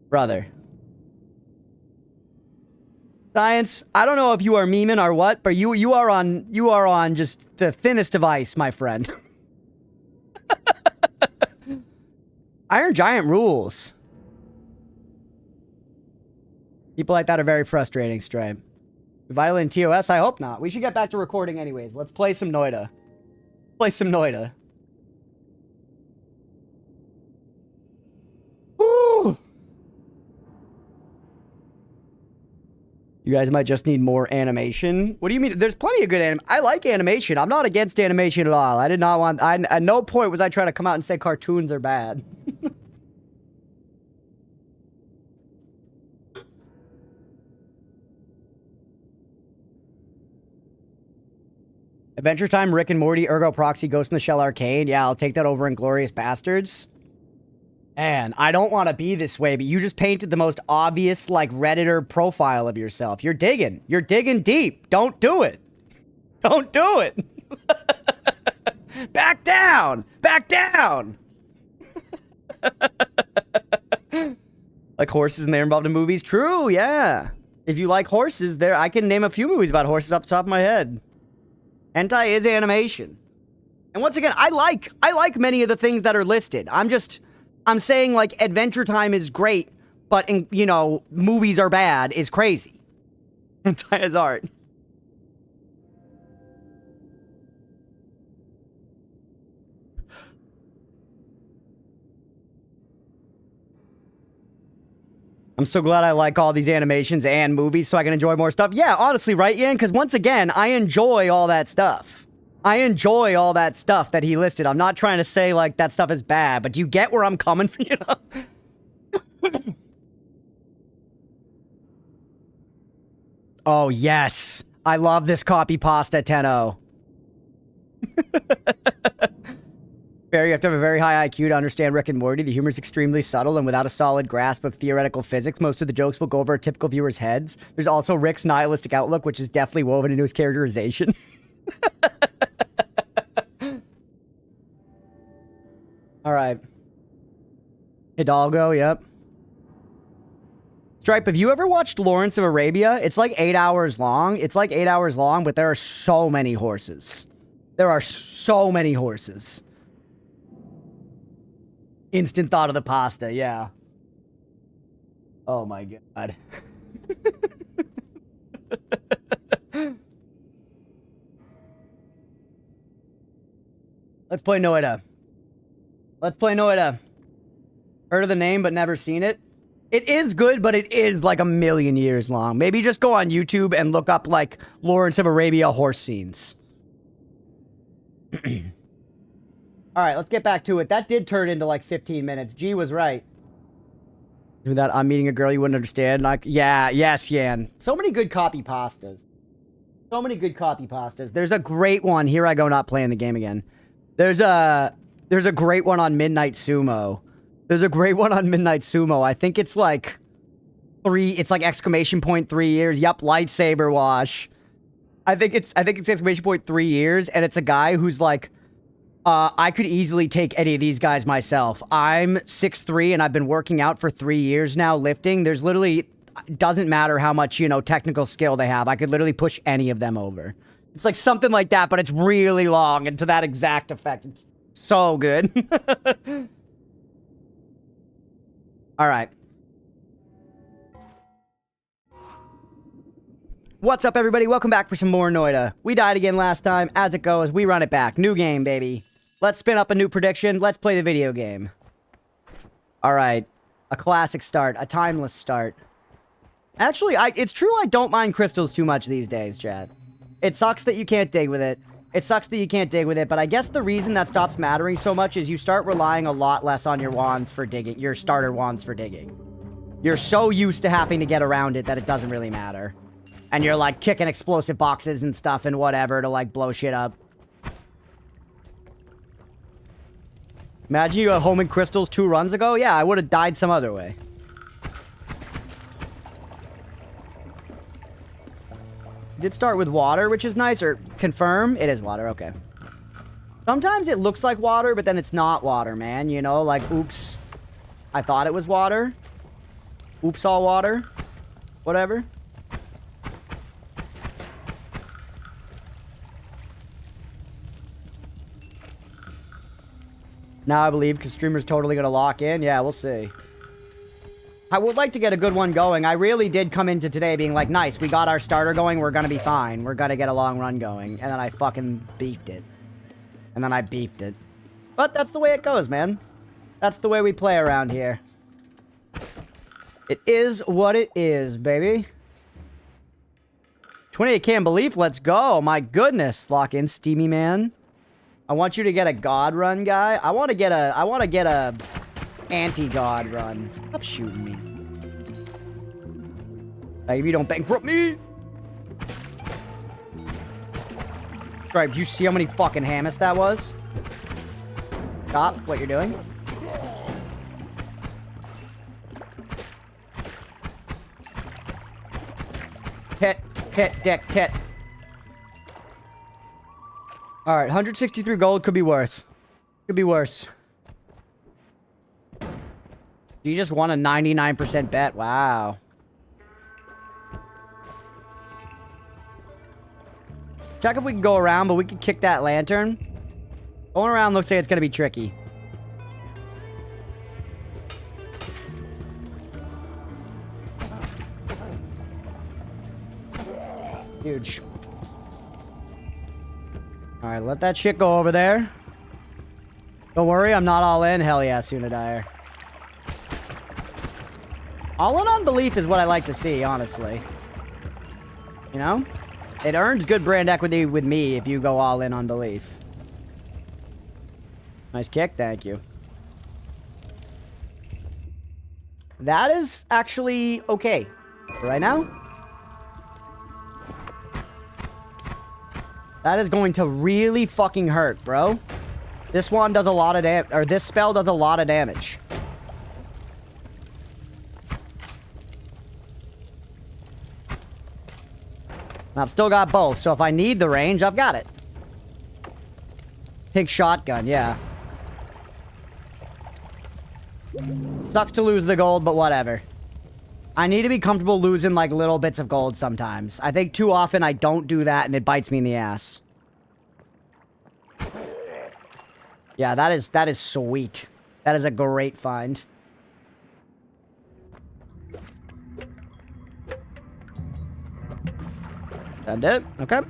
Brother. Science, I don't know if you are memeing or what, but you are on just the thinnest of ice, my friend. Iron Giant rules. People like that are very frustrating, Stripe. Violent TOS? I hope not. We should get back to recording anyways. Let's play some Noita. Play some Noita. Woo! You guys might just need more animation. What do you mean? There's plenty of good anime. I like animation. I'm not against animation at all. I did not want... at no point was I trying to come out and say cartoons are bad. Adventure Time, Rick and Morty, Ergo Proxy, Ghost in the Shell Arcade. Yeah, I'll take that over Inglourious Bastards. Man, I don't want to be this way, but you just painted the most obvious, like, Redditor profile of yourself. You're digging. You're digging deep. Don't do it. Don't do it. Back down. Back down. Like horses and they're involved in movies? True, yeah. If you like horses, I can name a few movies about horses off the top of my head. Hentai is animation. And once again, I like many of the things that are listed. I'm saying, like, Adventure Time is great, but, you know, movies are bad is crazy. Hentai is art. I'm so glad I like all these animations and movies so I can enjoy more stuff. Yeah, honestly, right, Ian? Because once again, I enjoy all that stuff. I enjoy all that stuff that he listed. I'm not trying to say, like, that stuff is bad, but do you get where I'm coming from, you know? Oh, yes. I love this copy pasta, Tenno. Barry, you have to have a very high IQ to understand Rick and Morty. The humor is extremely subtle, and without a solid grasp of theoretical physics, most of the jokes will go over a typical viewer's heads. There's also Rick's nihilistic outlook, which is definitely woven into his characterization. All right. Hidalgo, yep. Stripe, have you ever watched Lawrence of Arabia? It's like 8 hours long. It's like 8 hours long, but there are so many horses. There are so many horses. Instant thought of the pasta, yeah. Oh my god. Let's play Noita. Let's play Noita. Heard of the name, but never seen it. It is good, but it is like a million years long. Maybe just go on YouTube and look up, like, Lawrence of Arabia horse scenes. Alright, let's get back to it. That did turn into, like, 15 minutes. G was right. Do that, I'm meeting a girl you wouldn't understand. Like, yeah, yes, Yan. So many good copy pastas. So many good copy pastas. There's a great one. Here I go not playing the game again. There's a great one on Midnight Sumo. There's a great one on Midnight Sumo. I think it's like it's like exclamation point 3 years. Yup, lightsaber wash. I think it's exclamation point 3 years, and it's a guy who's like, I could easily take any of these guys myself. I'm 6'3", and I've been working out for 3 years now, lifting. There's literally, doesn't matter how much, you know, technical skill they have. I could literally push any of them over. It's like something like that, but it's really long, and to that exact effect. It's so good. All right. What's up, everybody? Welcome back for some more Noita. We died again last time. As it goes, we run it back. New game, baby. Let's spin up a new prediction. Let's play the video game. All right. A classic start. A timeless start. Actually, it's true I don't mind crystals too much these days, chat. It sucks that you can't dig with it. It sucks that you can't dig with it, but I guess the reason that stops mattering so much is you start relying a lot less on your wands for digging, your starter wands for digging. You're so used to having to get around it that it doesn't really matter. And you're, like, kicking explosive boxes and stuff and whatever to, like, blow shit up. Imagine you got home in crystals 2 runs ago? Yeah, I would have died some other way. Did start with water, which is nice, or confirm? It is water, okay. Sometimes it looks like water, but then it's not water, man. You know, like, oops. I thought it was water. Oops, all water. Whatever. Now I believe, because streamer's totally going to lock in. Yeah, we'll see. I would like to get a good one going. I really did come into today being like, nice, we got our starter going, we're going to be fine. We're going to get a long run going. And then I fucking beefed it. And then I beefed it. But that's the way it goes, man. That's the way we play around here. It is what it is, baby. 28k in belief, let's go. My goodness, lock in, Steamy Man. I want you to get a god run, guy. I want to get a anti-god run. Stop shooting me. Like, if you don't bankrupt me. Right, did you see how many fucking Hamas that was? Stop what you're doing. Hit, dick, hit. Alright, 163 gold could be worse. Could be worse. You just won a 99% bet. Wow. Check if we can go around, but we can kick that lantern. Going around looks like it's going to be tricky. Huge. Alright, let that shit go over there. Don't worry, I'm not all in. Hell yeah, Sunadire. All in on belief is what I like to see, honestly. You know? It earns good brand equity with me if you go all in on belief. Nice kick, thank you. That is actually okay. Right now? That is going to really fucking hurt, bro. This one does a lot of damage, or this spell does a lot of damage. I've still got both, so if I need the range, I've got it. Pink shotgun, yeah. Sucks to lose the gold, but whatever. I need to be comfortable losing, like, little bits of gold sometimes. I think too often I don't do that, and it bites me in the ass. Yeah, that is sweet. That is a great find. Found it. Okay.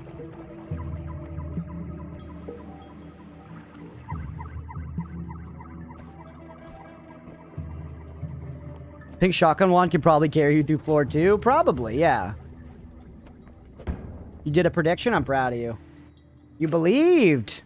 Pink shotgun wand can probably carry you through floor 2. Probably, yeah. You did a prediction? I'm proud of you. You believed.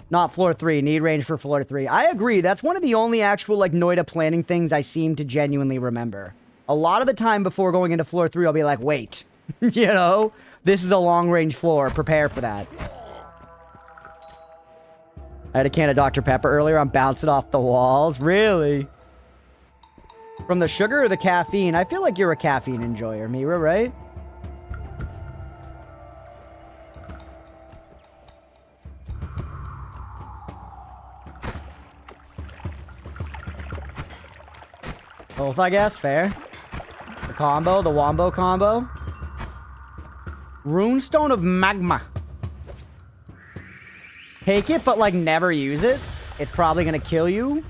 Not floor 3. Need range for floor 3. I agree. That's one of the only actual, like, Noita planning things I seem to genuinely remember. A lot of the time before going into floor 3, I'll be like, wait. You know? This is a long-range floor. Prepare for that. I had a can of Dr. Pepper earlier. I'm bouncing off the walls. Really? From the sugar or the caffeine? I feel like you're a caffeine enjoyer, Mira, right? Both, I guess. Fair. The combo. The wombo combo. Runestone of Magma. Take it, but, like, never use it. It's probably gonna kill you.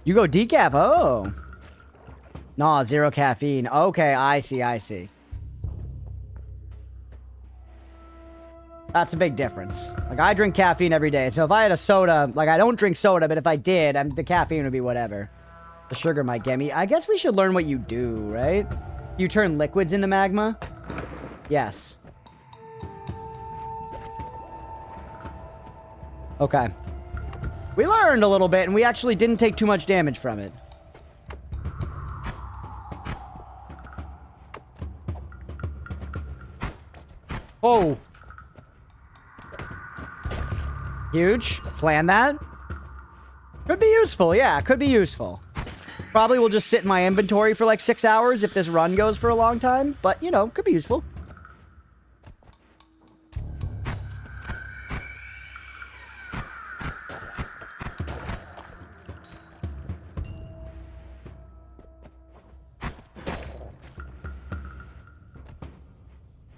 You go decaf. Oh. Nah, 0 caffeine. Okay, I see, I see. That's a big difference. Like, I drink caffeine every day, so if I had a soda, like, I don't drink soda, but if I did, the caffeine would be whatever. The sugar might get me. I guess we should learn what you do, right? You turn liquids into magma? Yes. Okay. We learned a little bit, and we actually didn't take too much damage from it. Oh. Huge. Plan that. Could be useful, yeah. Could be useful. Probably will just sit in my inventory for like 6 hours if this run goes for a long time. But, you know, could be useful.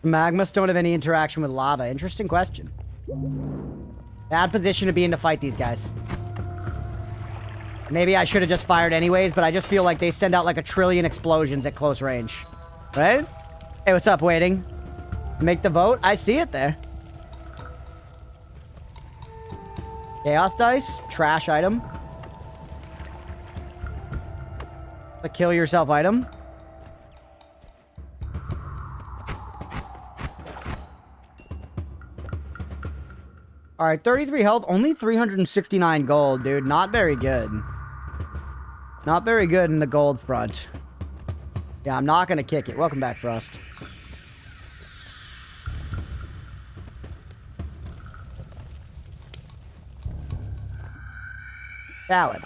Magmas don't have any interaction with lava. Interesting question. Bad position to be in to fight these guys. Maybe I should have just fired anyways, but I just feel like they send out like 1 trillion explosions at close range. Right? Hey, what's up, waiting? Make the vote? I see it there. Chaos dice. Trash item. The kill yourself item. All right, 33 health, only 369 gold, dude. Not very good. Not very good in the gold front. Yeah, I'm not going to kick it. Welcome back, Frost. Salad.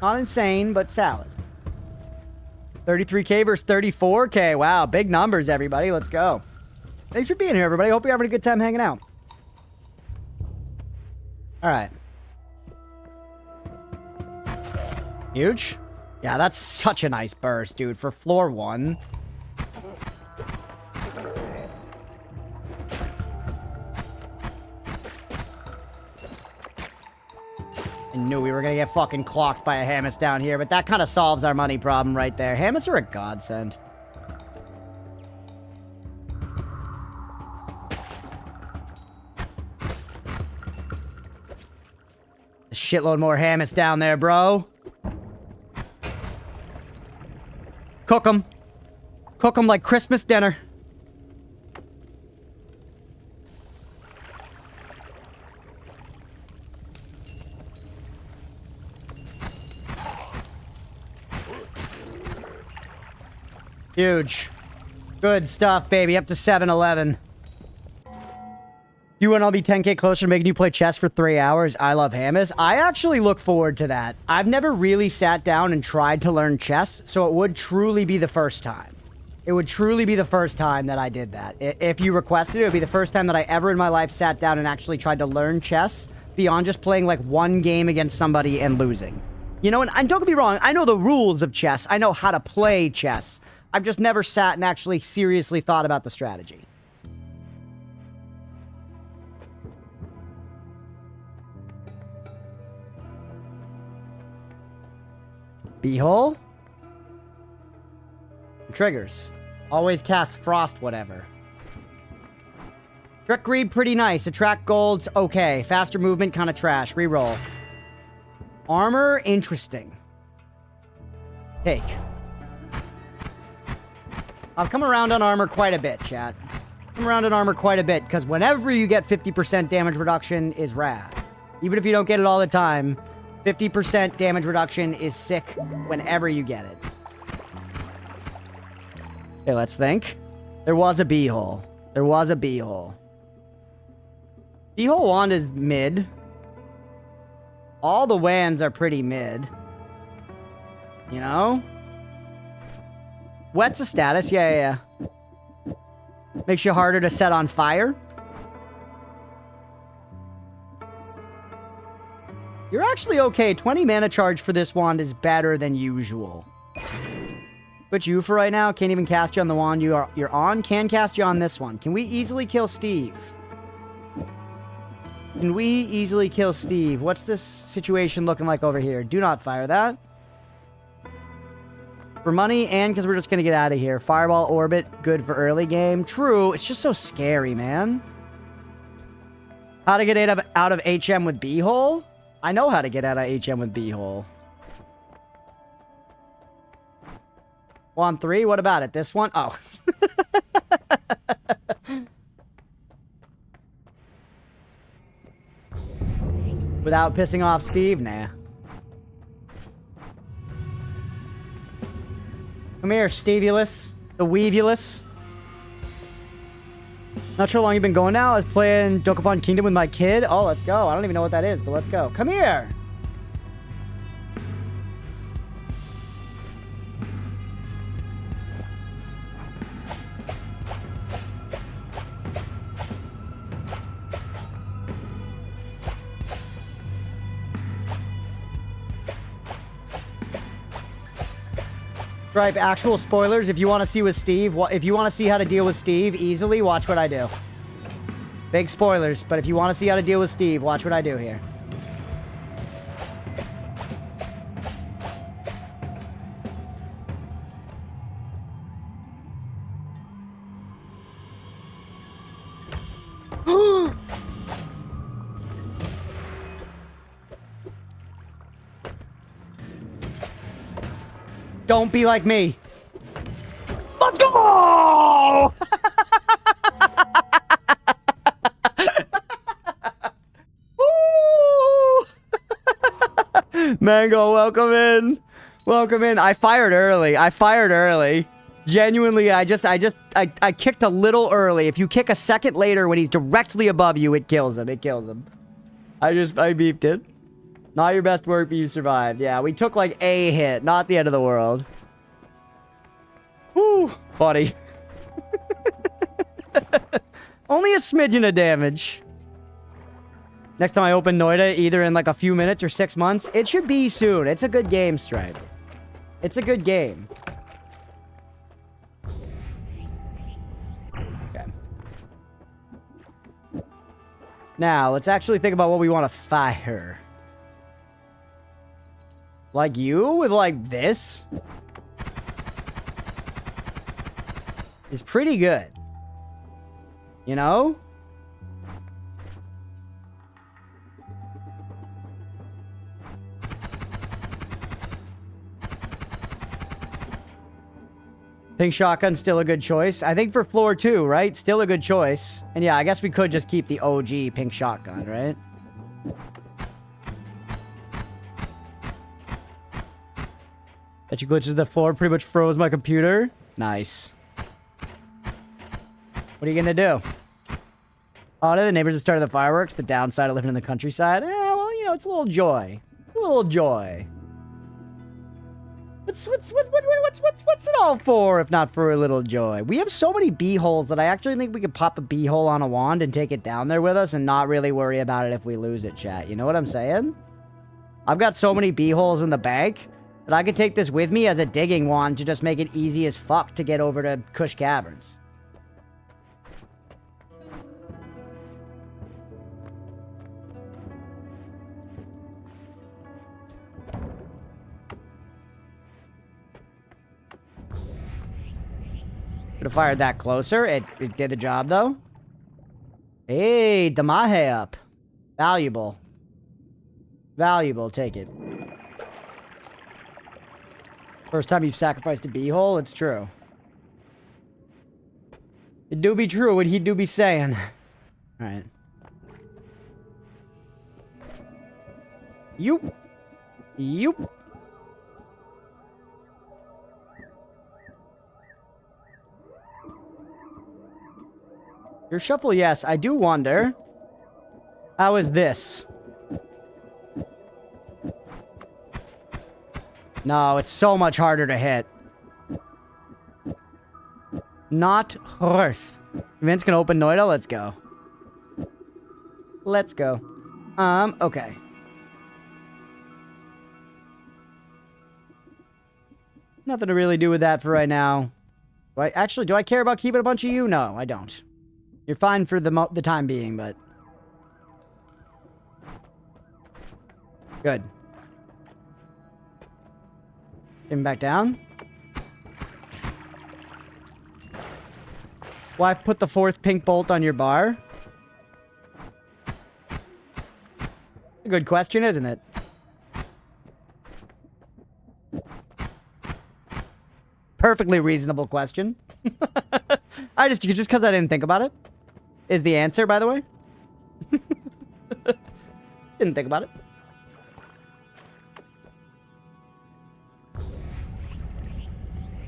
Not insane, but salad. 33k versus 34k. Wow, big numbers, everybody. Let's go. Thanks for being here, everybody. Hope you're having a good time hanging out. All right. Huge. Yeah, that's such a nice burst, dude, for floor 1. I knew we were going to get fucking clocked by a Hamas down here, but that kind of solves our money problem right there. Hamas are a godsend. A shitload more Hamas down there, bro. Cook them. Cook them like Christmas dinner. Huge. Good stuff, baby. Up to 7-11. You and I'll be 10K closer to making you play chess for 3 hours. I love Hamas. I actually look forward to that. I've never really sat down and tried to learn chess, so it would truly be the first time. It would truly be the first time that I did that. If you requested it, it would be the first time that I ever in my life sat down and actually tried to learn chess beyond just playing like one game against somebody and losing. You know, and don't get me wrong, I know the rules of chess. I know how to play chess. I've just never sat and actually seriously thought about the strategy. B-hole? Triggers. Always cast Frost whatever. Trick Greed, pretty nice. Attract Golds, okay. Faster movement, kind of trash. Reroll. Armor, interesting. Take. I've come around on armor quite a bit, chat. Come around on armor quite a bit, because whenever you get 50% damage reduction is rad. Even if you don't get it all the time, 50% damage reduction is sick whenever you get it. Okay, let's think. There was a B-hole. There was a B-hole. B-hole wand is mid. All the wands are pretty mid. You know? Wet's a status. Yeah. Makes you harder to set on fire. You're actually okay. 20 mana charge for this wand is better than usual. But you for right now, can't even cast you on the wand you're on. Can cast you on this one. Can we easily kill Steve? Can we easily kill Steve? What's this situation looking like over here? Do not fire that. For money and because we're just going to get out of here. Fireball Orbit, good for early game. True, it's just so scary, man. How to get out of HM with B-hole? I know how to get out of HM with B-hole. Wand 3, what about it? This one? Oh. Without pissing off Steve? Nah. Come here, Stevulus. The Weevulus. Not sure how long you've been going now. I was playing Dokapon Kingdom with my kid. Oh, let's go. I don't even know what that is, but let's go. Come here. Stripe, actual spoilers. If you want to see with Steve, if you want to see how to deal with Steve easily, watch what I do. Big spoilers, but if you want to see how to deal with Steve, watch what I do here. Don't be like me. Let's go! Mango, welcome in. Welcome in. I fired early. Genuinely, I kicked a little early. If you kick a second later when he's directly above you, it kills him. I beefed it. Not your best work, but you survived. Yeah, we took like a hit. Not the end of the world. Woo! Funny. Only a smidgen of damage. Next time I open Noita, either in like a few minutes or 6 months. It should be soon. It's a good game, Stripe. It's a good game. Okay. Now, let's actually think about what we want to fire. Like you with like this is pretty good. You know? Pink Shotgun's still a good choice. I think for floor 2, right? Still a good choice. And yeah, I guess we could just keep the OG Pink Shotgun, right? That you glitches the floor pretty much froze my computer. Nice. What are you gonna do? Oh, the neighbors have started the fireworks. The downside of living in the countryside. Well, you know, it's a little joy. A little joy. What's it all for if not for a little joy? We have so many bee holes that I actually think we could pop a bee hole on a wand and take it down there with us and not really worry about it if we lose it, chat. You know what I'm saying? I've got so many bee holes in the bank that I could take this with me as a digging wand to just make it easy as fuck to get over to Kush Caverns. Could have fired that closer. It did the job, though. Hey, Damahe up. Valuable. Valuable. Take it. First time you've sacrificed a beehole? It's true. It do be true what he do be saying. Alright. Yoop. Yoop. Your shuffle, yes. I do wonder. How is this? No, it's so much harder to hit. Not worth. Vince can open Noita. Let's go. Let's go. Okay. Nothing to really do with that for right now. Do I care about keeping a bunch of you? No, I don't. You're fine for the time being, but... Good. Get him back down. Why put the 4th pink bolt on your bar? A good question, isn't it? Perfectly reasonable question. Just because I didn't think about it. Is the answer, by the way. Didn't think about it.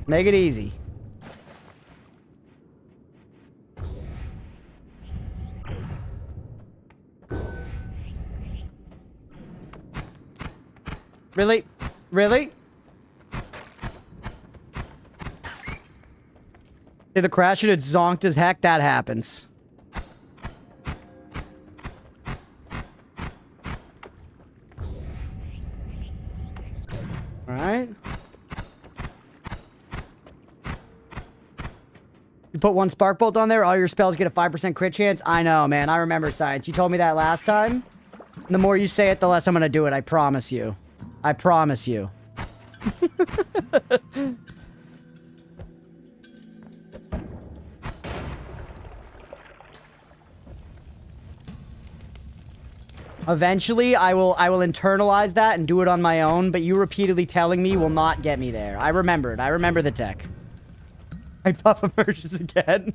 Make it easy. Really? Really? If the crash it zonked as heck, that happens. Alright. You put 1 spark bolt on there, all your spells get a 5% crit chance. I know, man. I remember science. You told me that last time. And the more you say it, the less I'm gonna do it. I promise you. I promise you. Eventually, I will internalize that and do it on my own, but you repeatedly telling me will not get me there. I remember it. I remember the tech. My puff emerges again.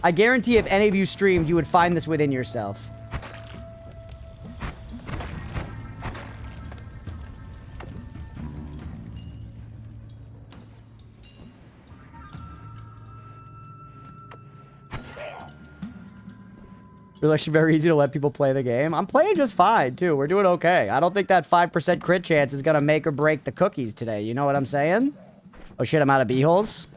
I guarantee if any of you streamed, you would find this within yourself. It's actually very easy to let people play the game. I'm playing just fine, too. We're doing okay. I don't think that 5% crit chance is going to make or break the cookies today. You know what I'm saying? Oh, shit, I'm out of beeholes.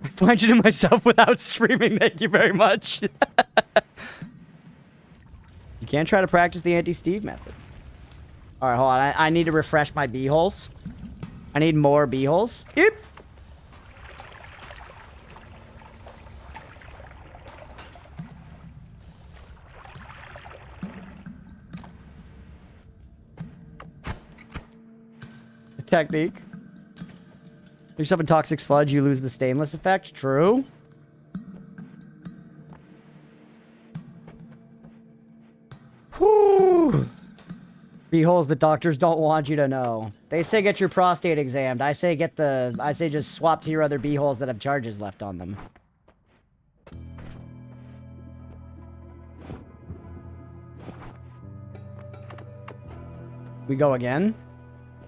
I find it in myself without streaming. Thank you very much. You can't try to practice the anti-Steve method. All right, hold on. I need to refresh my beeholes. I need more beeholes. Yep. Technique. If you're stuff in toxic sludge, you lose the stainless effect. True. Whew. Beeholes the doctors don't want you to know. They say get your prostate examined. I say just swap to your other beeholes that have charges left on them. We go again.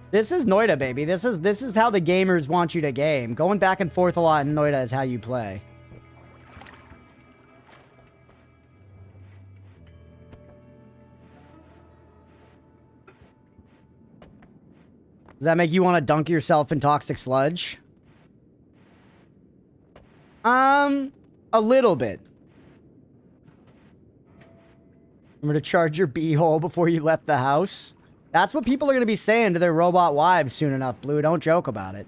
This is Noita, baby. This is how the gamers want you to game. Going back and forth a lot in Noita is how you play. Does that make you want to dunk yourself in toxic sludge? A little bit. Remember to charge your b-hole before you left the house? That's what people are going to be saying to their robot wives soon enough, Blue. Don't joke about it.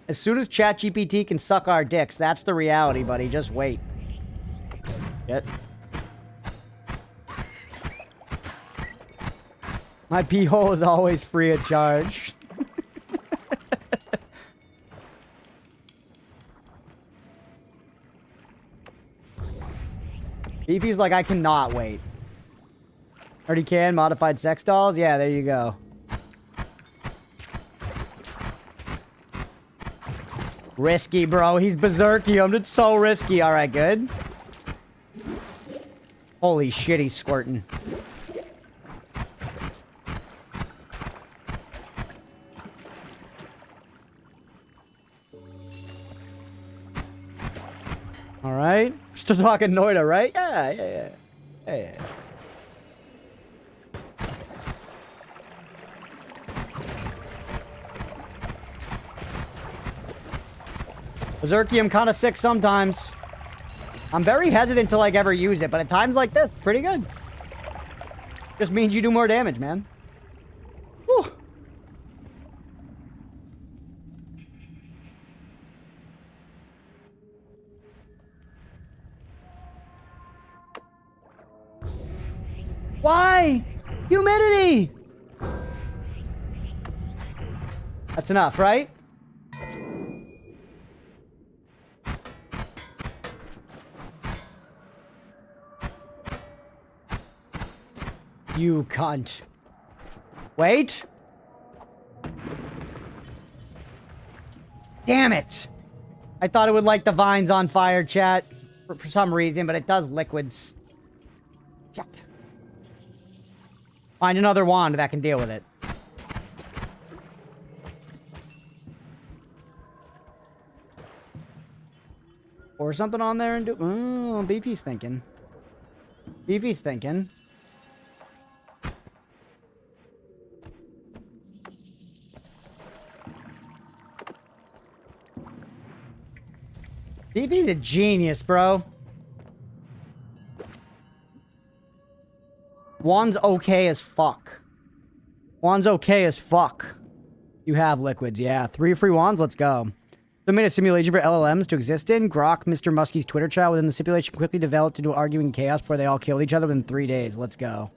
As soon as ChatGPT can suck our dicks, that's the reality, buddy. Just wait. Get. My pee-hole is always free of charge. Beefy's like, I cannot wait. Already can. Modified sex dolls? Yeah, there you go. Risky, bro. He's berserkiumed. It's so risky. Alright, good. Holy shit, he's squirting. Alright. We're still talking Noita, right? Yeah. Berserkium kind of sick sometimes. I'm very hesitant to, like, ever use it, but at times like this, pretty good. Just means you do more damage, man. Whew. Why? Humidity! That's enough, right? You cunt. Wait. Damn it. I thought it would light the vines on fire, chat. For some reason, but it does liquids. Shit. Find another wand that can deal with it. Or something on there and do... Oh, Beefy's thinking. Beefy's thinking. Beefy's a genius, bro. Wand's okay as fuck. Wand's okay as fuck. You have liquids, yeah. 3 free wands, let's go. They made a simulation for LLMs to exist in. Grok, Mr. Muskie's Twitter chat within the simulation quickly developed into arguing chaos before they all killed each other within 3 days. Let's go.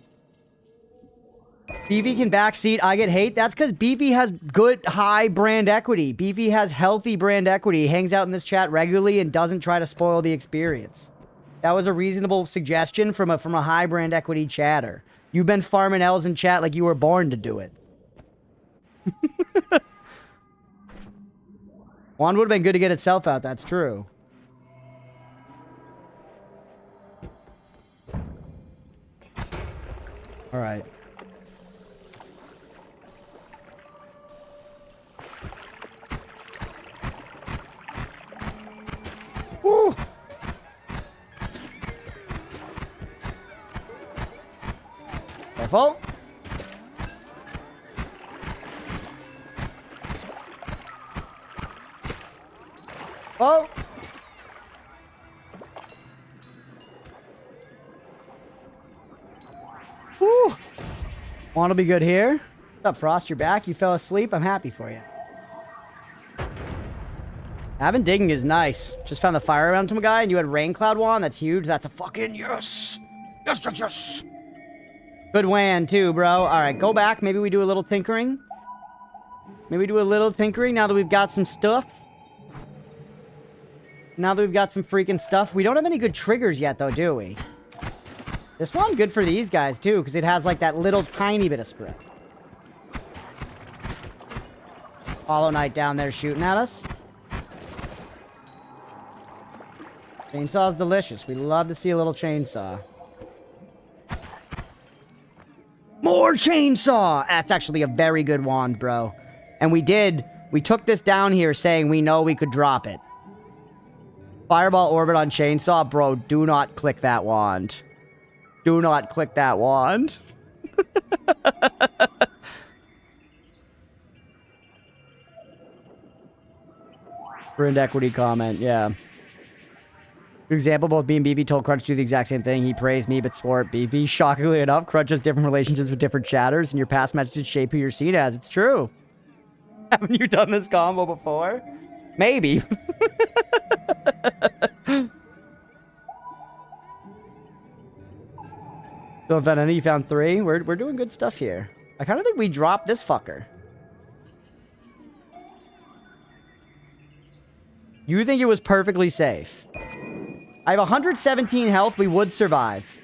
Beefy can backseat. I get hate. That's because Beefy has good, high brand equity. Beefy has healthy brand equity. He hangs out in this chat regularly and doesn't try to spoil the experience. That was a reasonable suggestion from a high brand equity chatter. You've been farming L's in chat like you were born to do it. Wand would have been good to get itself out. That's true. All right. Woo! Careful. Oh. Woo. Want to be good here? What's up, Frost? You're back? You fell asleep? I'm happy for you. Having digging is nice. Just found the fire around to a guy and you had rain cloud wand. That's huge. That's a fucking yes. Yes, yes, yes. Good WAN too, bro. All right, go back. Maybe we do a little tinkering. Maybe do a little tinkering now that we've got some stuff. Now that we've got some freaking stuff. We don't have any good triggers yet, though, do we? This one, good for these guys, too, because it has, like, that little tiny bit of spread. Hollow Knight down there shooting at us. Chainsaw's delicious. We love to see a little chainsaw. More chainsaw! That's actually a very good wand, bro. And we took this down here saying we know we could drop it. Fireball orbit on chainsaw, bro, do not click that wand. Do not click that wand. Brand equity comment, yeah. For example, both me and Beefy told Crunch to do the exact same thing. He praised me, but swore at Beefy. Shockingly enough, Crunch has different relationships with different chatters, and your past messages shape who you're seen as. It's true. Haven't you done this combo before? Maybe. So, Vanna, you found 3. We're doing good stuff here. I kind of think we dropped this fucker. You think it was perfectly safe? I have 117 health. We would survive.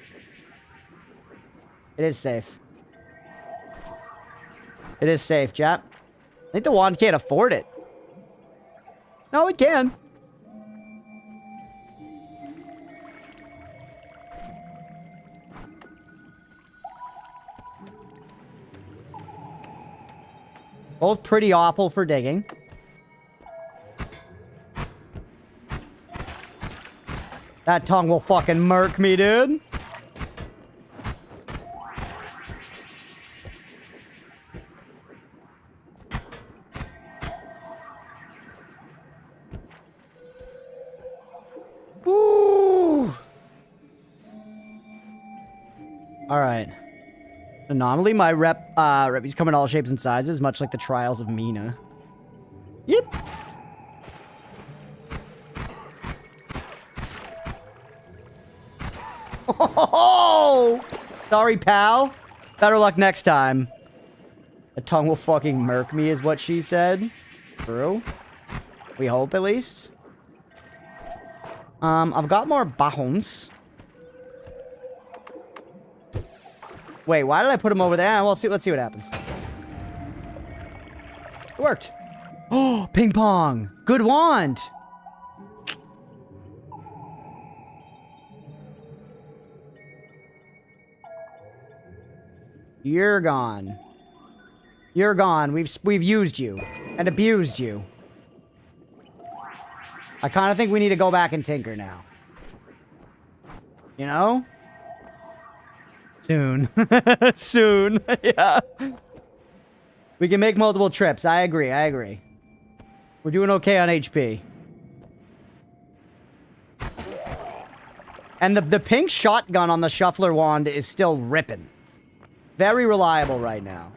It is safe. It is safe, chap. I think the wand can't afford it. No, it can. Both pretty awful for digging. That tongue will fucking murk me, dude. Ooh. All right. Anomaly, my rep's come in all shapes and sizes, much like the trials of Mina. Yep. Oh! Sorry, pal. Better luck next time. The tongue will fucking murk me, is what she said. True. We hope, at least. I've got more bones. Wait, why did I put him over there? Well, let's see what happens. It worked. Oh, ping pong. Good wand. You're gone. You're gone. We've used you and abused you. I kind of think we need to go back and tinker now. You know? Soon. Soon. Yeah. We can make multiple trips. I agree. I agree. We're doing okay on HP. And the pink shotgun on the shuffler wand is still ripping. Very reliable right now.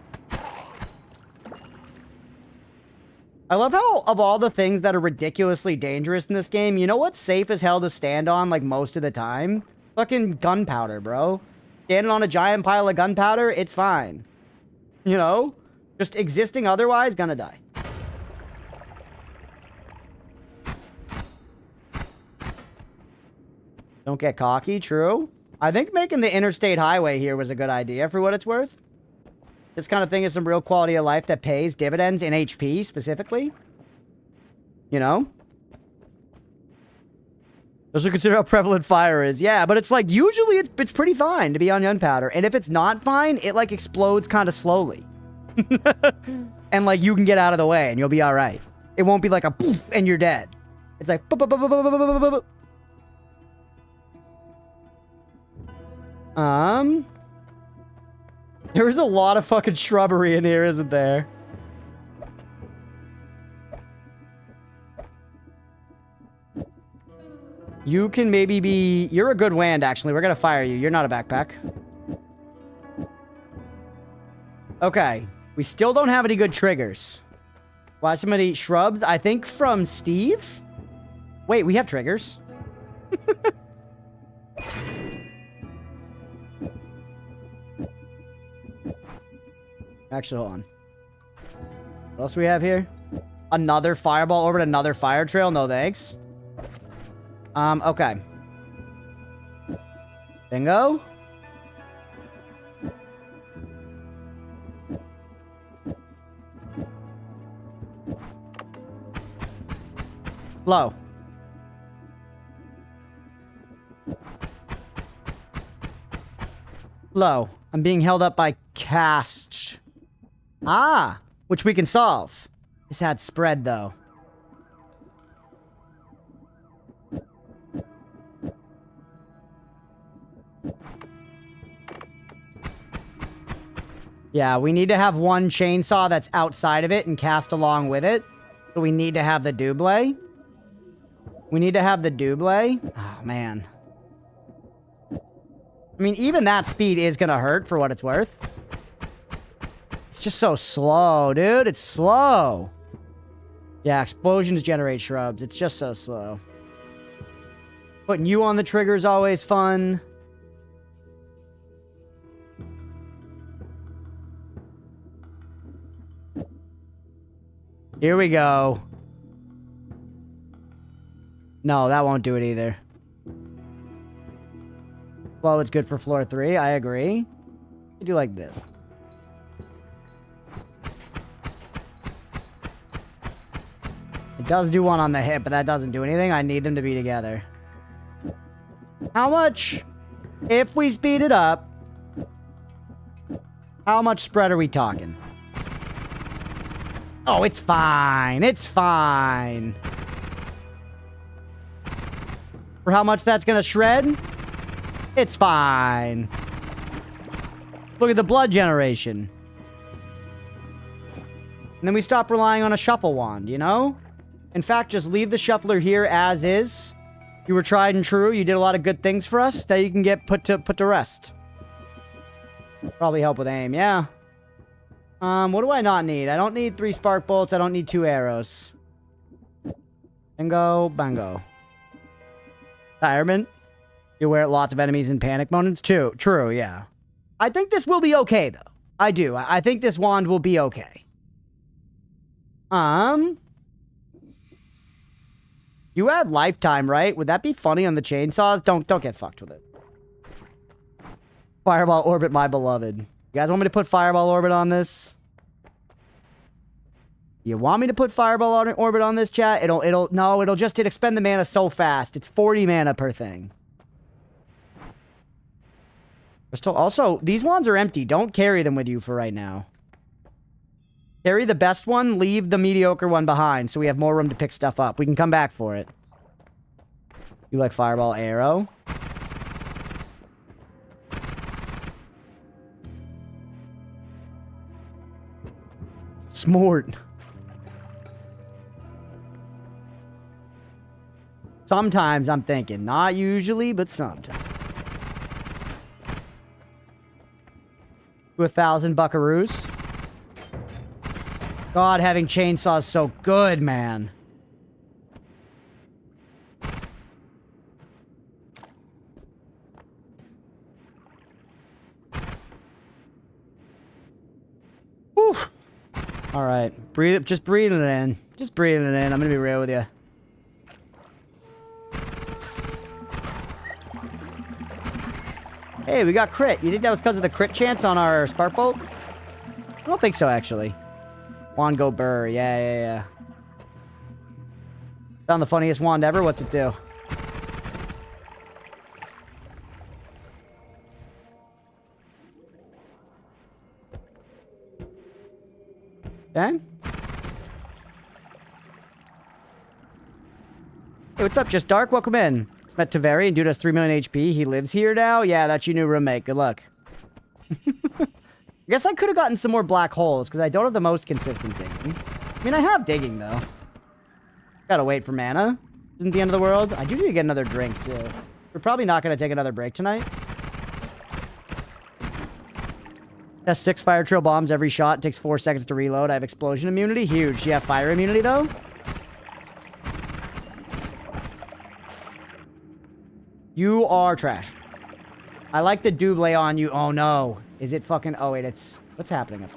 I love how, of all the things that are ridiculously dangerous in this game, you know what's safe as hell to stand on, like, most of the time? Fucking gunpowder, bro. Standing on a giant pile of gunpowder, it's fine. You know? Just existing otherwise, gonna die. Don't get cocky, true. I think making the interstate highway here was a good idea for what it's worth. This kind of thing is some real quality of life that pays dividends in HP, specifically. You know? Also consider how prevalent fire is. Yeah, but it's like, usually it's pretty fine to be on gunpowder. And if it's not fine, it like explodes kind of slowly. And like, you can get out of the way and you'll be alright. It won't be like a poof and you're dead. It's like... There's a lot of fucking shrubbery in here, isn't there? You can maybe be... You're a good wand, actually. We're gonna fire you. You're not a backpack. Okay. We still don't have any good triggers. Why somebody shrubs? I think from Steve? Wait, we have triggers. Actually, hold on. What else do we have here? Another fireball over to another fire trail? No thanks. Okay. Bingo. Low. Low. I'm being held up by cast. Ah, which we can solve. This had spread, though. Yeah, we need to have one chainsaw that's outside of it and cast along with it. So we need to have the double. We need to have the double. Oh, man. I mean, even that speed is going to hurt for what it's worth. It's just so slow, dude. It's slow. Yeah, explosions generate shrubs. It's just so slow. Putting you on the trigger is always fun. Here we go. No, that won't do it either. Flow, it's good for floor 3. I agree. You do like this. It does do one on the hip, but that doesn't do anything. I need them to be together. How much, if we speed it up, how much spread are we talking? Oh, it's fine. It's fine. For how much that's going to shred? It's fine. Look at the blood generation. And then we stop relying on a shuffle wand, you know? In fact, just leave the shuffler here as is. You were tried and true. You did a lot of good things for us that you can get put to rest. Probably help with aim, yeah. What do I not need? I don't need 3 spark bolts. I don't need 2 arrows. Bingo, bango. Retirement. You wear it lots of enemies in panic moments. True, yeah. I think this will be okay, though. I do. I think this wand will be okay. You add lifetime, right? Would that be funny on the chainsaws? Don't get fucked with it. Fireball orbit, my beloved. You guys want me to put fireball orbit on this? You want me to put fireball orbit on this, chat? It'll just expend the mana so fast. It's 40 mana per thing. Also, these wands are empty. Don't carry them with you for right now. Carry the best one, leave the mediocre one behind so we have more room to pick stuff up. We can come back for it. You like fireball arrow? Smart. Sometimes I'm thinking, not usually, but sometimes. 1,000 buckaroos. God, having chainsaws so good, man. Whew. All right, just breathing it in. Just breathing it in. I'm gonna be real with you. Hey, we got crit. You think that was because of the crit chance on our spark bolt? I don't think so, actually. Wand go burr. Yeah. Found the funniest wand ever. What's it do? Okay. Hey, what's up, Just Dark? Welcome in. It's met Taveri and dude has 3 million HP. He lives here now? Yeah, that's your new roommate. Good luck. I guess I could have gotten some more black holes, because I don't have the most consistent digging. I mean, I have digging, though. Gotta wait for mana. Isn't the end of the world? I do need to get another drink, too. We're probably not going to take another break tonight. That's 6 fire trail bombs every shot. Takes 4 seconds to reload. I have explosion immunity. Huge. You have fire immunity, though? You are trash. I like the double on you. Oh, no. Is it fucking... Oh, wait, it's... What's happening up?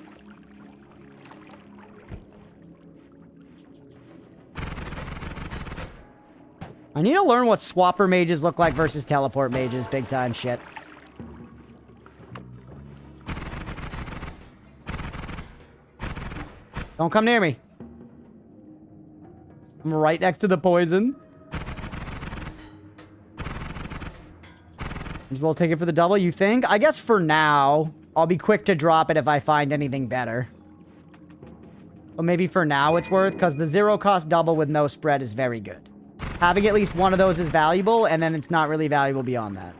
I need to learn what swapper mages look like versus teleport mages. Big time shit. Don't come near me. I'm right next to the poison. We'll take it for the double, you think? I guess for now, I'll be quick to drop it if I find anything better. But maybe for now it's worth, because the 0-cost double with no spread is very good. Having at least one of those is valuable, and then it's not really valuable beyond that.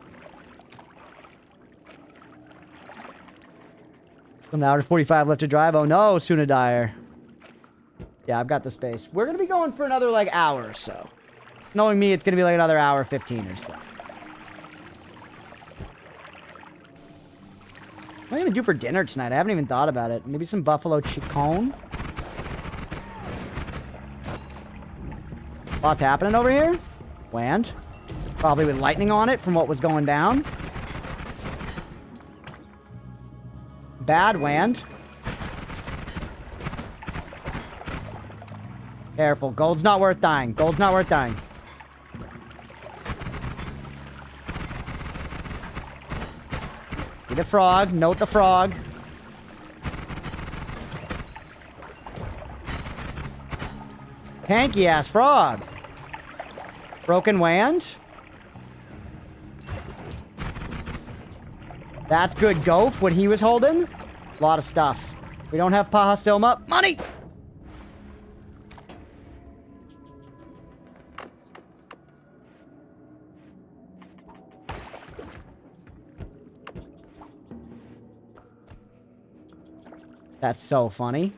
An hour 45 left to drive. Oh no, Sunadire. Yeah, I've got the space. We're going to be going for another, like, hour or so. Knowing me, it's gonna be like another hour 15 or so. What am I gonna do for dinner tonight? I haven't even thought about it. Maybe some buffalo chicken. Lots happening over here. Land. Probably with lightning on it from what was going down. Bad land. Careful. Gold's not worth dying. Gold's not worth dying. Be the frog. Note the frog. Hanky ass frog. Broken wand. That's good Goph, what he was holding. A lot of stuff. We don't have Paha Silma. Money! That's so funny.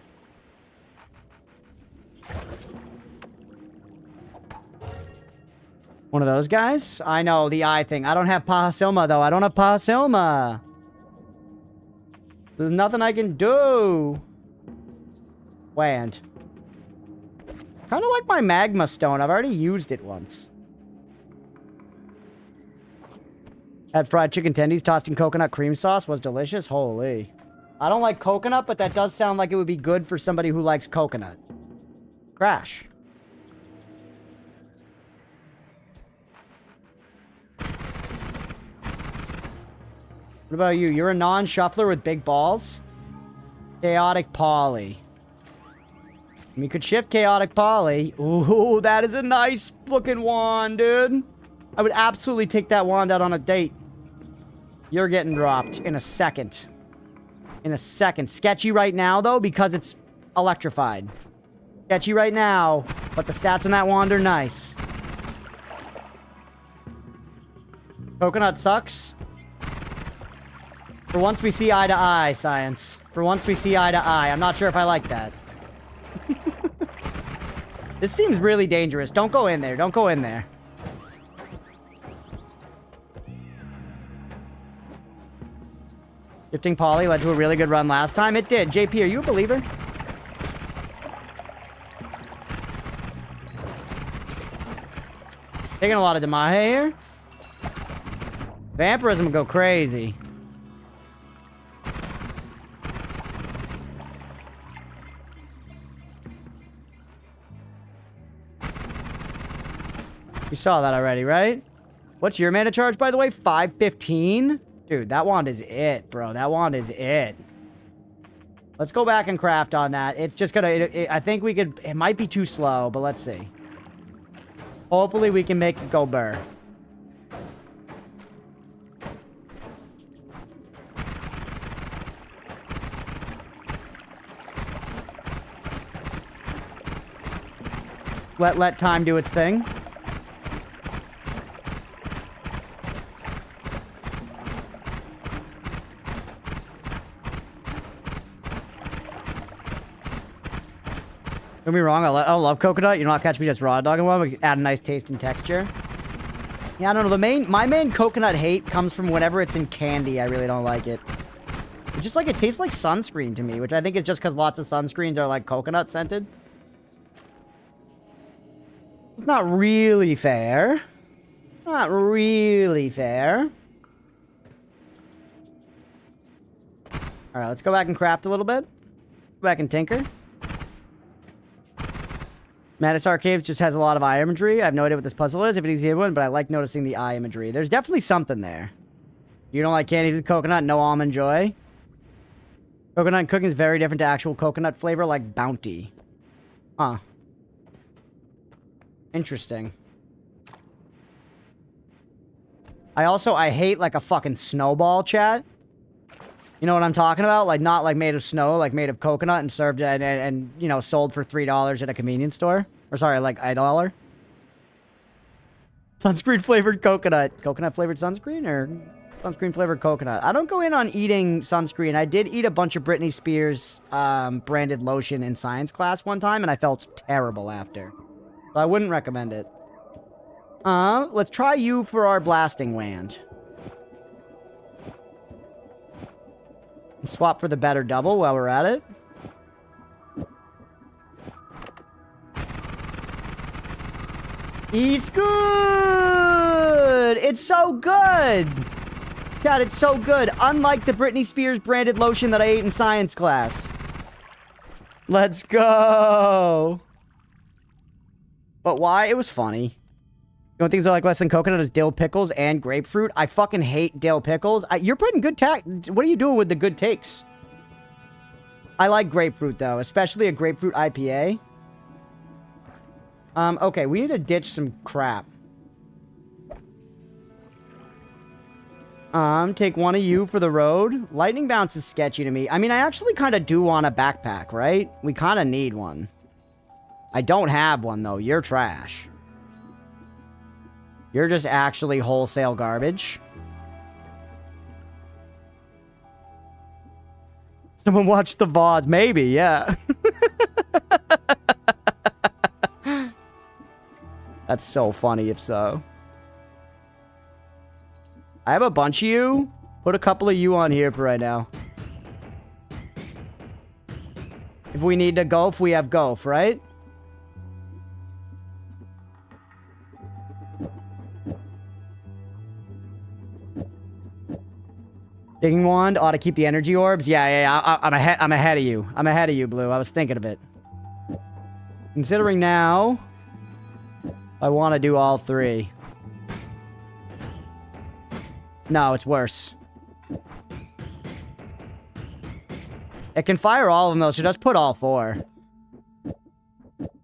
One of those guys? I know, the eye thing. I don't have Paha Silma, though. I don't have Paha Silma. There's nothing I can do. Land. Kind of like my magma stone. I've already used it once. Had fried chicken tendies tossed in coconut cream sauce. Was delicious. Holy. I don't like coconut, but that does sound like it would be good for somebody who likes coconut. Crash. What about you? You're a non-shuffler with big balls? Chaotic Poly. You could shift Chaotic Poly. Ooh, that is a nice looking wand, dude. I would absolutely take that wand out on a date. You're getting dropped in a second. In a second. Sketchy right now, though, because it's electrified. Sketchy right now, but the stats on that wand are nice. Coconut sucks. For once we see eye to eye, science. For once we see eye to eye. I'm not sure if I like that. This seems really dangerous. Don't go in there. Don't go in there. Shifting Poly led to a really good run last time. It did. JP, are you a believer? Taking a lot of Damahe here. Vampirism would go crazy. You saw that already, right? What's your mana charge, by the way? 515? Dude, that wand is it, bro. That wand is it. Let's go back and craft on that. It's just gonna... I think we could... It might be too slow, but let's see. Hopefully we can make it go burr. Let time do its thing. Don't get me wrong, I love coconut. You'll not catch me just raw dogging one, but add a nice taste and texture. Yeah, I don't know. My main coconut hate comes from whenever it's in candy. I really don't like it. It's just like, it tastes like sunscreen to me, which I think is just because lots of sunscreens are like coconut scented. It's not really fair. Not really fair. Alright, let's go back and craft a little bit. Go back and tinker. Madisar Caves just has a lot of eye imagery. I have no idea what this puzzle is, if it is a good one, but I like noticing the eye imagery. There's definitely something there. You don't like candies with coconut? No almond joy? Coconut cooking is very different to actual coconut flavor, like Bounty. Huh. Interesting. I hate like a fucking snowball, chat. You know what I'm talking about? Like, not like made of snow, like made of coconut and served and you know, sold for $3 at a convenience store. Or sorry, like $1. Sunscreen flavored coconut. Coconut flavored sunscreen or sunscreen flavored coconut? I don't go in on eating sunscreen. I did eat a bunch of Britney Spears branded lotion in science class one time, and I felt terrible after. So I wouldn't recommend it. Let's try you for our blasting wand. Swap for the better double while we're at it. He's good! It's so good! God, it's so good. Unlike the Britney Spears branded lotion that I ate in science class. Let's go! But why? It was funny. You know what things are like less than coconut is dill pickles and grapefruit? I fucking hate dill pickles. You're putting good what are you doing with the good takes? I like grapefruit, though. Especially a grapefruit IPA. Okay, we need to ditch some crap. Take one of you for the road. Lightning bounce is sketchy to me. I mean, I actually kind of do want a backpack, right? We kind of need one. I don't have one, though. You're trash. You're just actually wholesale garbage. Someone watched the VODs. Maybe, yeah. That's so funny if so. I have a bunch of you. Put a couple of you on here for right now. If we need to golf, we have golf, right? Digging wand ought to keep the energy orbs. Yeah. I'm ahead of you. I'm ahead of you, Blue. I was thinking of it. Considering now, I want to do all three. No, it's worse. It can fire all of them, though, so just put all four.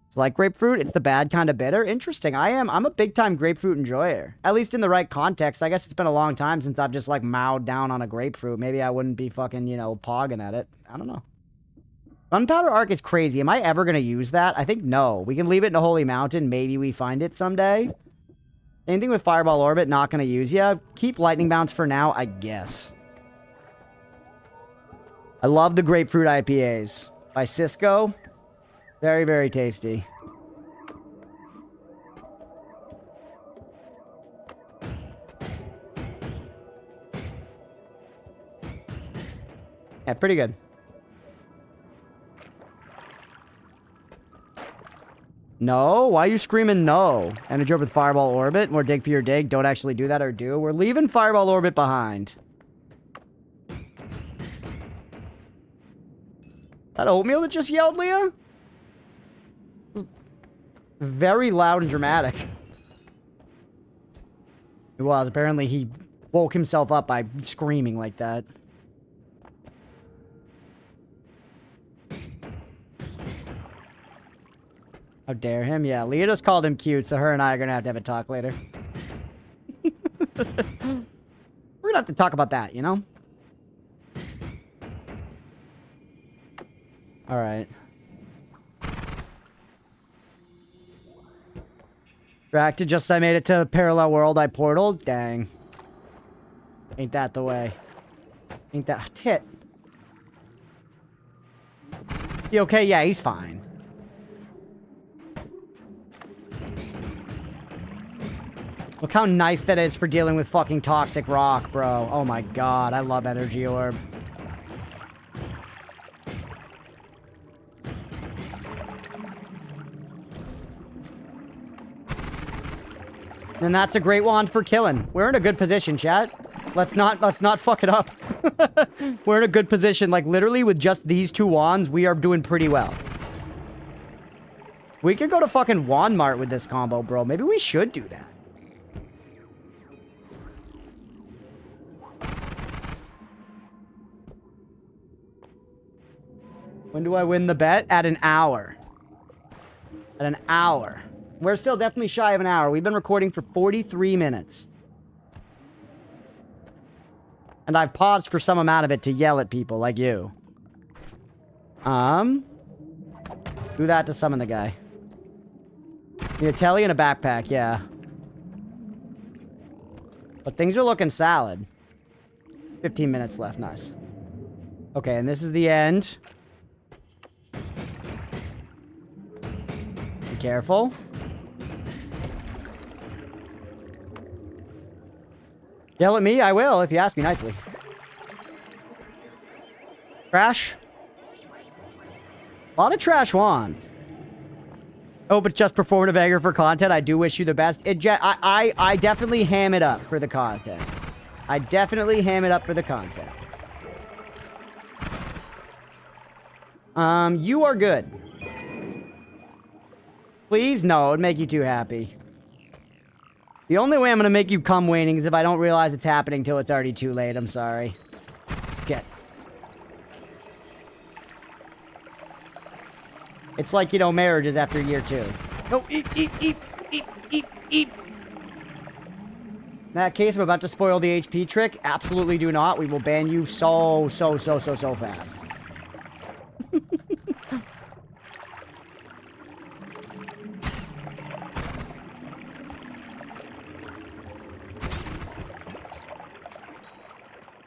It's like grapefruit. It's the bad kind of bitter. Interesting. I'm a big-time grapefruit enjoyer. At least in the right context. I guess it's been a long time since I've just, like, mowed down on a grapefruit. Maybe I wouldn't be fucking, you know, pogging at it. I don't know. Gunpowder Arc is crazy. Am I ever going to use that? I think no. We can leave it in a Holy Mountain. Maybe we find it someday. Anything with Fireball Orbit, not going to use. Yeah, keep Lightning Bounce for now, I guess. I love the Grapefruit IPAs. By Cisco. Very, very tasty. Yeah, pretty good. No? Why are you screaming no? Energy Orb with Fireball Orbit. More dig for your dig. Don't actually do that or do. We're leaving Fireball Orbit behind. That oatmeal that just yelled, Leah? Very loud and dramatic. It was. Apparently he woke himself up by screaming like that. How dare him? Yeah, Leah just called him cute, so her and I are gonna have to have a talk later. We're gonna have to talk about that, you know? Alright. Reacted just as I made it to Parallel World, I portaled? Dang. Ain't that the way. Ain't that... Tit. He okay? Yeah, he's fine. Look how nice that is for dealing with fucking toxic rock, bro. Oh my god, I love Energy Orb. And that's a great wand for killing. We're in a good position, chat. Let's not fuck it up. We're in a good position. Like, literally, with just these two wands, we are doing pretty well. We could go to fucking Wand Mart with this combo, bro. Maybe we should do that. When do I win the bet? At an hour. At an hour. We're still definitely shy of an hour. We've been recording for 43 minutes. And I've paused for some amount of it to yell at people like you. Do that to summon the guy. Need a telly and a backpack, yeah. But things are looking solid. 15 minutes left, nice. Okay, and this is the end. Be careful. Yell at me, I will, if you ask me nicely. Trash? A lot of trash wands. Oh, but just performative anger for content. I do wish you the best. I definitely ham it up for the content. I definitely ham it up for the content. You are good. Please? No, it would make you too happy. The only way I'm gonna make you come waning is if I don't realize it's happening till it's already too late. I'm sorry. Get. It's like, you know, marriages after year 2. No, eat. In that case, I'm about to spoil the HP trick. Absolutely do not. We will ban you so fast.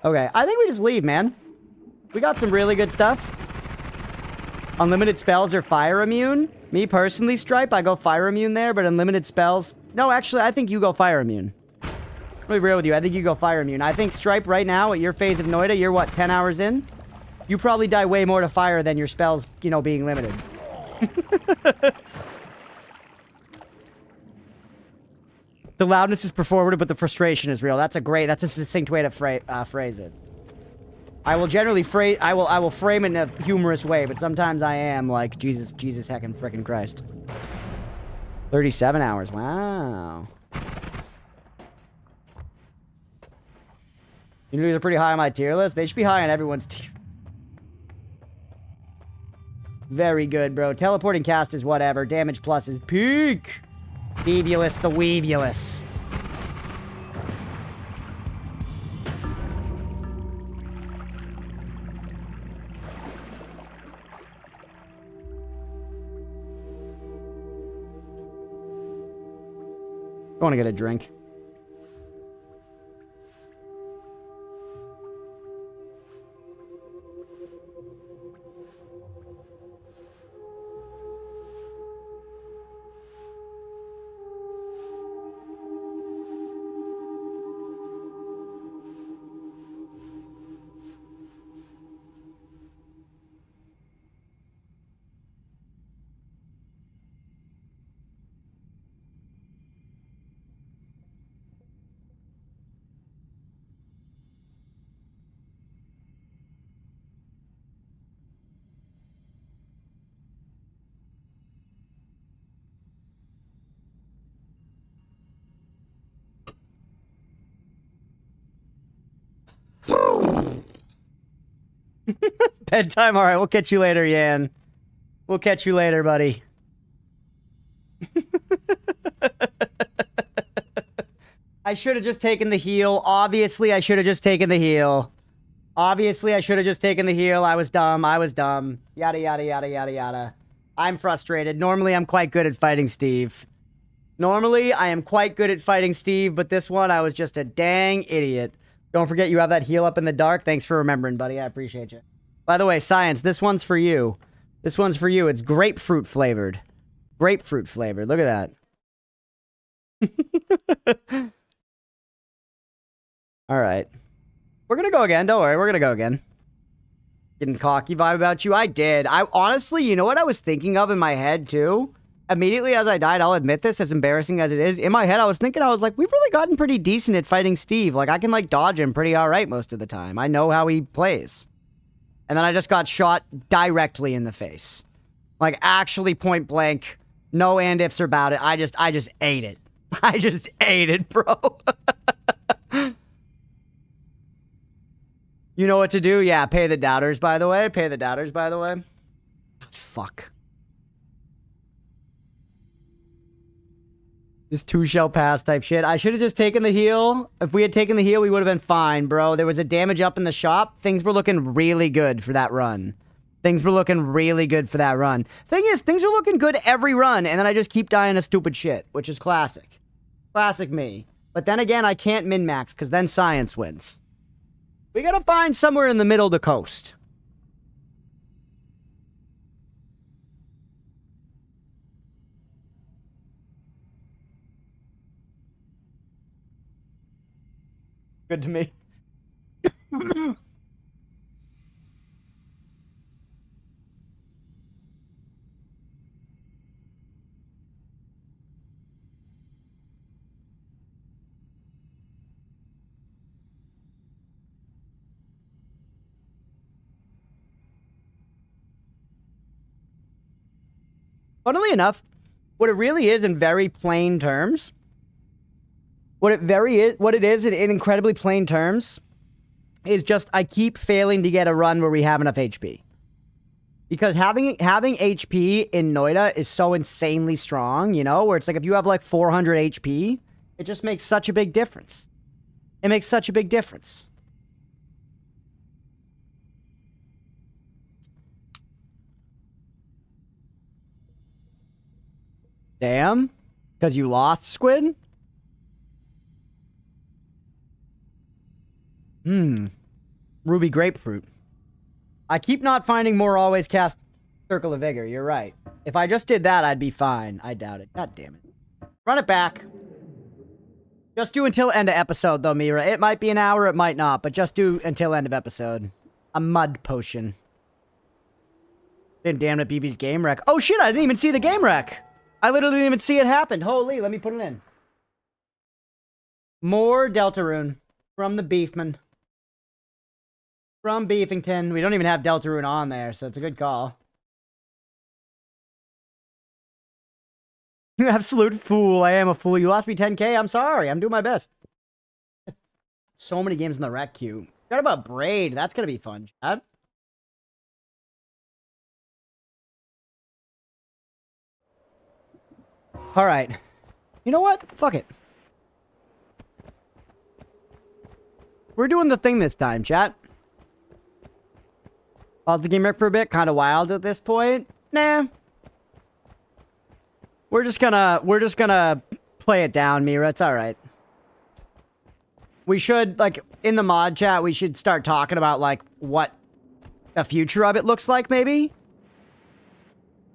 Okay, I think we just leave, man. We got some really good stuff. Unlimited spells are fire immune. Me personally, Stripe, I go fire immune there, but unlimited spells... No, actually, I think you go fire immune. I'll be real with you. I think you go fire immune. I think, Stripe, right now, at your phase of Noita, you're, what, 10 hours in? You probably die way more to fire than your spells, you know, being limited. The loudness is performative, but the frustration is real. That's a succinct way to phrase it. I will generally I will frame it in a humorous way, but sometimes I am like, Jesus heckin' frickin' Christ. 37 hours, wow. You know, these are pretty high on my tier list. They should be high on everyone's tier. Very good, bro. Teleporting cast is whatever. Damage plus is peak. Weevulus the Weevulus. I want to get a drink. Bedtime? Alright, we'll catch you later, Yan. We'll catch you later, buddy. I should have just taken the heal. Obviously, I should have just taken the heal. Obviously, I should have just taken the heal. I was dumb. I was dumb. Yada, yada, yada, yada, yada. I'm frustrated. Normally, I'm quite good at fighting Steve. Normally, I am quite good at fighting Steve, but this one, I was just a dang idiot. Don't forget you have that heal up in the dark. Thanks for remembering, buddy. I appreciate you. By the way, Science, this one's for you. This one's for you. It's grapefruit flavored. Grapefruit flavored. Look at that. All right. We're going to go again. Don't worry. We're going to go again. Getting cocky vibe about you. I did. I honestly, you know what I was thinking of in my head, too? Immediately as I died, I'll admit this, as embarrassing as it is. In my head, I was thinking, I was like, we've really gotten pretty decent at fighting Steve. Like, I can, like, dodge him pretty all right most of the time. I know how he plays. And then I just got shot directly in the face. Like, actually point blank. No and ifs about it. I just ate it. I just ate it, bro. You know what to do? Yeah, pay the doubters, by the way. Pay the doubters, by the way. Fuck. This two shall pass type shit. I should have just taken the heal. If we had taken the heal, we would have been fine, bro. There was a damage up in the shop. Things were looking really good for that run. Things were looking really good for that run. Thing is, things are looking good every run, and then I just keep dying to stupid shit, which is classic. Classic me. But then again, I can't min-max, because then science wins. We gotta find somewhere in the middle to coast. Good to me. Funnily enough, what it really is in very plain terms, what it is in incredibly plain terms, is just I keep failing to get a run where we have enough HP. Because having HP in Noita is so insanely strong, you know, where it's like if you have like 400 HP, it just makes such a big difference. It makes such a big difference. Damn. Because you lost, Squid? Ruby grapefruit. I keep not finding more always cast Circle of Vigor. You're right. If I just did that, I'd be fine. I doubt it. God damn it. Run it back. Just do until end of episode, though, Mira. It might be an hour, it might not, but just do until end of episode. A mud potion. Then damn it, BB's game wreck. Oh shit, I didn't even see the game wreck. I literally didn't even see it happen. Holy, let me put it in. More Deltarune from the Beefman. From Beefington. We don't even have Deltarune on there, so it's a good call. You absolute fool. I am a fool. You lost me 10k. I'm sorry. I'm doing my best. So many games in the rec queue. Forgot about Braid. That's going to be fun, Chad. All right. You know what? Fuck it. We're doing the thing this time, chat. Pause the game rec for a bit. Kind of wild at this point. Nah. We're just gonna play it down, Mira. It's all right. We should, like, in the mod chat, we should start talking about, like, what the future of it looks like, maybe?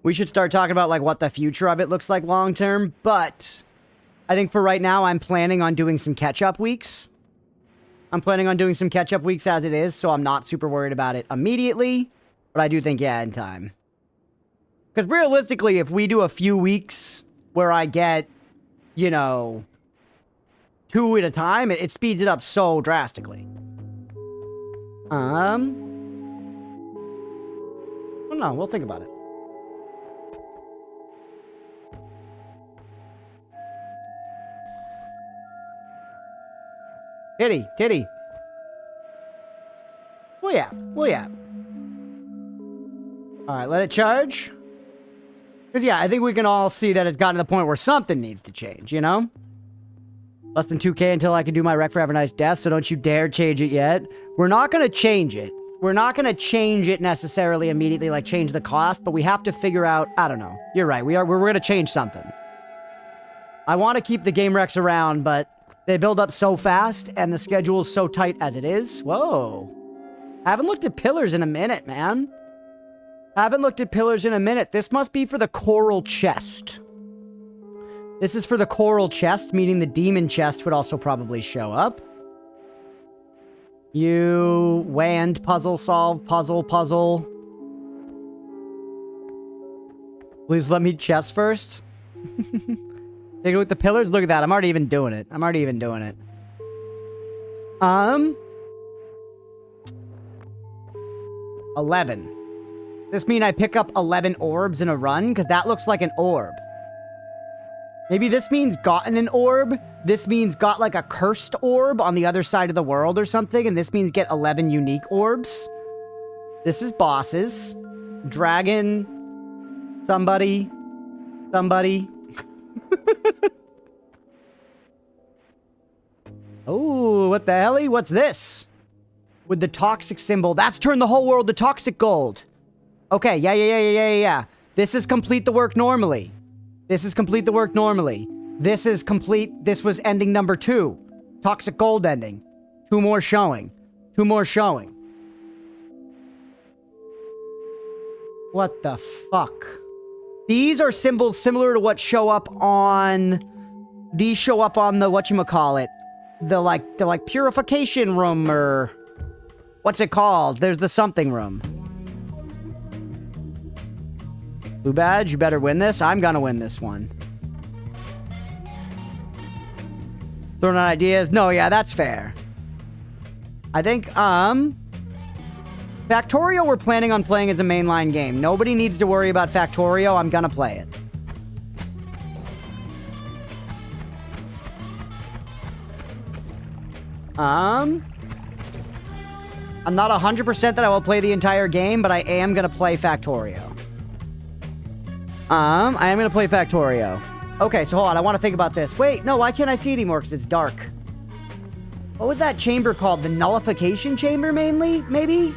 We should start talking about, like, what the future of it looks like long term, but I think for right now, I'm planning on doing some catch-up weeks. I'm planning on doing some catch-up weeks as it is, so I'm not super worried about it immediately, but I do think, yeah, in time. Because realistically, if we do a few weeks where I get, you know, 2 at a time, it speeds it up so drastically. I don't know. We'll think about it. Titty. Well, yeah. Alright, let it charge. Because, yeah, I think we can all see that it's gotten to the point where something needs to change, you know? Less than 2k until I can do my rec for Have a Nice Death, so don't you dare change it yet. We're not going to change it. We're not going to change it necessarily immediately, like change the cost, but we have to figure out, I don't know. You're right, we're going to change something. I want to keep the game recs around, but they build up so fast, and the schedule is so tight as it is. Whoa. I haven't looked at pillars in a minute, man. This must be for the coral chest. This is for the coral chest, meaning the demon chest would also probably show up. You wand puzzle solve, puzzle. Please let me chest first. Take a look at the pillars. Look at that. I'm already even doing it. 11. This mean I pick up 11 orbs in a run? Because that looks like an orb. Maybe this means gotten an orb. This means got like a cursed orb on the other side of the world or something. And this means get 11 unique orbs. This is bosses. Dragon. Somebody. Oh, what the hell? What's this? With the toxic symbol. That's turned the whole world to toxic gold. Okay, yeah. This is complete the work normally. This is complete. This was ending number 2. Toxic gold ending. 2 more showing. What the fuck? These are symbols similar to what show up on... These show up on the whatchamacallit. the purification room, or what's it called? There's the something room. Blue badge, you better win this. I'm gonna win this one. Throwing out ideas. No, yeah, that's fair. I think, Factorio we're planning on playing as a mainline game. Nobody needs to worry about Factorio. I'm gonna play it. I'm not 100% that I will play the entire game, but I am gonna play Factorio. I am gonna play Factorio. Okay, so hold on, I want to think about this. Wait, no, why can't I see it anymore? Because it's dark. What was that chamber called? The nullification chamber, mainly? Maybe?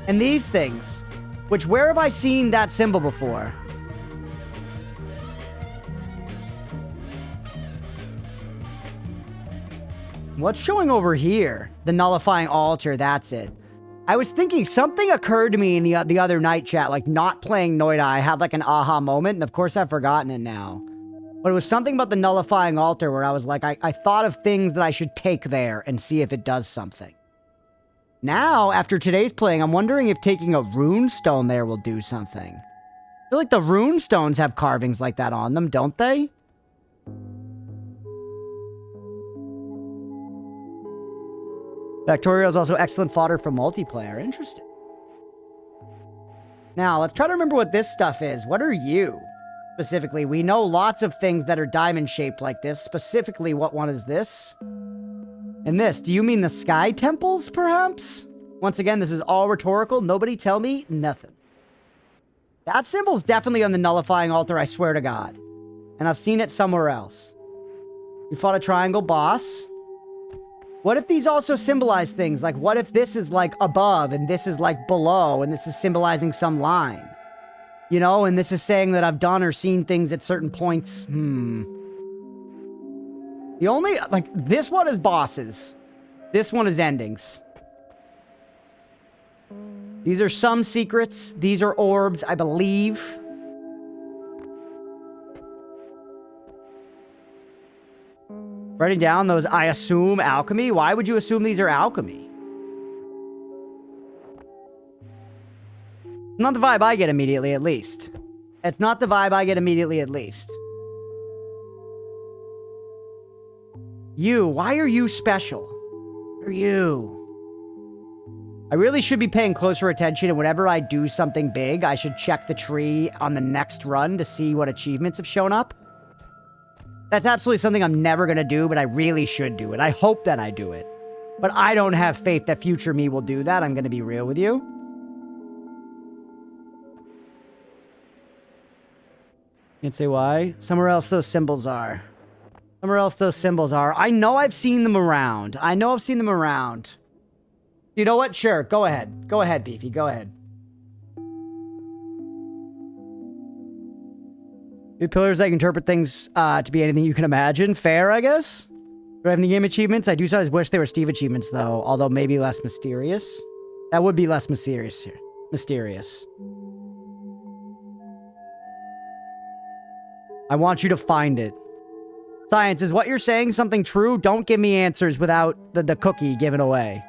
And these things. Which, where have I seen that symbol before? What's showing over here? The nullifying altar, that's it. I was thinking something occurred to me in the other night chat, like not playing Noita. I had like an aha moment, and of course I've forgotten it now. But it was something about the nullifying altar where I was like, I thought of things that I should take there and see if it does something. Now, after today's playing, I'm wondering if taking a rune stone there will do something. I feel like the rune stones have carvings like that on them, don't they? Factorio is also excellent fodder for multiplayer. Interesting. Now, let's try to remember what this stuff is. What are you? Specifically, we know lots of things that are diamond-shaped like this. Specifically, what one is this? And this, do you mean the sky temples, perhaps? Once again, this is all rhetorical. Nobody tell me nothing. That symbol's definitely on the nullifying altar, I swear to God. And I've seen it somewhere else. You fought a triangle boss. What if these also symbolize things? Like, what if this is, like, above, and this is, like, below, and this is symbolizing some line? You know, and this is saying that I've done or seen things at certain points. The only, like, this one is bosses. This one is endings. These are some secrets. These are orbs, I believe. Writing down those, I assume, alchemy? Why would you assume these are alchemy? Not the vibe I get immediately, at least. It's not the vibe I get immediately, at least. You, why are you special? Who are you? I really should be paying closer attention, and whenever I do something big, I should check the tree on the next run to see what achievements have shown up. That's absolutely something I'm never going to do, but I really should do it. I hope that I do it. But I don't have faith that future me will do that. I'm going to be real with you. Can't say why. Somewhere else those symbols are. Somewhere else those symbols are. I know I've seen them around. I know I've seen them around. You know what? Sure. Go ahead. Go ahead, Beefy. Go ahead. New pillars, I can interpret things to be anything you can imagine. Fair, I guess. Do I have any game achievements? I do sometimes wish they were Steve achievements, though. Although maybe less mysterious. That would be less mysterious here. Mysterious. I want you to find it. Science, is what you're saying something true? Don't give me answers without the cookie given away.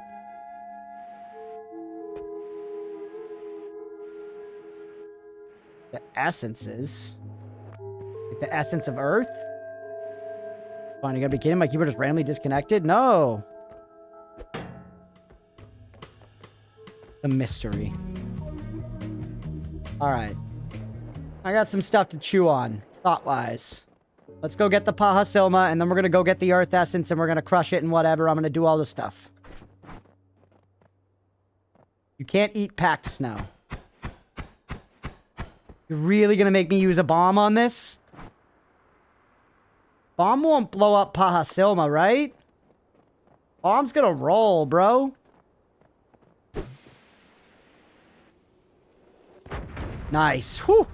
The essences? Like the essence of Earth? Fine, you gotta be kidding. My keyboard is randomly disconnected? No. The mystery. Alright. I got some stuff to chew on, thought-wise. Let's go get the Paha Silma, and then we're gonna go get the Earth Essence, and we're gonna crush it and whatever. I'm gonna do all the stuff. You can't eat packed snow. You're really gonna make me use a bomb on this? Bomb won't blow up Paha Silma, right? Bomb's gonna roll, bro. Nice. Whew.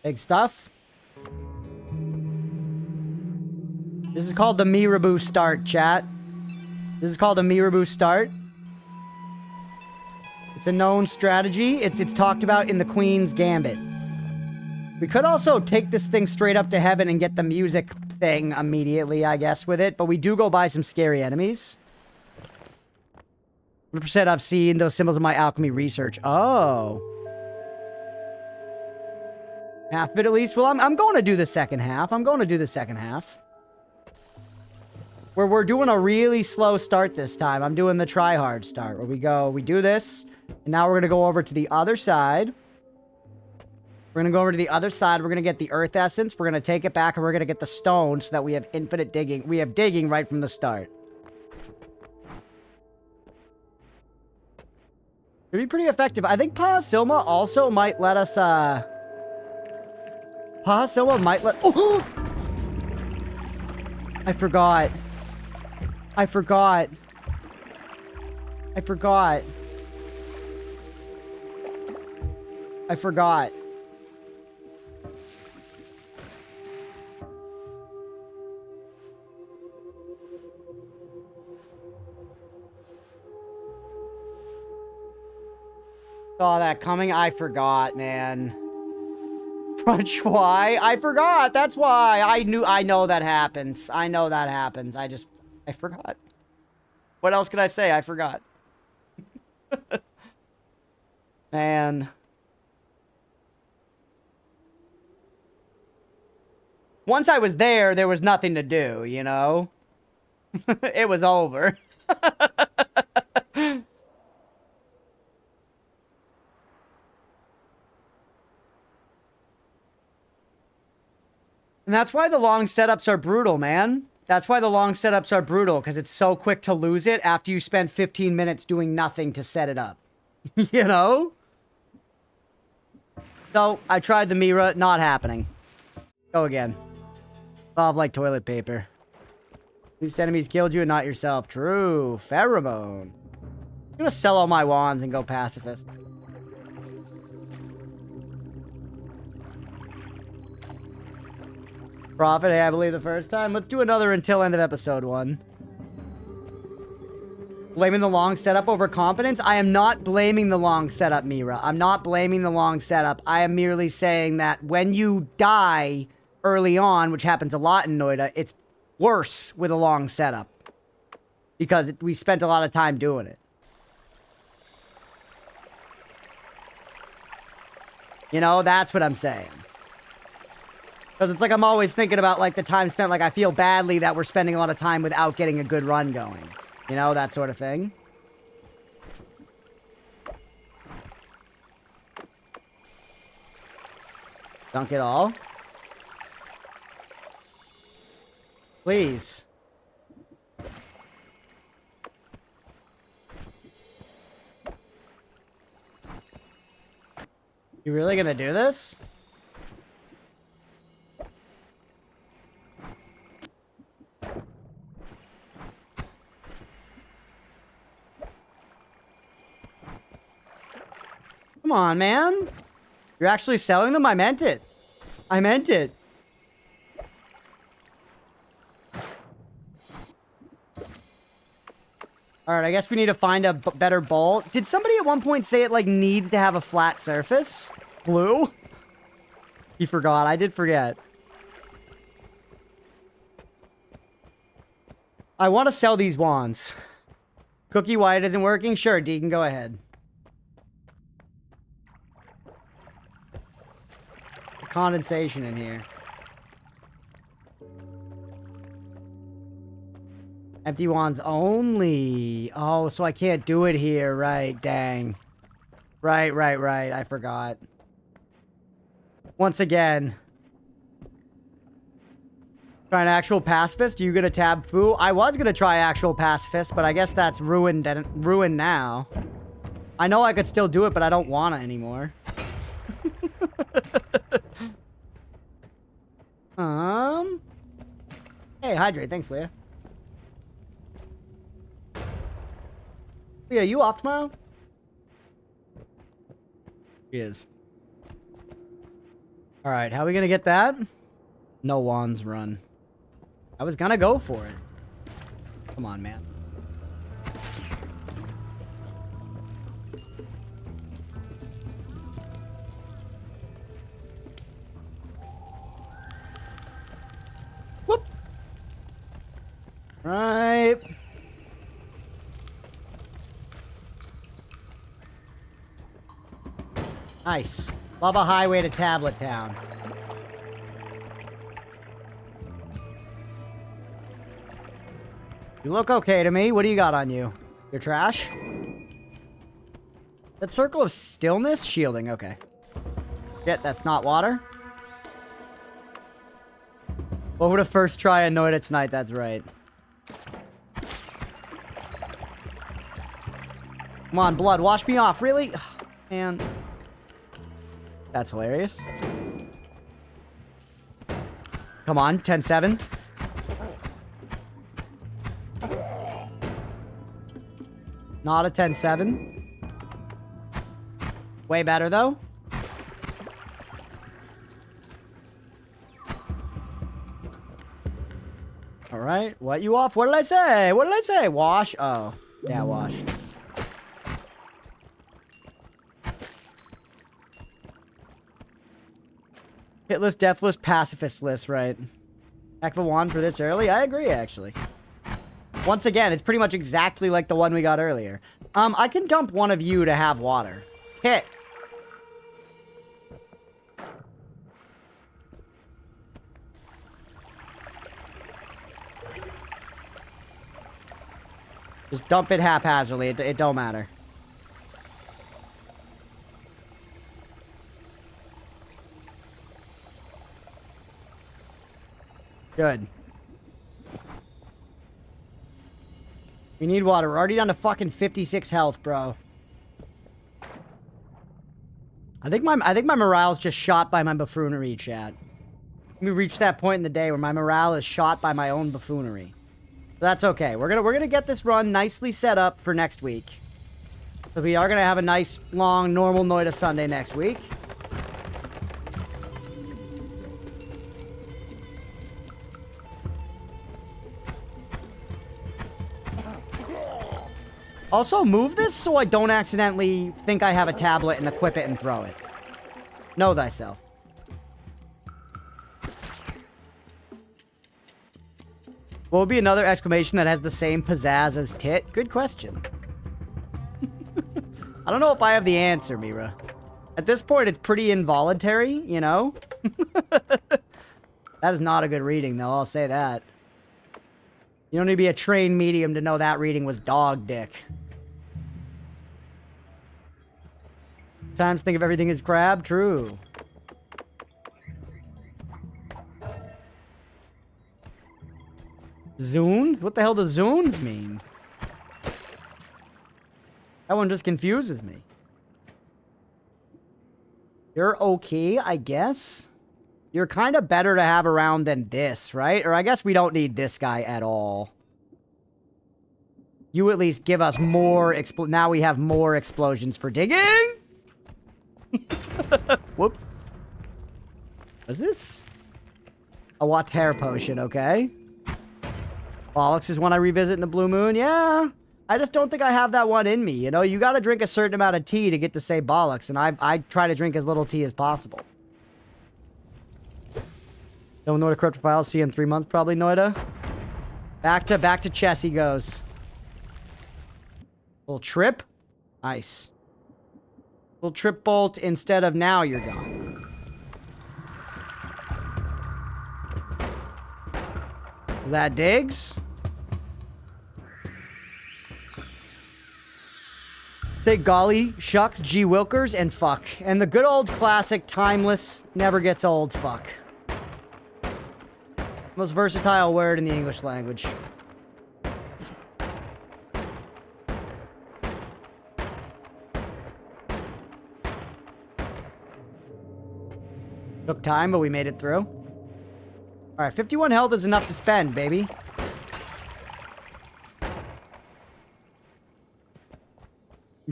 Big stuff. This is called the Mirabu start, chat. This is called the Mirabu start. It's a known strategy. It's talked about in the Queen's Gambit. We could also take this thing straight up to heaven and get the music thing immediately, I guess, with it. But we do go by some scary enemies. 100% I've seen those symbols in my alchemy research. Oh. Half of it at least. Well, I'm going to do the second half. I'm going to do the second half. Where we're doing a really slow start this time. I'm doing the try-hard start. Where we do this. And now we're going to go over to the other side. We're going to go over to the other side. We're going to get the earth essence. We're going to take it back and we're going to get the stone so that we have infinite digging. We have digging right from the start. It'd be pretty effective. I think Pahasilma also might let us, Pahasilma might let... Oh! I forgot. I forgot. I forgot. I forgot. Saw that coming. I forgot, man. Crunch, why? I forgot. That's why. I know that happens. I know that happens. I forgot. What else could I say? I forgot. Man. Once I was there was nothing to do, you know? It was over. And that's why the long setups are brutal, man. That's why the long setups are brutal, because it's so quick to lose it after you spend 15 minutes doing nothing to set it up. You know? So, I tried the Mira, not happening. Go again. Solve like toilet paper. These enemies killed you and not yourself. True. Pheromone. I'm gonna sell all my wands and go pacifist. Prophet, hey, I believe the first time. Let's do another until end of episode 1. Blaming the long setup over competence? I am not blaming the long setup, Mira. I'm not blaming the long setup. I am merely saying that when you die early on, which happens a lot in Noita, it's worse with a long setup. Because we spent a lot of time doing it. You know, that's what I'm saying. Because it's like I'm always thinking about, like, the time spent. Like, I feel badly that we're spending a lot of time without getting a good run going. You know, that sort of thing. Dunk it all. Please. You really gonna do this? Come on, man. You're actually selling them? I meant it. I meant it. Alright, I guess we need to find a better bowl. Did somebody at one point say it, like, needs to have a flat surface? Blue? He forgot. I did forget. I want to sell these wands. Cookie, why it isn't working? Sure, Deacon, go ahead. Condensation in here. Empty wands only. Oh, so I can't do it here. Right, dang. Right. I forgot. Once again. Try an actual pacifist? You gonna tab foo? I was gonna try actual pacifist, but I guess that's ruined now. I know I could still do it, but I don't wanna anymore. Hey, hydrate. Thanks, Leah. Leah, you off tomorrow? She is. Alright, how are we gonna get that? No wands run. I was gonna go for it. Come on, man. Right. Nice. Love a highway to Tablet Town. You look okay to me. What do you got on you? You're trash? That circle of stillness? Shielding, okay. Shit, that's not water. What would a first try a Noita tonight? That's right. Come on, blood, wash me off. Really? Ugh, man. That's hilarious. Come on, 10-7. Not a 10-7. Way better, though. All right. What, you off? What did I say? What did I say? Wash? Oh. Yeah, wash. Hitless, deathless, pacifistless, right? Heck of a wand for this early? I agree, actually. Once again, it's pretty much exactly like the one we got earlier. I can dump one of you to have water. Hit. Just dump it haphazardly. It don't matter. Good. We need water. We're already down to fucking 56 health, bro. I think my morale's just shot by my buffoonery, chat. We reached that point in the day where my morale is shot by my own buffoonery. But that's okay. We're gonna get this run nicely set up for next week. So we are gonna have a nice, long, normal Noita Sunday next week. Also, move this so I don't accidentally think I have a tablet and equip it and throw it. Know thyself. What would be another exclamation that has the same pizzazz as tit? Good question. I don't know if I have the answer, Mira. At this point, it's pretty involuntary, you know? That is not a good reading, though. I'll say that. You don't need to be a trained medium to know that reading was dog dick. Times think of everything as crab. True. Zunes? What the hell does Zunes mean? That one just confuses me. You're okay, I guess? You're kind of better to have around than this, right? Or I guess we don't need this guy at all. You at least give us more now we have more explosions for digging! Whoops. What's this? A water potion, okay. Bollocks is one I revisit in the Blue Moon. Yeah. I just don't think I have that one in me, you know? You gotta drink a certain amount of tea to get to say bollocks, and I try to drink as little tea as possible. Don't know what a corrupt file. See you in 3 months, probably, Noita. Back to chess he goes. Little trip. Nice. Little trip bolt instead of now you're gone. Was that digs? Say golly, shucks, gee wilkers, and fuck. And the good old classic, timeless, never gets old fuck. Most versatile word in the English language. Took time, but we made it through. Alright, 51 health is enough to spend, baby.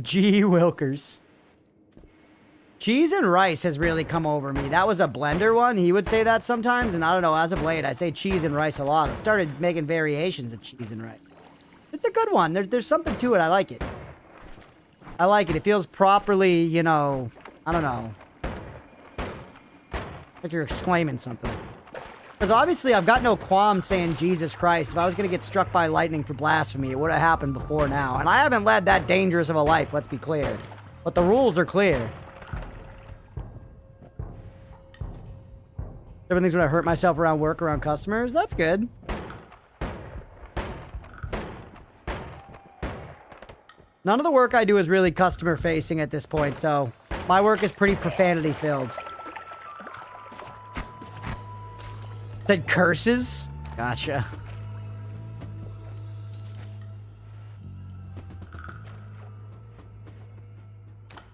Gee Wilkers. Cheese and rice has really come over me. That was a blender one. He would say that sometimes, and I don't know, as of late, I say cheese and rice a lot. I've started making variations of cheese and rice. It's a good one. There's something to it. I like it. I like it. It feels properly, you know, I don't know. Like you're exclaiming something. Because obviously I've got no qualms saying Jesus Christ. If I was going to get struck by lightning for blasphemy, it would have happened before now. And I haven't led that dangerous of a life, let's be clear. But the rules are clear. Everything's going to hurt myself around work, around customers. That's good. None of the work I do is really customer facing at this point, so my work is pretty profanity filled. Said curses? Gotcha.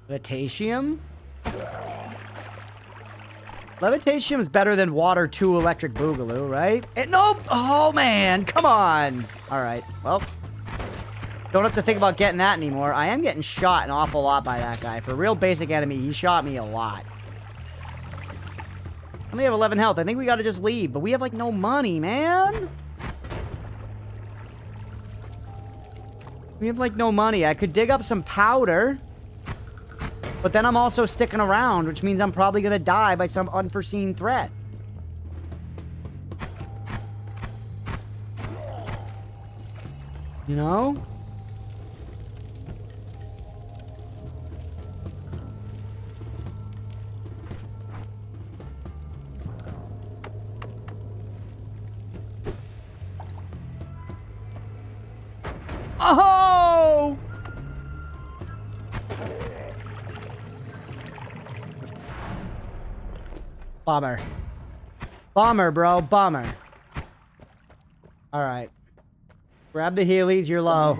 Levitatium? Levitatium is better than Water 2 Electric Boogaloo, right? Nope! Oh, man! Come on! Alright, well. Don't have to think about getting that anymore. I am getting shot an awful lot by that guy. For a real basic enemy, he shot me a lot. I only have 11 health. I think we gotta just leave. But we have, like, no money, man. We have, like, no money. I could dig up some powder. But then I'm also sticking around, which means I'm probably gonna die by some unforeseen threat. You know? Oh! Bummer. Bummer, bro. Bummer. Alright. Grab the Heelys. You're low.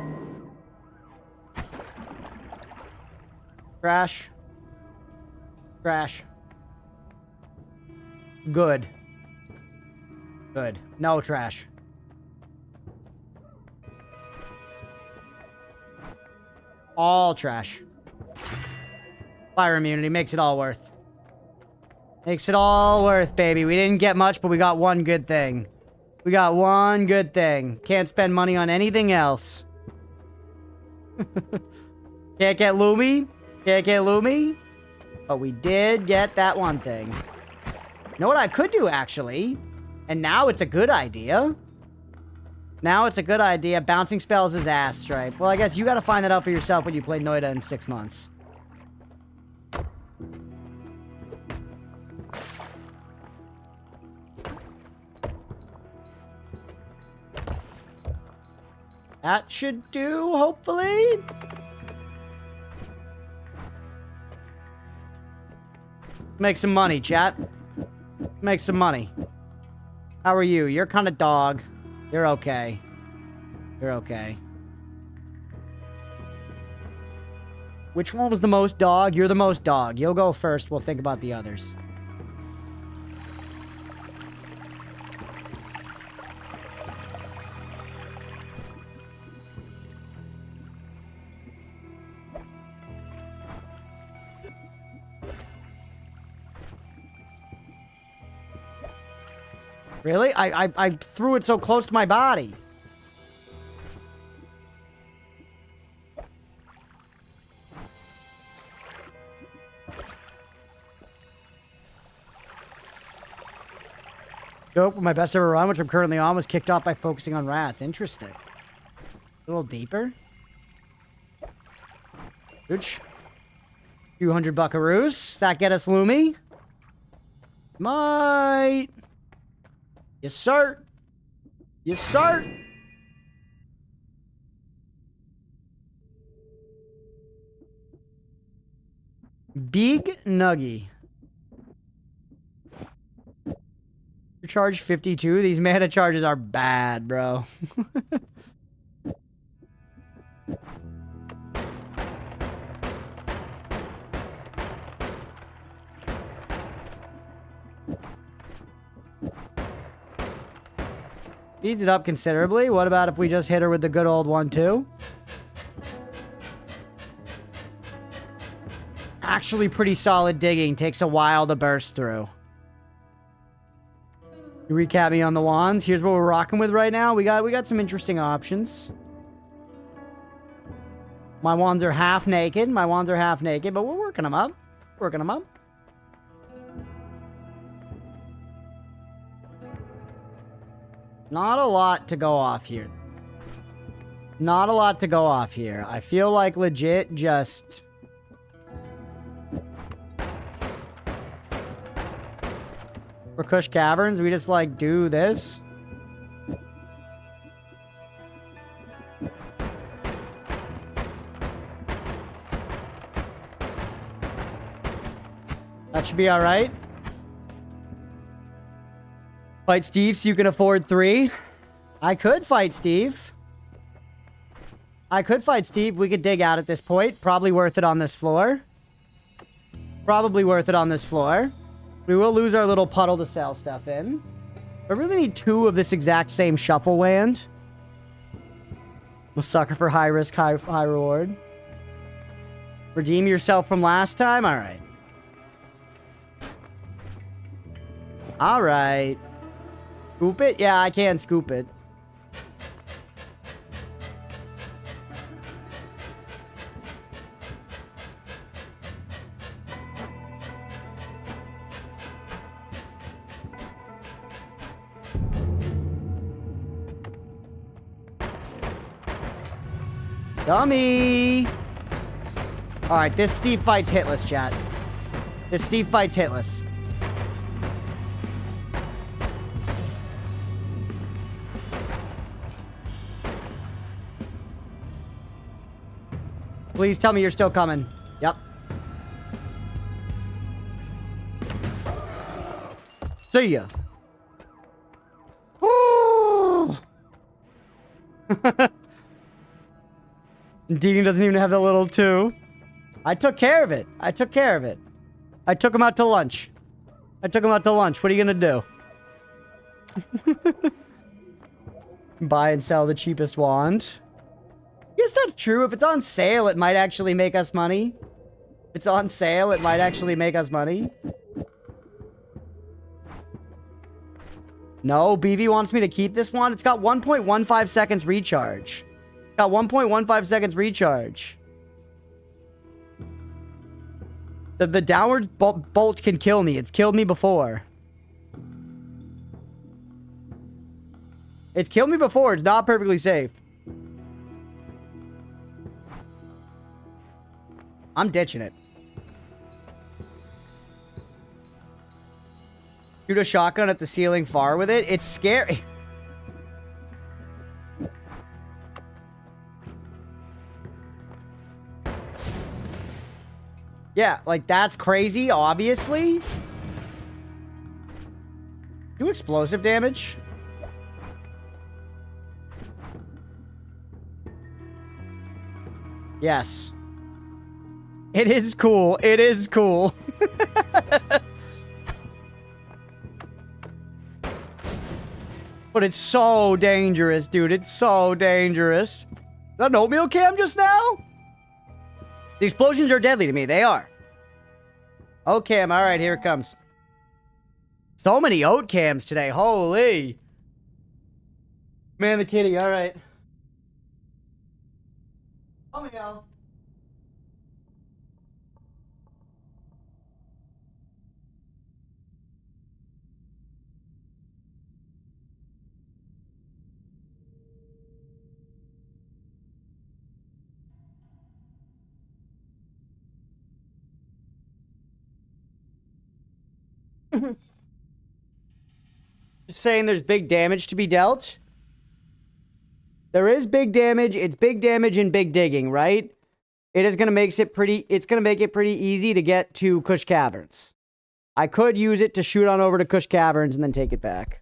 Trash. Trash. Good. Good. No trash. All trash. Fire immunity makes it all worth. Makes it all worth, baby. We didn't get much, but we got one good thing. We got one good thing. Can't spend money on anything else. Can't get Lumi. Can't get Lumi. But we did get that one thing. You know what I could do, actually? And now it's a good idea. Now it's a good idea. Bouncing spells is ass stripe. Well, I guess you gotta find that out for yourself when you play Noita in 6 months. That should do, hopefully. Make some money, chat. Make some money. How are you? You're kind of dog. You're okay. You're okay. Which one was the most dog? You're the most dog. You'll go first. We'll think about the others. Really? I threw it so close to my body. Joke, my best ever run, which I'm currently on, was kicked off by focusing on rats. Interesting. A little deeper. Ooch. 200 buckaroos. Does that get us Lumi? Might. Yes, sir. Yes, sir. Big Nuggy. Your charge 52. These mana charges are bad, bro. Speeds it up considerably. What about if we just hit her with the good old 1-2? Actually pretty solid digging. Takes a while to burst through. You recap me on the wands. Here's what we're rocking with right now. We got some interesting options. My wands are half naked. My wands are half naked, but we're working them up. Working them up. Not a lot to go off here. Not a lot to go off here. I feel like legit just... For Kush Caverns, we just like do this. That should be alright. Fight Steve so you can afford 3. I could fight Steve. I could fight Steve. We could dig out at this point. Probably worth it on this floor. Probably worth it on this floor. We will lose our little puddle to sell stuff in. I really need 2 of this exact same shuffle land. I'm a sucker for high risk, high reward. Redeem yourself from last time? Alright. Alright. Scoop it? Yeah, I can scoop it. Dummy! Alright, this Steve fight's hitless, chat. This Steve fight's hitless. Please tell me you're still coming. Yep. See ya. Deegan doesn't even have that little 2. I took care of it. I took care of it. I took him out to lunch. I took him out to lunch. What are you gonna do? Buy and sell the cheapest wand. Yes, that's true. If it's on sale, it might actually make us money. If it's on sale, it might actually make us money. No, BV wants me to keep this wand. It's got 1.15 seconds recharge. Got 1.15 seconds recharge. The downward bolt can kill me. It's killed me before. It's killed me before. It's not perfectly safe. I'm ditching it. Shoot a shotgun at the ceiling far with it. It's scary. Yeah, like that's crazy, obviously. Do explosive damage. Yes. It is cool. It is cool. But it's so dangerous, dude. It's so dangerous. Is that an oatmeal cam just now? The explosions are deadly to me. They are. Oat cam. All right, here it comes. So many oat cams today. Holy. Man the kitty. All right. Oh, yeah. Just saying there's big damage to be dealt. There is big damage. It's big damage and big digging, right? It is going to make it pretty easy to get to Kush Caverns. I could use it to shoot on over to Kush Caverns and then take it back.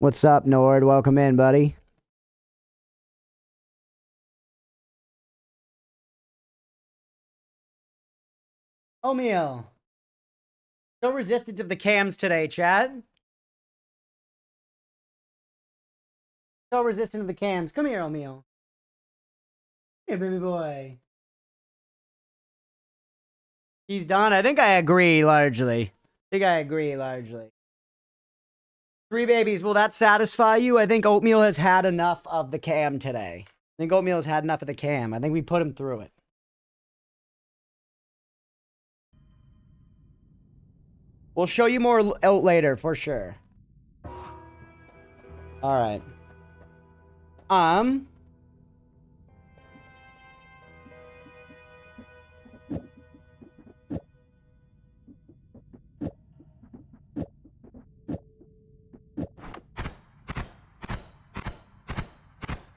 What's up, Nord? Welcome in, buddy. Oatmeal. So resistant of the cams today, Chad. So resistant of the cams. Come here, Oatmeal. Here, baby boy. He's done. I think I agree largely. 3 babies, will that satisfy you? I think Oatmeal has had enough of the cam today. I think Oatmeal has had enough of the cam. I think we put him through it. We'll show you more out later, for sure. Alright.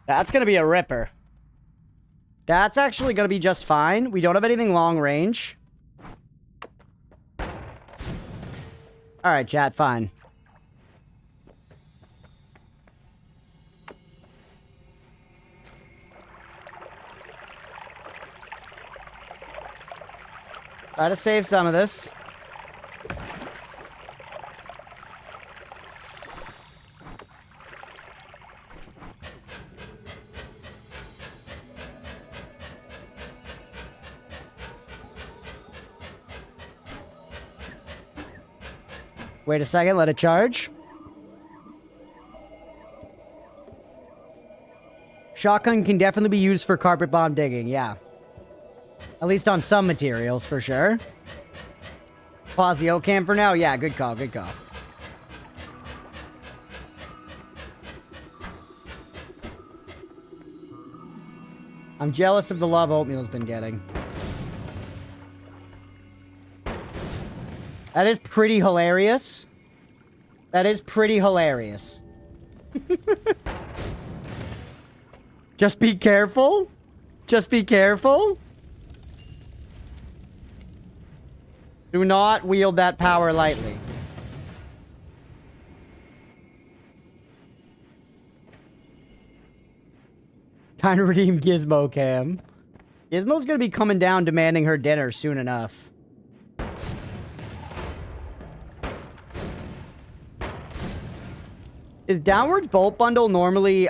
That's gonna be a ripper. That's actually gonna be just fine. We don't have anything long range. Alright, chat, fine. Try to save some of this. Wait a second, let it charge. Shotgun can definitely be used for carpet bomb digging, yeah. At least on some materials, for sure. Pause the O-cam for now? Yeah, good call, good call. I'm jealous of the love Oatmeal's been getting. That is pretty hilarious. That is pretty hilarious. Just be careful. Just be careful. Do not wield that power lightly. Time to redeem Gizmo Cam. Gizmo's gonna be coming down demanding her dinner soon enough. Is Downwards Bolt Bundle normally,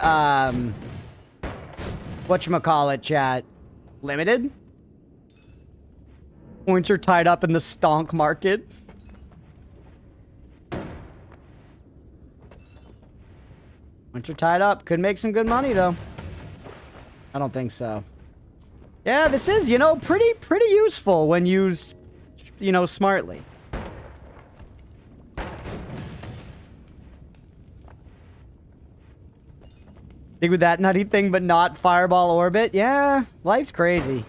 whatchamacallit, chat? Limited? Points are tied up in the stonk market. Points are tied up. Could make some good money, though. I don't think so. Yeah, this is, you know, pretty useful when used, you know, smartly. Dig with that nutty thing, but not Fireball Orbit? Yeah, life's crazy.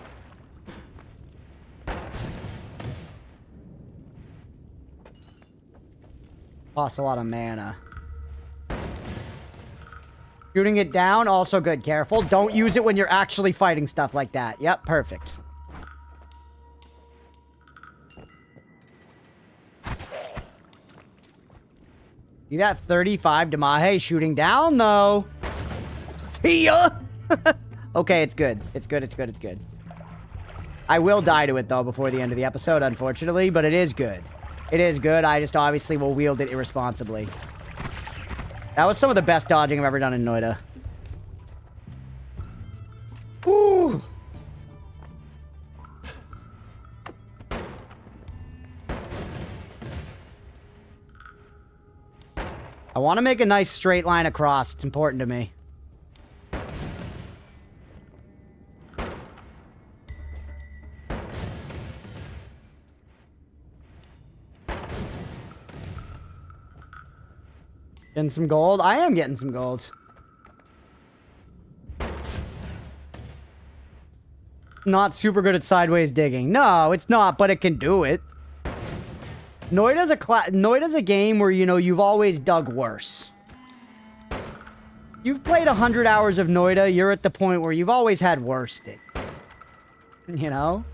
Costs a lot of mana. Shooting it down, also good. Careful. Don't use it when you're actually fighting stuff like that. Yep, perfect. See that 35 Damahe shooting down, though. See ya! Okay, it's good. It's good, it's good, it's good. I will die to it, though, before the end of the episode, unfortunately, but it is good. It is good. I just obviously will wield it irresponsibly. That was some of the best dodging I've ever done in Noita. Ooh. I want to make a nice straight line across. It's important to me. Getting some gold? I am getting some gold. Not super good at sideways digging. No, it's not, but it can do it. Noita's a game where, you know, you've always dug worse. You've played 100 hours of Noita, you're at the point where you've always had worse dig. You know?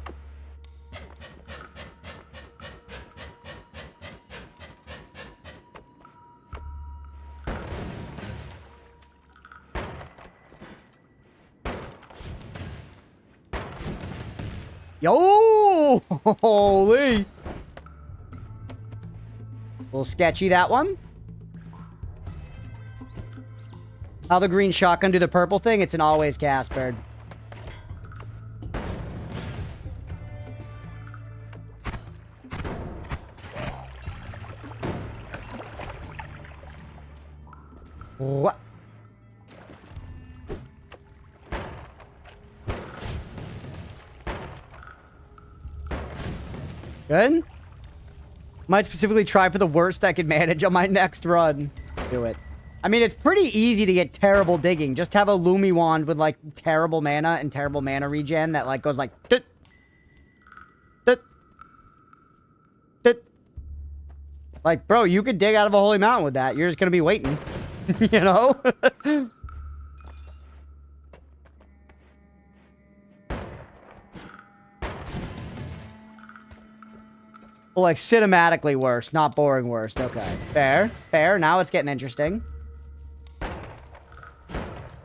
Yo! Holy! A little sketchy, that one. How the green shotgun do the purple thing? It's an always cast bird. What? Good? Might specifically try for the worst I can manage on my next run. Do it. I mean, it's pretty easy to get terrible digging. Just have a Lumi wand with, like, terrible mana and terrible mana regen that, like, goes like... Dut, dut, dut. Like, bro, you could dig out of a holy mountain with that. You're just gonna be waiting. You know? Well, like, cinematically worse, not boring worst. Okay. Fair. Fair. Now it's getting interesting.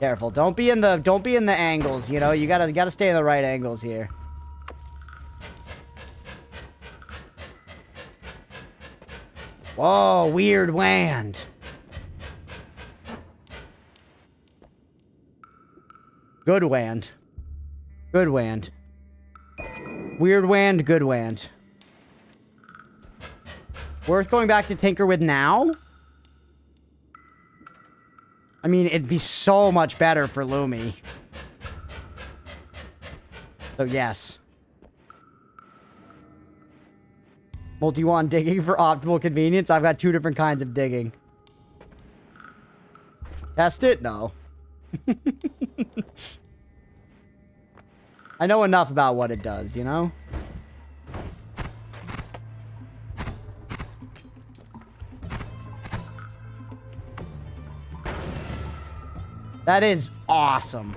Careful. Don't be in the angles, you know? You gotta stay in the right angles here. Whoa, weird wand. Good wand. Good wand. Weird wand, good wand. Worth going back to tinker with now? I mean, it'd be so much better for Lumi. So, yes. Multi-wand digging for optimal convenience. I've got 2 different kinds of digging. Test it? No. I know enough about what it does, you know? That is awesome.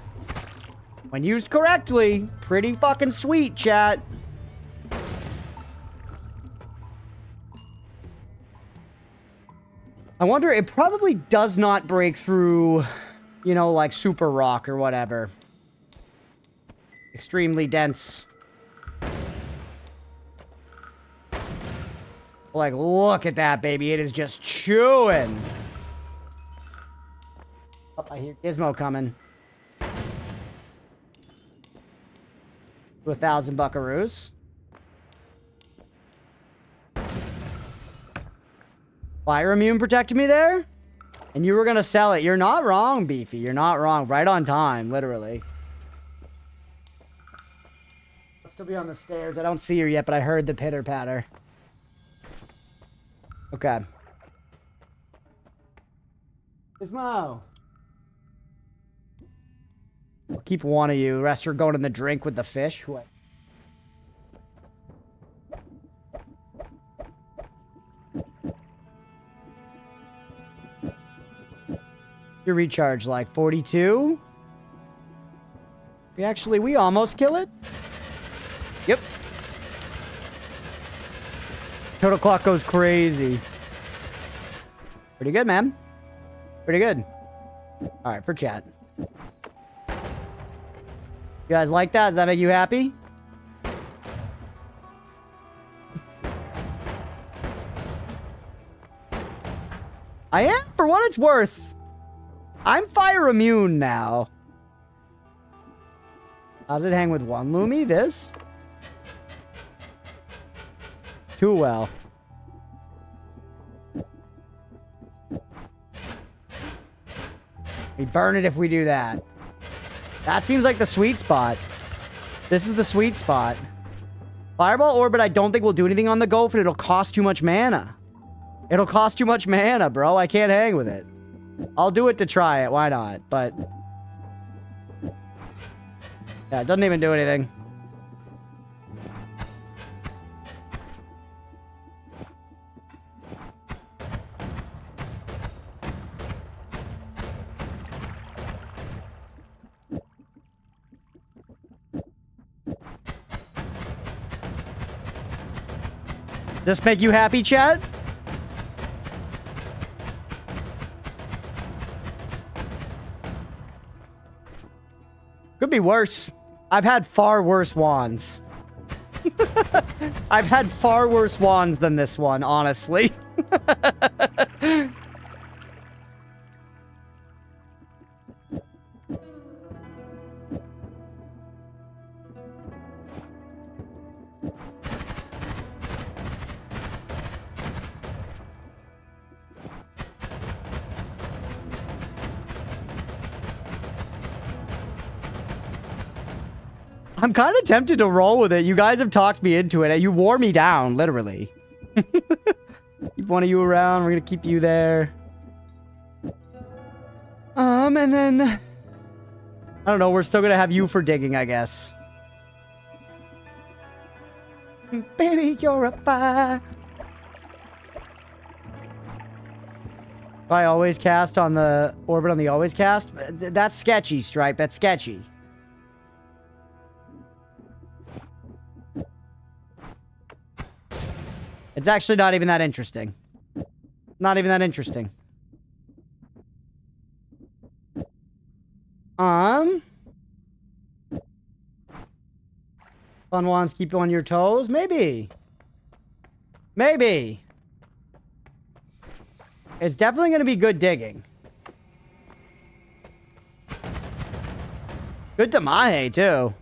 When used correctly, pretty fucking sweet, chat. I wonder, it probably does not break through, you know, like super rock or whatever. Extremely dense. Like, look at that, baby. It is just chewing. Oh, I hear Gizmo coming. 1,000 buckaroos. Fire immune protected me there? And you were gonna sell it. You're not wrong, Beefy. You're not wrong. Right on time, literally. I'll still be on the stairs. I don't see her yet, but I heard the pitter-patter. Okay. Gizmo. I'll keep one of you. The rest are going in the drink with the fish. What? Your recharge like 42. We almost kill it. Yep. Total clock goes crazy. Pretty good, man. Pretty good. All right, for chat. You guys like that? Does that make you happy? I am, for what it's worth. I'm fire immune now. How does it hang with one Lumi? This? Too well. We burn it if we do that. That seems like the sweet spot. This is the sweet spot. Fireball Orbit I don't think will do anything on the Gulf, and it'll cost too much mana. It'll cost too much mana, bro. I can't hang with it. I'll do it to try it. Why not? But... yeah, it doesn't even do anything. This make you happy, chat? Could be worse. I've had far worse wands. I've had far worse wands than this one, honestly. I'm kind of tempted to roll with it. You guys have talked me into it. You wore me down, literally. Keep one of you around. We're gonna keep you there. And then... I don't know. We're still gonna have you for digging, I guess. Baby, you're a fire. I always cast on the orbit on the always cast. That's sketchy, Stripe. That's sketchy. It's actually not even that interesting. Not even that interesting. Fun ones keep you on your toes? Maybe. Maybe. It's definitely going to be good digging. Good Tamahe, too.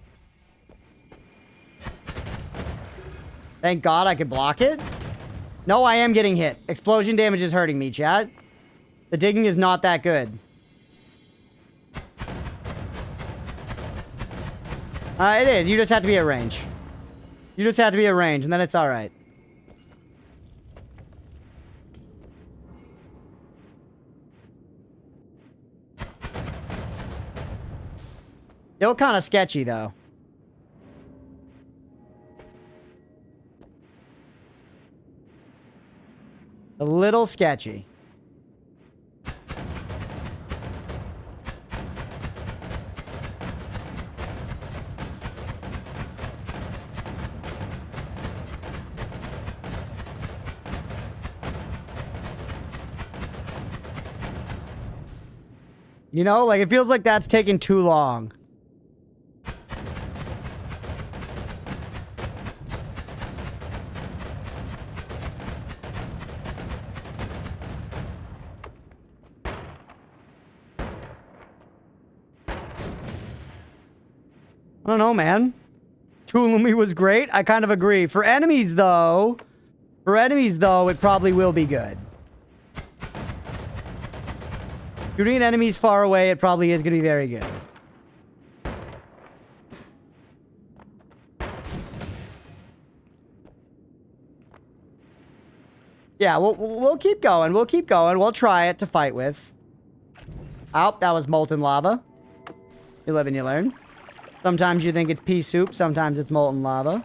Thank God I could block it. No, I am getting hit. Explosion damage is hurting me, chat. The digging is not that good. It is. You just have to be at range. You just have to be at range, and then it's alright. Still kind of sketchy, though. A little sketchy. You know, like, it feels like that's taking too long. I don't know, man. Tulumi was great. I kind of agree. For enemies, though, it probably will be good. Shooting at enemies far away, it probably is going to be very good. Yeah, we'll keep going. We'll keep going. We'll try it to fight with. Oh, that was molten lava. You live and you learn. Sometimes you think it's pea soup. Sometimes it's molten lava.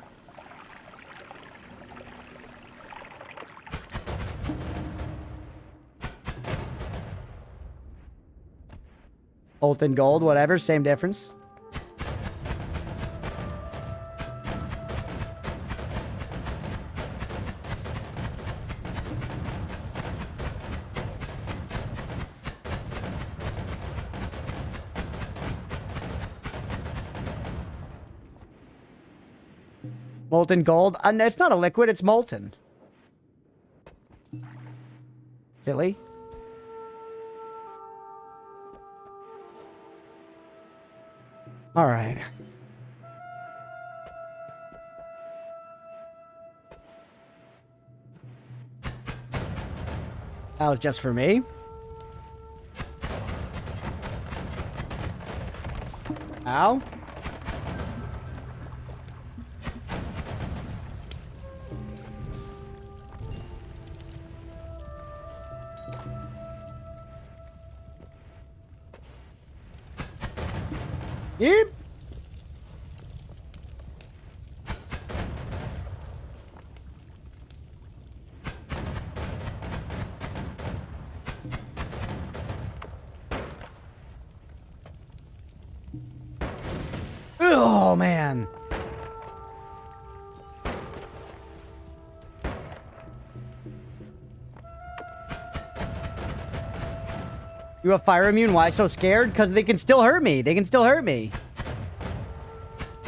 Molten gold, whatever. Same difference. Molten gold? It's not a liquid, it's molten. Silly. Alright. That was just for me. Ow. Yep. Oh, man. You have fire immune? Why so scared? Because they can still hurt me. They can still hurt me.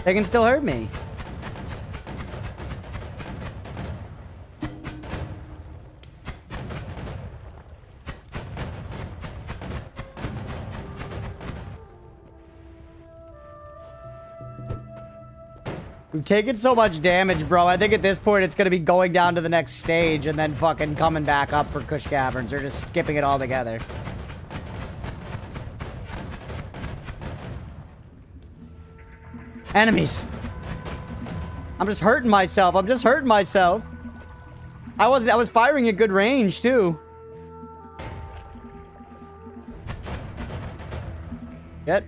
They can still hurt me. We've taken so much damage, bro. I think at this point it's going to be going down to the next stage and then fucking coming back up for Kush Caverns or just skipping it all together. Enemies. I'm just hurting myself. I'm just hurting myself. I was firing at good range too. Get.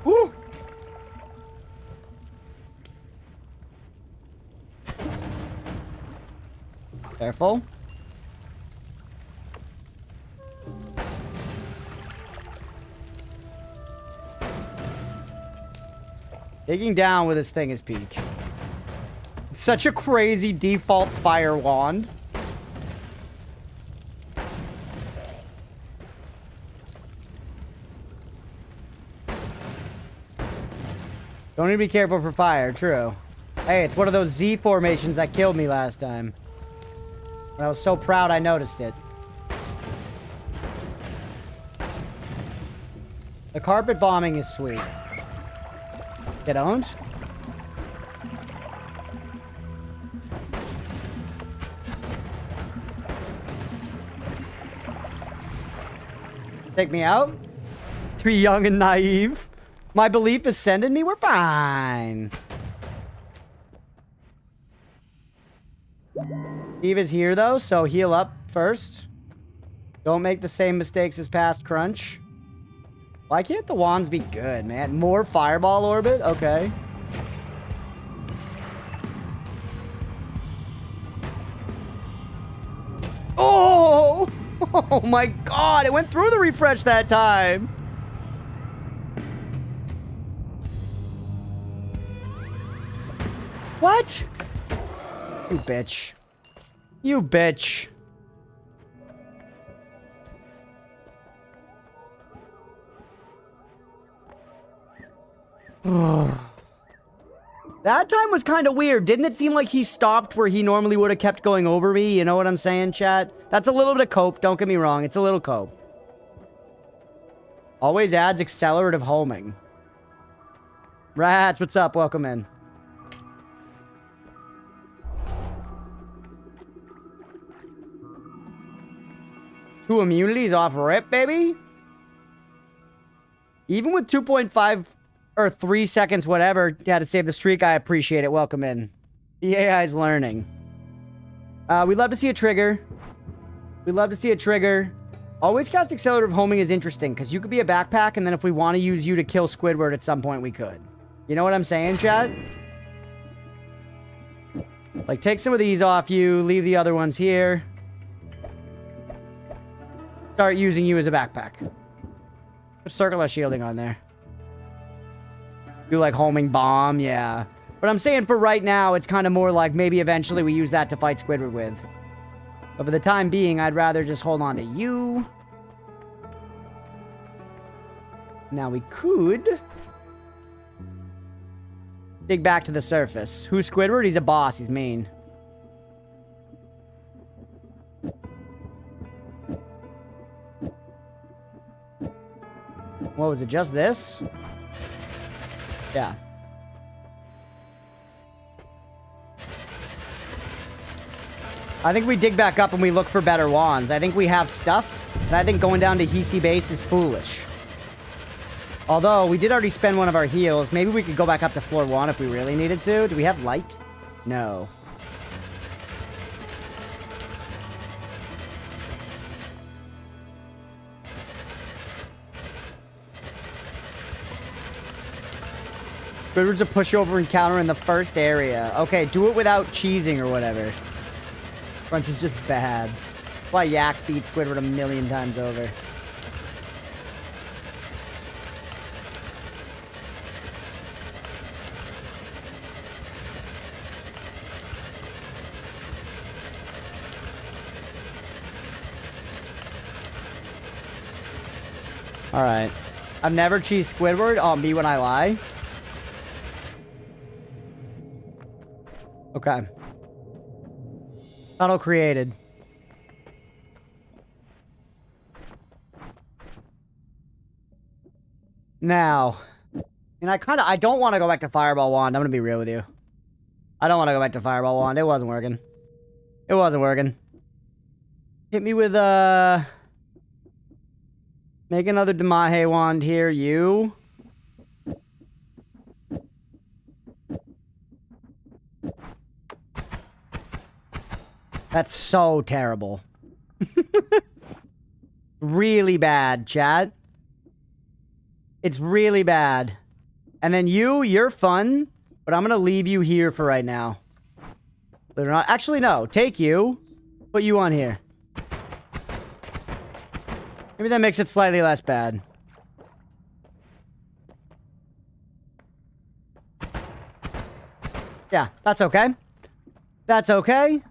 Woo! Careful. Digging down with this thing is peak. It's such a crazy default fire wand. Don't need to be careful for fire, true. Hey, it's one of those Z formations that killed me last time. I was so proud I noticed it. The carpet bombing is sweet. Get owned? Take me out? Too young and naive. My belief is sending me. We're fine. Steve is here, though, so heal up first. Don't make the same mistakes as past Crunch. Why can't the wands be good, man? More fireball orbit? Okay. Oh! Oh my god, it went through the refresh that time. What? You bitch. You bitch. That time was kind of weird. Didn't it seem like he stopped where he normally would have kept going over me? You know what I'm saying, chat? That's a little bit of cope. Don't get me wrong. It's a little cope. Always adds accelerative homing. Rats, what's up? Welcome in. Two immunities off rip, baby. Even with 2.5 or 3 seconds, whatever, had to save the streak. I appreciate it. Welcome in. The AI's learning. We'd love to see a trigger. We'd love to see a trigger. Always cast accelerative homing is interesting because you could be a backpack, and then if we want to use you to kill Squidward at some point, we could. You know what I'm saying, chat? Like, take some of these off you, leave the other ones here. Start using you as a backpack. Put circular shielding on there. Do like homing bomb, yeah. But I'm saying for right now, it's kind of more like maybe eventually we use that to fight Squidward with. But for the time being, I'd rather just hold on to you. Now we could dig back to the surface. Who's Squidward? He's a boss. He's mean. What was it? Just this? Yeah. I think we dig back up and we look for better wands. I think we have stuff, and I think going down to Hisi base is foolish. Although, we did already spend one of our heals. Maybe we could go back up to floor 1 if we really needed to. Do we have light? No. Squidward's a pushover encounter in the first area. Okay, do it without cheesing or whatever. Crunch is just bad. That's why Yaks beat Squidward a million times over. Alright. I've never cheesed Squidward. Oh, me when I lie? Okay. Tunnel created. Now, and I don't want to go back to Fireball Wand. I'm going to be real with you. I don't want to go back to Fireball Wand. It wasn't working. It wasn't working. Hit me with make another Damahe wand here, you. That's so terrible. Really bad, chat. It's really bad. And then you're fun, but I'm gonna leave you here for right now. Believe it or not. Actually, no. Take you. Put you on here. Maybe that makes it slightly less bad. Yeah, that's okay. That's okay.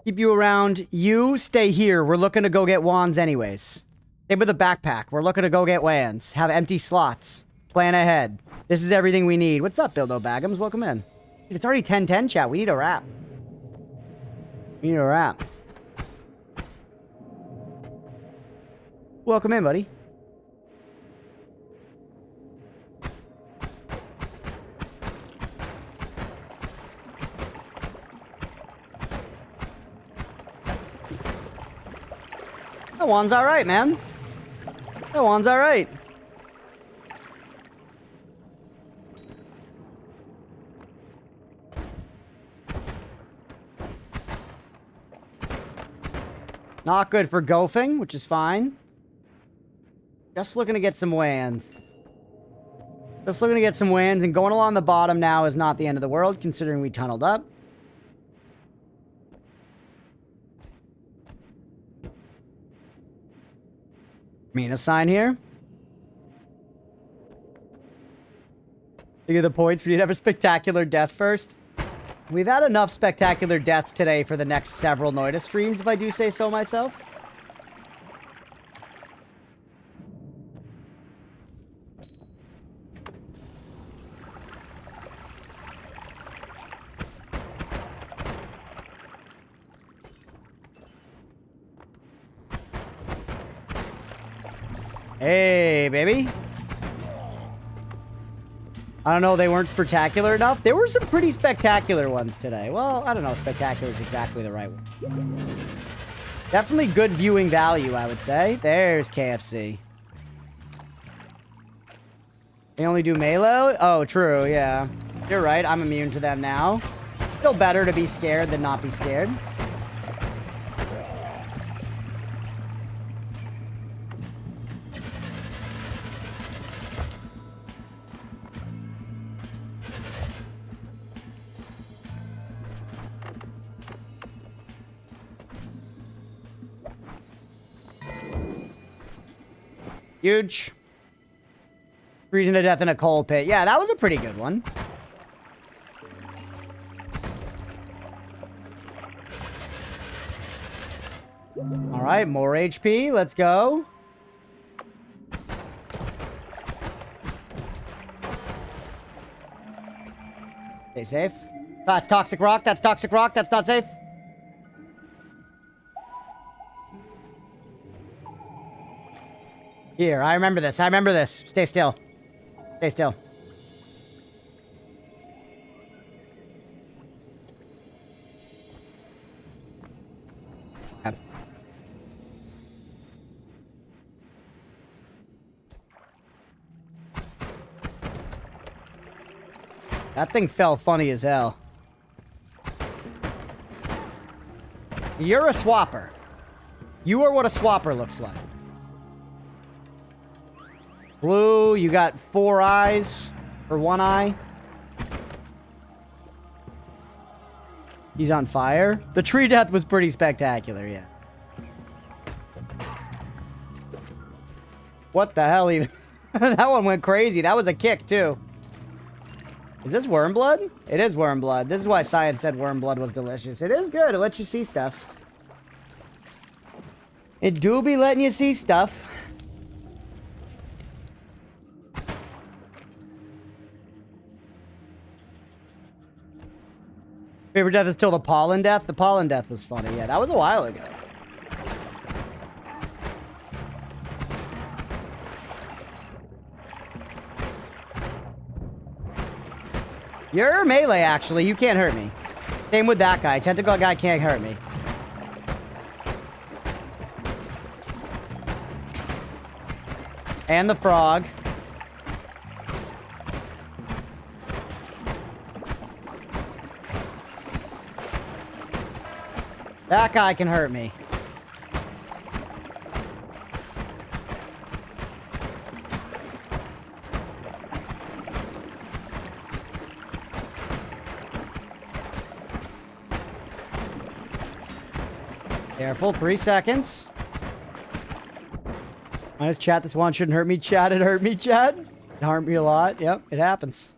Keep you around. You stay here. We're looking to go get wands anyways. Stay with the backpack. We're looking to go get wands. Have empty slots. Plan ahead. This is everything we need. What's up, Bildo Bagums? Welcome in. It's already 10:10, chat. We need a wrap. We need a wrap. Welcome in, buddy. That one's alright, man. That one's alright. Not good for goafing, which is fine. Just looking to get some wands. Just looking to get some wands, and going along the bottom now is not the end of the world, considering we tunneled up. Mina sign here. Think of the points. We need to have a spectacular death first. We've had enough spectacular deaths today for the next several Noita streams, if I do say so myself. Hey, baby. I don't know, they weren't spectacular enough. There were some pretty spectacular ones today. Well, I don't know, spectacular is exactly the right one. Definitely good viewing value, I would say. There's KFC. They only do melee? Oh, true, yeah. You're right, I'm immune to them now. Still better to be scared than not be scared. Huge. Freezing to death in a coal pit. Yeah, that was a pretty good one. All right, more HP. Let's go. Stay safe. That's toxic rock. That's toxic rock. That's not safe. Here, I remember this. I remember this. Stay still. Stay still. Yep. That thing fell funny as hell. You're a swapper. You are what a swapper looks like. Blue, you got 4 eyes, or 1 eye. He's on fire. The tree death was pretty spectacular, yeah. What the hell even? That one went crazy. That was a kick, too. Is this worm blood? It is worm blood. This is why science said worm blood was delicious. It is good. It lets you see stuff. It do be letting you see stuff. Favorite death is still the pollen death? The pollen death was funny. Yeah, that was a while ago. You're melee, actually. You can't hurt me. Same with that guy. Tentacle guy can't hurt me. And the frog. That guy can hurt me. Careful, 3 seconds. Minus chat, this one shouldn't hurt me. Chat, it hurt me, chat. It hurt me a lot. Yep, it happens.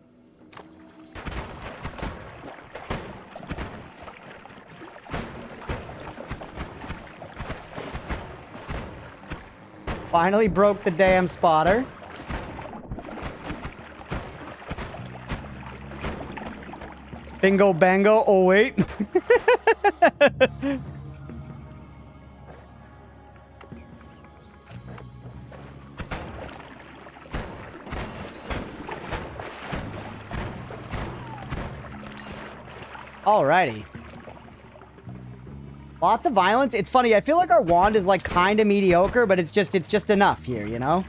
Finally broke the damn spotter. Bingo bango. Oh, wait. Alrighty. Lots of violence. It's funny. I feel like our wand is like kind of mediocre, but it's just enough here, you know?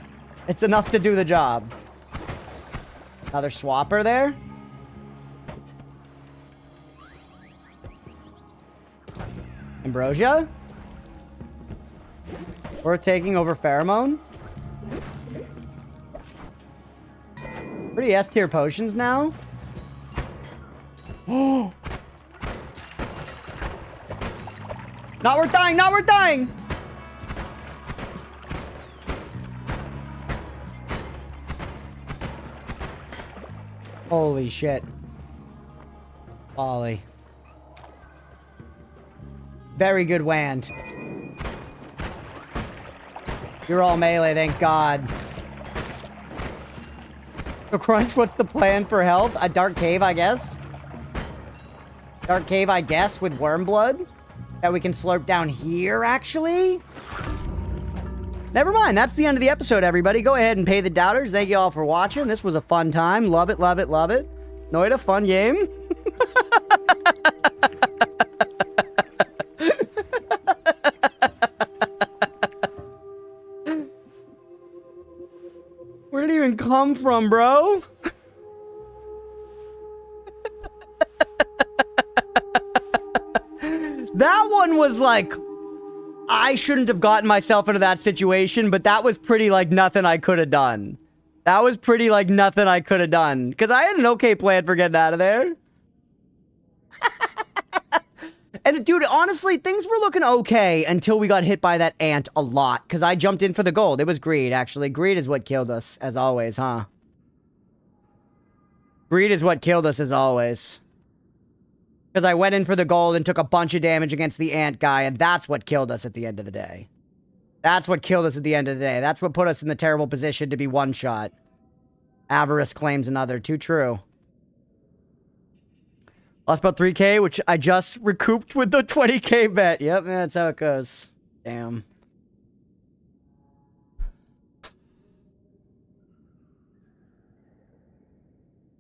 It's enough to do the job. Another swapper there. Ambrosia. Worth taking over Pheromone. Pretty S tier potions now. Oh. Not worth dying, not worth dying! Holy shit. Ollie. Very good wand. You're all melee, thank God. So Crunch, what's the plan for health? A dark cave, I guess? Dark cave, I guess, with worm blood? That we can slurp down here, actually? Never mind. That's the end of the episode, everybody. Go ahead and pay the doubters. Thank you all for watching. This was a fun time. Love it, love it, love it. Noita, fun game. Where'd it even come from, bro? That one was like, I shouldn't have gotten myself into that situation, but that was pretty like nothing I could have done. That was pretty like nothing I could have done. Because I had an okay plan for getting out of there. And dude, honestly, things were looking okay until we got hit by that ant a lot. Because I jumped in for the gold. It was greed, actually. Greed is what killed us, as always, huh? Greed is what killed us, as always. Because I went in for the gold and took a bunch of damage against the ant guy, and that's what killed us at the end of the day. That's what killed us at the end of the day. That's what put us in the terrible position to be one-shot. Avarice claims another. Too true. Lost about 3K, which I just recouped with the 20K bet. Yep, that's how it goes. Damn.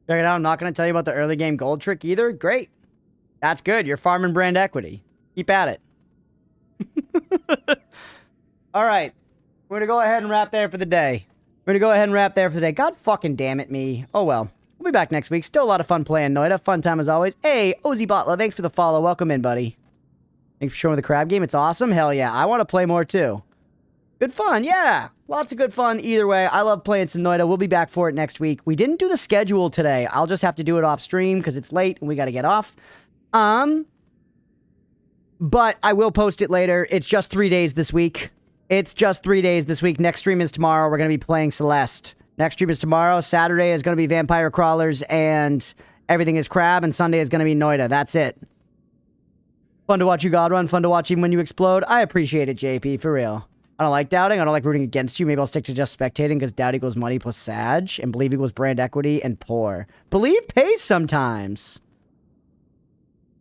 Check it out. I'm not going to tell you about the early game gold trick either. Great. That's good. You're farming brand equity. Keep at it. All right. We're going to go ahead and wrap there for the day. God fucking damn it me. Oh, well. We'll be back next week. Still a lot of fun playing Noita. Fun time as always. Hey, Ozzy Butler, thanks for the follow. Welcome in, buddy. Thanks for showing the crab game. It's awesome. Hell yeah. I want to play more too. Good fun. Yeah. Lots of good fun either way. I love playing some Noita. We'll be back for it next week. We didn't do the schedule today. I'll just have to do it off stream because it's late and we got to get off. But I will post it later. It's just 3 days this week. Next stream is tomorrow. We're going to be playing Celeste. Next stream is tomorrow. Saturday is going to be Vampire Crawlers and Everything is Crab. And Sunday is going to be Noita. That's it. Fun to watch you God run. Fun to watch even when you explode. I appreciate it, JP. For real. I don't like doubting. I don't like rooting against you. Maybe I'll stick to just spectating because doubt equals money plus Sag. And believe equals brand equity and poor. Believe pays sometimes.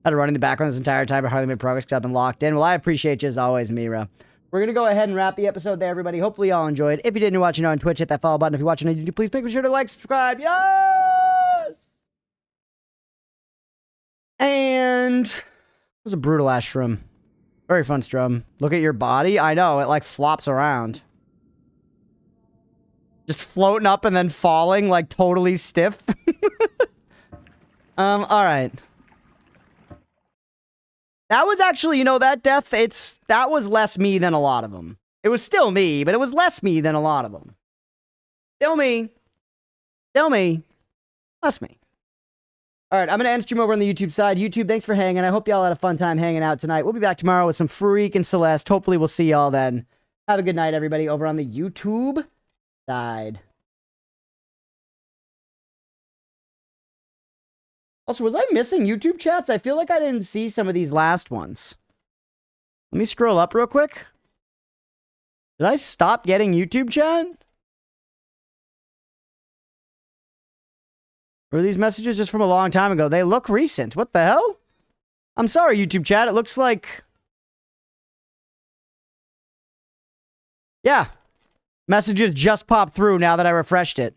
I had to run in the background this entire time, but hardly made progress because I've been locked in. Well, I appreciate you as always, Mira. We're going to go ahead and wrap the episode there, everybody. Hopefully y'all enjoyed. If you didn't watch on Twitch, hit that follow button. If you're watching on YouTube, please make sure to like, subscribe. Yes! And it was a brutal ass shroom. Very fun strum. Look at your body. I know, it like flops around. Just floating up and then falling like totally stiff. All right. That was actually, you know, that death, that was less me than a lot of them. It was still me, but it was less me than a lot of them. Still me. Still me. Less me. All right, I'm going to end stream over on the YouTube side. YouTube, thanks for hanging. I hope y'all had a fun time hanging out tonight. We'll be back tomorrow with some freaking Celeste. Hopefully we'll see y'all then. Have a good night, everybody, over on the YouTube side. Also, was I missing YouTube chats? I feel like I didn't see some of these last ones. Let me scroll up real quick. Did I stop getting YouTube chat? Or are these messages just from a long time ago? They look recent. What the hell? I'm sorry, YouTube chat. It looks like... Yeah. Messages just popped through now that I refreshed it.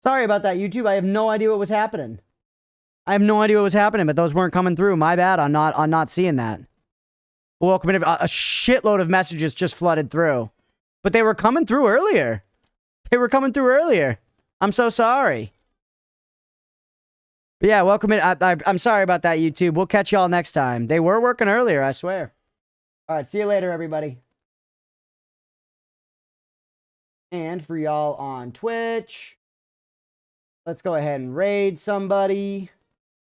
Sorry about that, YouTube. I have no idea what was happening. But those weren't coming through. My bad on not seeing that. Welcome in. A shitload of messages just flooded through. But they were coming through earlier. I'm so sorry. But yeah, welcome in. I'm sorry about that, YouTube. We'll catch y'all next time. They were working earlier, I swear. All right, see you later, everybody. And for y'all on Twitch, let's go ahead and raid somebody.